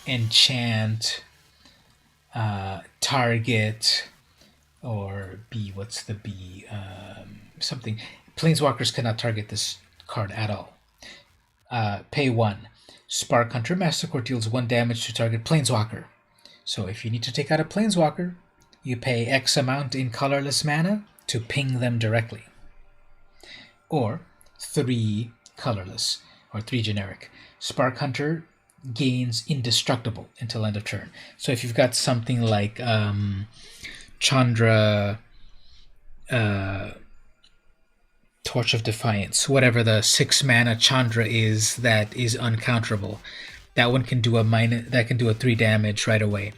enchant, target, or B. What's the B? Something. Planeswalkers cannot target this card at all. Pay 1. Spark Hunter Mastercore deals 1 damage to target Planeswalker. So if you need to take out a Planeswalker, you pay X amount in colorless mana to ping them directly. Or 3 colorless, or 3 generic. Spark Hunter gains indestructible until end of turn. So if you've got something like Chandra, Torch of Defiance, whatever the 6 mana Chandra is that is uncounterable, that one can do a 3 damage right away.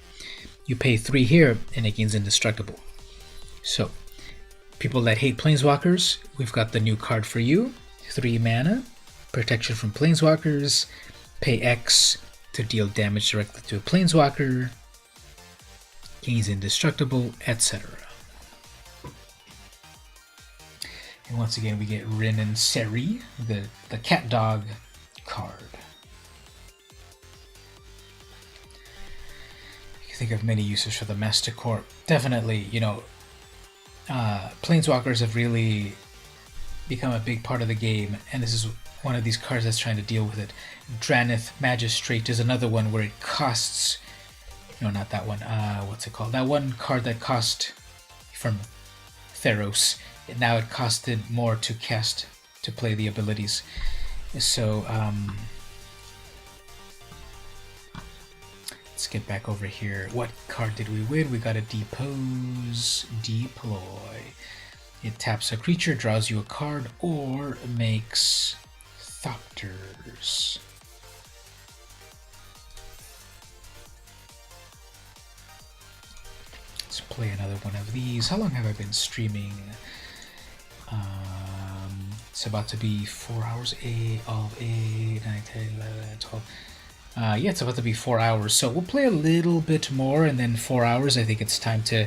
You pay 3 here and it gains indestructible. So people that hate Planeswalkers, we've got the new card for you. 3 mana, protection from Planeswalkers, pay X to deal damage directly to a Planeswalker, gains indestructible, etc. And once again, we get Rin and Seri, the cat dog card. You can think of many uses for the Masticore. Definitely, Planeswalkers have really become a big part of the game, and this is one of these cards that's trying to deal with it. Dranith Magistrate is another one where it costs... No, not that one. What's it called? That one card that cost from Theros. Now it costed more to cast, to play the abilities. So, let's get back over here. What card did we win? We got a Depose, Deploy. It taps a creature, draws you a card, or makes Thopters. Let's play another one of these. How long have I been streaming? It's about to be 4 hours, 8, 9, 10, 11, 12. Yeah, it's about to be 4 hours. So we'll play a little bit more, and then 4 hours, I think it's time to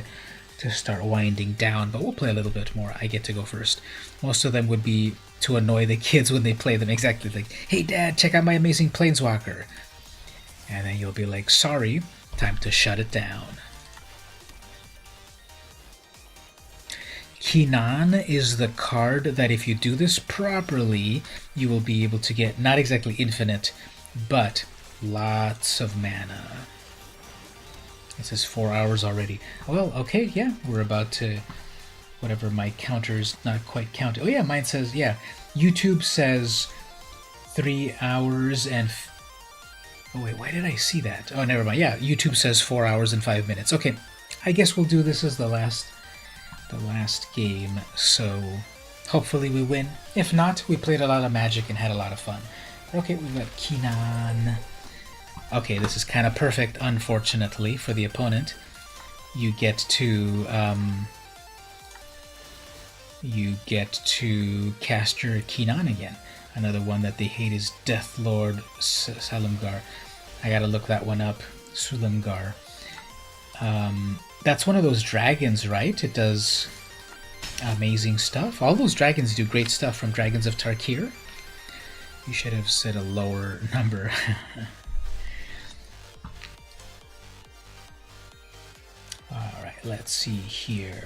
start winding down. But we'll play a little bit more. I get to go first. Most of them would be to annoy the kids when they play them. Exactly like, hey, Dad, check out my amazing Planeswalker. And then you'll be like, sorry, time to shut it down. Kinan is the card that if you do this properly, you will be able to get not exactly infinite, but lots of mana. It says 4 hours already. Well, okay, yeah, we're about to... Whatever my counter's not quite counted. Oh yeah, mine says, yeah. YouTube says 3 hours and... Oh wait, why did I see that? Oh, never mind. Yeah, YouTube says 4 hours and 5 minutes. Okay, I guess we'll do this as the last game, so hopefully we win. If not, we played a lot of Magic and had a lot of fun. Okay, we've got Kinan. Okay, this is kind of perfect, unfortunately, for the opponent. You get to cast your Kinan again. Another one that they hate is Deathlord Salamgar. I gotta look that one up. Sulamgar. That's one of those dragons, right? It does amazing stuff. All those dragons do great stuff from Dragons of Tarkir. You should have said a lower number. Alright, let's see here.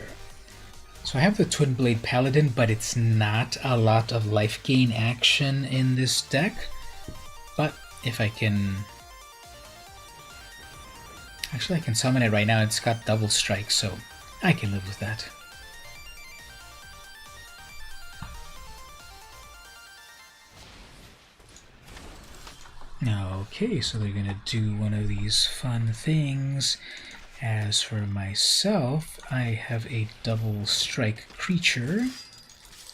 So I have the Twin Blade Paladin, but it's not a lot of life gain action in this deck. But if I can... Actually, I can summon it right now. It's got double strike, so I can live with that. Okay, so they're going to do one of these fun things. As for myself, I have a double strike creature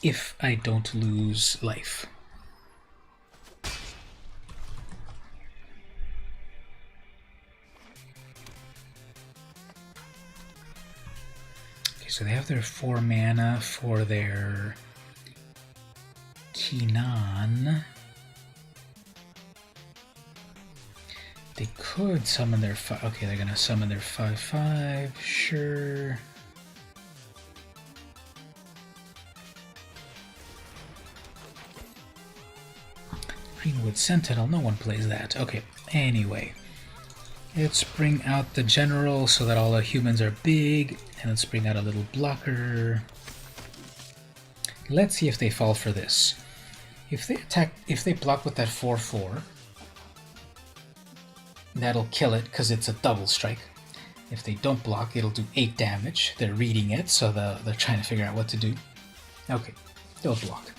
if I don't lose life. So they have their 4 mana for their Kinan. They could summon their 5. Okay, they're gonna summon their 5/5. Sure. Greenwood Sentinel, no one plays that. Okay, anyway. Let's bring out the general so that all the humans are big, and let's bring out a little blocker. Let's see if they fall for this. If they block with that 4/4, that'll kill it because it's a double strike. If they don't block, it'll do 8 damage. They're reading it, so they're trying to figure out what to do. Okay, they'll block.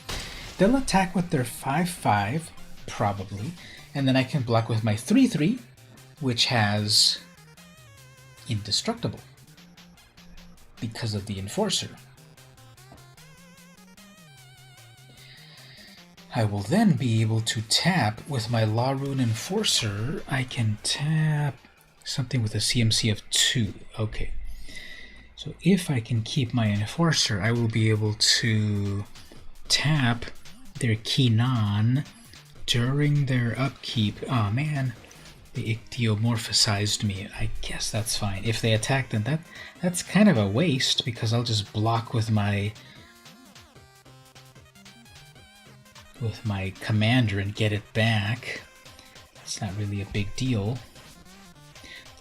They'll attack with their 5/5, probably, and then I can block with my 3/3, which has indestructible because of the Enforcer. I will then be able to tap with my Law Rune Enforcer. I can tap something with a CMC of 2. Okay. So if I can keep my Enforcer, I will be able to tap their Kinan during their upkeep. Oh man, they ichthyomorphized me. I guess that's fine. If they attack, then that's kind of a waste because I'll just block with my commander and get it back. It's not really a big deal.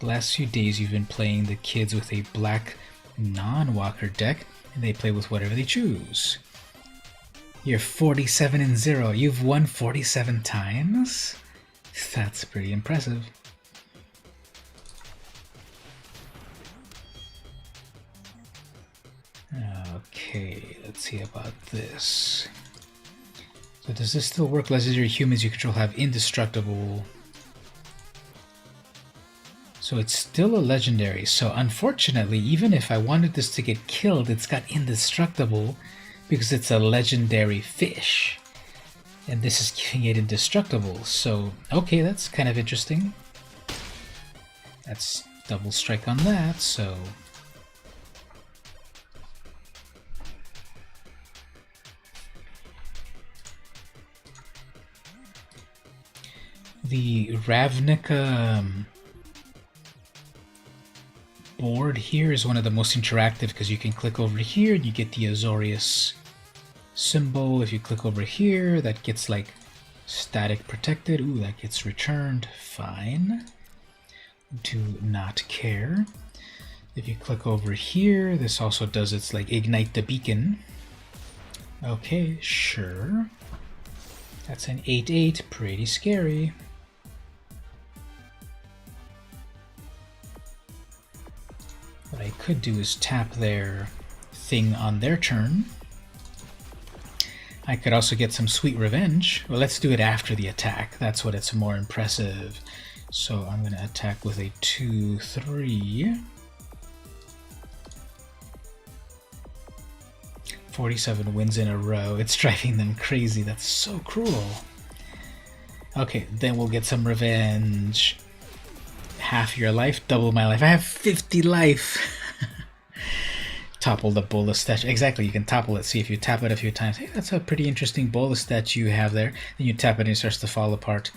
The last few days you've been playing the kids with a black non-walker deck, and they play with whatever they choose. You're 47-0. You've won 47 times? That's pretty impressive. Okay, let's see about this. So does this still work? Legendary humans you control have indestructible. So it's still a legendary. So unfortunately, even if I wanted this to get killed, it's got indestructible because it's a legendary fish. And this is giving it indestructible. So, okay, that's kind of interesting. That's double strike on that, so... The Ravnica board here is one of the most interactive because you can click over here and you get the Azorius symbol. If you click over here, that gets like static protected. Ooh, that gets returned. Fine. Do not care. If you click over here, this also does its like ignite the beacon. Okay, sure. That's an 8/8, pretty scary. What I could do is tap their thing on their turn. I could also get some sweet revenge. Well, let's do it after the attack. That's what it's more impressive. So I'm going to attack with a 2/3. 47 wins in a row. It's driving them crazy. That's so cruel. Okay, then we'll get some revenge. Half your life, double my life. I have 50 life. Topple the Bola statue. Exactly, you can topple it. See, if you tap it a few times, hey, that's a pretty interesting Bola statue you have there. Then you tap it and it starts to fall apart.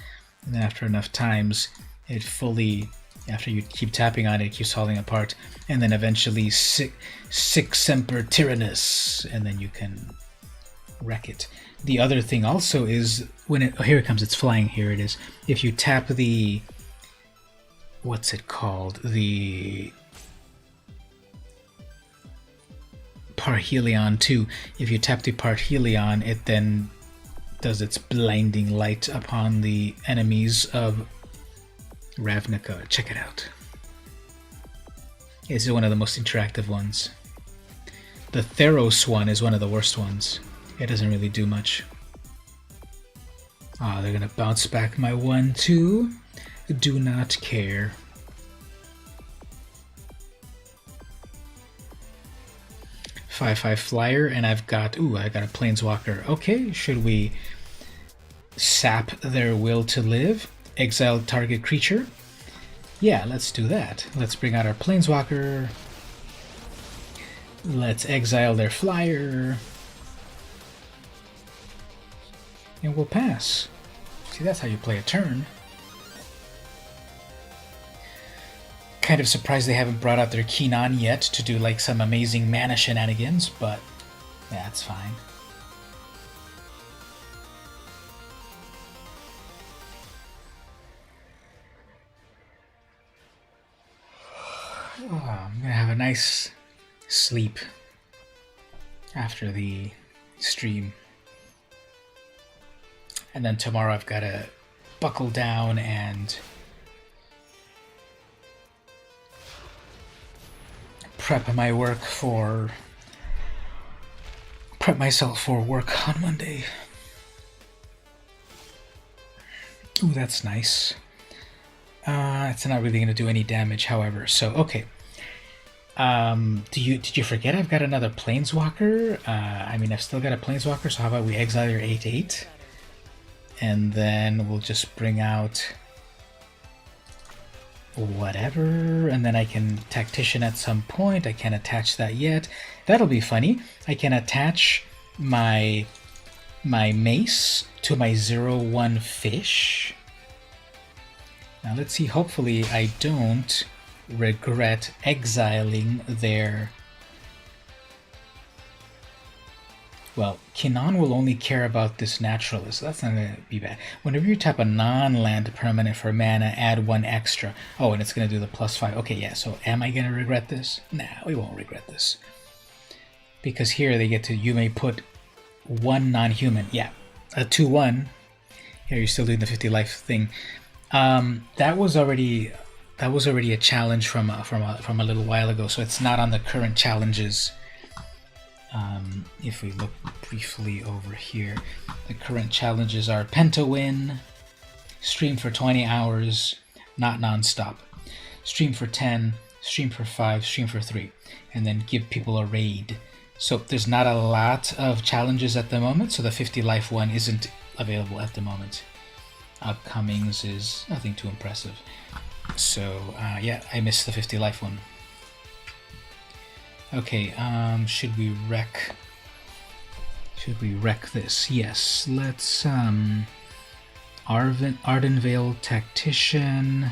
And then after enough times, it fully, after you keep tapping on it, it keeps falling apart. And then eventually, Sic Semper Tyrannus. And then you can wreck it. The other thing also is, when it, oh, here it comes, it's flying, here it is. If you tap the, what's it called? The Parhelion 2. If you tap the Parhelion, it then does its blinding light upon the enemies of Ravnica. Check it out. This is one of the most interactive ones. The Theros one is one of the worst ones. It doesn't really do much. Ah, they're gonna bounce back my 1/2. Do not care. Five flyer, and I've got, ooh, I got a planeswalker. Okay, should we sap their will to live? Exile target creature? Yeah, let's do that. Let's bring out our planeswalker. Let's exile their flyer. And we'll pass. See, that's how you play a turn. Kind of surprised they haven't brought out their Kinan yet to do like some amazing mana shenanigans, but yeah, that's fine. Oh, I'm gonna have a nice sleep after the stream. And then tomorrow I've got to buckle down and prep myself for work on Monday. Ooh, that's nice. It's not really going to do any damage, however. So, okay. Did you forget I've got another Planeswalker? I mean, I've still got a Planeswalker, so how about we exile your 8/8? And then we'll just bring out whatever, and then I can Tactician at some point. I can't attach that yet. That'll be funny. I can attach my mace to my 0/1 fish. Now let's see, hopefully I don't regret exiling their... Well, Kinan will only care about this naturalist, so that's not going to be bad. Whenever you tap a non-land permanent for mana, add 1 extra. Oh, and it's going to do the +5. Okay, yeah, so am I going to regret this? Nah, we won't regret this. Because here they get to, you may put 1 non-human. Yeah, a 2/1. Here you're still doing the 50 life thing. That was already a challenge from a little while ago, so it's not on the current challenges. If we look briefly over here, the current challenges are Pentawin, stream for 20 hours, not non-stop, stream for 10, stream for 5, stream for 3, and then give people a raid. So there's not a lot of challenges at the moment, so the 50 life one isn't available at the moment. Upcomings is nothing too impressive. So yeah, I missed the 50 life one. Okay, should we wreck this? Yes, let's Ardenvale Tactician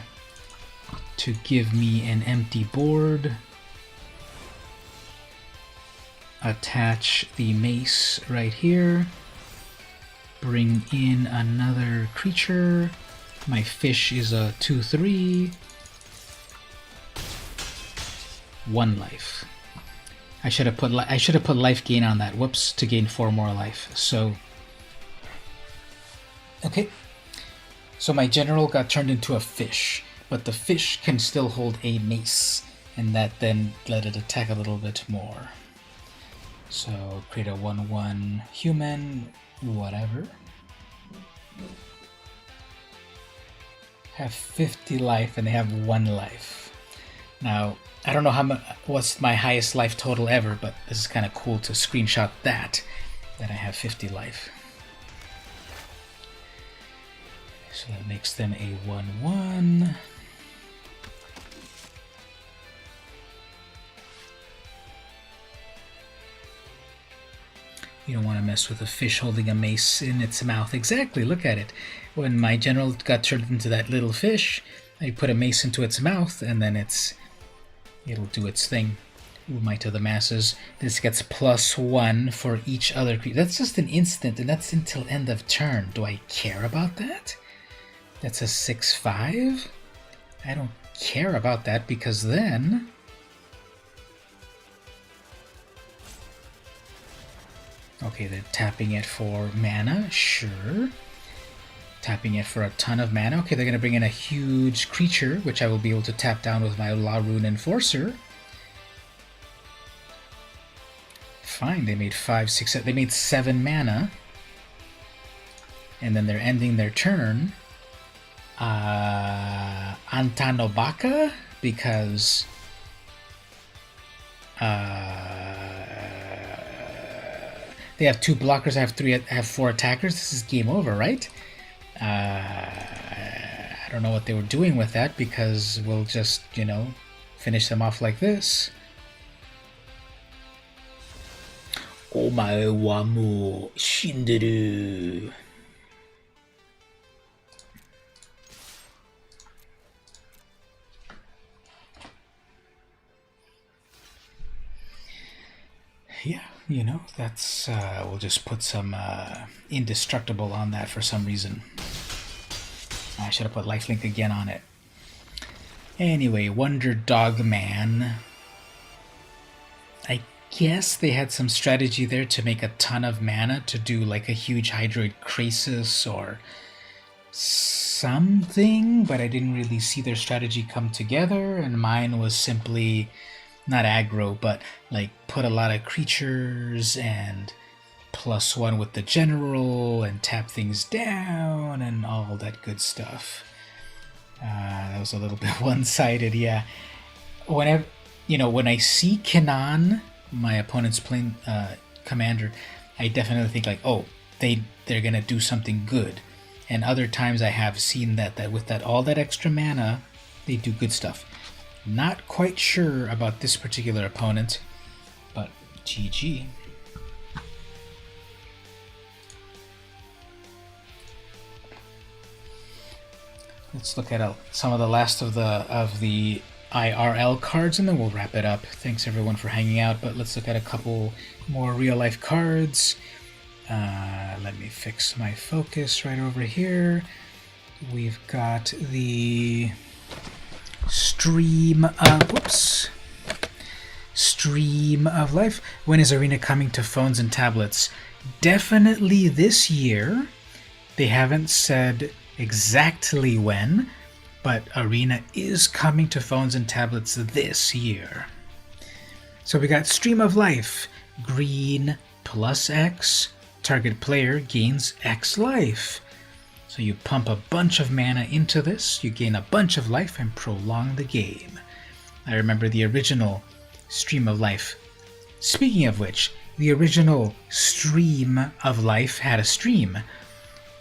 to give me an empty board. Attach the mace right here. Bring in another creature. My fish is a 2/3. 1 life. I should have put life gain on that. Whoops, to gain 4 more life. So okay. So my general got turned into a fish, but the fish can still hold a mace, and that then let it attack a little bit more. So create a 1/1 human, whatever. Have 50 life and they have 1 life. Now, I don't know what's my highest life total ever, but this is kind of cool to screenshot that I have 50 life. So that makes them a 1/1. You don't want to mess with a fish holding a mace in its mouth. Exactly, look at it. When my general got turned into that little fish, I put a mace into its mouth, and then it'll do its thing. Ooh, Might of the Masses. This gets +1 for each other creature. That's just an instant, and that's until end of turn. Do I care about that? That's a 6/5? I don't care about that, because then... Okay, they're tapping it for mana, sure. Tapping it for a ton of mana. Okay, they're going to bring in a huge creature, which I will be able to tap down with my La Rune Enforcer. Fine, they made 5, 6, they made 7 mana. And then they're ending their turn. Antanobaka, because... they have 2 blockers, I have 3, I have 4 attackers. This is game over, right? I don't know what they were doing with that, because we'll just, finish them off like this. Omae wa mou shinderu. Yeah, that's, we'll just put some indestructible on that for some reason. I should have put lifelink again on it. Anyway, Wonder Dog Man. I guess they had some strategy there to make a ton of mana to do like a huge Hydroid Krasis or something, but I didn't really see their strategy come together, and mine was simply not aggro, but like put a lot of creatures and +1 with the general and tap things down and all that good stuff. That was a little bit one-sided, yeah. Whenever, when I see Kenan, my opponent's playing commander, I definitely think like, oh, they're gonna do something good. And other times I have seen that with all that extra mana, they do good stuff. Not quite sure about this particular opponent, but GG. Let's look at some of the last of the IRL cards, and then we'll wrap it up. Thanks everyone for hanging out, but let's look at a couple more real-life cards. Let me fix my focus right over here. We've got the Stream of Life. When is Arena coming to phones and tablets? Definitely this year. They haven't said exactly when, but Arena is coming to phones and tablets this year. So we got Stream of Life, green +X, target player gains X life. So you pump a bunch of mana into this, you gain a bunch of life and prolong the game. I remember the original Stream of Life. Speaking of which, the original Stream of Life had a stream.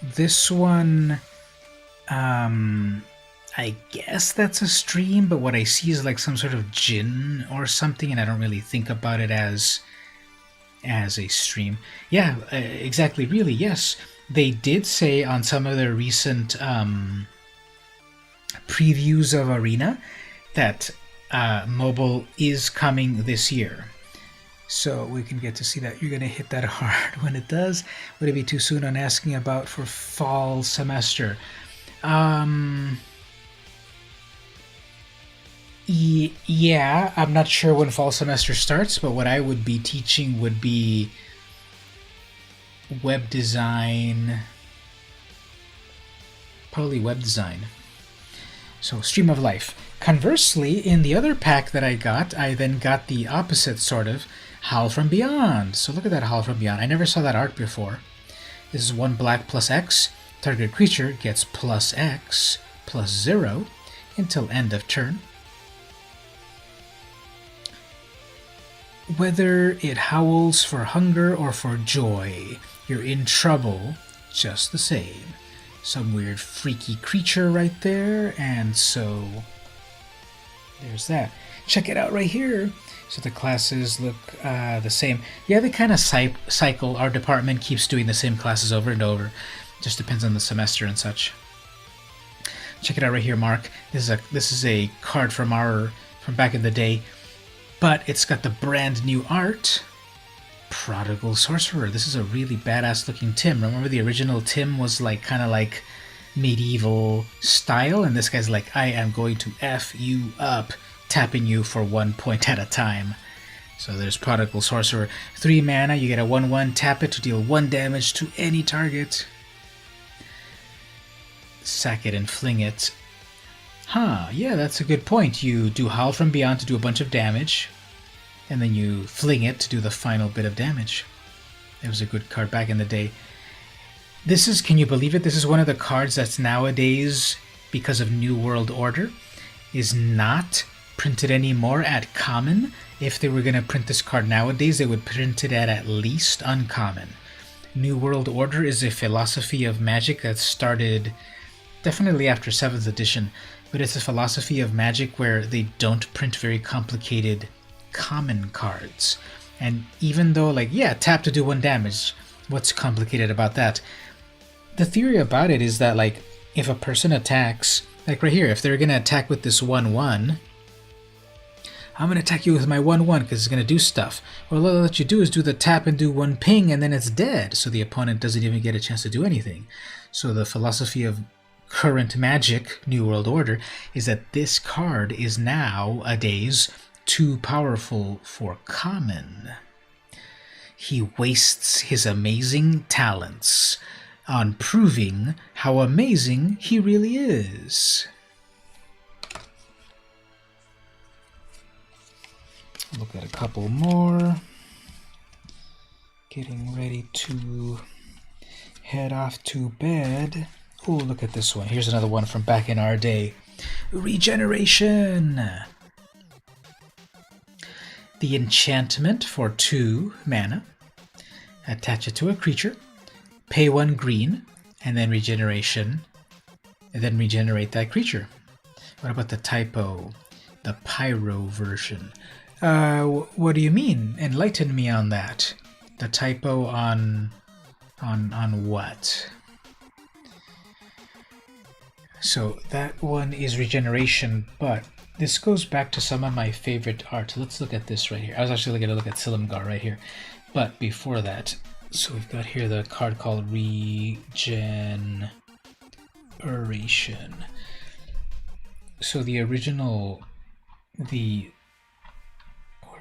This one, I guess that's a stream, but what I see is like some sort of djinn or something, and I don't really think about it as a stream. Yeah, exactly, really, yes. They did say on some of their recent previews of Arena that mobile is coming this year. So we can get to see that. You're going to hit that hard when it does. Would it be too soon on asking about for fall semester? Yeah, I'm not sure when fall semester starts, but what I would be teaching would be web design, probably web design. So Stream of Life. Conversely, in the other pack that I then got the opposite sort of, Howl from Beyond. So look at that Howl from Beyond. I never saw that art before. This is 1 black +X. Target creature gets +X +0 until end of turn. Whether it howls for hunger or for joy, you're in trouble just the same. Some weird freaky creature right there, and so there's that. Check it out right here. So the classes look the same. Yeah, they kind of cycle. Our department keeps doing the same classes over and over. Just depends on the semester and such. Check it out right here, Mark. This is a card from back in the day, but it's got the brand new art. Prodigal Sorcerer. This is a really badass looking Tim. Remember the original Tim was like kind of like medieval style, and this guy's like, I am going to F you up, tapping you for 1 point at a time. So there's Prodigal Sorcerer. 3 mana, you get a 1/1, tap it to deal 1 damage to any target. Sack it and fling it. Yeah, that's a good point. You do Howl from Beyond to do a bunch of damage, and then you fling it to do the final bit of damage. It was a good card back in the day. This is, can you believe it? This is one of the cards that's nowadays, because of New World Order, is not printed anymore at common. If they were going to print this card nowadays, they would print it at least uncommon. New World Order is a philosophy of Magic that started definitely after 7th edition, but it's a philosophy of Magic where they don't print very complicated common cards. And even though, like, yeah, tap to do 1 damage, what's complicated about that? The theory about it is that, like, if a person attacks, like right here, if they're going to attack with this 1/1, I'm going to attack you with my 1/1 because it's going to do stuff. Well, all that you do is do the tap and do 1 ping, and then it's dead, so the opponent doesn't even get a chance to do anything. So the philosophy of current Magic New World Order is that this card is nowadays too powerful for common. He wastes his amazing talents on proving how amazing he really is. Look at a couple more. Getting ready to head off to bed. Oh, look at this one. Here's another one from back in our day. Regeneration! The enchantment for 2 mana. Attach it to a creature. Pay 1 green, and then regeneration. And then regenerate that creature. What about the typo? The pyro version. What do you mean? Enlighten me on that. The typo on what? So that one is regeneration, but this goes back to some of my favorite art. Let's look at this right here. I was actually going to look at Silumgar right here. But before that, so we've got here the card called Regeneration. So the original, where do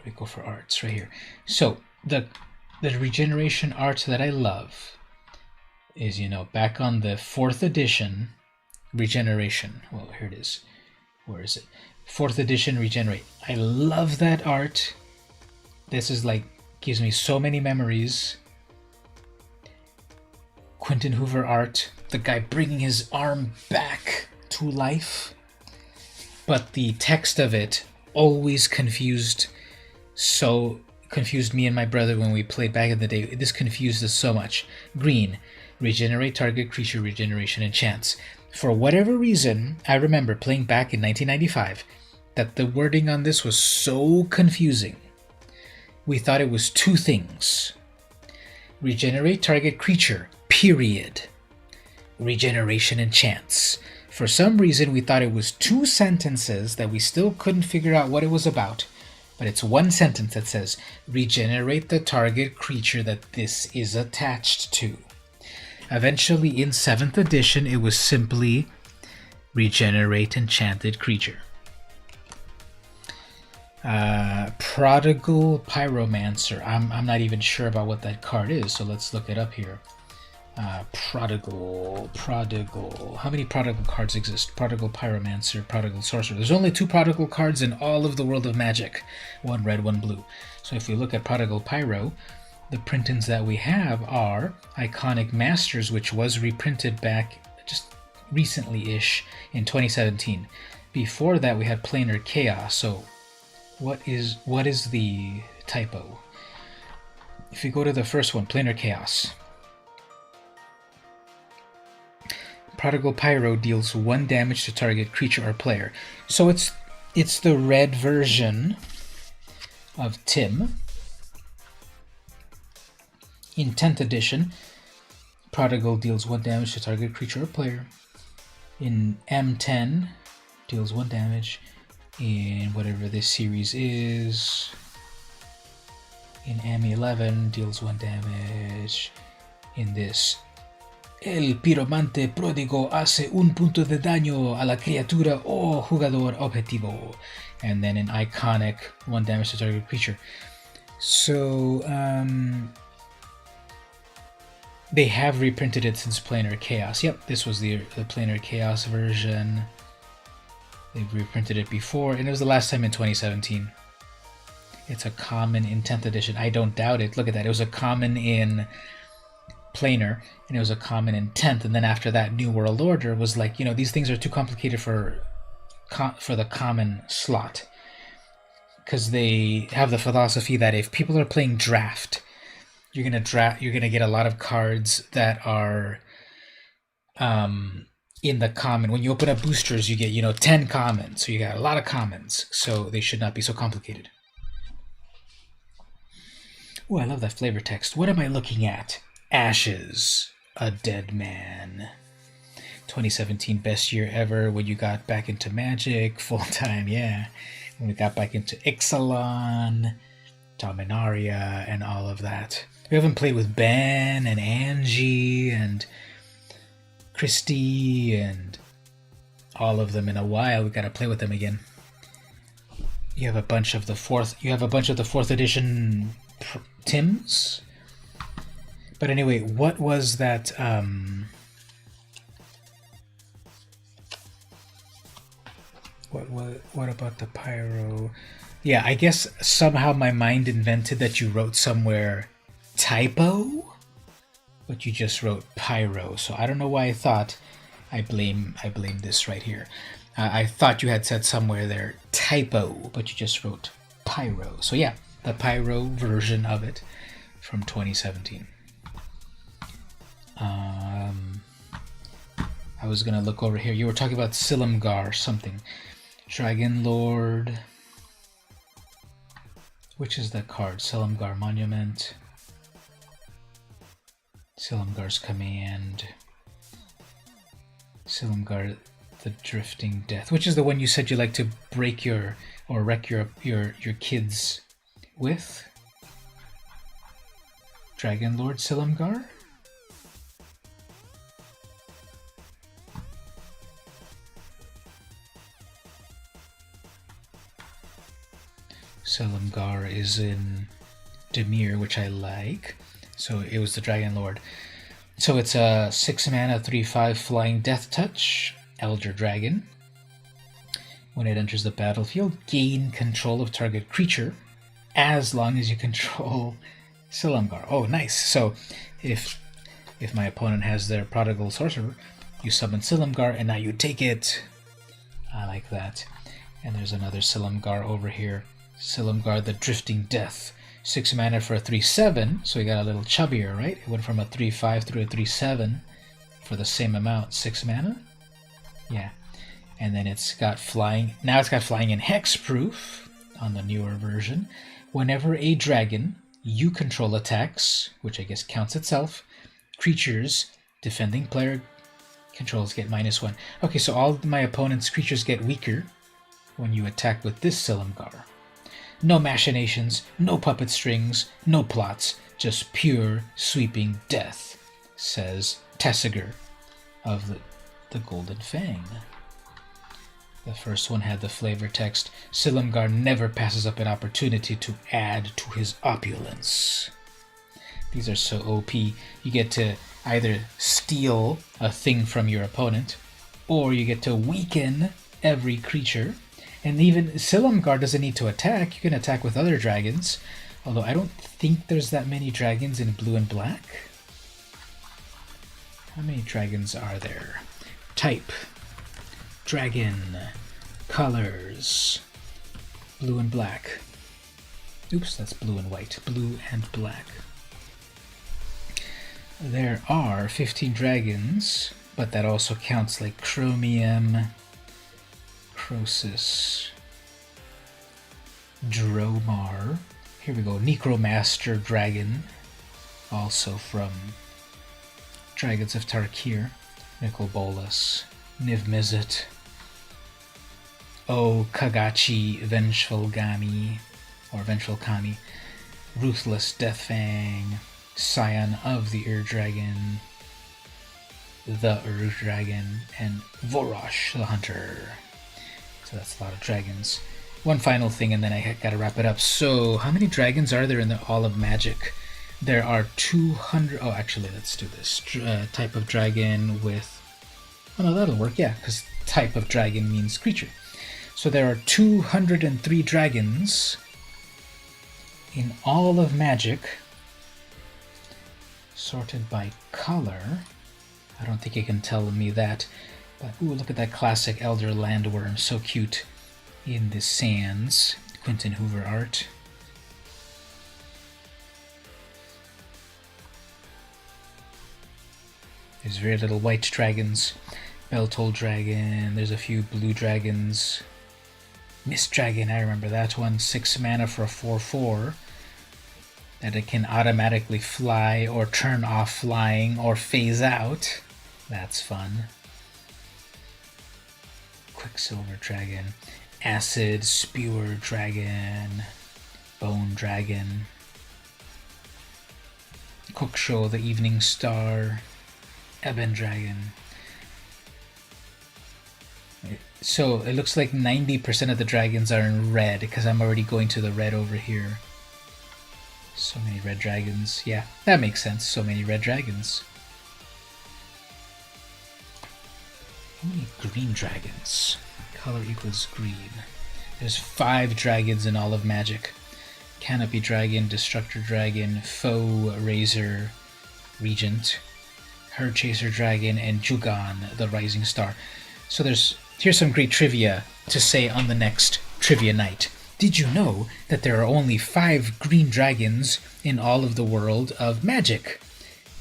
we go for arts? Right here. So the regeneration art that I love is, back on the 4th edition, Regeneration. Well, here it is. Where is it? 4th edition Regenerate. I love that art. This is gives me so many memories. Quentin Hoover art. The guy bringing his arm back to life. But the text of it always confused me and my brother when we played back in the day. This confused us so much. Green. Regenerate target creature regeneration and chance. For whatever reason, I remember playing back in 1995 that the wording on this was so confusing. We thought it was 2 things. Regenerate target creature, period. Regeneration and chance. For some reason, we thought it was 2 sentences that we still couldn't figure out what it was about. But it's 1 sentence that says, regenerate the target creature that this is attached to. Eventually, in 7th edition, it was simply regenerate enchanted creature. Prodigal Pyromancer. I'm not even sure about what that card is, so let's look it up here. Prodigal. How many Prodigal cards exist? Prodigal Pyromancer, Prodigal Sorcerer. There's only 2 Prodigal cards in all of the world of Magic. 1 red, 1 blue. So if we look at Prodigal Pyro, the print-ins that we have are Iconic Masters, which was reprinted back just recently-ish in 2017. Before that, we had Planar Chaos. So what is the typo? If you go to the first one, Planar Chaos. Prodigal Pyro deals 1 damage to target creature or player. So it's the red version of Tim. In 10th edition, Prodigal deals 1 damage to target creature or player. In M10, deals 1 damage. In whatever this series is, in M11, deals 1 damage. In this, el piromante pródigo hace 1 punto de daño a la criatura o jugador objetivo. And then in Iconic, 1 damage to target creature. So, they have reprinted it since Planar Chaos. Yep, this was the Planar Chaos version. They've reprinted it before, and it was the last time in 2017. It's a common in 10th edition. I don't doubt it. Look at that. It was a common in Planar, and it was a common in 10th, and then after that, New World Order was like, these things are too complicated for the common slot. Because they have the philosophy that if people are playing draft, you're gonna get a lot of cards that are in the common. When you open up boosters, you get 10 commons, so you got a lot of commons. So they should not be so complicated. Oh, I love that flavor text. What am I looking at? Ashes, a dead man. 2017 best year ever when you got back into Magic full time, yeah. When we got back into Ixalan, Dominaria, and all of that. We haven't played with Ben and Angie and Christy and all of them in a while. We gotta play with them again. You have a bunch of the fourth edition Tims. But anyway, what was that? What about the pyro? Yeah, I guess somehow my mind invented that you wrote somewhere typo, but you just wrote pyro. So I don't know why I thought. I blame this right here. I thought you had said somewhere there typo, but you just wrote pyro. So yeah, the pyro version of it from 2017. I was gonna look over here. You were talking about Silumgar something. Dragon Lord. Which is the card? Silumgar Monument. Silumgar's Command. Silumgar the Drifting Death. Which is the one you said you like to break or wreck your kids with? Dragon Lord Silumgar? Silumgar is in Dimir, which I like. So it was the Dragon Lord. So it's a 6 mana, 3/5 flying Death Touch, Elder Dragon. When it enters the battlefield, gain control of target creature as long as you control Silumgar. Oh, nice. So if my opponent has their Prodigal Sorcerer, you summon Silumgar and now you take it. I like that. And there's another Silumgar over here. Silumgar the Drifting Death. 6 mana for a 3/7, so we got a little chubbier, right? It went from a 3/5 through a 3/7 for the same amount, 6 mana? Yeah. And then it's got flying. Now it's got flying in hexproof on the newer version. Whenever a dragon you control attacks, which I guess counts itself, creatures defending player controls get -1. Okay, so all my opponent's creatures get weaker when you attack with this Silumgar. No machinations, no puppet strings, no plots, just pure sweeping death, says Tessiger of the Golden Fang. The first one had the flavor text, Silumgar never passes up an opportunity to add to his opulence. These are so OP. You get to either steal a thing from your opponent, or you get to weaken every creature. And even Silumgar doesn't need to attack. You can attack with other dragons. Although I don't think there's that many dragons in blue and black. How many dragons are there? Type. Dragon. Colors. Blue and black. Oops, that's blue and white. Blue and black. There are 15 dragons, but that also counts like Chromium, Crosis, Dromar. Here we go, Necromaster Dragon, also from Dragons of Tarkir, Nicol-Bolas, Niv-Mizzet, O Kagachi Vengeful Gami, or Vengeful Kami, Ruthless Deathfang, Scion of the Ur-Dragon, the Ur-Dragon, and Vorosh the Hunter. So that's a lot of dragons. One final thing and then I gotta wrap it up. So how many dragons are there in all of Magic? There are 200... Oh, actually, let's do this. Type of dragon with... Oh, no, that'll work, yeah, because type of dragon means creature. So there are 203 dragons in all of Magic, sorted by color. I don't think you can tell me that. But, ooh, look at that classic Elder Landworm, so cute in the sands. Quentin Hoover art. There's very little white dragons. Beltol Dragon, there's a few blue dragons. Mist Dragon, I remember that one. 6 mana for a 4/4. That it can automatically fly or turn off flying or phase out. That's fun. Quicksilver Dragon, Acid Spewer Dragon, Bone Dragon, Cookshow the Evening Star, Ebon Dragon. So it looks like 90% of the dragons are in red, because I'm already going to the red over here. So many red dragons. Yeah, that makes sense. So many red dragons. How many green dragons? Color equals green. There's 5 dragons in all of Magic. Canopy Dragon, Destructor Dragon, Foe, Razor, Regent, Herd Chaser Dragon, and Jugon, the Rising Star. So here's some great trivia to say on the next trivia night. Did you know that there are only 5 green dragons in all of the world of Magic?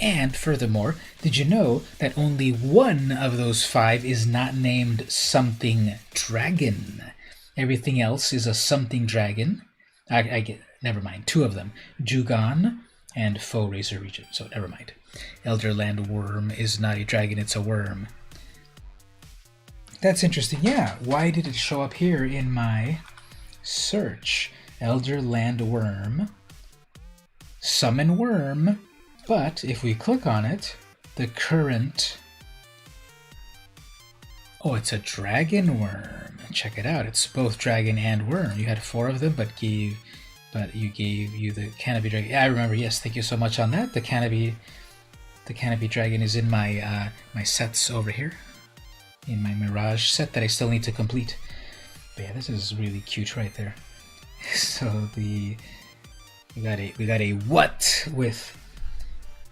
And furthermore, did you know that only one of those 5 is not named something dragon? Everything else is a something dragon. I get, never mind, 2 of them. Jugon and Foe Razor Regent, so never mind. Elderland Worm is not a dragon, it's a worm. That's interesting, yeah. Why did it show up here in my search? Elderland Worm, Summon Worm, but if we click on it, the current... Oh, it's a dragon worm. Check it out. It's both dragon and worm. You had 4 of them, but you gave the canopy dragon. Yeah, I remember. Yes, thank you so much on that. The canopy dragon is in my my sets over here, in my Mirage set that I still need to complete. But yeah, this is really cute right there. So we got a what with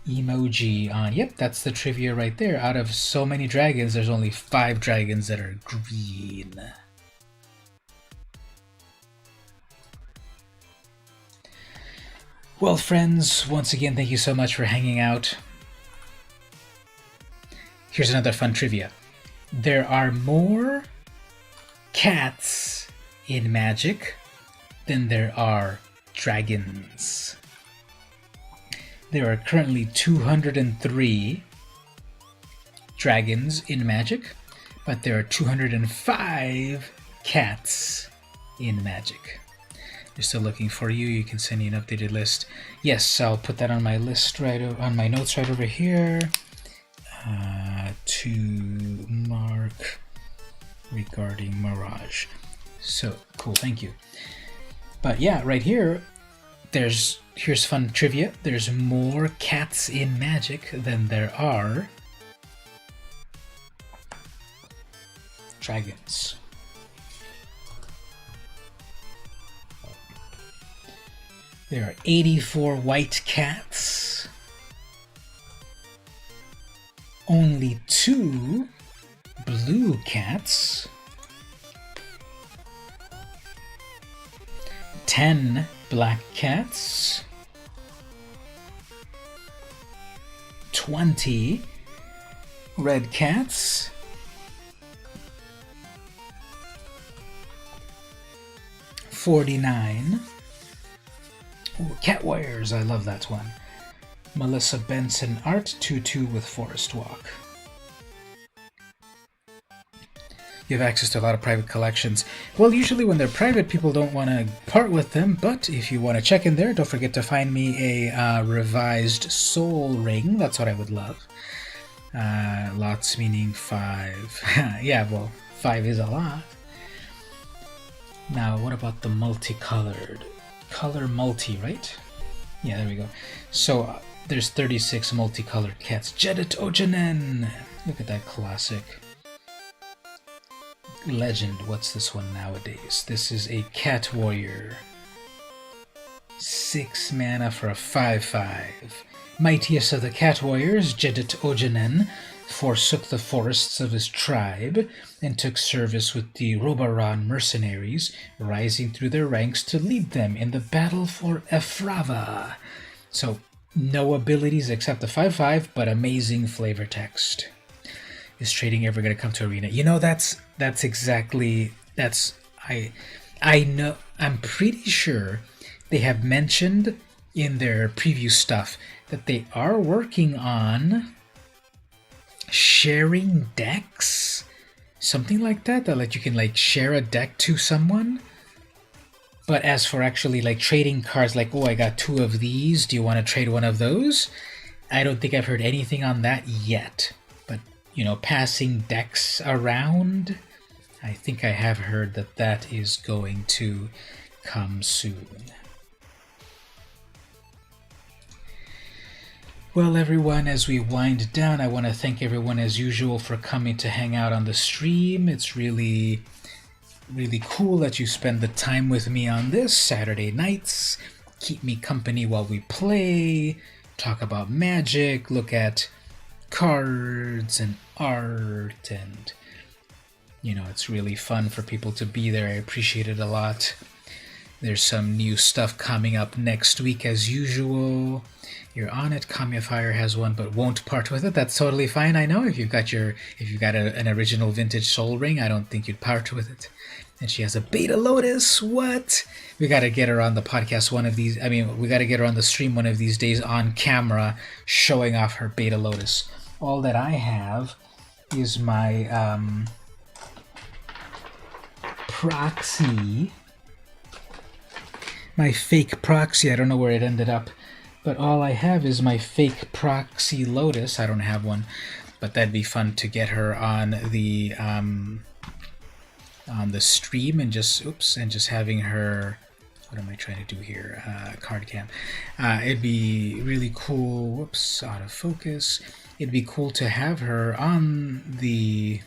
emoji on. Yep, that's the trivia right there. Out of so many dragons, there's only 5 dragons that are green. Well, friends, once again, thank you so much for hanging out. Here's another fun trivia. There are more cats in Magic than there are dragons. There are currently 203 dragons in Magic, but there are 205 cats in Magic. They're still looking for you. You can send me an updated list. Yes, I'll put that on my list on my notes right over here. To mark regarding Mirage. So cool, thank you. But yeah, right here, here's fun trivia. There's more cats in Magic than there are dragons. There are 84 white cats, only 2 blue cats, 10 black cats, 20 red cats, 49 Cat Warriors, I love that one. Melissa Benson Art, 2-2 with Forest Walk. You have access to a lot of private collections. Well, usually when they're private, people don't want to part with them, but if you want to check in there, don't forget to find me a revised Soul Ring. That's what I would love. Lots meaning 5. Yeah, well, 5 is a lot. Now, what about the multicolored? Color multi, right? Yeah, there we go. So there's 36 multicolored cats. Jedit Ojanen! Look at that classic. Legend. What's this one nowadays? This is a cat warrior. 6 mana for a 5/5. Mightiest of the cat warriors, Jedit Ojanen, forsook the forests of his tribe and took service with the Robaran mercenaries, rising through their ranks to lead them in the battle for Efrava. So, no abilities except the 5/5, but amazing flavor text. Is trading ever going to come to Arena? You know, I know, I'm pretty sure they have mentioned in their preview stuff that they are working on sharing decks, something like that like you can like share a deck to someone. But as for actually like trading cards, like, oh, I got 2 of these, do you want to trade one of those? I don't think I've heard anything on that yet. But, you know, passing decks around, I think I have heard that that is going to come soon. Well, everyone, as we wind down, I want to thank everyone as usual for coming to hang out on the stream. It's really cool that you spend the time with me on this Saturday nights. Keep me company while we play, talk about magic, look at cards and art, and it's really fun for people to be there. I appreciate it a lot. There's some new stuff coming up next week as usual. You're on it. Kamya Fire has one but won't part with it. That's totally fine. I know if you've got an original vintage soul ring, I don't think you'd part with it. And she has a Beta Lotus. What? We got to get her on the podcast one of these. We got to get her on the stream one of these days on camera showing off her Beta Lotus. All that I have is my proxy. My fake proxy. I don't know where it ended up. But all I have is my fake proxy Lotus. I don't have one. But that'd be fun to get her on the stream and just having her. What am I trying to do here? Card cam. It'd be really cool. Whoops, out of focus. It'd be cool to have her on the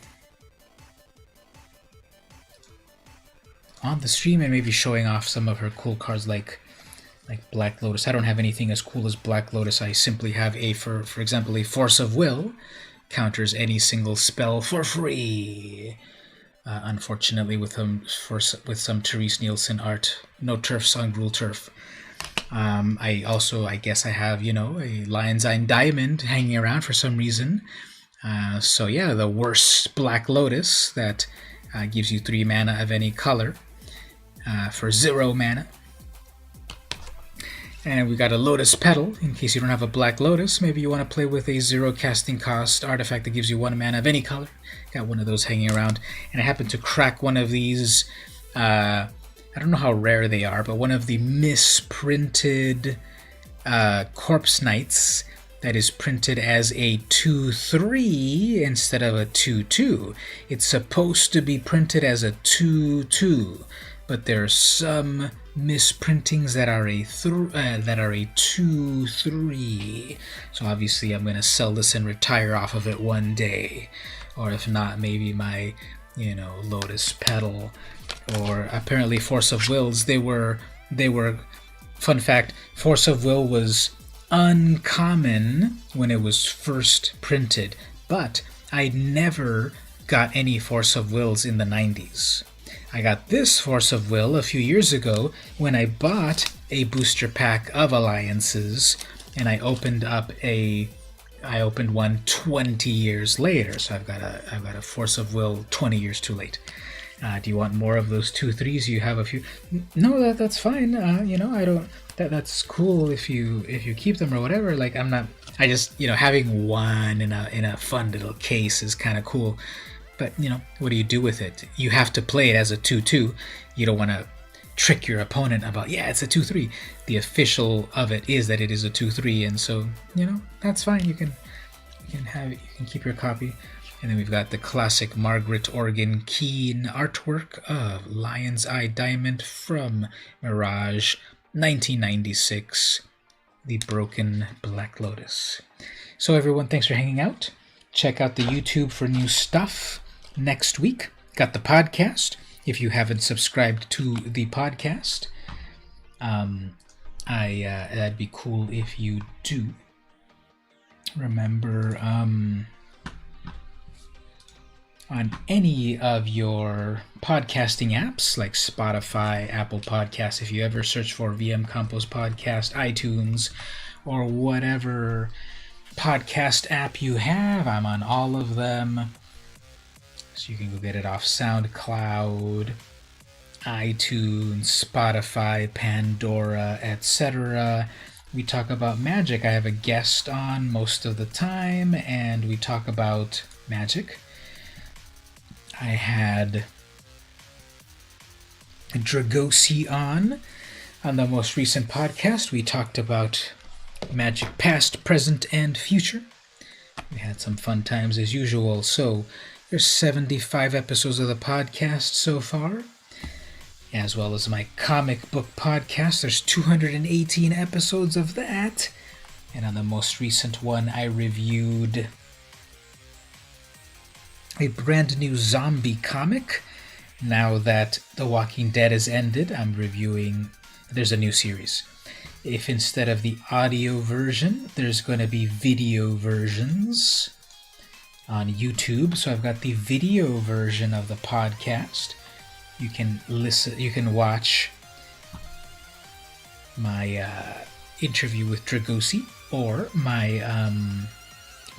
stream and maybe showing off some of her cool cards like Black Lotus. I don't have anything as cool as Black Lotus. I simply have for example, a Force of Will. Counters any single spell for free. Unfortunately, with some Therese Nielsen art, no turfs on Gruul Turf. I guess I have a Lion's Eye Diamond hanging around for some reason. So yeah, the worst Black Lotus that gives you 3 mana of any color for 0 mana. And we got a Lotus Petal, in case you don't have a Black Lotus. Maybe you want to play with a 0 casting cost artifact that gives you 1 mana of any color. Got one of those hanging around. And I happened to crack one of these, I don't know how rare they are, but one of the misprinted Corpse Knights that is printed as a 2/3 instead of a 2/2. It's supposed to be printed as a 2/2, but there are some misprintings that are a 2/3. So obviously I'm going to sell this and retire off of it one day, or if not, maybe my Lotus Petal, or apparently Force of Wills. They were fun fact, Force of Will was uncommon when it was first printed, but I never got any Force of Wills in the 90s. I got this Force of Will a few years ago when I bought a booster pack of Alliances, and I opened one 20 years later. So I've got a Force of Will 20 years too late. Do you want more of those 2/3? You have a few. No, that's fine. I don't. That's cool if you keep them or whatever. Like I'm not. I just having one in a fun little case is kind of cool. But, what do you do with it? You have to play it as a 2/2. You don't want to trick your opponent about, it's a 2/3. The official of it is that it is a 2/3, and so, that's fine. You can keep your copy. And then we've got the classic Margaret Organ Keane artwork of Lion's Eye Diamond from Mirage 1996, the Broken Black Lotus. So everyone, thanks for hanging out. Check out the YouTube for new stuff. Next week, got the podcast. If you haven't subscribed to the podcast, that'd be cool if you do. Remember, on any of your podcasting apps like Spotify, Apple Podcasts, if you ever search for VM Campos Podcast, iTunes, or whatever podcast app you have, I'm on all of them. So you can go get it off SoundCloud, iTunes, Spotify, Pandora, etc. We talk about magic. I have a guest on most of the time, and we talk about magic. I had Dragosi on the most recent podcast. We talked about magic past, present, and future. We had some fun times as usual. So There's 75 episodes of the podcast so far, as well as my comic book podcast. There's 218 episodes of that. And on the most recent one, I reviewed a brand new zombie comic. Now that The Walking Dead has ended, I'm reviewing... There's a new series. If instead of the audio version, there's going to be video versions on YouTube. So I've got the video version of the podcast. You can listen, you can watch my interview with Dragosi or my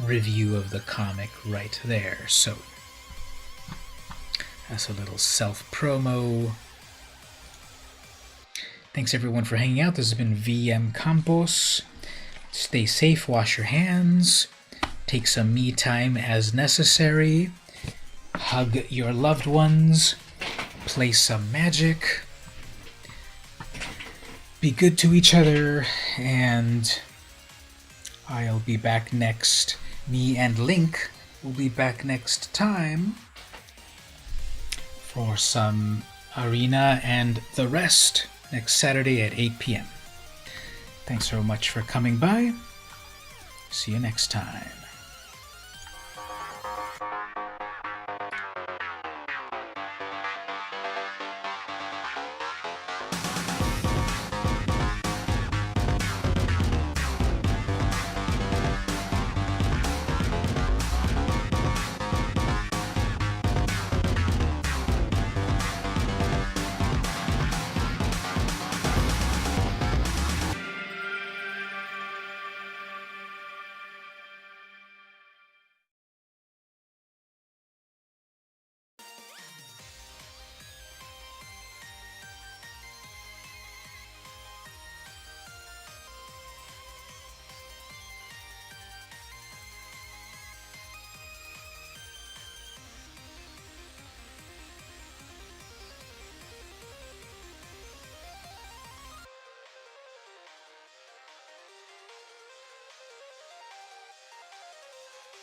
review of the comic right there. So that's a little self-promo. Thanks everyone for hanging out. This has been VM Campos. Stay safe, wash your hands, take some me time as necessary, hug your loved ones, play some Magic, be good to each other, and I'll be back next. Me and Link will be back next time for some Arena and the rest next Saturday at 8 p.m. Thanks so much for coming by. See you next time.